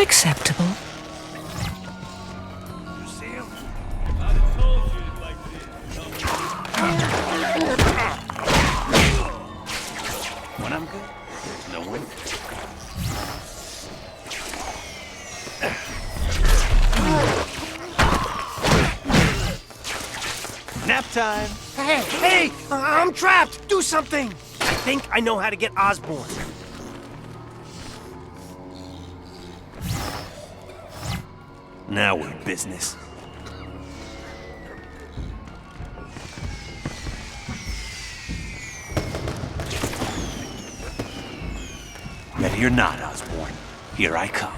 Acceptable. When I'm good, there's no win. Nap time. Hey, hey! I'm trapped! Do something! I think I know how to get Osborn. Now we're business. Ready or not, Osborn, here I come.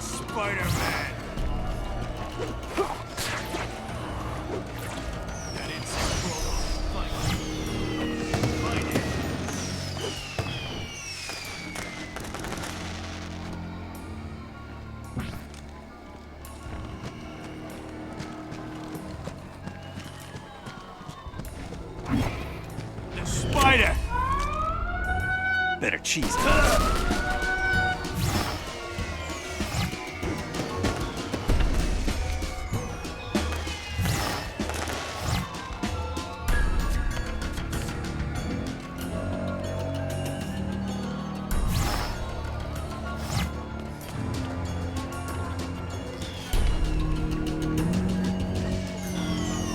Spider-Man! That insect roll. Find it. The spider! Better cheese it.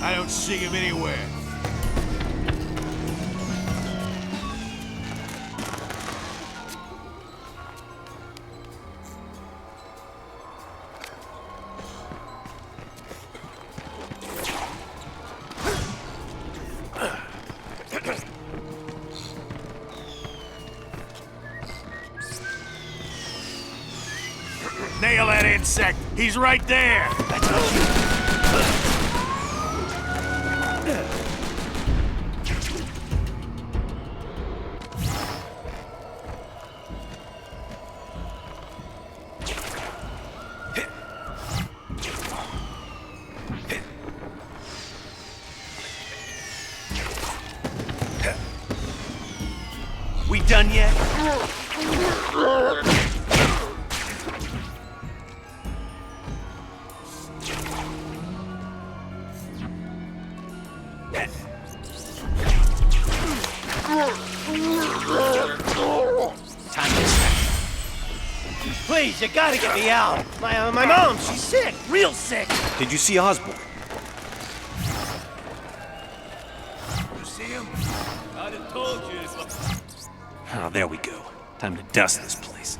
I don't see him anywhere. Nail that insect! He's right there! That's not you! We done yet? Please, you gotta get me out! My mom, she's sick! Real sick! Did you see Osborn? You see him? I'd have told you. Oh, there we go. Time to dust this place.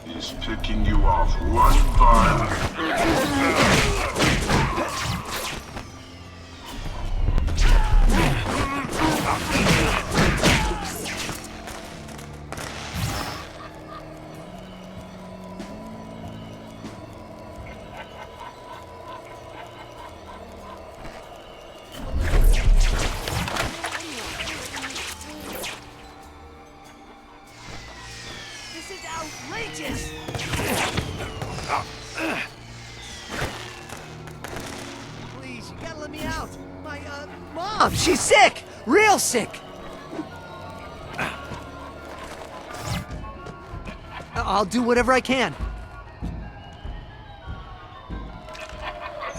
He's picking you off one by This is outrageous! Please, you gotta let me out. My, mom, she's sick! Real sick! I'll do whatever I can.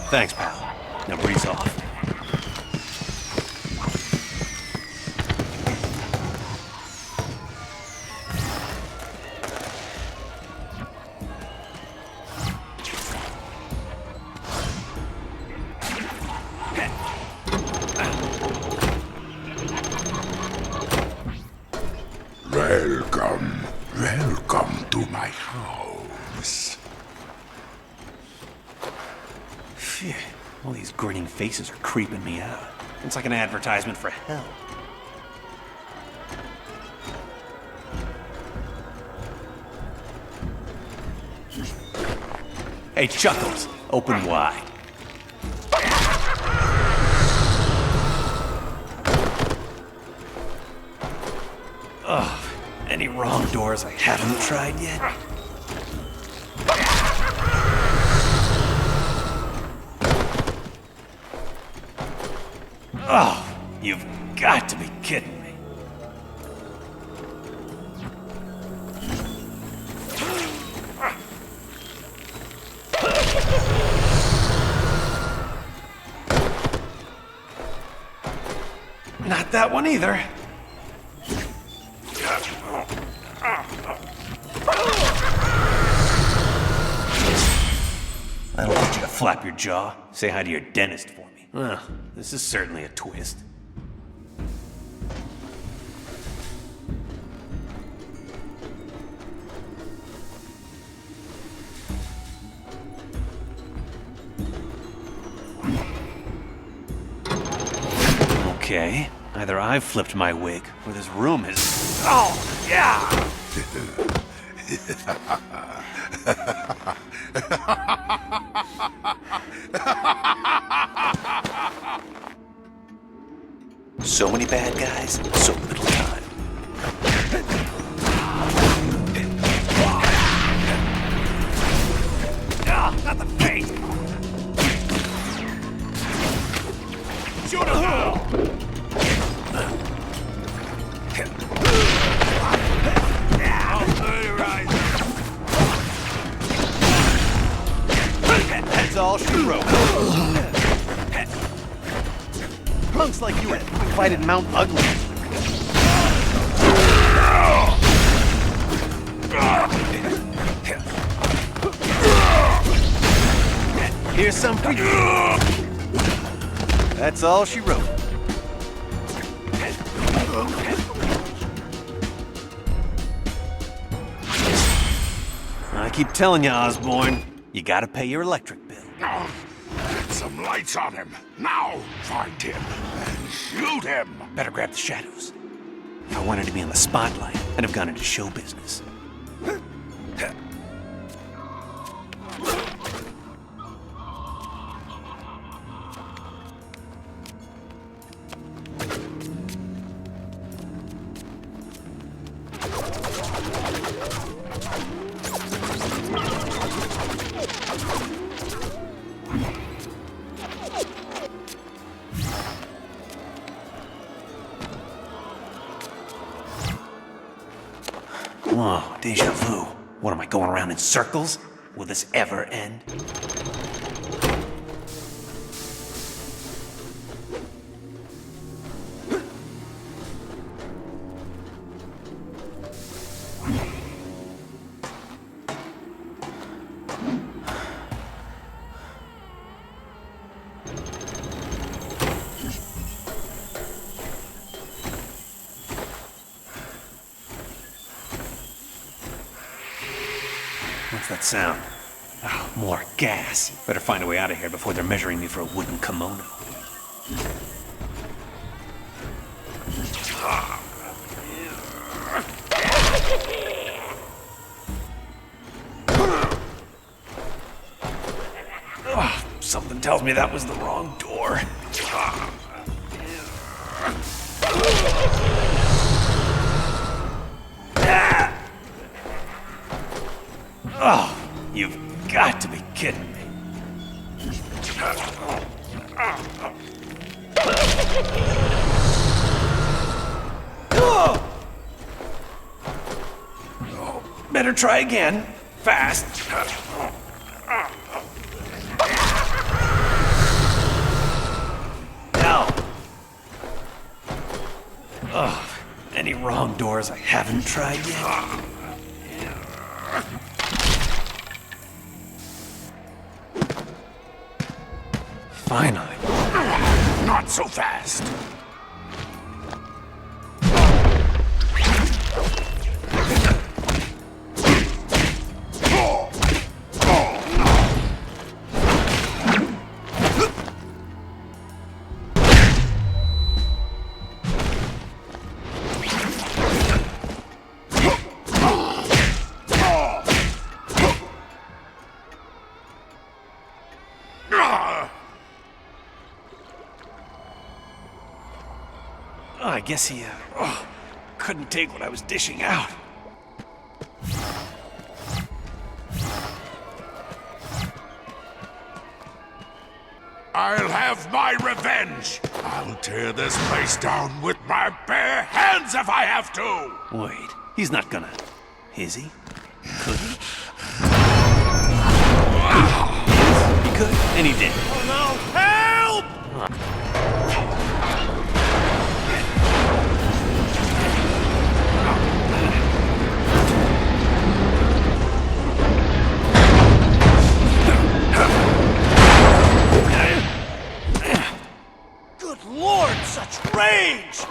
Thanks, pal. Now breeze off. Welcome to my house. Phew. All these grinning faces are creeping me out. It's like an advertisement for hell. Hey, Chuckles, open wide. Ugh, any wrong doors I haven't tried yet? Oh, you've got to be kidding me. Not that one either. I don't want you to flap your jaw. Say hi to your dentist for me. Well, this is certainly a twist. Okay, either I've flipped my wig, or this room has... Oh, yeah! So many bad guys, so little time. Not the face! Shoot him now! That's all she wrote. Punks like you invited Mount Ugly. Here's some for you. That's all she wrote. I keep telling you, Osborn, you gotta pay your electric bill. Get some lights on him. Now, find him and shoot him. Better grab the shadows. If I wanted to be in the spotlight, I'd have gone into show business. Whoa, deja vu. What am I, going around in circles? Will this ever end? What's that sound? Oh, more gas. Better find a way out of here before they're measuring me for a wooden kimono. Oh, something tells me that was the wrong door. Oh, you've got to be kidding me. Oh, better try again. Fast. No. Oh, any wrong doors I haven't tried yet? Finally. Not so fast. I guess he couldn't take what I was dishing out. I'll have my revenge. I'll tear this place down with my bare hands if I have to. Wait, he's not gonna... Is he? Could he? He could, and he did. Oh no! Help!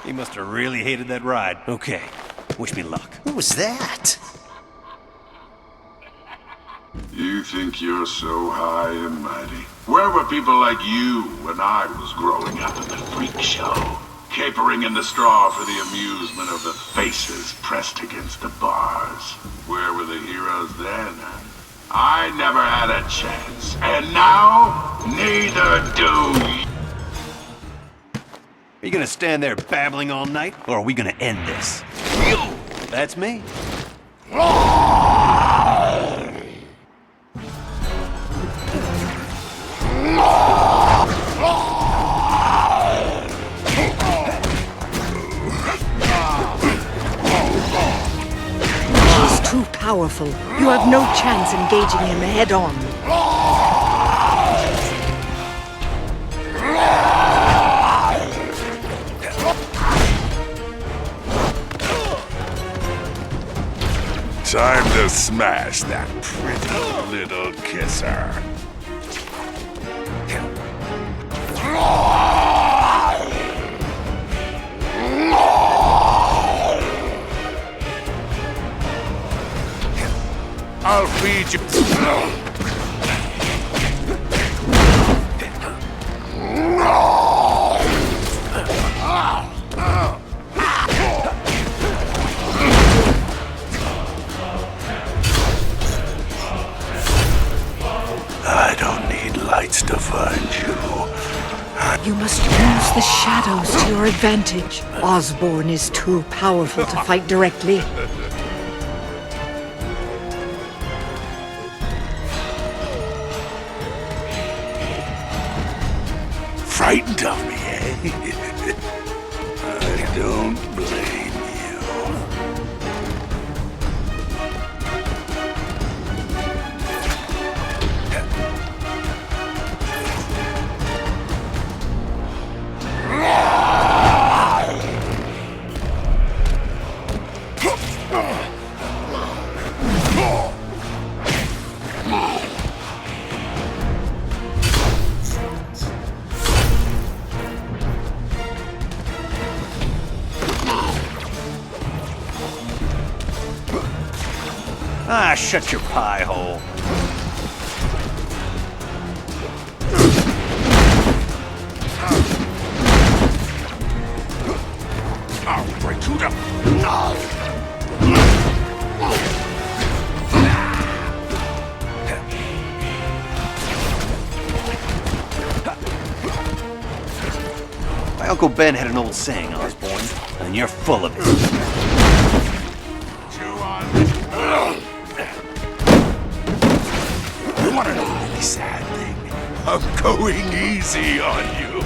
He must have really hated that ride. Okay, wish me luck. What was that? You think you're so high and mighty? Where were people like you when I was growing up in the freak show? Capering in the straw for the amusement of the faces pressed against the bars. Where were the heroes then? I never had a chance, and now, neither do you. Are you gonna stand there babbling all night, or are we gonna end this? That's me. He's too powerful. You have no chance engaging him head-on. Time to smash that pretty little kisser. I'll feed you. I don't need lights to find you. You must use the shadows to your advantage. Osborn is too powerful to fight directly. Frightened of me, eh? I don't blame you. Ah, shut your pie hole. I'll break you to... My Uncle Ben had an old saying, Osborn, and you're full of it. You want to know a really sad thing? I'm going easy on you.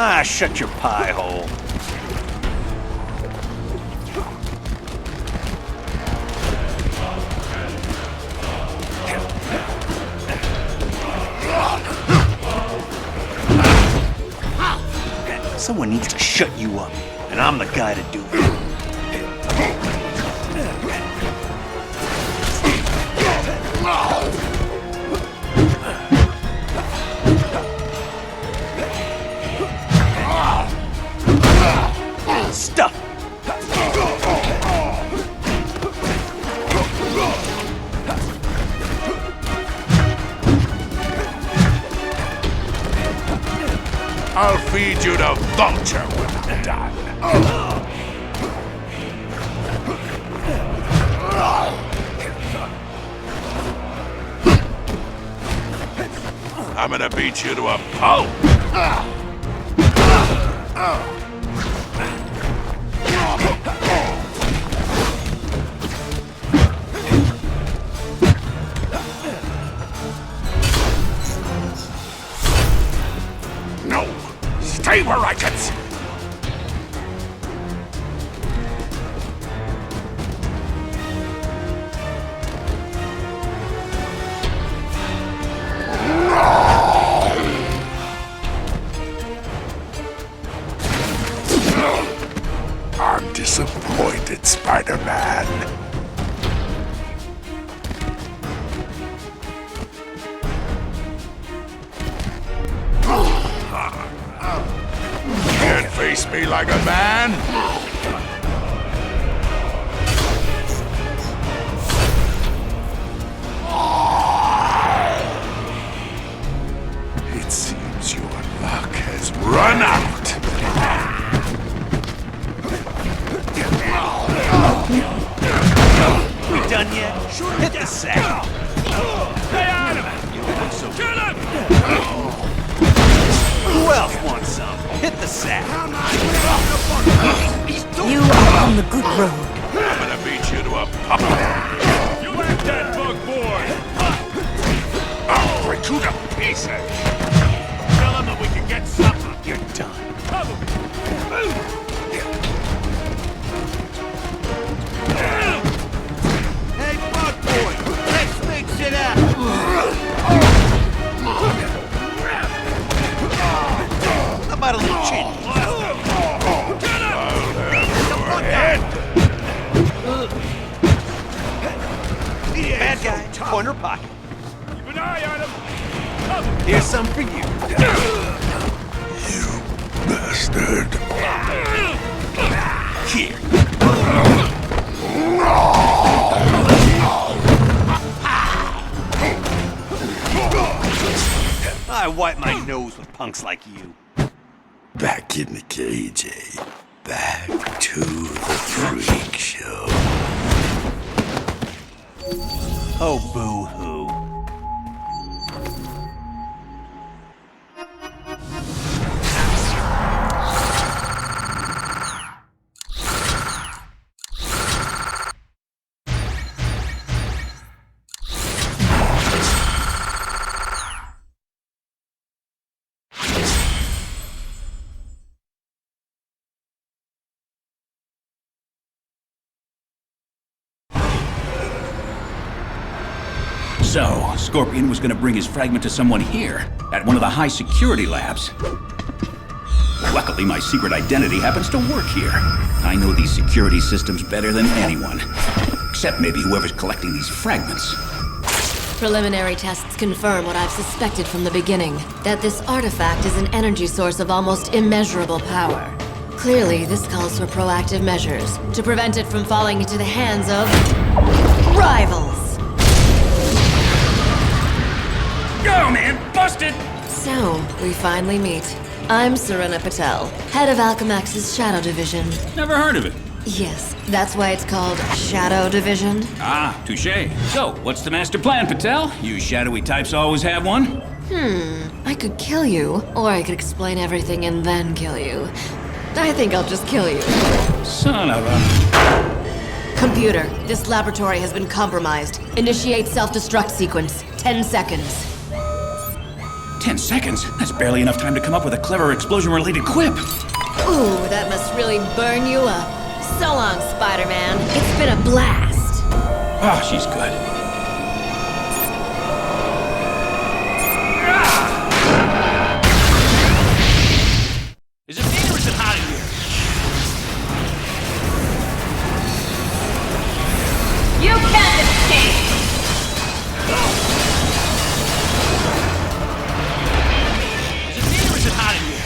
Ah, shut your pie hole. Someone needs to shut you up, and I'm the guy to do it. Stuff! I'll feed you to Vulture when I'm done. I'm gonna beat you to a pulp. No, stay where I can see. I'm disappointed, Spider-Man. Face me like a man! It seems your luck has run out! We done yet? Hit the sack! Stay out of it! Kill him! Who else wants some? Hit the sack! You are on the good road. I'm gonna beat you to a pulp! You like that, bug boy! I'll break you to pieces! Tell him that we can get something! You're done. Cover me! Hey, bug boy, let's mix it up. How about a little chin? Bad guy, corner pocket. Keep an eye on him! Cover me! Here's some for you. Bastard! Here. I wipe my nose with punks like you. Back in the cage, eh? Back to the freak show. Oh, boo-hoo. So, Scorpion was gonna bring his fragment to someone here, at one of the high security labs. Luckily, my secret identity happens to work here. I know these security systems better than anyone. Except maybe whoever's collecting these fragments. Preliminary tests confirm what I've suspected from the beginning, that this artifact is an energy source of almost immeasurable power. Clearly, this calls for proactive measures to prevent it from falling into the hands of rivals. Go, man! Busted! So, we finally meet. I'm Serena Patel, head of Alchemax's Shadow Division. Never heard of it. Yes, that's why it's called Shadow Division. Ah, touche. So, what's the master plan, Patel? You shadowy types always have one? I could kill you, or I could explain everything and then kill you. I think I'll just kill you. Son of a... Computer, this laboratory has been compromised. Initiate self-destruct sequence. 10 seconds. 10 seconds? That's barely enough time to come up with a clever explosion-related quip. Ooh, that must really burn you up. So long, Spider-Man. It's been a blast. Oh, she's good. Is it me or is it hot in here? You can't escape! Is it me or is it hot in here?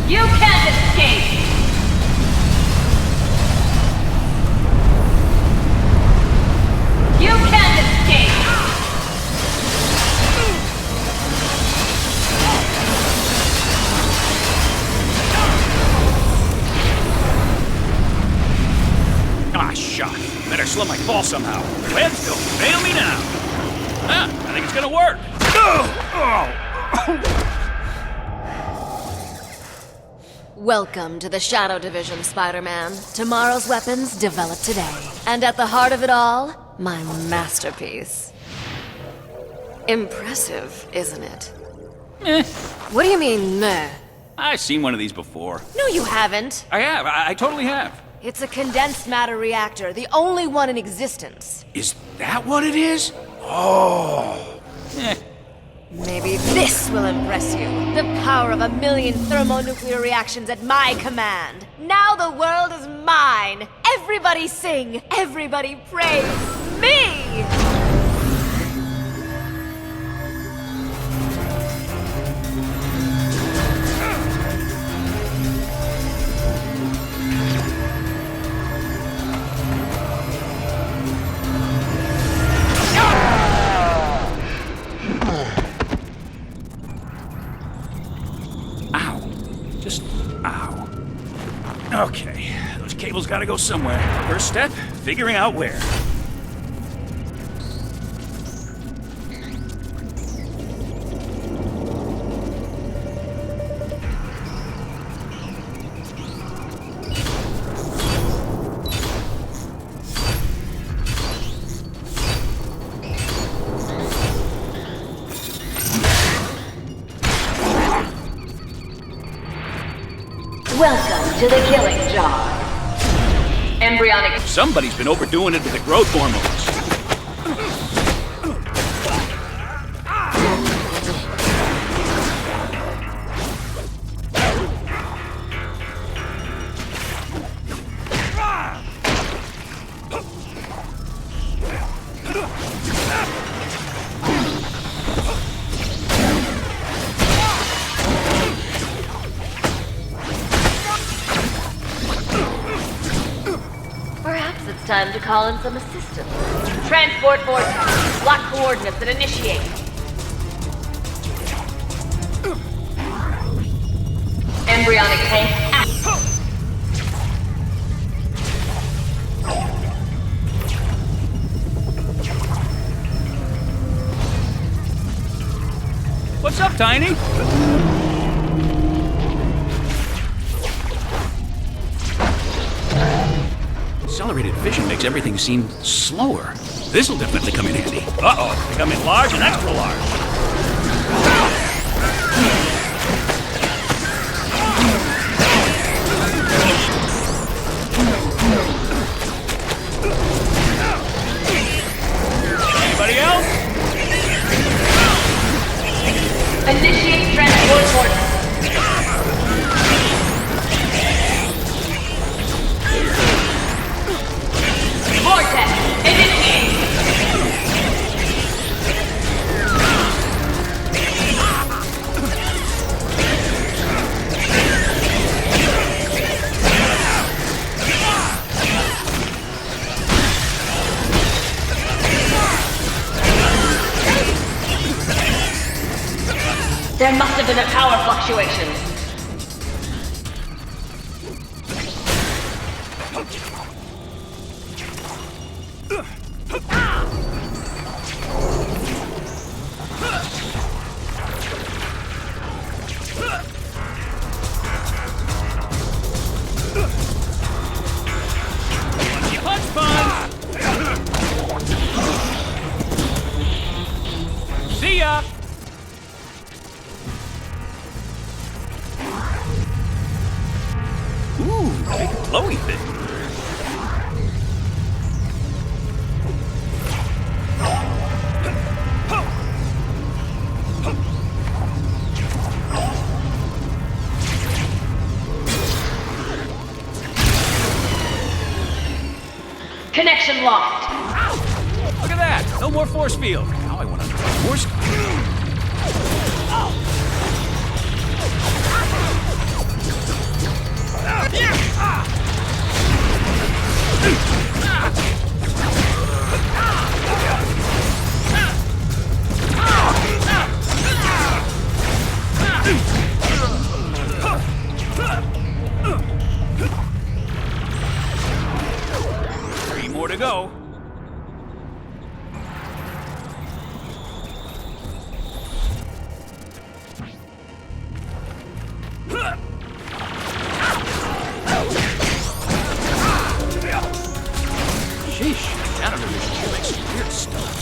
You can't escape! You can't escape! Ah, shot. Better slow my fall somehow. Webs don't fail me now. Ah, I think it's gonna work. Welcome to the Shadow Division, Spider-Man. Tomorrow's weapons developed today. And at the heart of it all, my masterpiece. Impressive, isn't it? Eh. What do you mean, meh? I've seen one of these before. No, you haven't. I have. I totally have. It's a condensed matter reactor, the only one in existence. Is that what it is? Oh. Maybe this will impress you. The power of 1,000,000 thermonuclear reactions at my command. Now the world is mine. Everybody sing. Everybody praise me. Okay, those cables gotta go somewhere. First step, figuring out where. Welcome to the killing job. Embryonic. Somebody's been overdoing it with the growth hormones. Perhaps it's time to call in some assistance. Transport vortex. Lock coordinates and initiate. Embryonic tank active. What's up, Tiny? Accelerated vision makes everything seem slower. This'll definitely come in handy. Uh-oh, becoming large and extra large. Anybody else? Initiate transport vortex. Vortex, initiate! There must have been a power fluctuation. See ya! Ooh, big glowy thing. Connection locked. Look at that! No more force field. Now I want to try force. Three more to go. Sheesh, that illusion makes some weird stuff.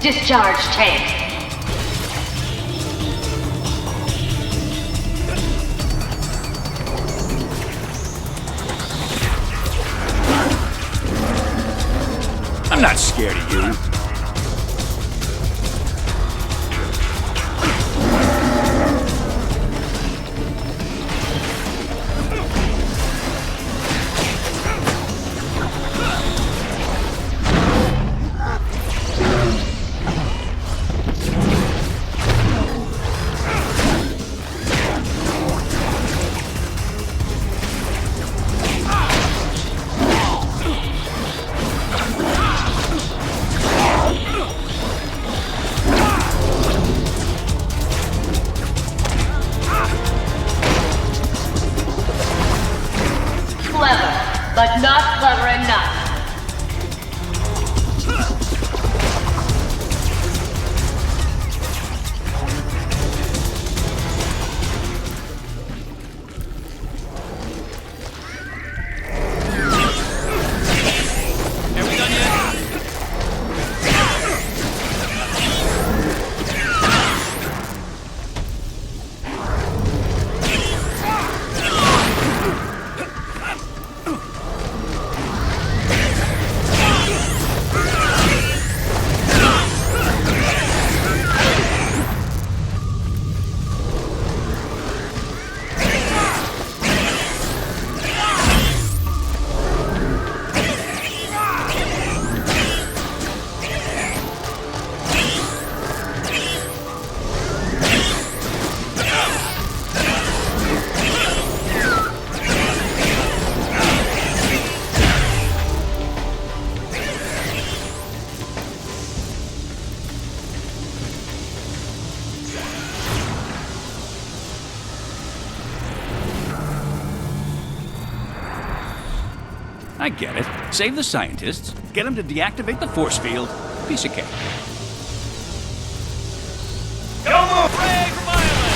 Discharge tank. I'm not scared of you. But not clever enough. I get it. Save the scientists, get them to deactivate the force field. Piece of cake. Come on! Brag from Ireland!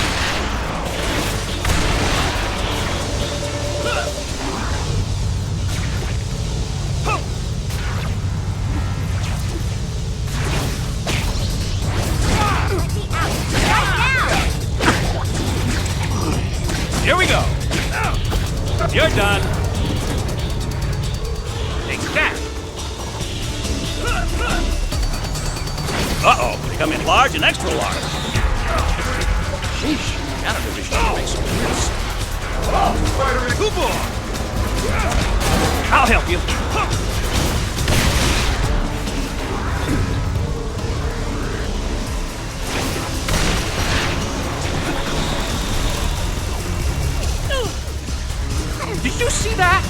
Here we go. You're done. Take that! Uh-oh, they come in large and extra large. Sheesh, counter division makes some sense. I'll help you. Did you see that?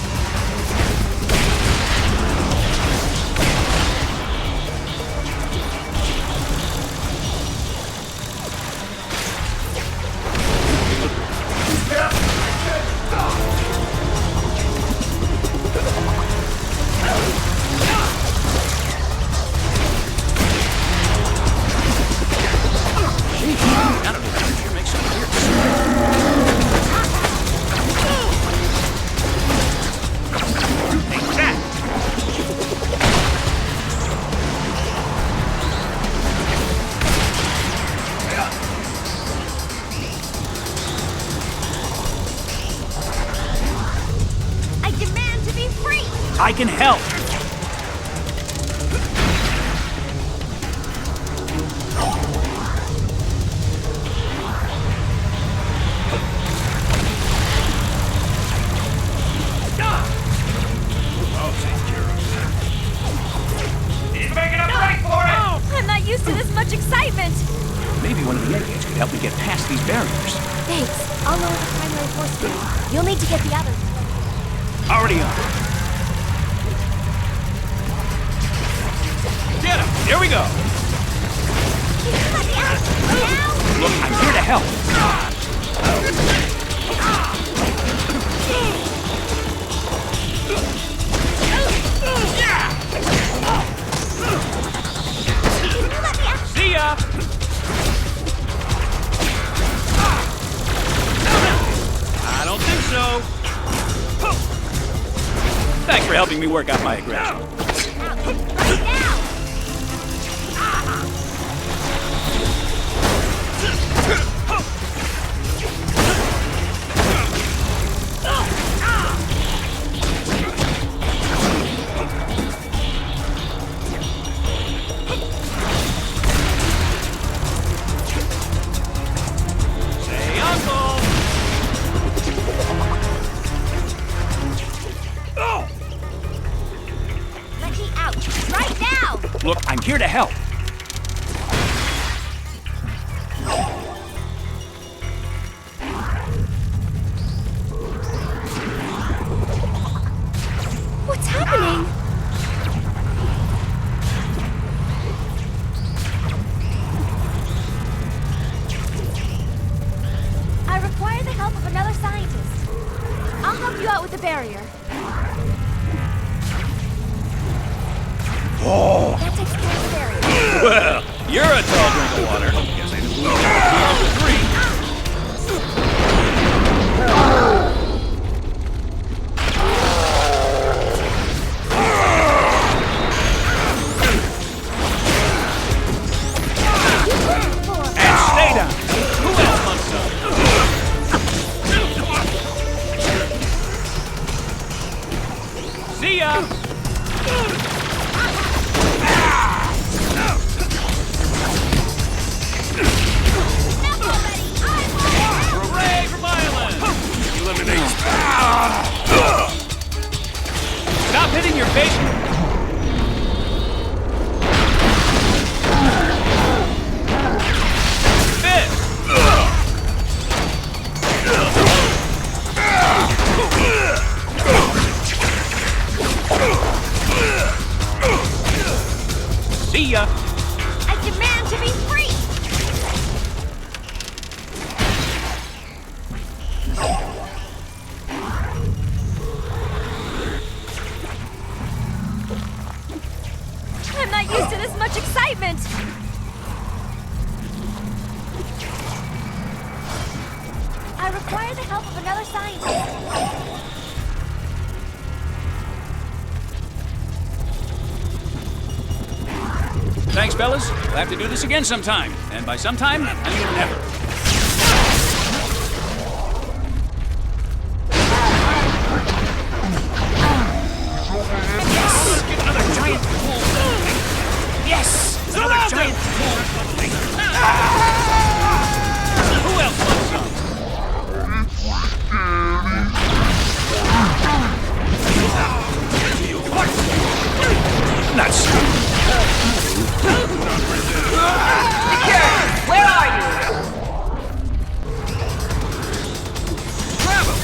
I can help. He's making a break for it! I'm not used to this much excitement. Maybe one of the engines could help me get past these barriers. Thanks. I'll lower the primary force field. You'll need to get the others. Already on. Get him! Here we go! Look, I'm here to help. See ya! I don't think so. Thanks for helping me work out my aggression. to help. What's happening? I require the help of another scientist. I'll help you out with the barrier. Oh. That takes care of the barrier. Well, you're a tall drink of water. Guess I didn't lose three. And stay down. Who else wants some? See ya. Hooray for violence! Eliminate. Stop hitting your face. Fist. See ya. I demand to be free! I'm not used to this much excitement! I require the help of another scientist. Thanks, fellas. We'll have to do this again sometime. And by sometime, I mean never. Let's get another giant pool. Yes! Another giant pool. Who else wants some? Not so. Security, where are you? Grab him!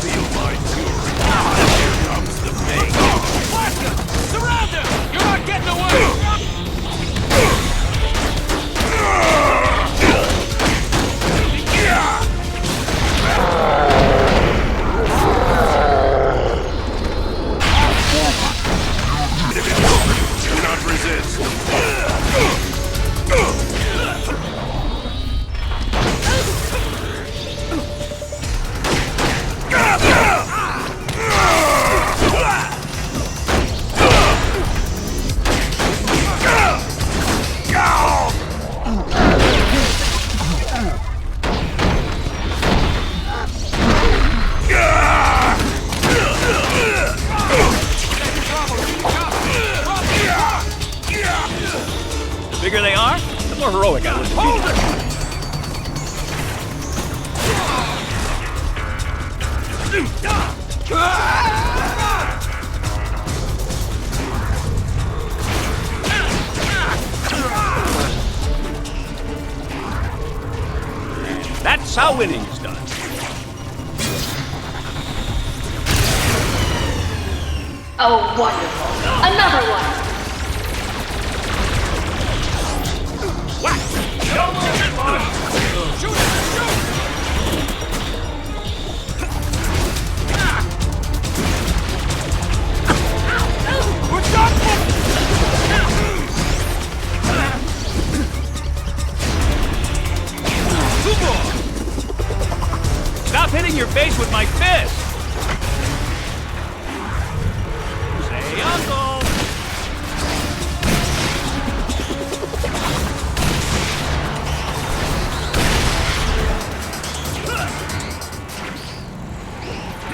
Feel my fury. Here comes the pain. Blast him! Surround him! You're not getting away! Do not resist. The bigger they are, the more heroic I look to be. That's how winning is done. Oh, wonderful. Another one. Shoot him! Shoot! We're done! Stop hitting your face with my fist! Say uncle!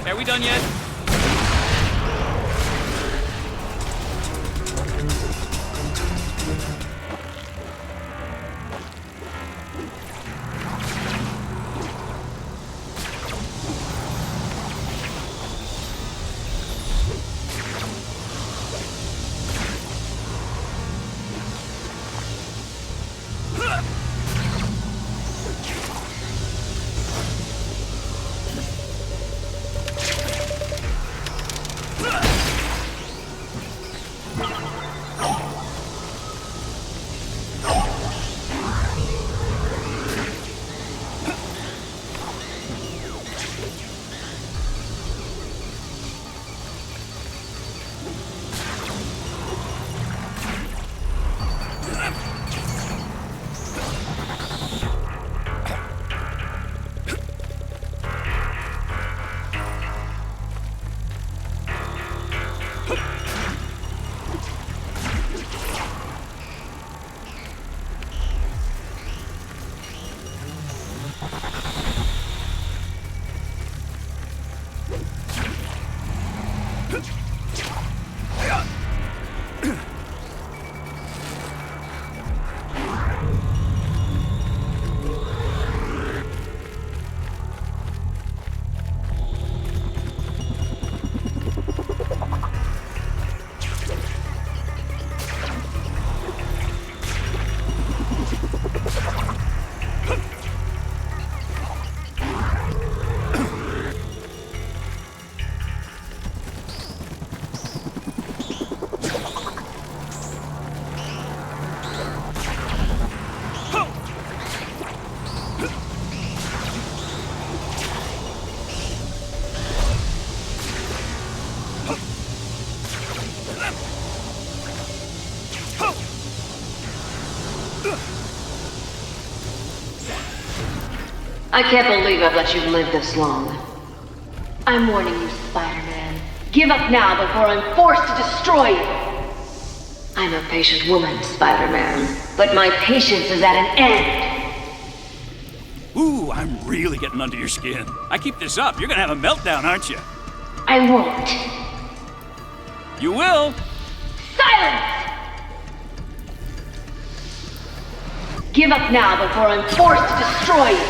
Are we done yet? I can't believe I've let you live this long. I'm warning you, Spider-Man. Give up now before I'm forced to destroy you! I'm a patient woman, Spider-Man, but my patience is at an end! Ooh, I'm really getting under your skin. I keep this up, you're gonna have a meltdown, aren't you? I won't. You will! Silence! Give up now before I'm forced to destroy you!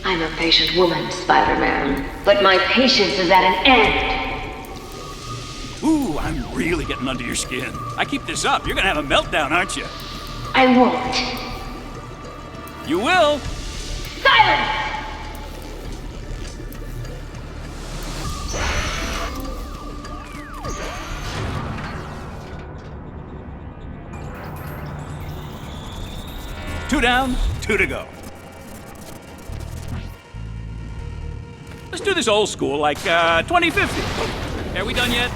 I'm a patient woman, Spider-Man, but my patience is at an end! Ooh, I'm really getting under your skin. I keep this up, you're gonna have a meltdown, aren't you? I won't. You will! Silence! Two down, two to go. Let's do this old school, like 2050. Are we done yet?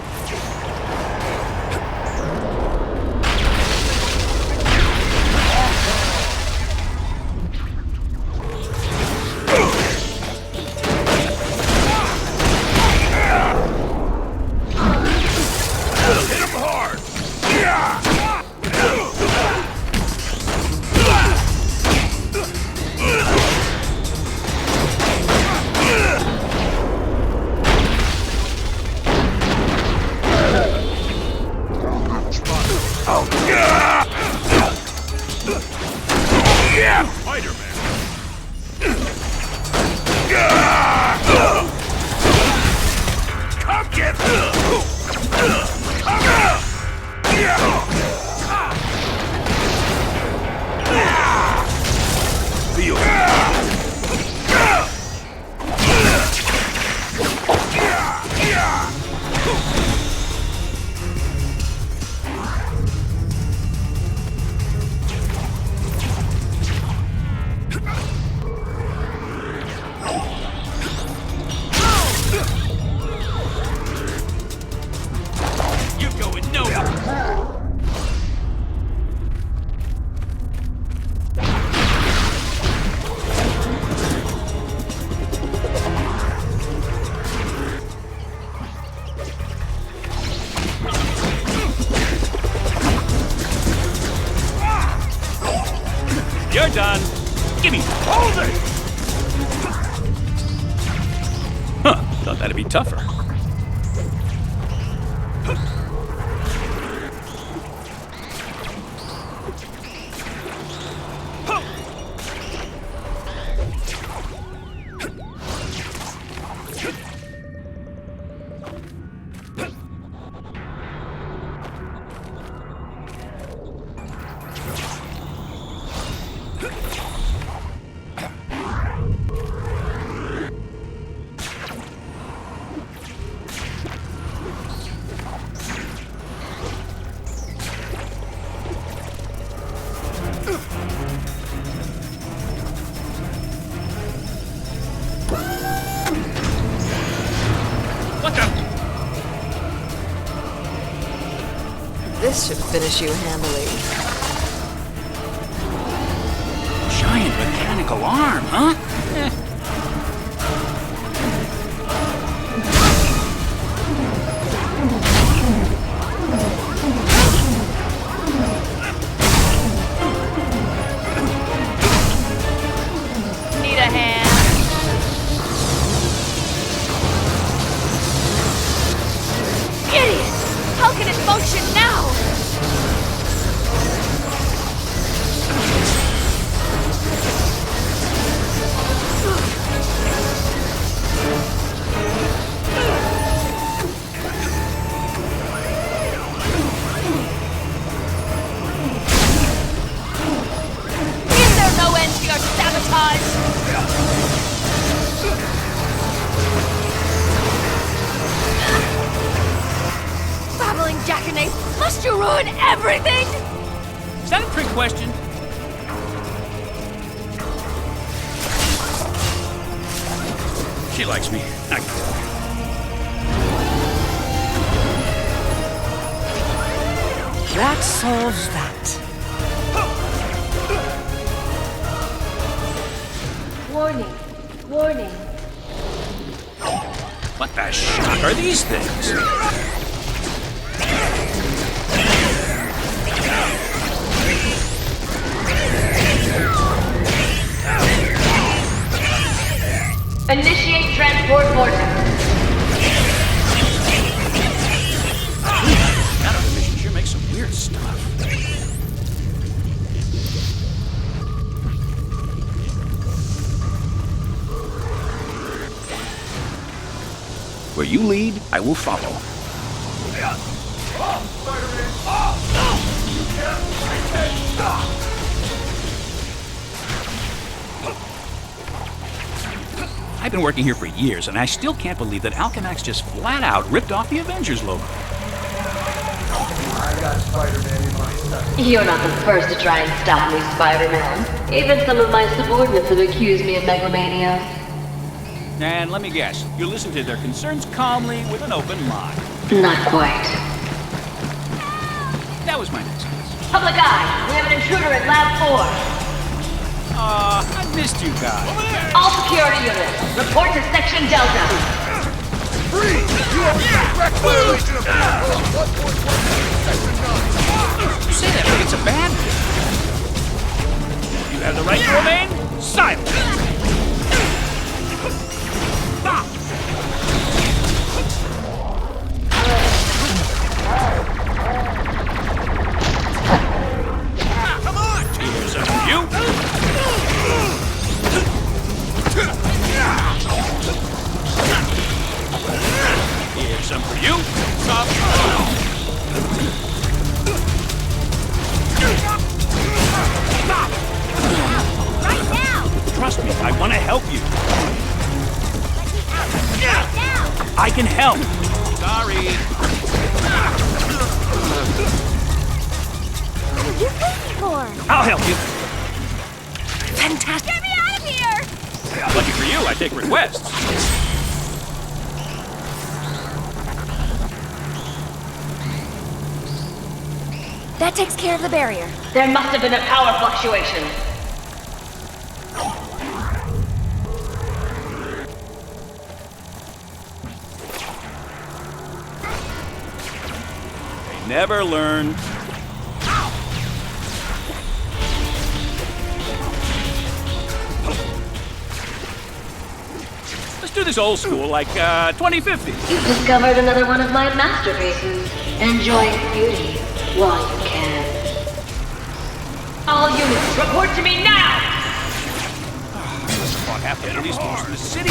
Hit him hard! Oh, yeah! Yeah! Spider-Man! Come get You're going nowhere! You're done. Gimme. Hold it! Huh, thought that'd be tougher. This should finish you handily. Giant mechanical arm, huh? Need a hand? Idiot! How can it function now? Is there no end to your sabotage? Babbling jackanapes! Must you ruin everything? Is that a trick question? She likes me. I can tell. That solves that. Warning. Warning. What the shit are these things? Initiate transport vortex. Counterdivision sure makes some weird stuff. Where you lead, I will follow. I've been working here for years, and I still can't believe that Alchemax just flat out ripped off the Avengers logo. I got Spider-Man in my sight. You're not the first to try and stop me, Spider-Man. Even some of my subordinates have accused me of megalomania. And let me guess, you listen to their concerns calmly with an open mind. Not quite. That was my next guess. Public eye, we have an intruder at Lab 4. I missed you guys. All security units, report to Section Delta. Freeze! You are a direct violation of Protocol 1.1 Section 9. You say that like it's a bad thing. You have the right to remain silent. Stop! Come on! Here's some for you. Here's some for you. Stop. Stop! Right now! Trust me, I want to help you. Let me out! Right now! I can help. Sorry. What are you waiting for? I'll help you. Fantastic! Get me out of here! Lucky for you, I take requests. That takes care of the barrier. There must have been a power fluctuation. They never learn. Let's do this old school, like 2050. You've discovered another one of my masterpieces. Enjoy its beauty while you can. All units, report to me now! Let's fought half the police force in the city.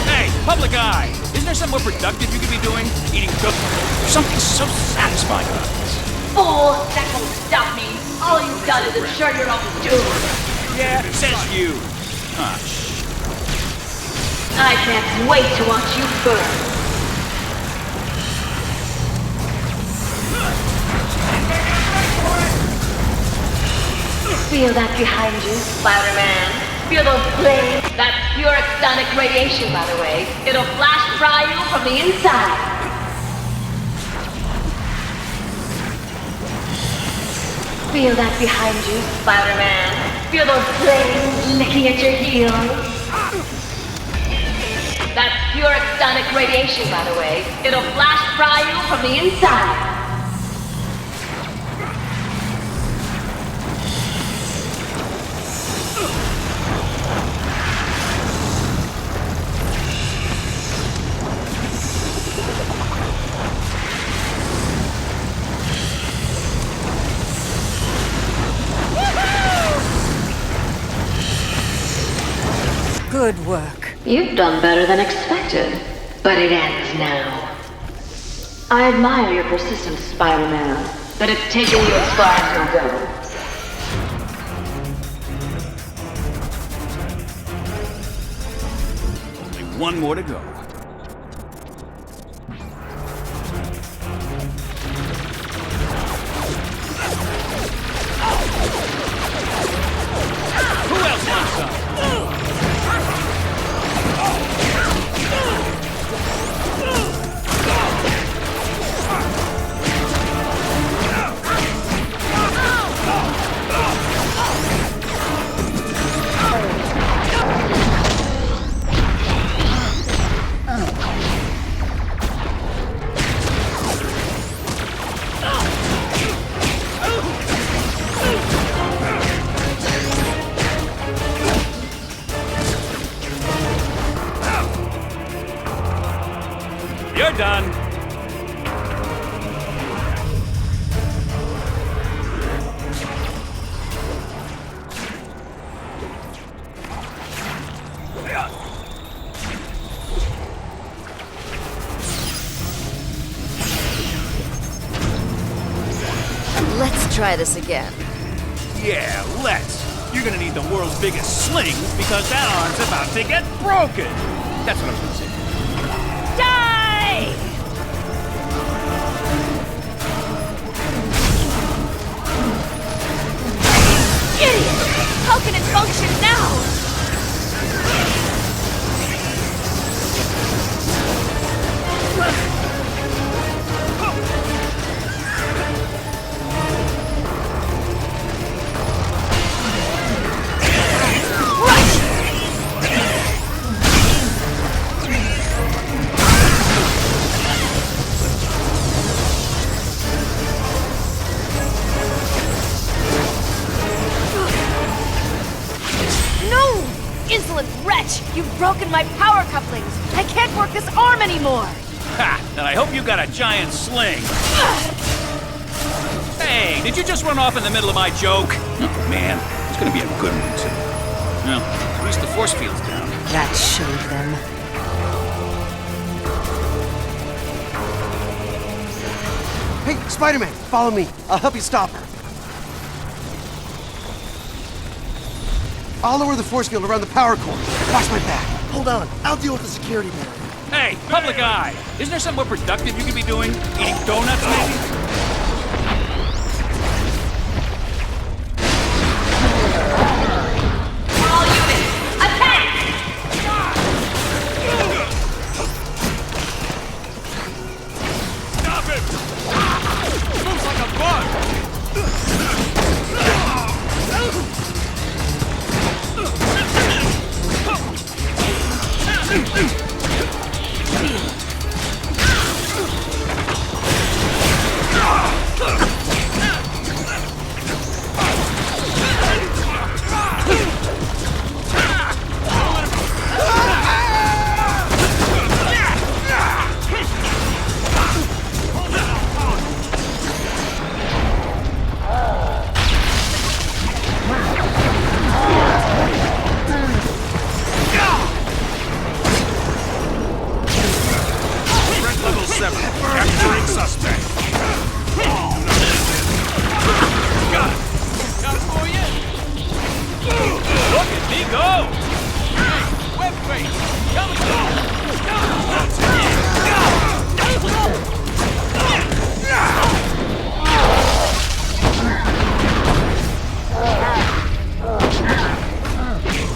Hey, public eye! Isn't there something more productive you could be doing? Eating cookies? There's something so satisfying about this. Fool, that won't stop me. All you've done is ensure your own doom. Yeah, says you. Ah, I can't wait to watch you burn. Feel that behind you, Spider-Man. Feel those flames? That's pure extonic radiation, by the way. It'll flash fry you from the inside. Feel that behind you, Spider-Man. Feel those flames licking at your heels. That's pure extonic radiation, by the way. It'll flash fry you from the inside. Good work. You've done better than expected, but it ends now. I admire your persistence, Spider-Man, but it's taken you as far as you'll go. only one more to go. Who else wants some? try this again? Yeah, let's. You're gonna need the world's biggest slings because that arm's about to get broken. That's what I was gonna say. Die! Idiot! How can it function now? Insolent wretch! You've broken my power couplings! I can't work this arm anymore! Ha! And I hope you got a giant sling. Hey, did you just run off in the middle of my joke? Oh, man, it's gonna be a good one, too. Well, at least the force field's down. That showed them. Hey, Spider-Man, follow me. I'll help you stop her. I'll lower the force field around the power core. Watch my back. Hold on. I'll deal with the security barrier. Hey, public eye! Isn't there something more productive you could be doing? Eating donuts, maybe? All units, attack! Stop him! Moves like a bug! Capturing suspect. Got it. Got it for you. Look at me go. Hey, web face. Coming through.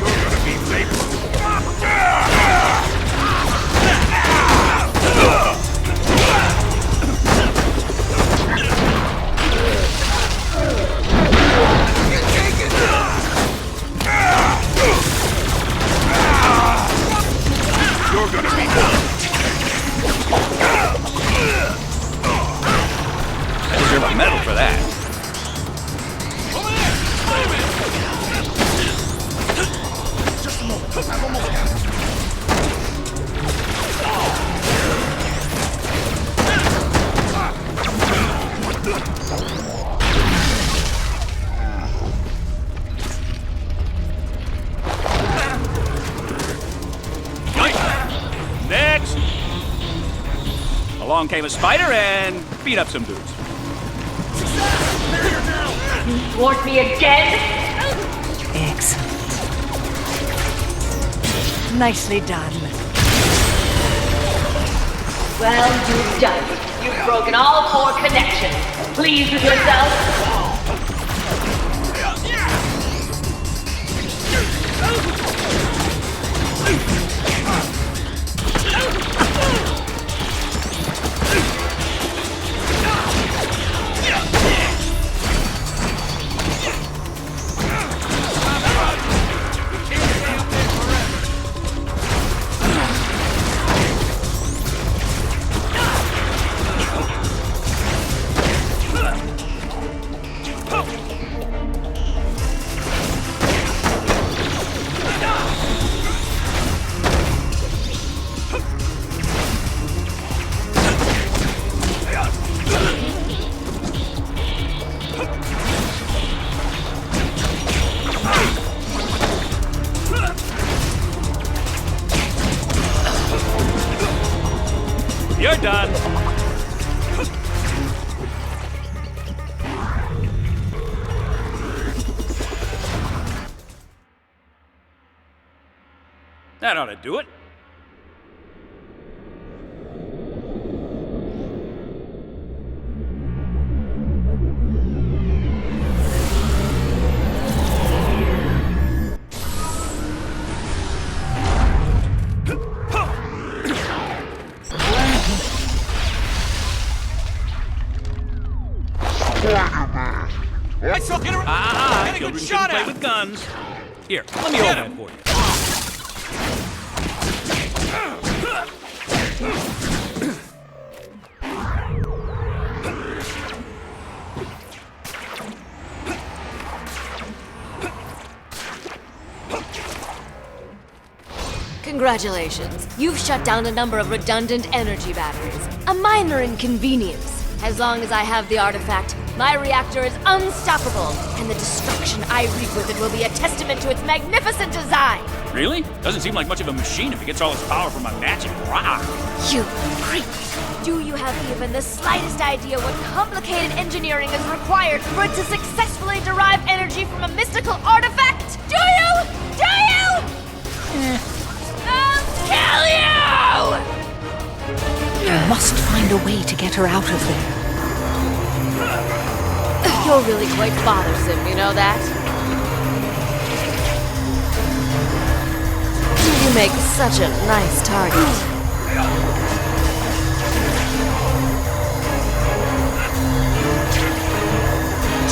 You're gonna be vapor. You're gonna be I deserve a medal for that. Just a moment. I'm almost down. Next! Along came a spider and beat up some dudes. Thwart me again? Excellent. Nicely done. Well, you've done it. You've broken all 4 connections. Pleased with yourself? You're done. That ought to do it. Children shouldn't play with guns. Here, let me hold that for you. Congratulations. You've shut down a number of redundant energy batteries. A minor inconvenience. As long as I have the artifact, my reactor is unstoppable, and the destruction I wreak with it will be a testament to its magnificent design. Really? Doesn't seem like much of a machine if it gets all its power from a magic rock. You creep! Do you have even the slightest idea what complicated engineering is required for it to successfully derive energy from a mystical artifact? Do you? Do you? I'll kill you! You must find a way to get her out of there. You're really quite bothersome, you know that? You make such a nice target.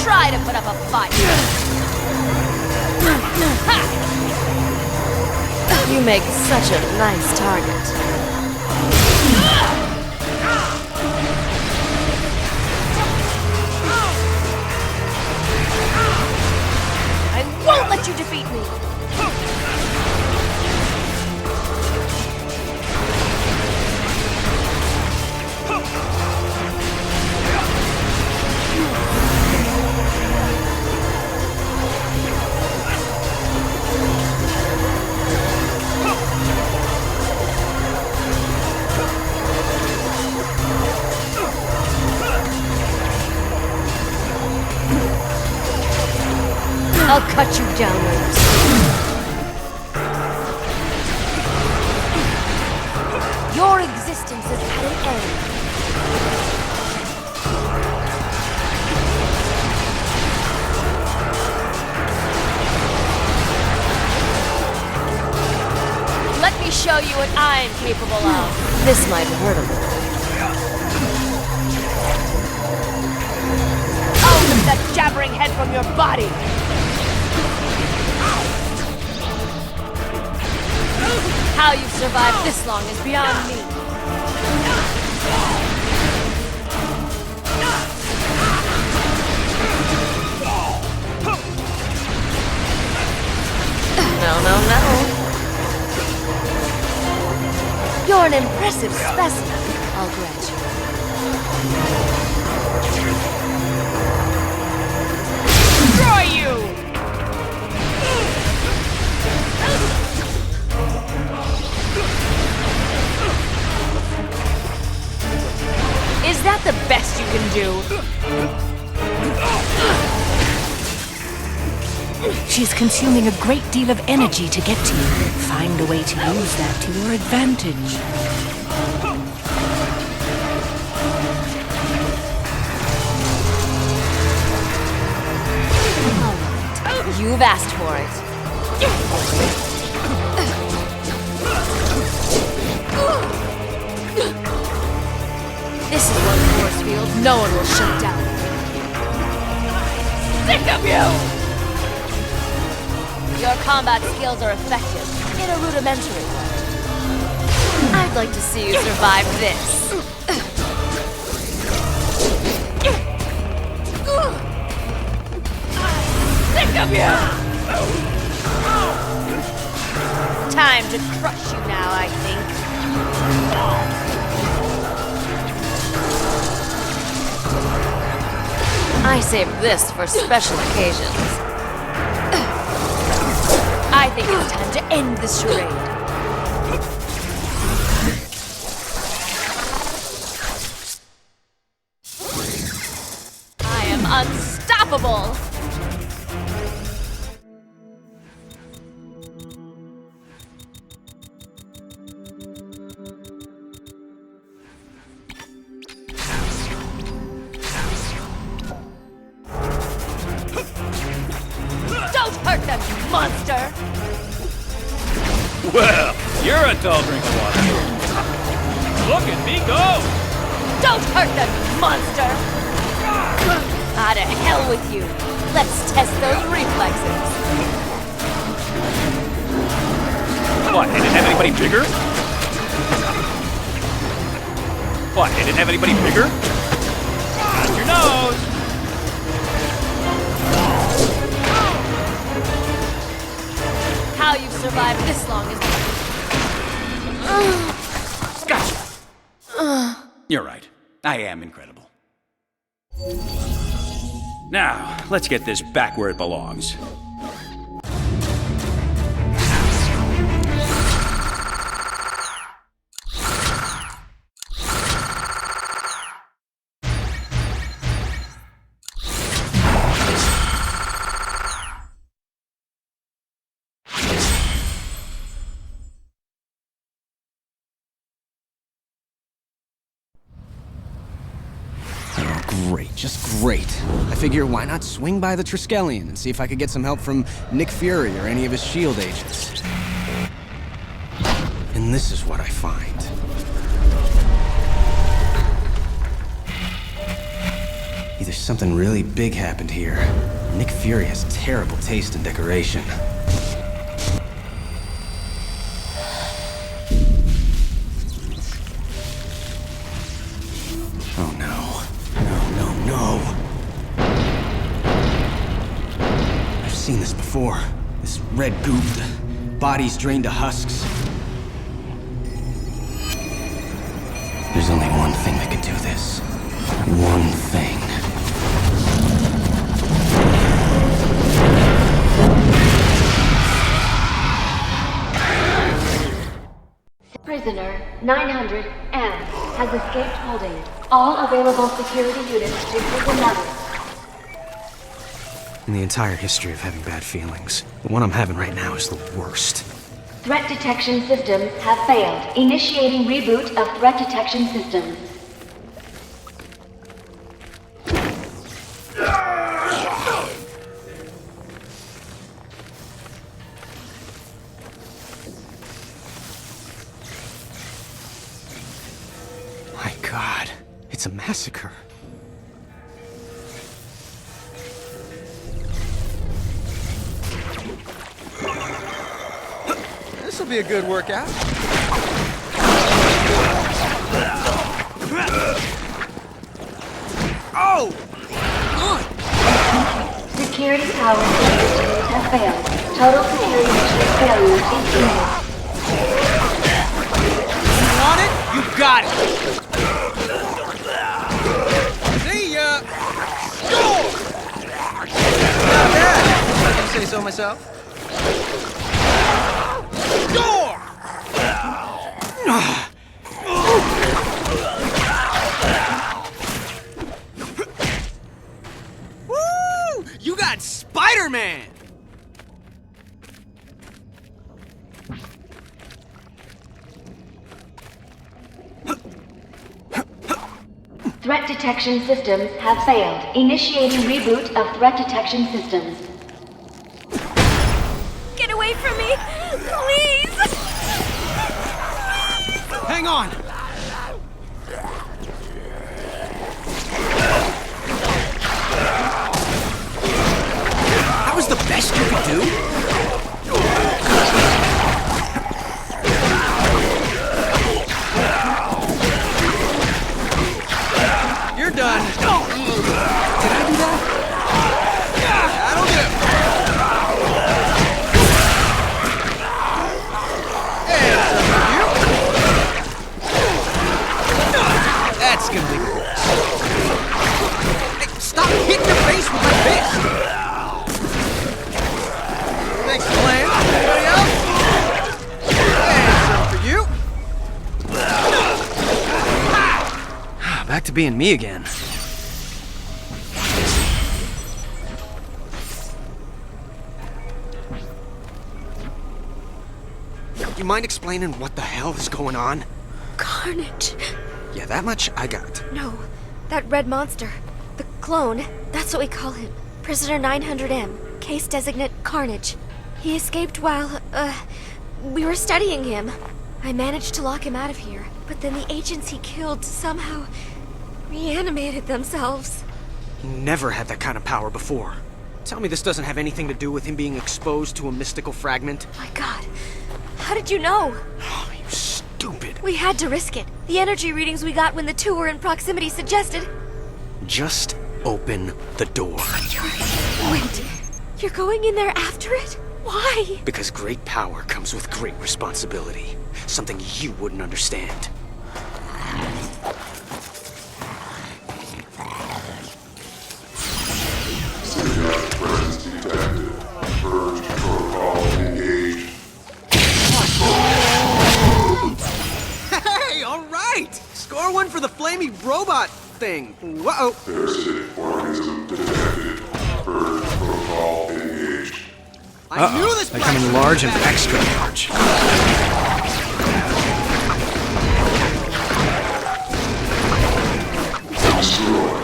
Try to put up a fight. You make such a nice target. I won't let you defeat me! I'll cut you downwards. Your existence is at an end. Let me show you what I'm capable of. This might hurt a little. Oh, lift that jabbering head from your body! How you've survived this long is beyond me. No. You're an impressive specimen, I'll grant you. Destroy you! Is that the best you can do? She's consuming a great deal of energy to get to you. Find a way to use that to your advantage. All right. You've asked for it. This is one force field no one will shut down. Sick of you! Your combat skills are effective, in a rudimentary way. I'd like to see you survive this. Sick of you! Time to crush you now, I think. I saved this for special occasions. I think it's time to end this charade. I am unstoppable! Don't hurt them, you monster! Well, you're a tall drink of water. Look at me go! Don't hurt them, you monster! Ah, to hell with you! Let's test those reflexes! What, they didn't have anybody bigger? What, they didn't have anybody bigger? Got your nose! How you've survived this long is... Gotcha! You're right. I am incredible. Now, let's get this back where it belongs. Great, just great. I figure why not swing by the Triskelion and see if I could get some help from Nick Fury or any of his S.H.I.E.L.D. agents. And this is what I find. Either something really big happened here. Nick Fury has terrible taste in decoration. Oh no. No. I've seen this before. This red goop, the bodies drained to husks. There's only one thing that could do this. One thing. Prisoner 900M has escaped holding. All available security units disregarded. In the entire history of having bad feelings, the one I'm having right now is the worst. Threat detection systems have failed. Initiating reboot of threat detection systems. My God, it's a massacre. This'll be a good workout. Oh! Security power systems have failed. Total security failure is You want it? You got it! See ya! Score! Not bad, if I say so myself. Score! Woo! You got Spider-Man! Threat detection systems have failed. Initiating reboot of threat detection systems. Get away from me! Please! Hang on! That was the best you could do? You're done. Did I do that? That'll do. And that's gonna be cool. Hey, stop hitting your face with my fist! Thanks, Plan. Anybody else? And some for you. Back to being me again. You mind explaining what the hell is going on? Carnage. Yeah, that much I got. No, that red monster. The clone. That's what we call him. Prisoner 900M. Case designate Carnage. He escaped while, we were studying him. I managed to lock him out of here, but then the agents he killed somehow reanimated themselves. He never had that kind of power before. Tell me this doesn't have anything to do with him being exposed to a mystical fragment? My God, how did you know? Oh, you stupid. We had to risk it. The energy readings we got when the two were in proximity suggested. Just open the door. Wait, you're going in there after it? Why? Because great power comes with great responsibility. Something you wouldn't understand. Presence detected. Purge protocol engaged. Hey, all right! Score one for the flamey robot thing. Whoa. Parasitic organism detected. Purge protocol engaged. I knew this. They come in large and extra large. Destroy.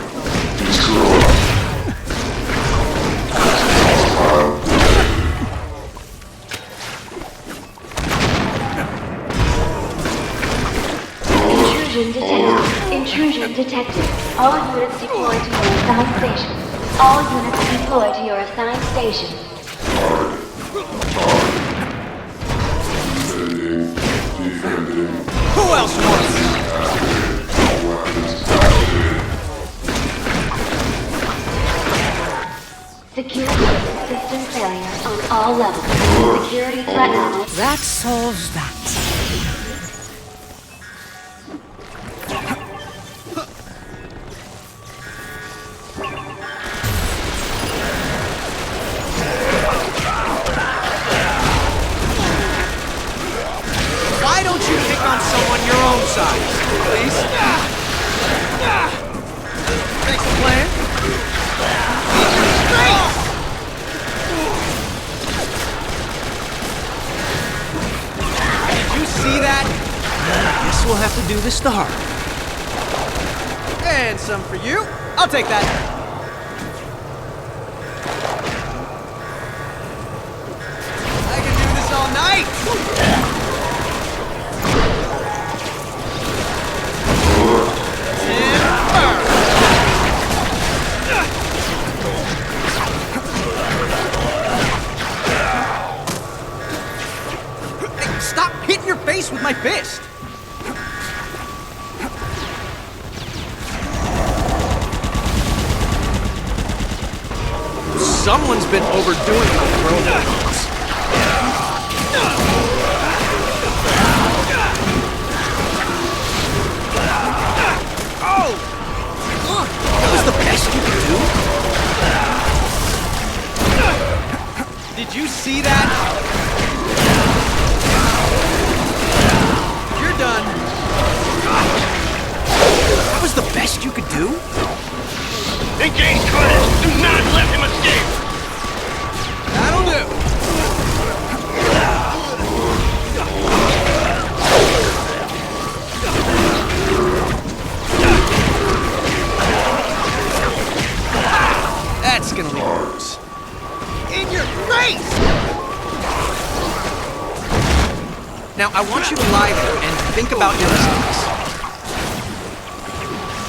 Intrusion detected. All units deploy to your assigned station. All units deploy to your assigned station. Defending. Who else wants? Security system failure on all levels. Security threat level. That solves that. Why don't you pick on someone your own size, please? Makes a plan. Did you see that? I guess we'll have to do this the hard way. And some for you. I'll take that. I can do this all night. Stop hitting your face with my fist! Someone's been overdoing my throw. Oh! That was the best you could do? Did you see that? You're done. That was the best you could do? Engage Curtis! Do not let him escape! That'll do. That's gonna leave marks. In your face! Now, I want you to lie there and think about your mistakes.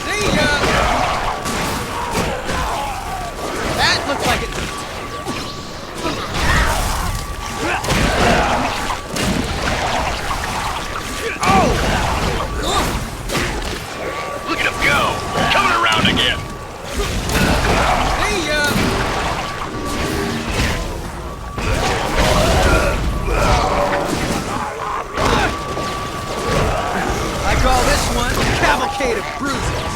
See ya! That looks like it. Oh! Look at him go! Coming around again! See ya! I call this one Cavalcade of Bruises.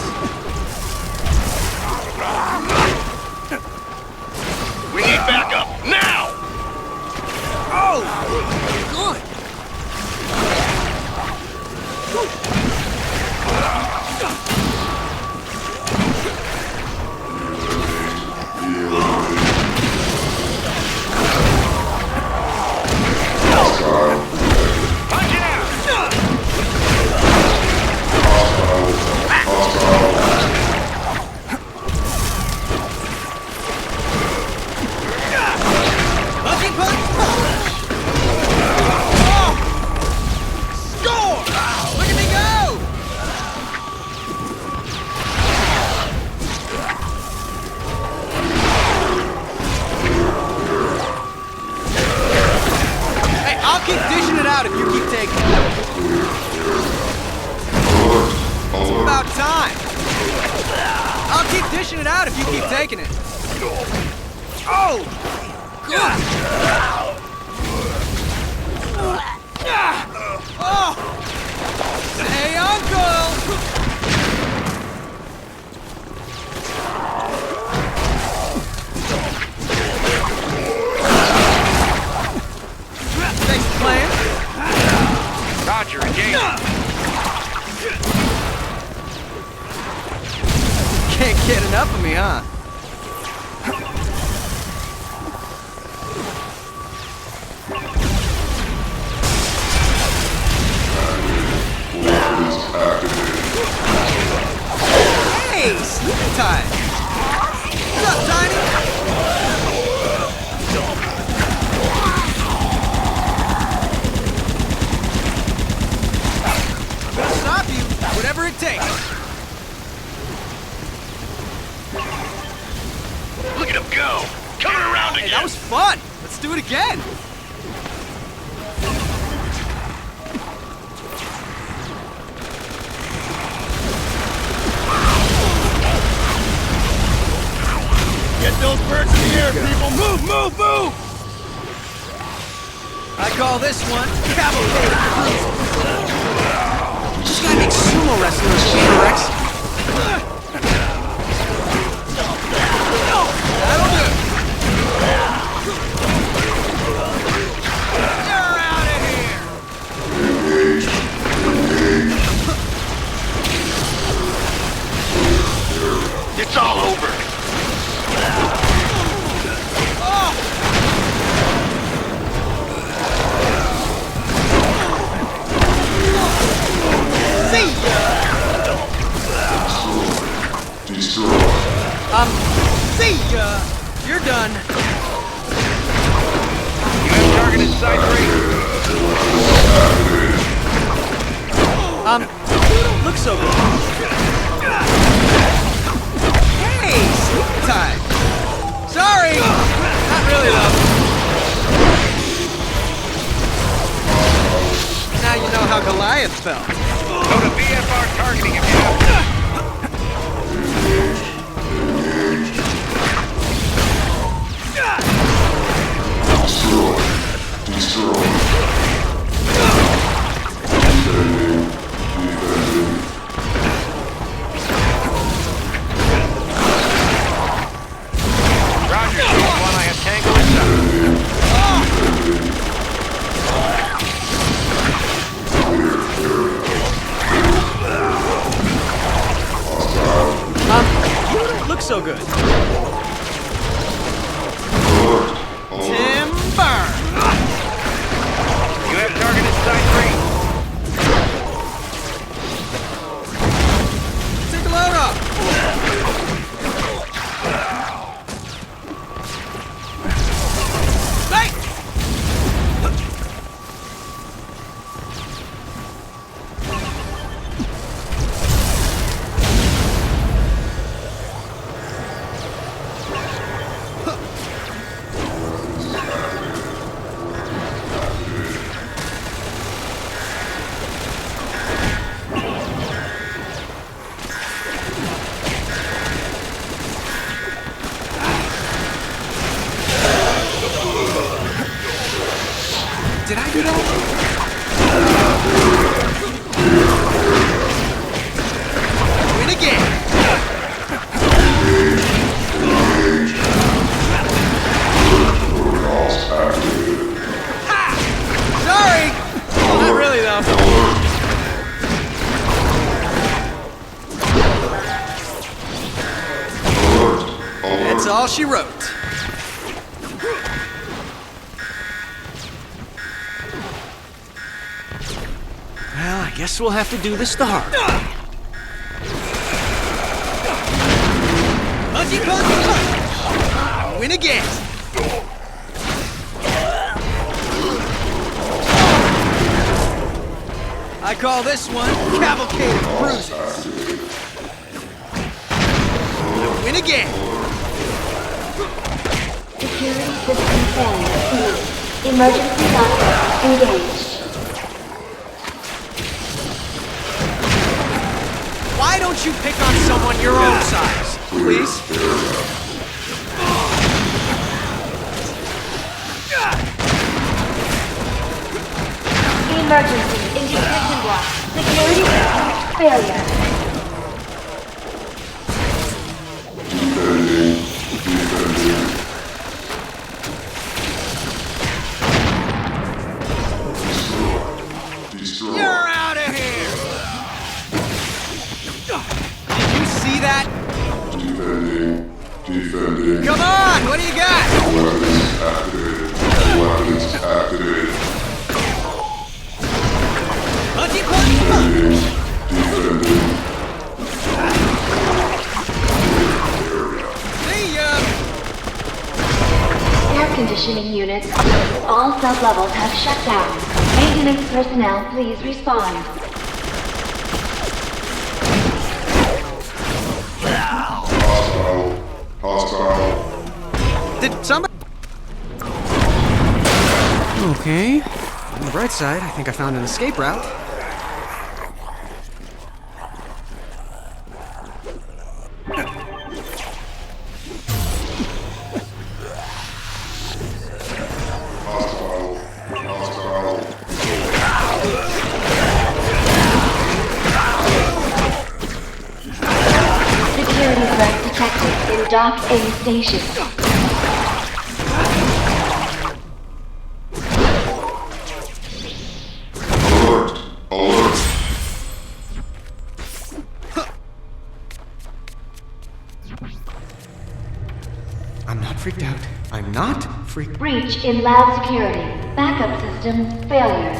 I'll keep dishing it out if you keep taking it. Oh! God! Oh! Hey, Uncle! Thanks for playing. Roger, engage. Can't get enough of me, huh? Hey, sleeping time! What's up, Tiny? I'll stop you, whatever it takes. Look at him go! Coming around Hey, again! that was fun! Let's do it again! Get those birds in the air, people! Move, move, move! I call this one cavalcade cruise. This guy makes sumo wrestlers T-Rex. That'll do. You're out of here. It's all over! See ya! You're done. You have target in sight, three. You don't look so good. Hey, sleep time. Sorry! Not really, though. Now you know how Goliath felt. Go to VFR targeting if you have to. Destroy. Roger, Shield 1, I have Tango inside. You don't look so good. Timber! You have target in sight, three. Take a load off. Hey! Did I do that? Win again. Ha! Sorry. Not really though. That's all she wrote. Well, I guess we'll have to do this the hard way. Punchy, punchy, punch! Win again! I call this one Cavalcade of Bruises. Win again! Security system failure. Emergency backup engaged. Why don't you pick on someone your own size? please. Emergency. Indication block. Security system failure. You're out of here! Did you see that? Defending. Come on, what do you got? Weapons activated. Punchy punch! Defending. See ya! Air conditioning units. All sub-levels have shut down. Maintenance personnel, please respond. Hostile. Did somebody... Okay. On the bright side, I think I found an escape route. Security threat detected in Dock A station. Alert. Alert. I'm not freaked out. I'm not freaked... Breach in lab security. Backup system failure.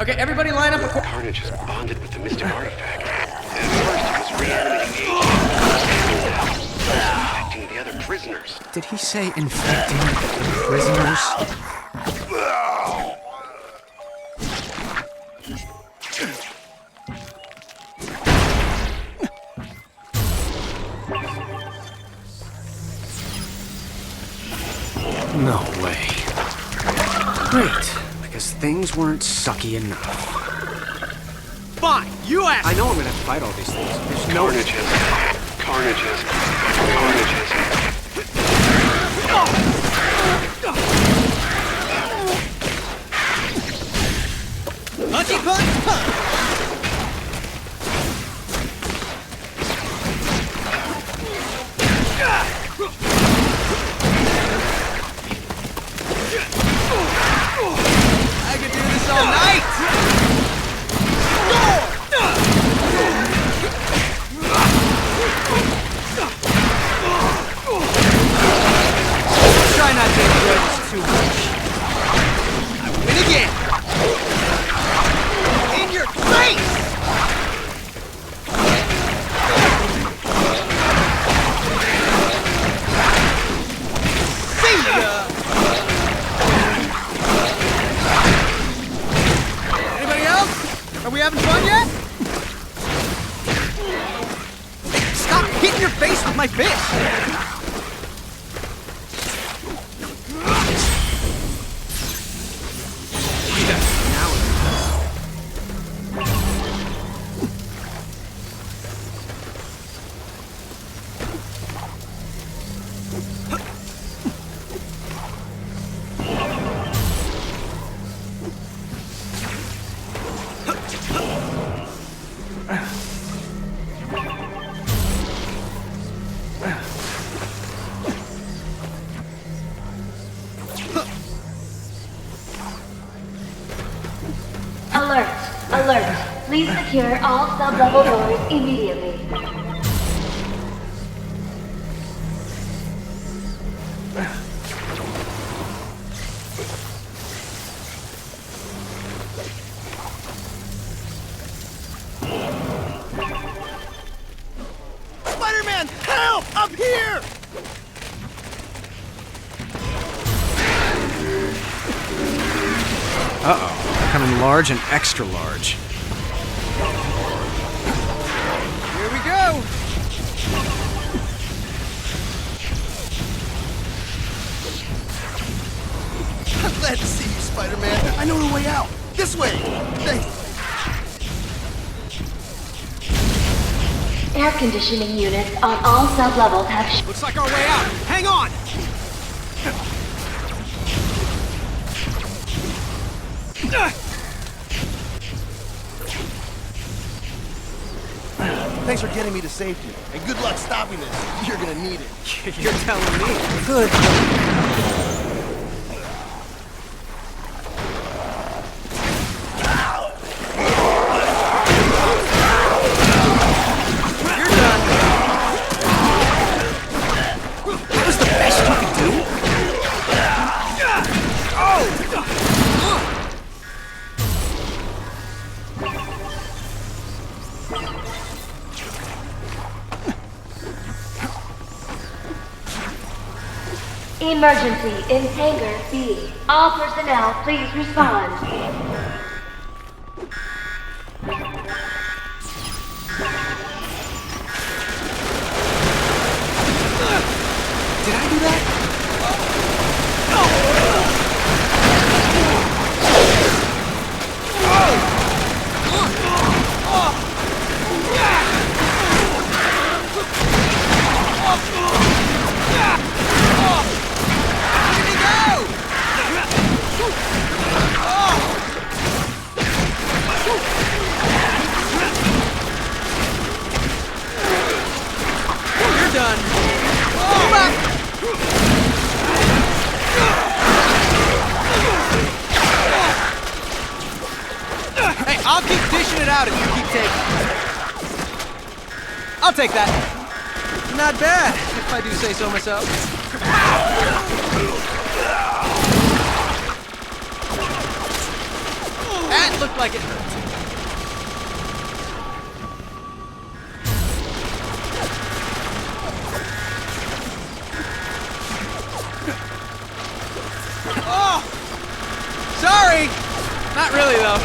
Okay, everybody line up a... Carnage is bonded with the mystic artifact. At first, it was reanimating the agent. Infecting the other prisoners. Did he say infecting the prisoners? No way. Great. I guess things weren't sucky enough. Fine, you asked! I know I'm gonna have to fight all these things. There's no... Carnages. Punchy punch! I could do this all night! Try not to enjoy this too much. I win again! In your face! See ya! Anybody else? Are we having fun yet? Stop hitting your face with my fist! Alert. Please secure all sub-level doors immediately. Spider-Man, help! Up here! Uh-oh. Becoming large and extra large. Here we go! I'm glad to see you, Spider-Man. I know the way out. This way. Thanks. Air conditioning units on all sub-levels have... Looks like our way out. Hang on! Thanks for getting me to safety, and good luck stopping this. You're gonna need it. You're telling me. Good. That was the best you could do? Emergency in Hangar B. All personnel, please respond. Did I do that? Done. Come on. Hey, I'll keep dishing it out if you keep taking it. I'll take that. Not bad, if I do say so myself. That looked like it hurt. Oh! Sorry! Not really, though.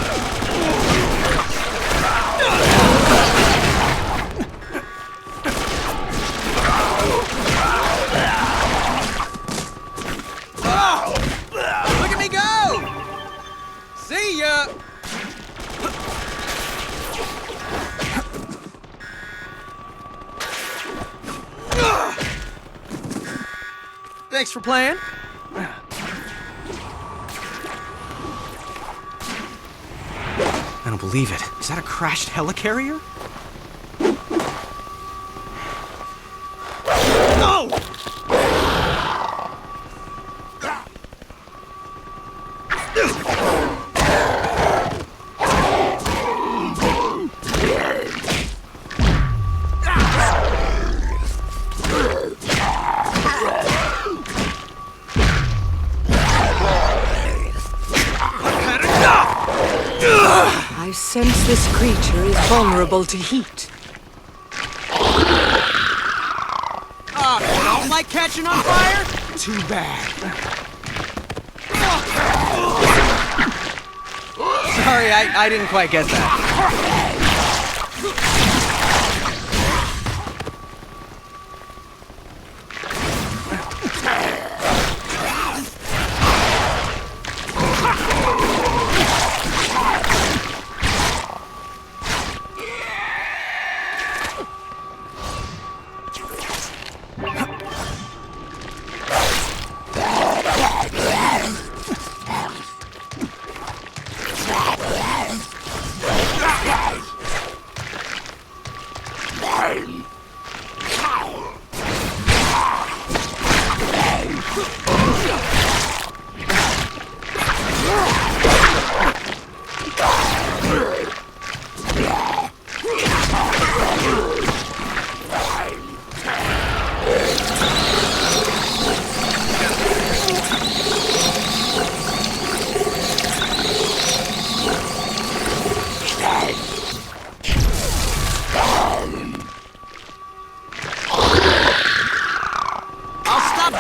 Oh! Look at me go! See ya! Thanks for playing. I don't believe it. Is that a crashed helicarrier? No! I sense this creature is vulnerable to heat. You don't like catching on fire? Too bad. Sorry, I didn't quite get that.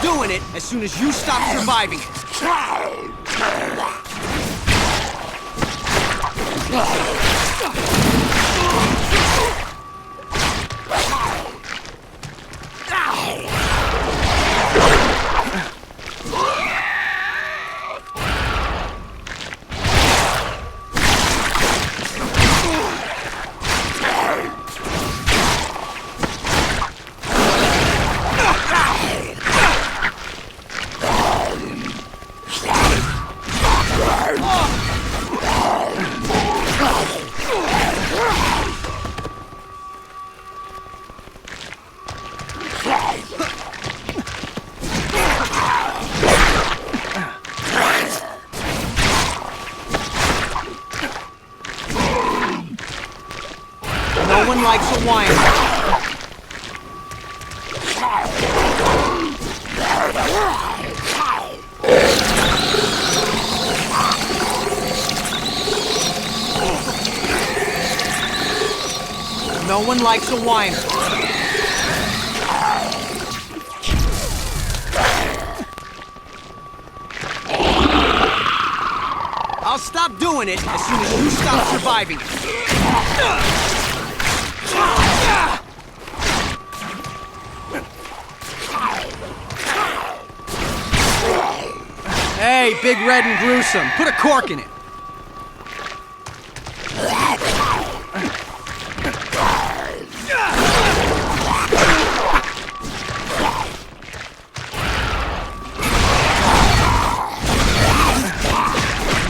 Doing it as soon as you stop surviving it. likes a whiner. No one likes a whiner. I'll stop doing it as soon as you stop surviving it. Hey, Big Red and Gruesome, put a cork in it.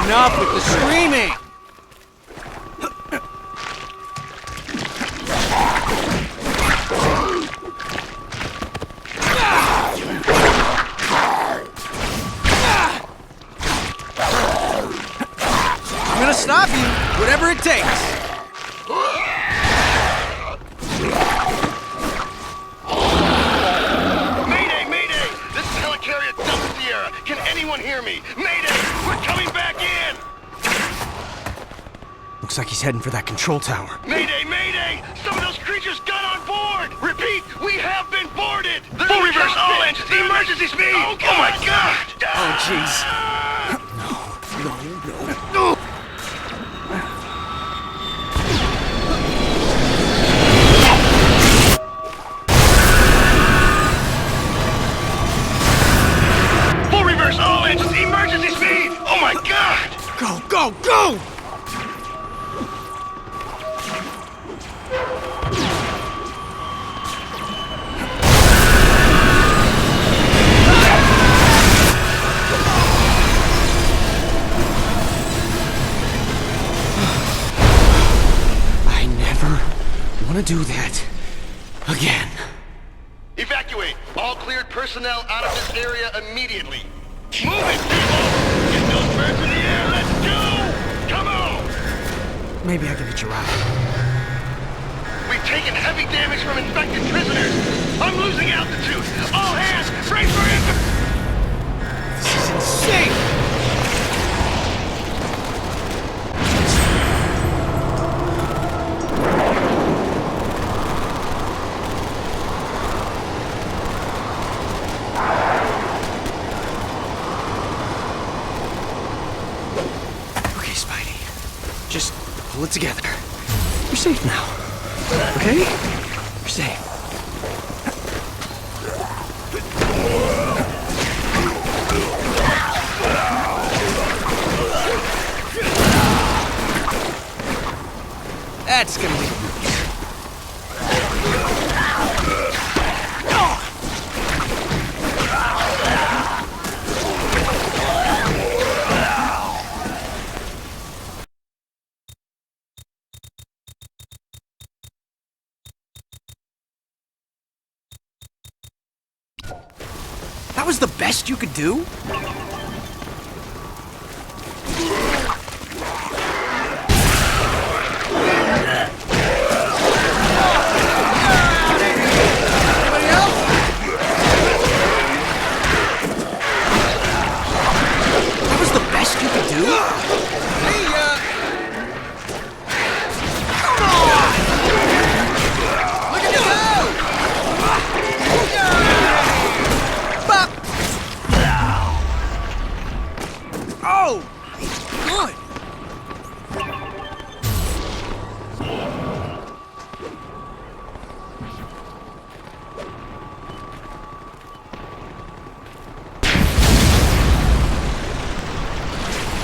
Enough with the screaming! I'm gonna stop you, whatever it takes. Mayday, mayday! This is Helicarrier Delta Sierra. Can anyone hear me? Mayday! We're coming back in! Looks like he's heading for that control tower. Mayday, mayday! Some of those creatures got on board! Repeat, we have been boarded! Full reverse all engines, emergency speed! Oh my god! Oh, jeez. No. Full reverse all engines, emergency speed! Oh my god! Go, go, go! Want to do that again. Evacuate all cleared personnel out of this area immediately. Move it, people! Get those birds in the air, let's go! Come on! Maybe I can get you out. We've taken heavy damage from infected prisoners. I'm losing altitude. All hands, brace for infantry! This is insane! Just pull it together. You're safe now. Okay? You're safe. That's gonna be... That was the best you could do? That was the best you could do? Hey, come on! Look at this out! Bop! Oh! Good!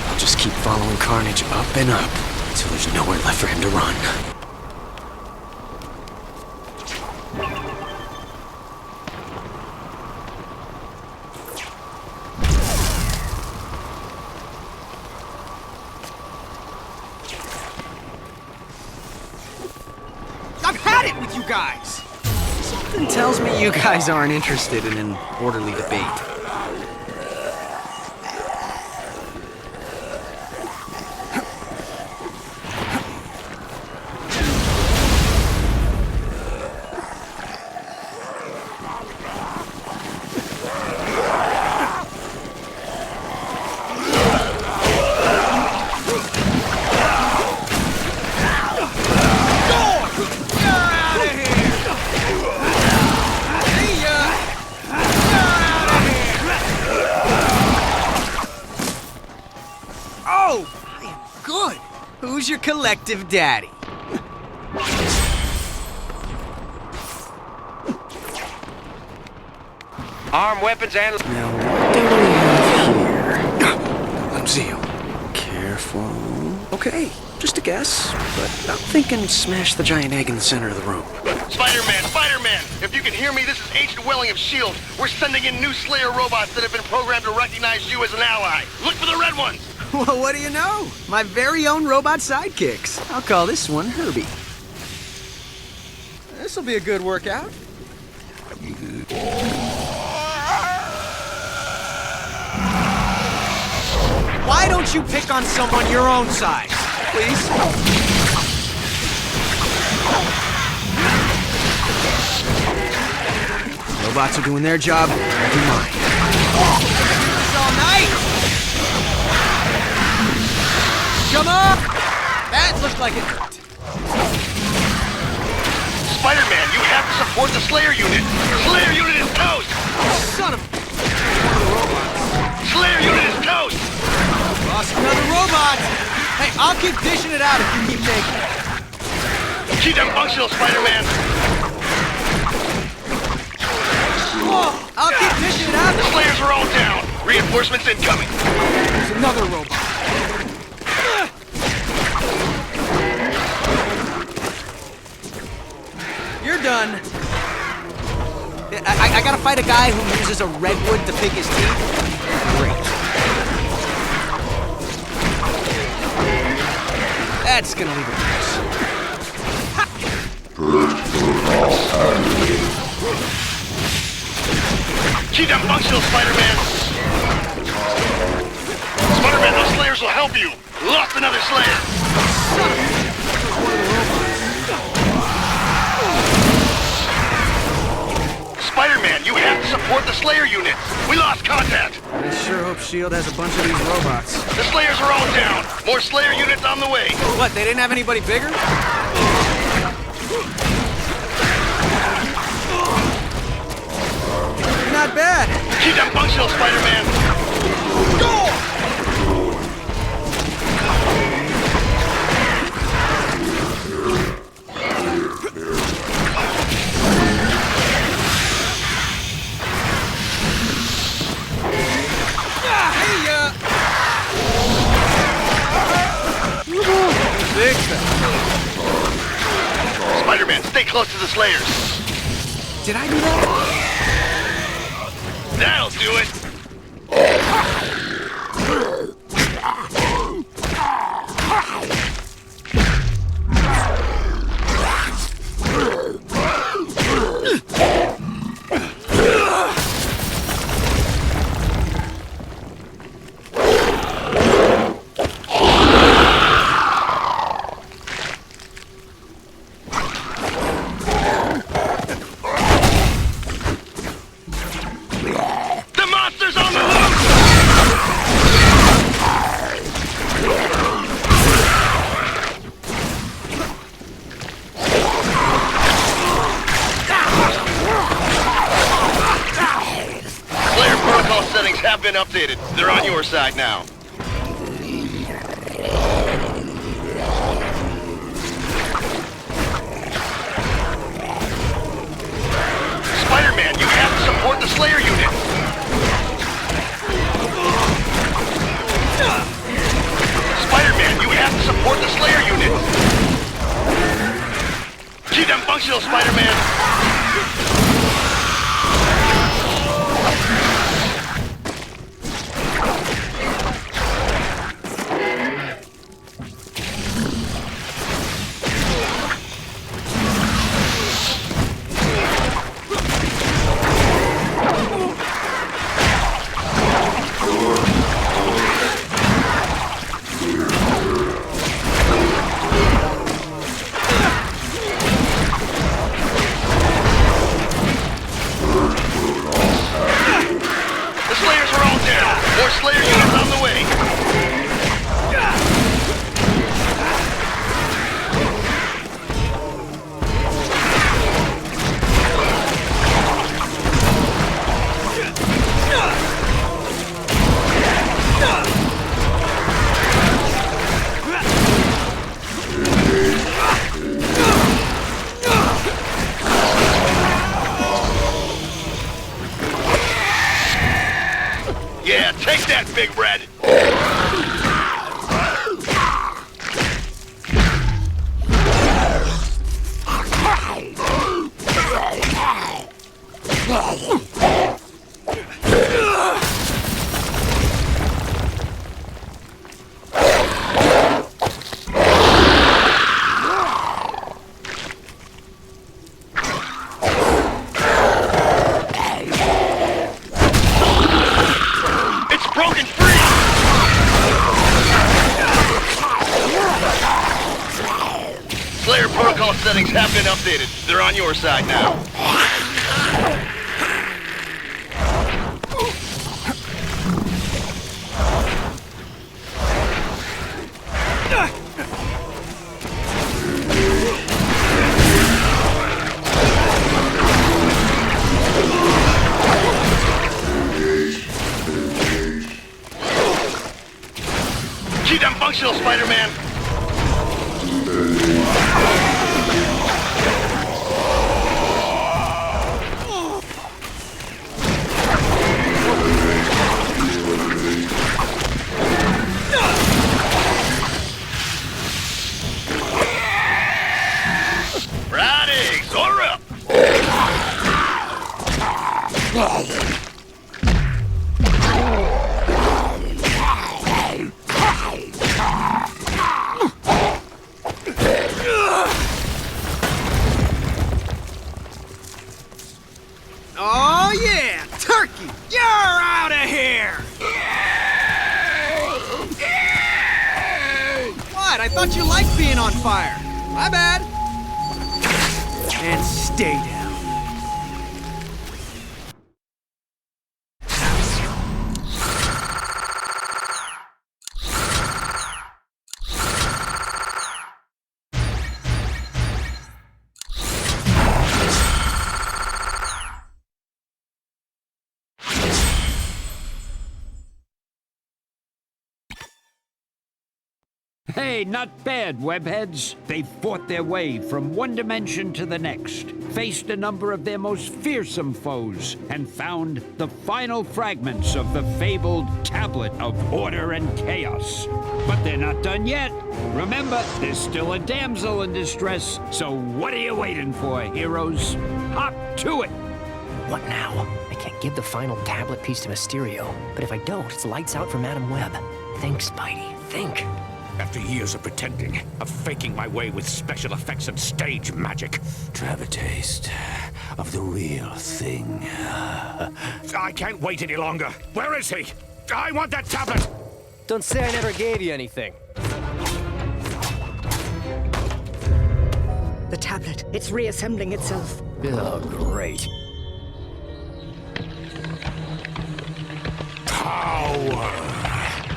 I'll just keep following Carnage up and up until there's nowhere left for him to run. I've had it with you guys! Something tells me you guys aren't interested in an orderly debate. Who's your collective daddy? Armed weapons and... Now, what do we have here? Let him see you. Careful. Okay, just a guess, but I'm thinking smash the giant egg in the center of the room. Spider-Man! Spider-Man! If you can hear me, this is Agent Welling of S.H.I.E.L.D. We're sending in new Slayer robots that have been programmed to recognize you as an ally. Look for the red ones! Well, what do you know? My very own robot sidekicks. I'll call this one Herbie. This'll be a good workout. Why don't you pick on someone your own size, please? Robots are doing their job, I'll do mine. This all night! Come on! That looked like it hurt. Spider-Man, you have to support the Slayer unit! Slayer unit is toast! Son of... Slayer unit is toast! Lost another robot! Hey, I'll keep dishing it out if you keep taking it. Keep them functional, Spider-Man! I'll keep dishing it out! The Slayers are all down! Reinforcements incoming! There's another robot. You're done. I gotta fight a guy who uses a redwood to pick his teeth? Great. That's gonna leave a mess. Keep them functional, Spider-Man! Spider-Man, those Slayers will help you! Lost another Slayer! Spider-Man, you have to support the Slayer unit! We lost contact! I sure hope S.H.I.E.L.D. has a bunch of these robots. The Slayers are all down! More Slayer units on the way! What, they didn't have anybody bigger? Not bad. Keep them functional, Spider-Man! Go! Spider-Man, stay close to the Slayers. Did I do that? That'll do it. Settings have been updated. They're on your side now. Spider-Man, you have to support the Slayer unit. Spider-Man, you have to support the Slayer unit. Keep them functional, Spider-Man. More Slayer units on the way! Take that, Big Red! Slayer protocol settings have been updated. They're on your side now. Keep them functional, Spider-Man. Righty, order up. Oh yeah! Turkey! You're out of here! What? I thought you liked being on fire. My bad. And stay down. Hey, not bad, webheads. They've fought their way from one dimension to the next, faced a number of their most fearsome foes, and found the final fragments of the fabled Tablet of Order and Chaos. But they're not done yet. Remember, there's still a damsel in distress, so what are you waiting for, heroes? Hop to it! What now? I can't give the final tablet piece to Mysterio, but if I don't, it's lights out for Madam Web. Think, Spidey, think. After years of pretending, of faking my way with special effects and stage magic, to have a taste of the real thing. I can't wait any longer. Where is he? I want that tablet! Don't say I never gave you anything. The tablet, it's reassembling itself. Oh, great. Power!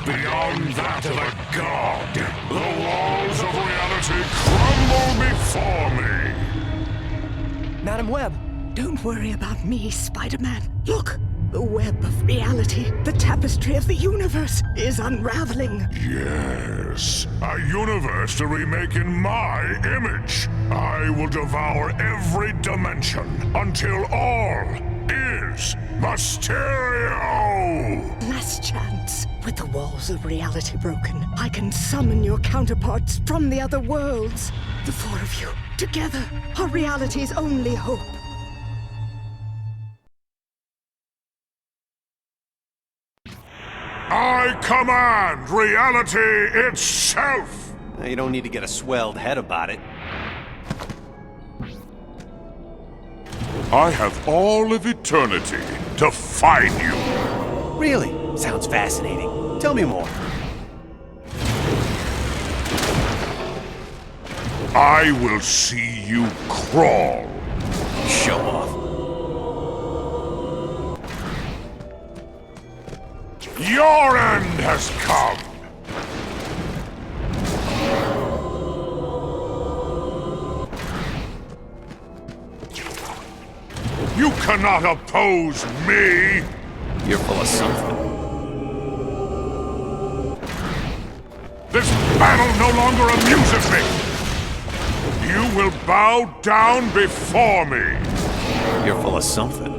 Beyond that of a god, the walls of reality crumble before me! Madam Web! Don't worry about me, Spider-Man. Look! The web of reality, the tapestry of the universe, is unraveling. Yes, a universe to remake in my image. I will devour every dimension until all is Mysterio! Last chance. With the walls of reality broken, I can summon your counterparts from the other worlds. The four of you, together, are reality's only hope. I command reality itself! You don't need to get a swelled head about it. I have all of eternity to find you! Really? Sounds fascinating. Tell me more. I will see you crawl. Show off. Your end has come! You cannot oppose me! You're full of something. This battle no longer amuses me! You will bow down before me! You're full of something.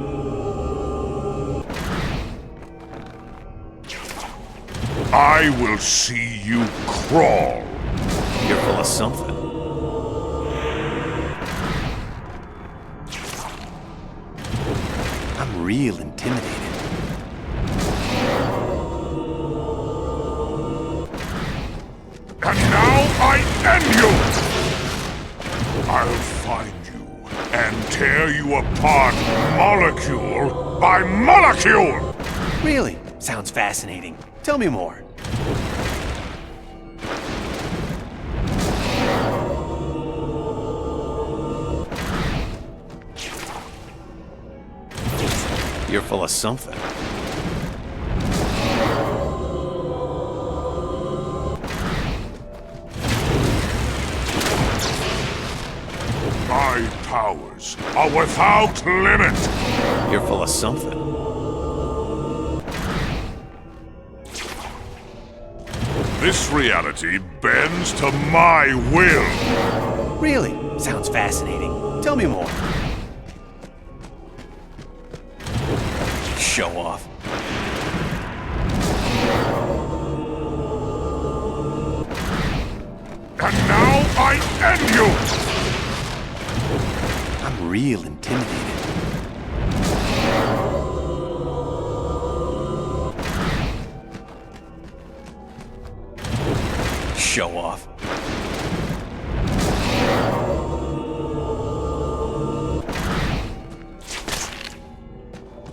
I will see you crawl. You're full of something. I'm real intimidated. And now I end you! I'll find you and tear you apart molecule by molecule! Really? Sounds fascinating. Tell me more. You're full of something. My powers are without limit! You're full of something. This reality bends to my will! Really? Sounds fascinating. Tell me more. Show off. And now I end you! I'm real intimidated. Show off.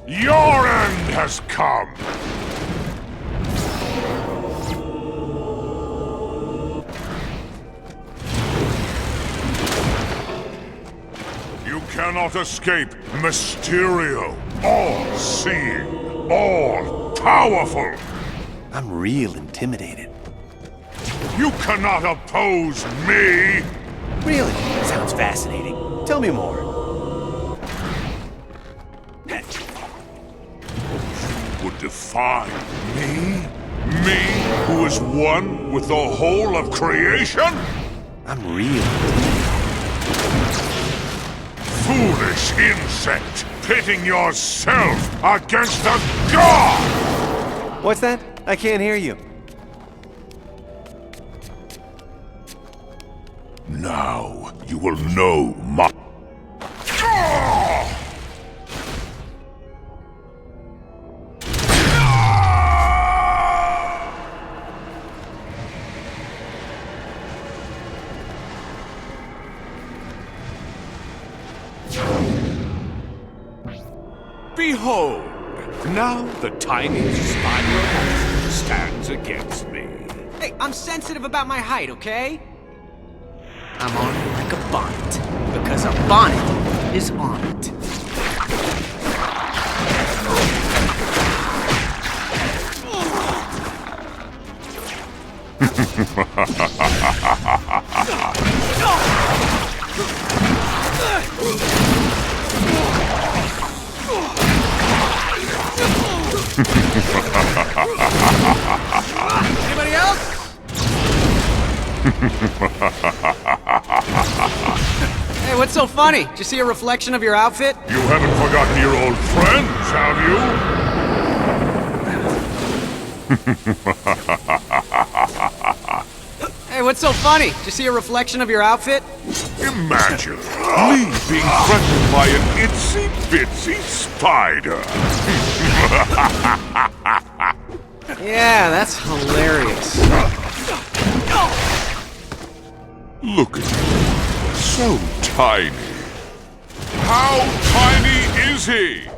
Your end has come! You cannot escape Mysterio, all-seeing, all-powerful! I'm real intimidated. You cannot oppose me! Really? Sounds fascinating. Tell me more. You would defy me? Me, who is one with the whole of creation? I'm real. Foolish insect, pitting yourself against a god! What's that? I can't hear you. Now you will know my... Behold, now the tiniest spider stands against me. Hey, I'm sensitive about my height, okay? I'm on it like a bonnet, because a bonnet is on it. Anybody else? Hey, what's so funny? Did you see a reflection of your outfit? You haven't forgotten your old friends, have you? Hey, what's so funny? Did you see a reflection of your outfit? Imagine me being threatened by an itsy-bitsy spider. Yeah, that's hilarious. Look at him. So tiny. How tiny is he?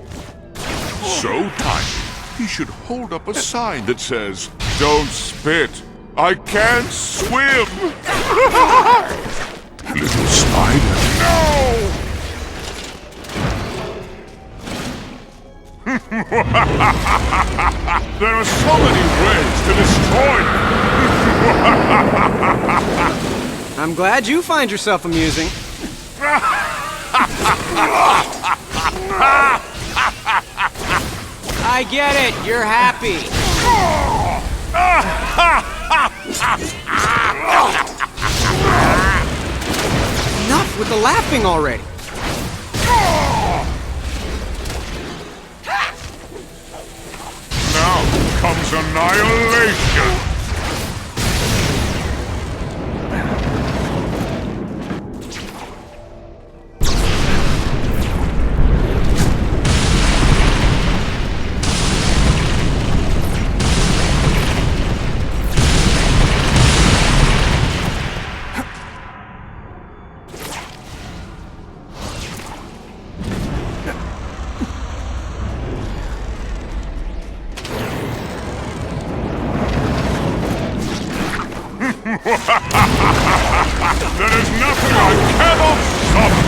So tiny, he should hold up a sign that says, "Don't spit. I can't swim." Little spider. No! There are so many ways to destroy him. I'm glad you find yourself amusing. I get it. You're happy. Enough with the laughing already. Now, comes annihilation! There is nothing I cannot summon!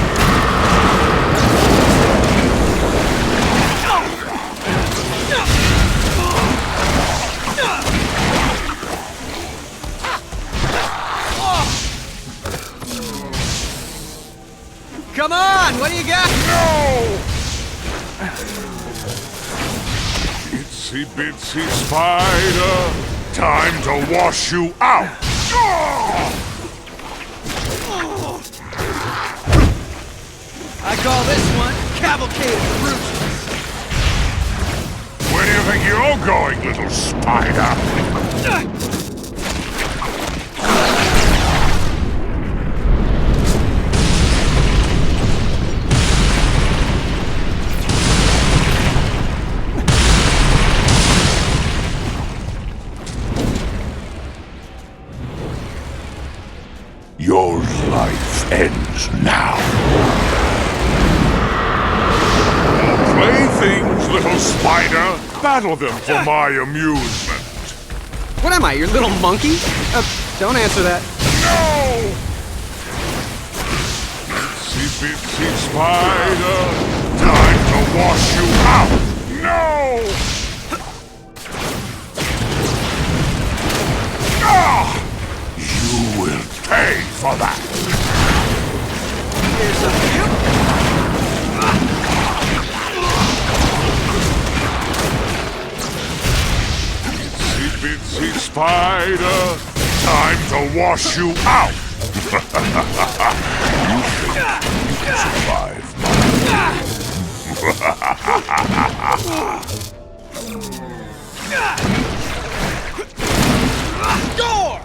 Come on, what do you got? No! Itsy bitsy spider, time to wash you out! I call this one Cavalcade of the Rooftops. Where do you think you're going, little spider? Your life ends now. Playthings, little spider. Battle them for my amusement. What am I, your little monkey? Don't answer that. No! Itsy bitsy spider. Time to wash you out. No! Ah! You will pay for that! Here's something new. Itsy bitsy spider, time to wash you out! You think you can survive my... Door!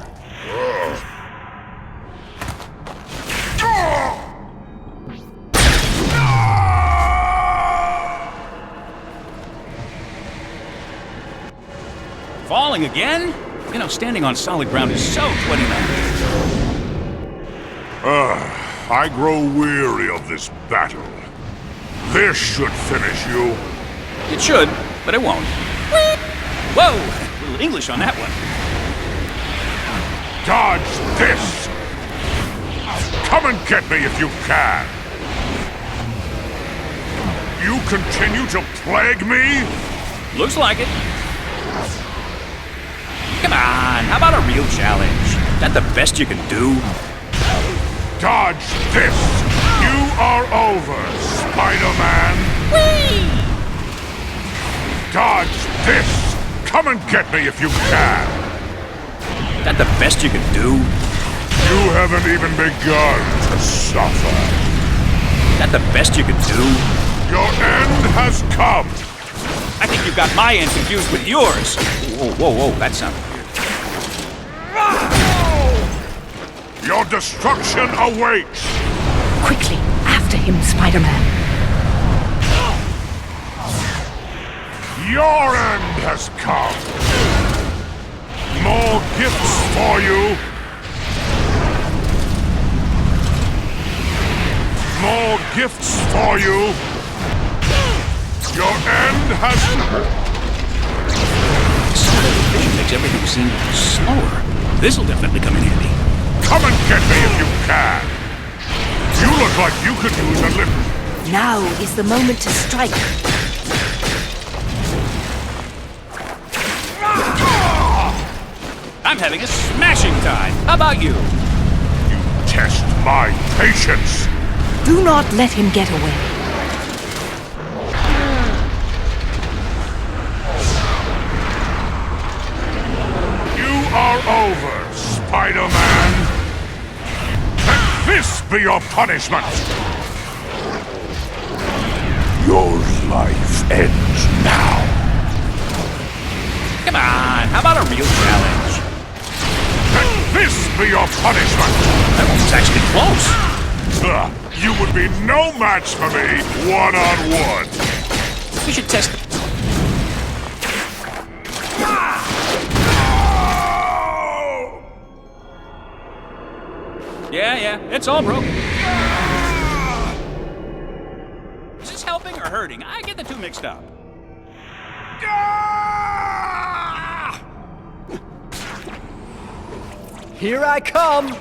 Falling again? You know, standing on solid ground is so 29. I grow weary of this battle. This should finish you. It should, but it won't. Whoa! A little English on that one. Dodge this! Come and get me if you can! You continue to plague me? Looks like it. Come on, how about a real challenge? That the best you can do? Dodge this! You are over, Spider-Man! Whee! Dodge this! Come and get me if you can! That the best you can do? You haven't even begun to suffer. That the best you can do? Your end has come! I think you've got my end confused with yours. Whoa, whoa, whoa, that sounded weird. Your destruction awaits! Quickly, after him, Spider-Man. Your end has come! More gifts for you! More gifts for you! Your end has... This vision makes everything seem slower. This'll definitely come in handy. Come and get me if you can! You look like you could use a little... Now is the moment to strike. I'm having a smashing time. How about you? You test my patience! Do not let him get away. You are over, Spider-Man! Let this be your punishment! Your life ends now. Come on, how about a real challenge? Let this be your punishment! That one was actually close. You would be no match for me, one-on-one. We should test it. Yeah, it's all broken. Is this helping or hurting? I get the two mixed up. Here I come!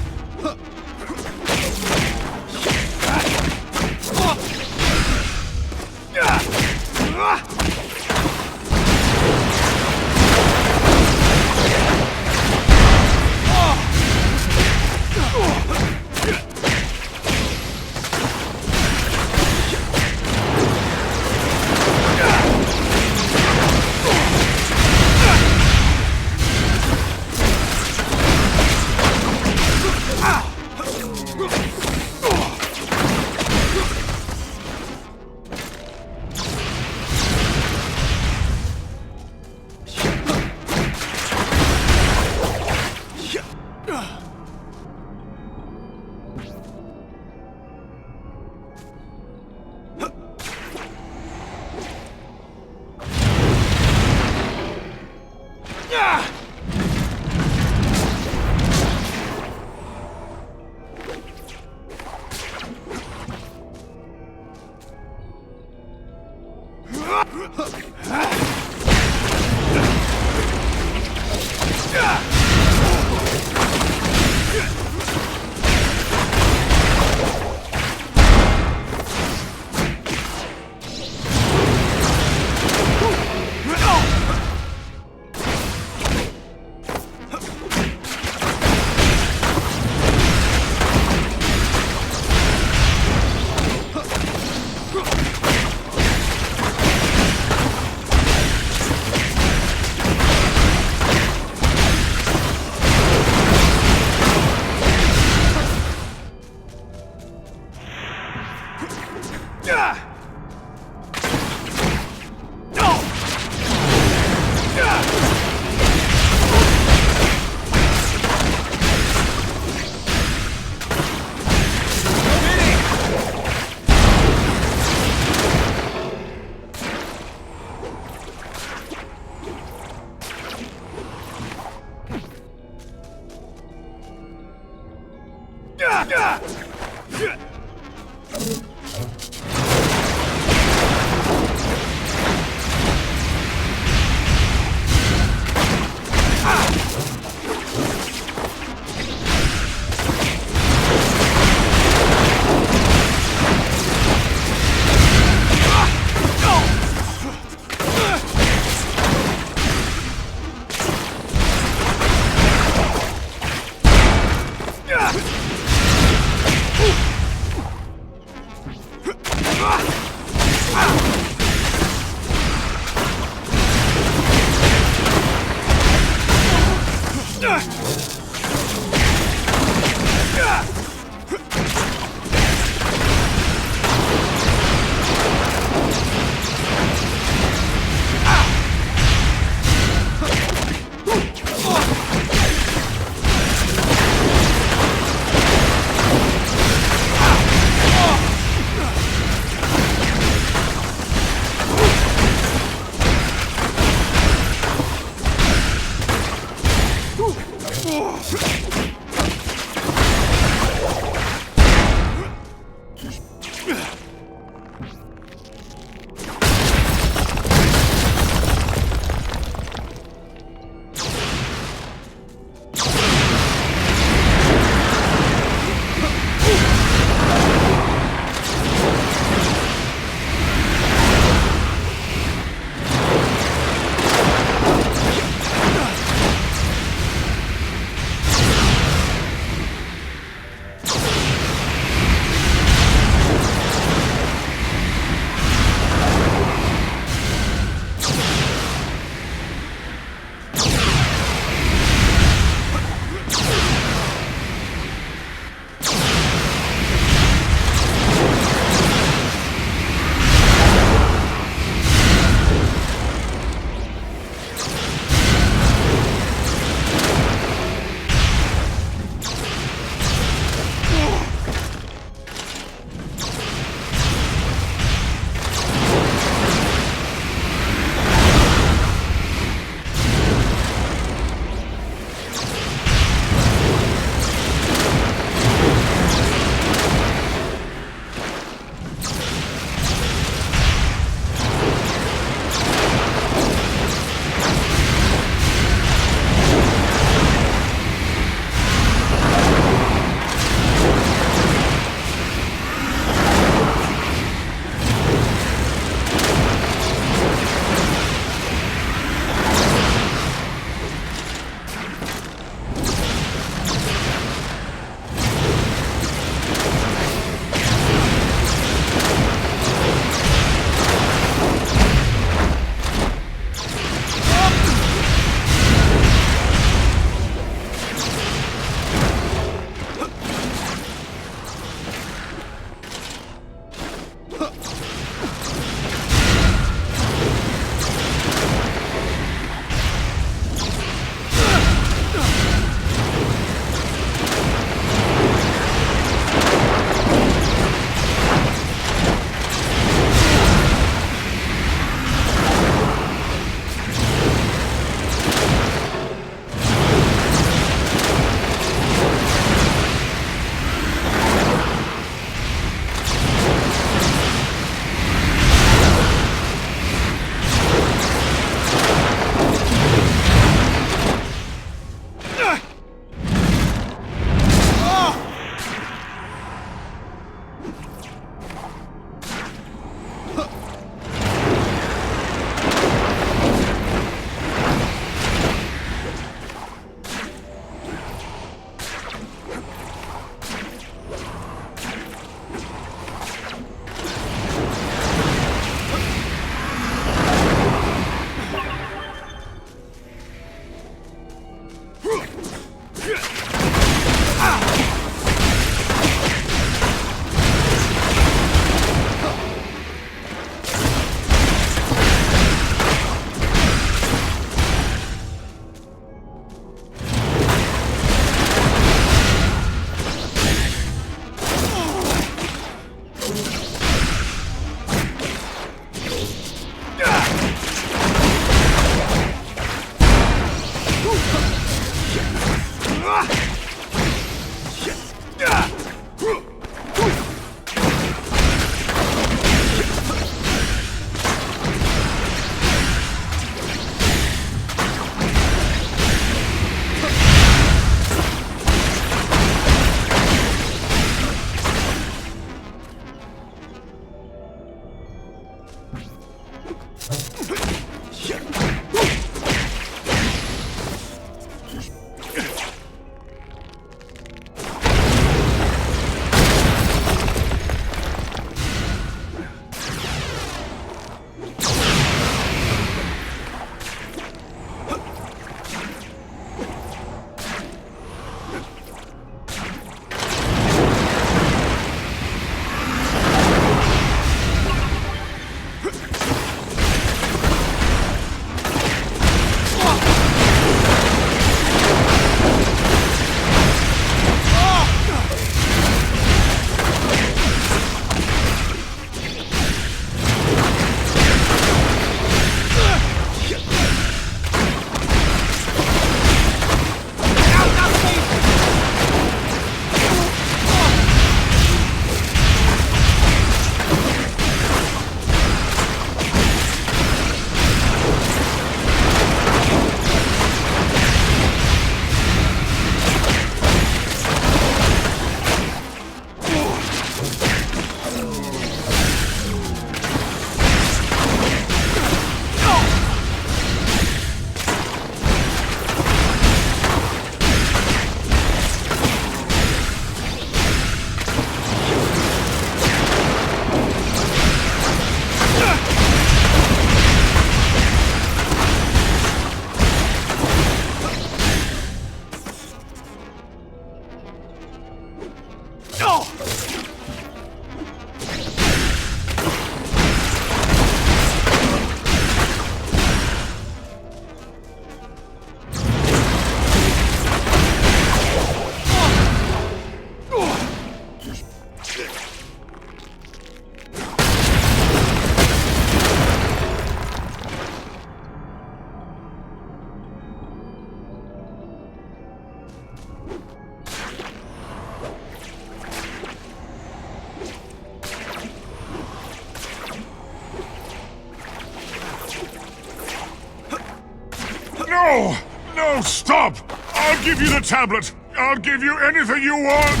No! No, stop! I'll give you the tablet! I'll give you anything you want!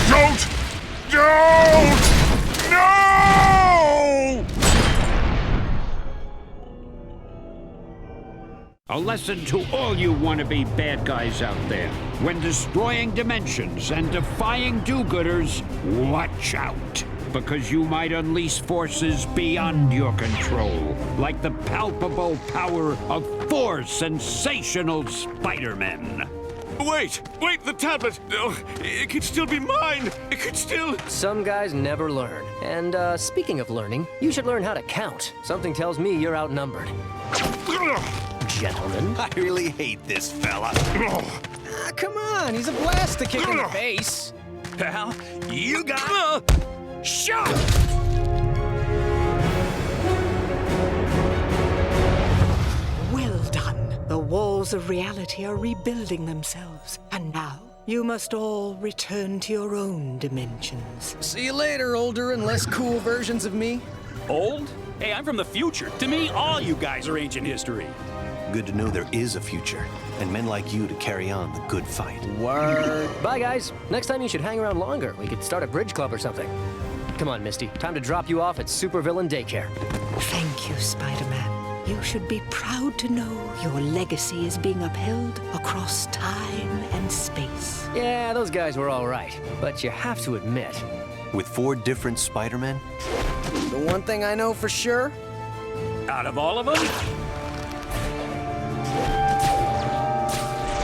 Don't! No! A lesson to all you wannabe bad guys out there. When destroying dimensions and defying do-gooders, watch out. Because you might unleash forces beyond your control, like the palpable power of four sensational Spider-Men. Wait, the tablet! Oh, it could still be mine! It could still... Some guys never learn. And, speaking of learning, you should learn how to count. Something tells me you're outnumbered. Gentlemen. I really hate this fella. Come on, he's a blast to kick in the face. Pal, you got... Shot! Well done. The walls of reality are rebuilding themselves. And now, you must all return to your own dimensions. See you later, older and less cool versions of me. Old? Hey, I'm from the future. To me, all you guys are ancient history. Good to know there is a future, and men like you to carry on the good fight. Word. Bye, guys. Next time you should hang around longer. We could start a bridge club or something. Come on, Misty. Time to drop you off at Supervillain Daycare. Thank you, Spider-Man. You should be proud to know your legacy is being upheld across time and space. Yeah, those guys were all right. But you have to admit... With 4 different Spider-Men? The one thing I know for sure... Out of all of them...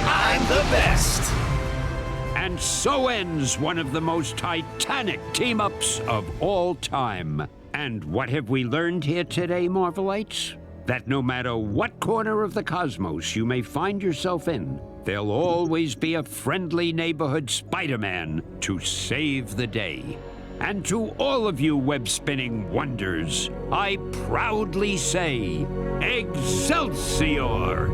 I'm the best! And so ends one of the most titanic team-ups of all time. And what have we learned here today, Marvelites? That no matter what corner of the cosmos you may find yourself in, there'll always be a friendly neighborhood Spider-Man to save the day. And to all of you web-spinning wonders, I proudly say, Excelsior!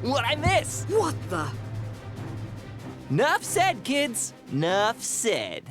What'd I miss? What the? Nuff said, kids. Nuff said.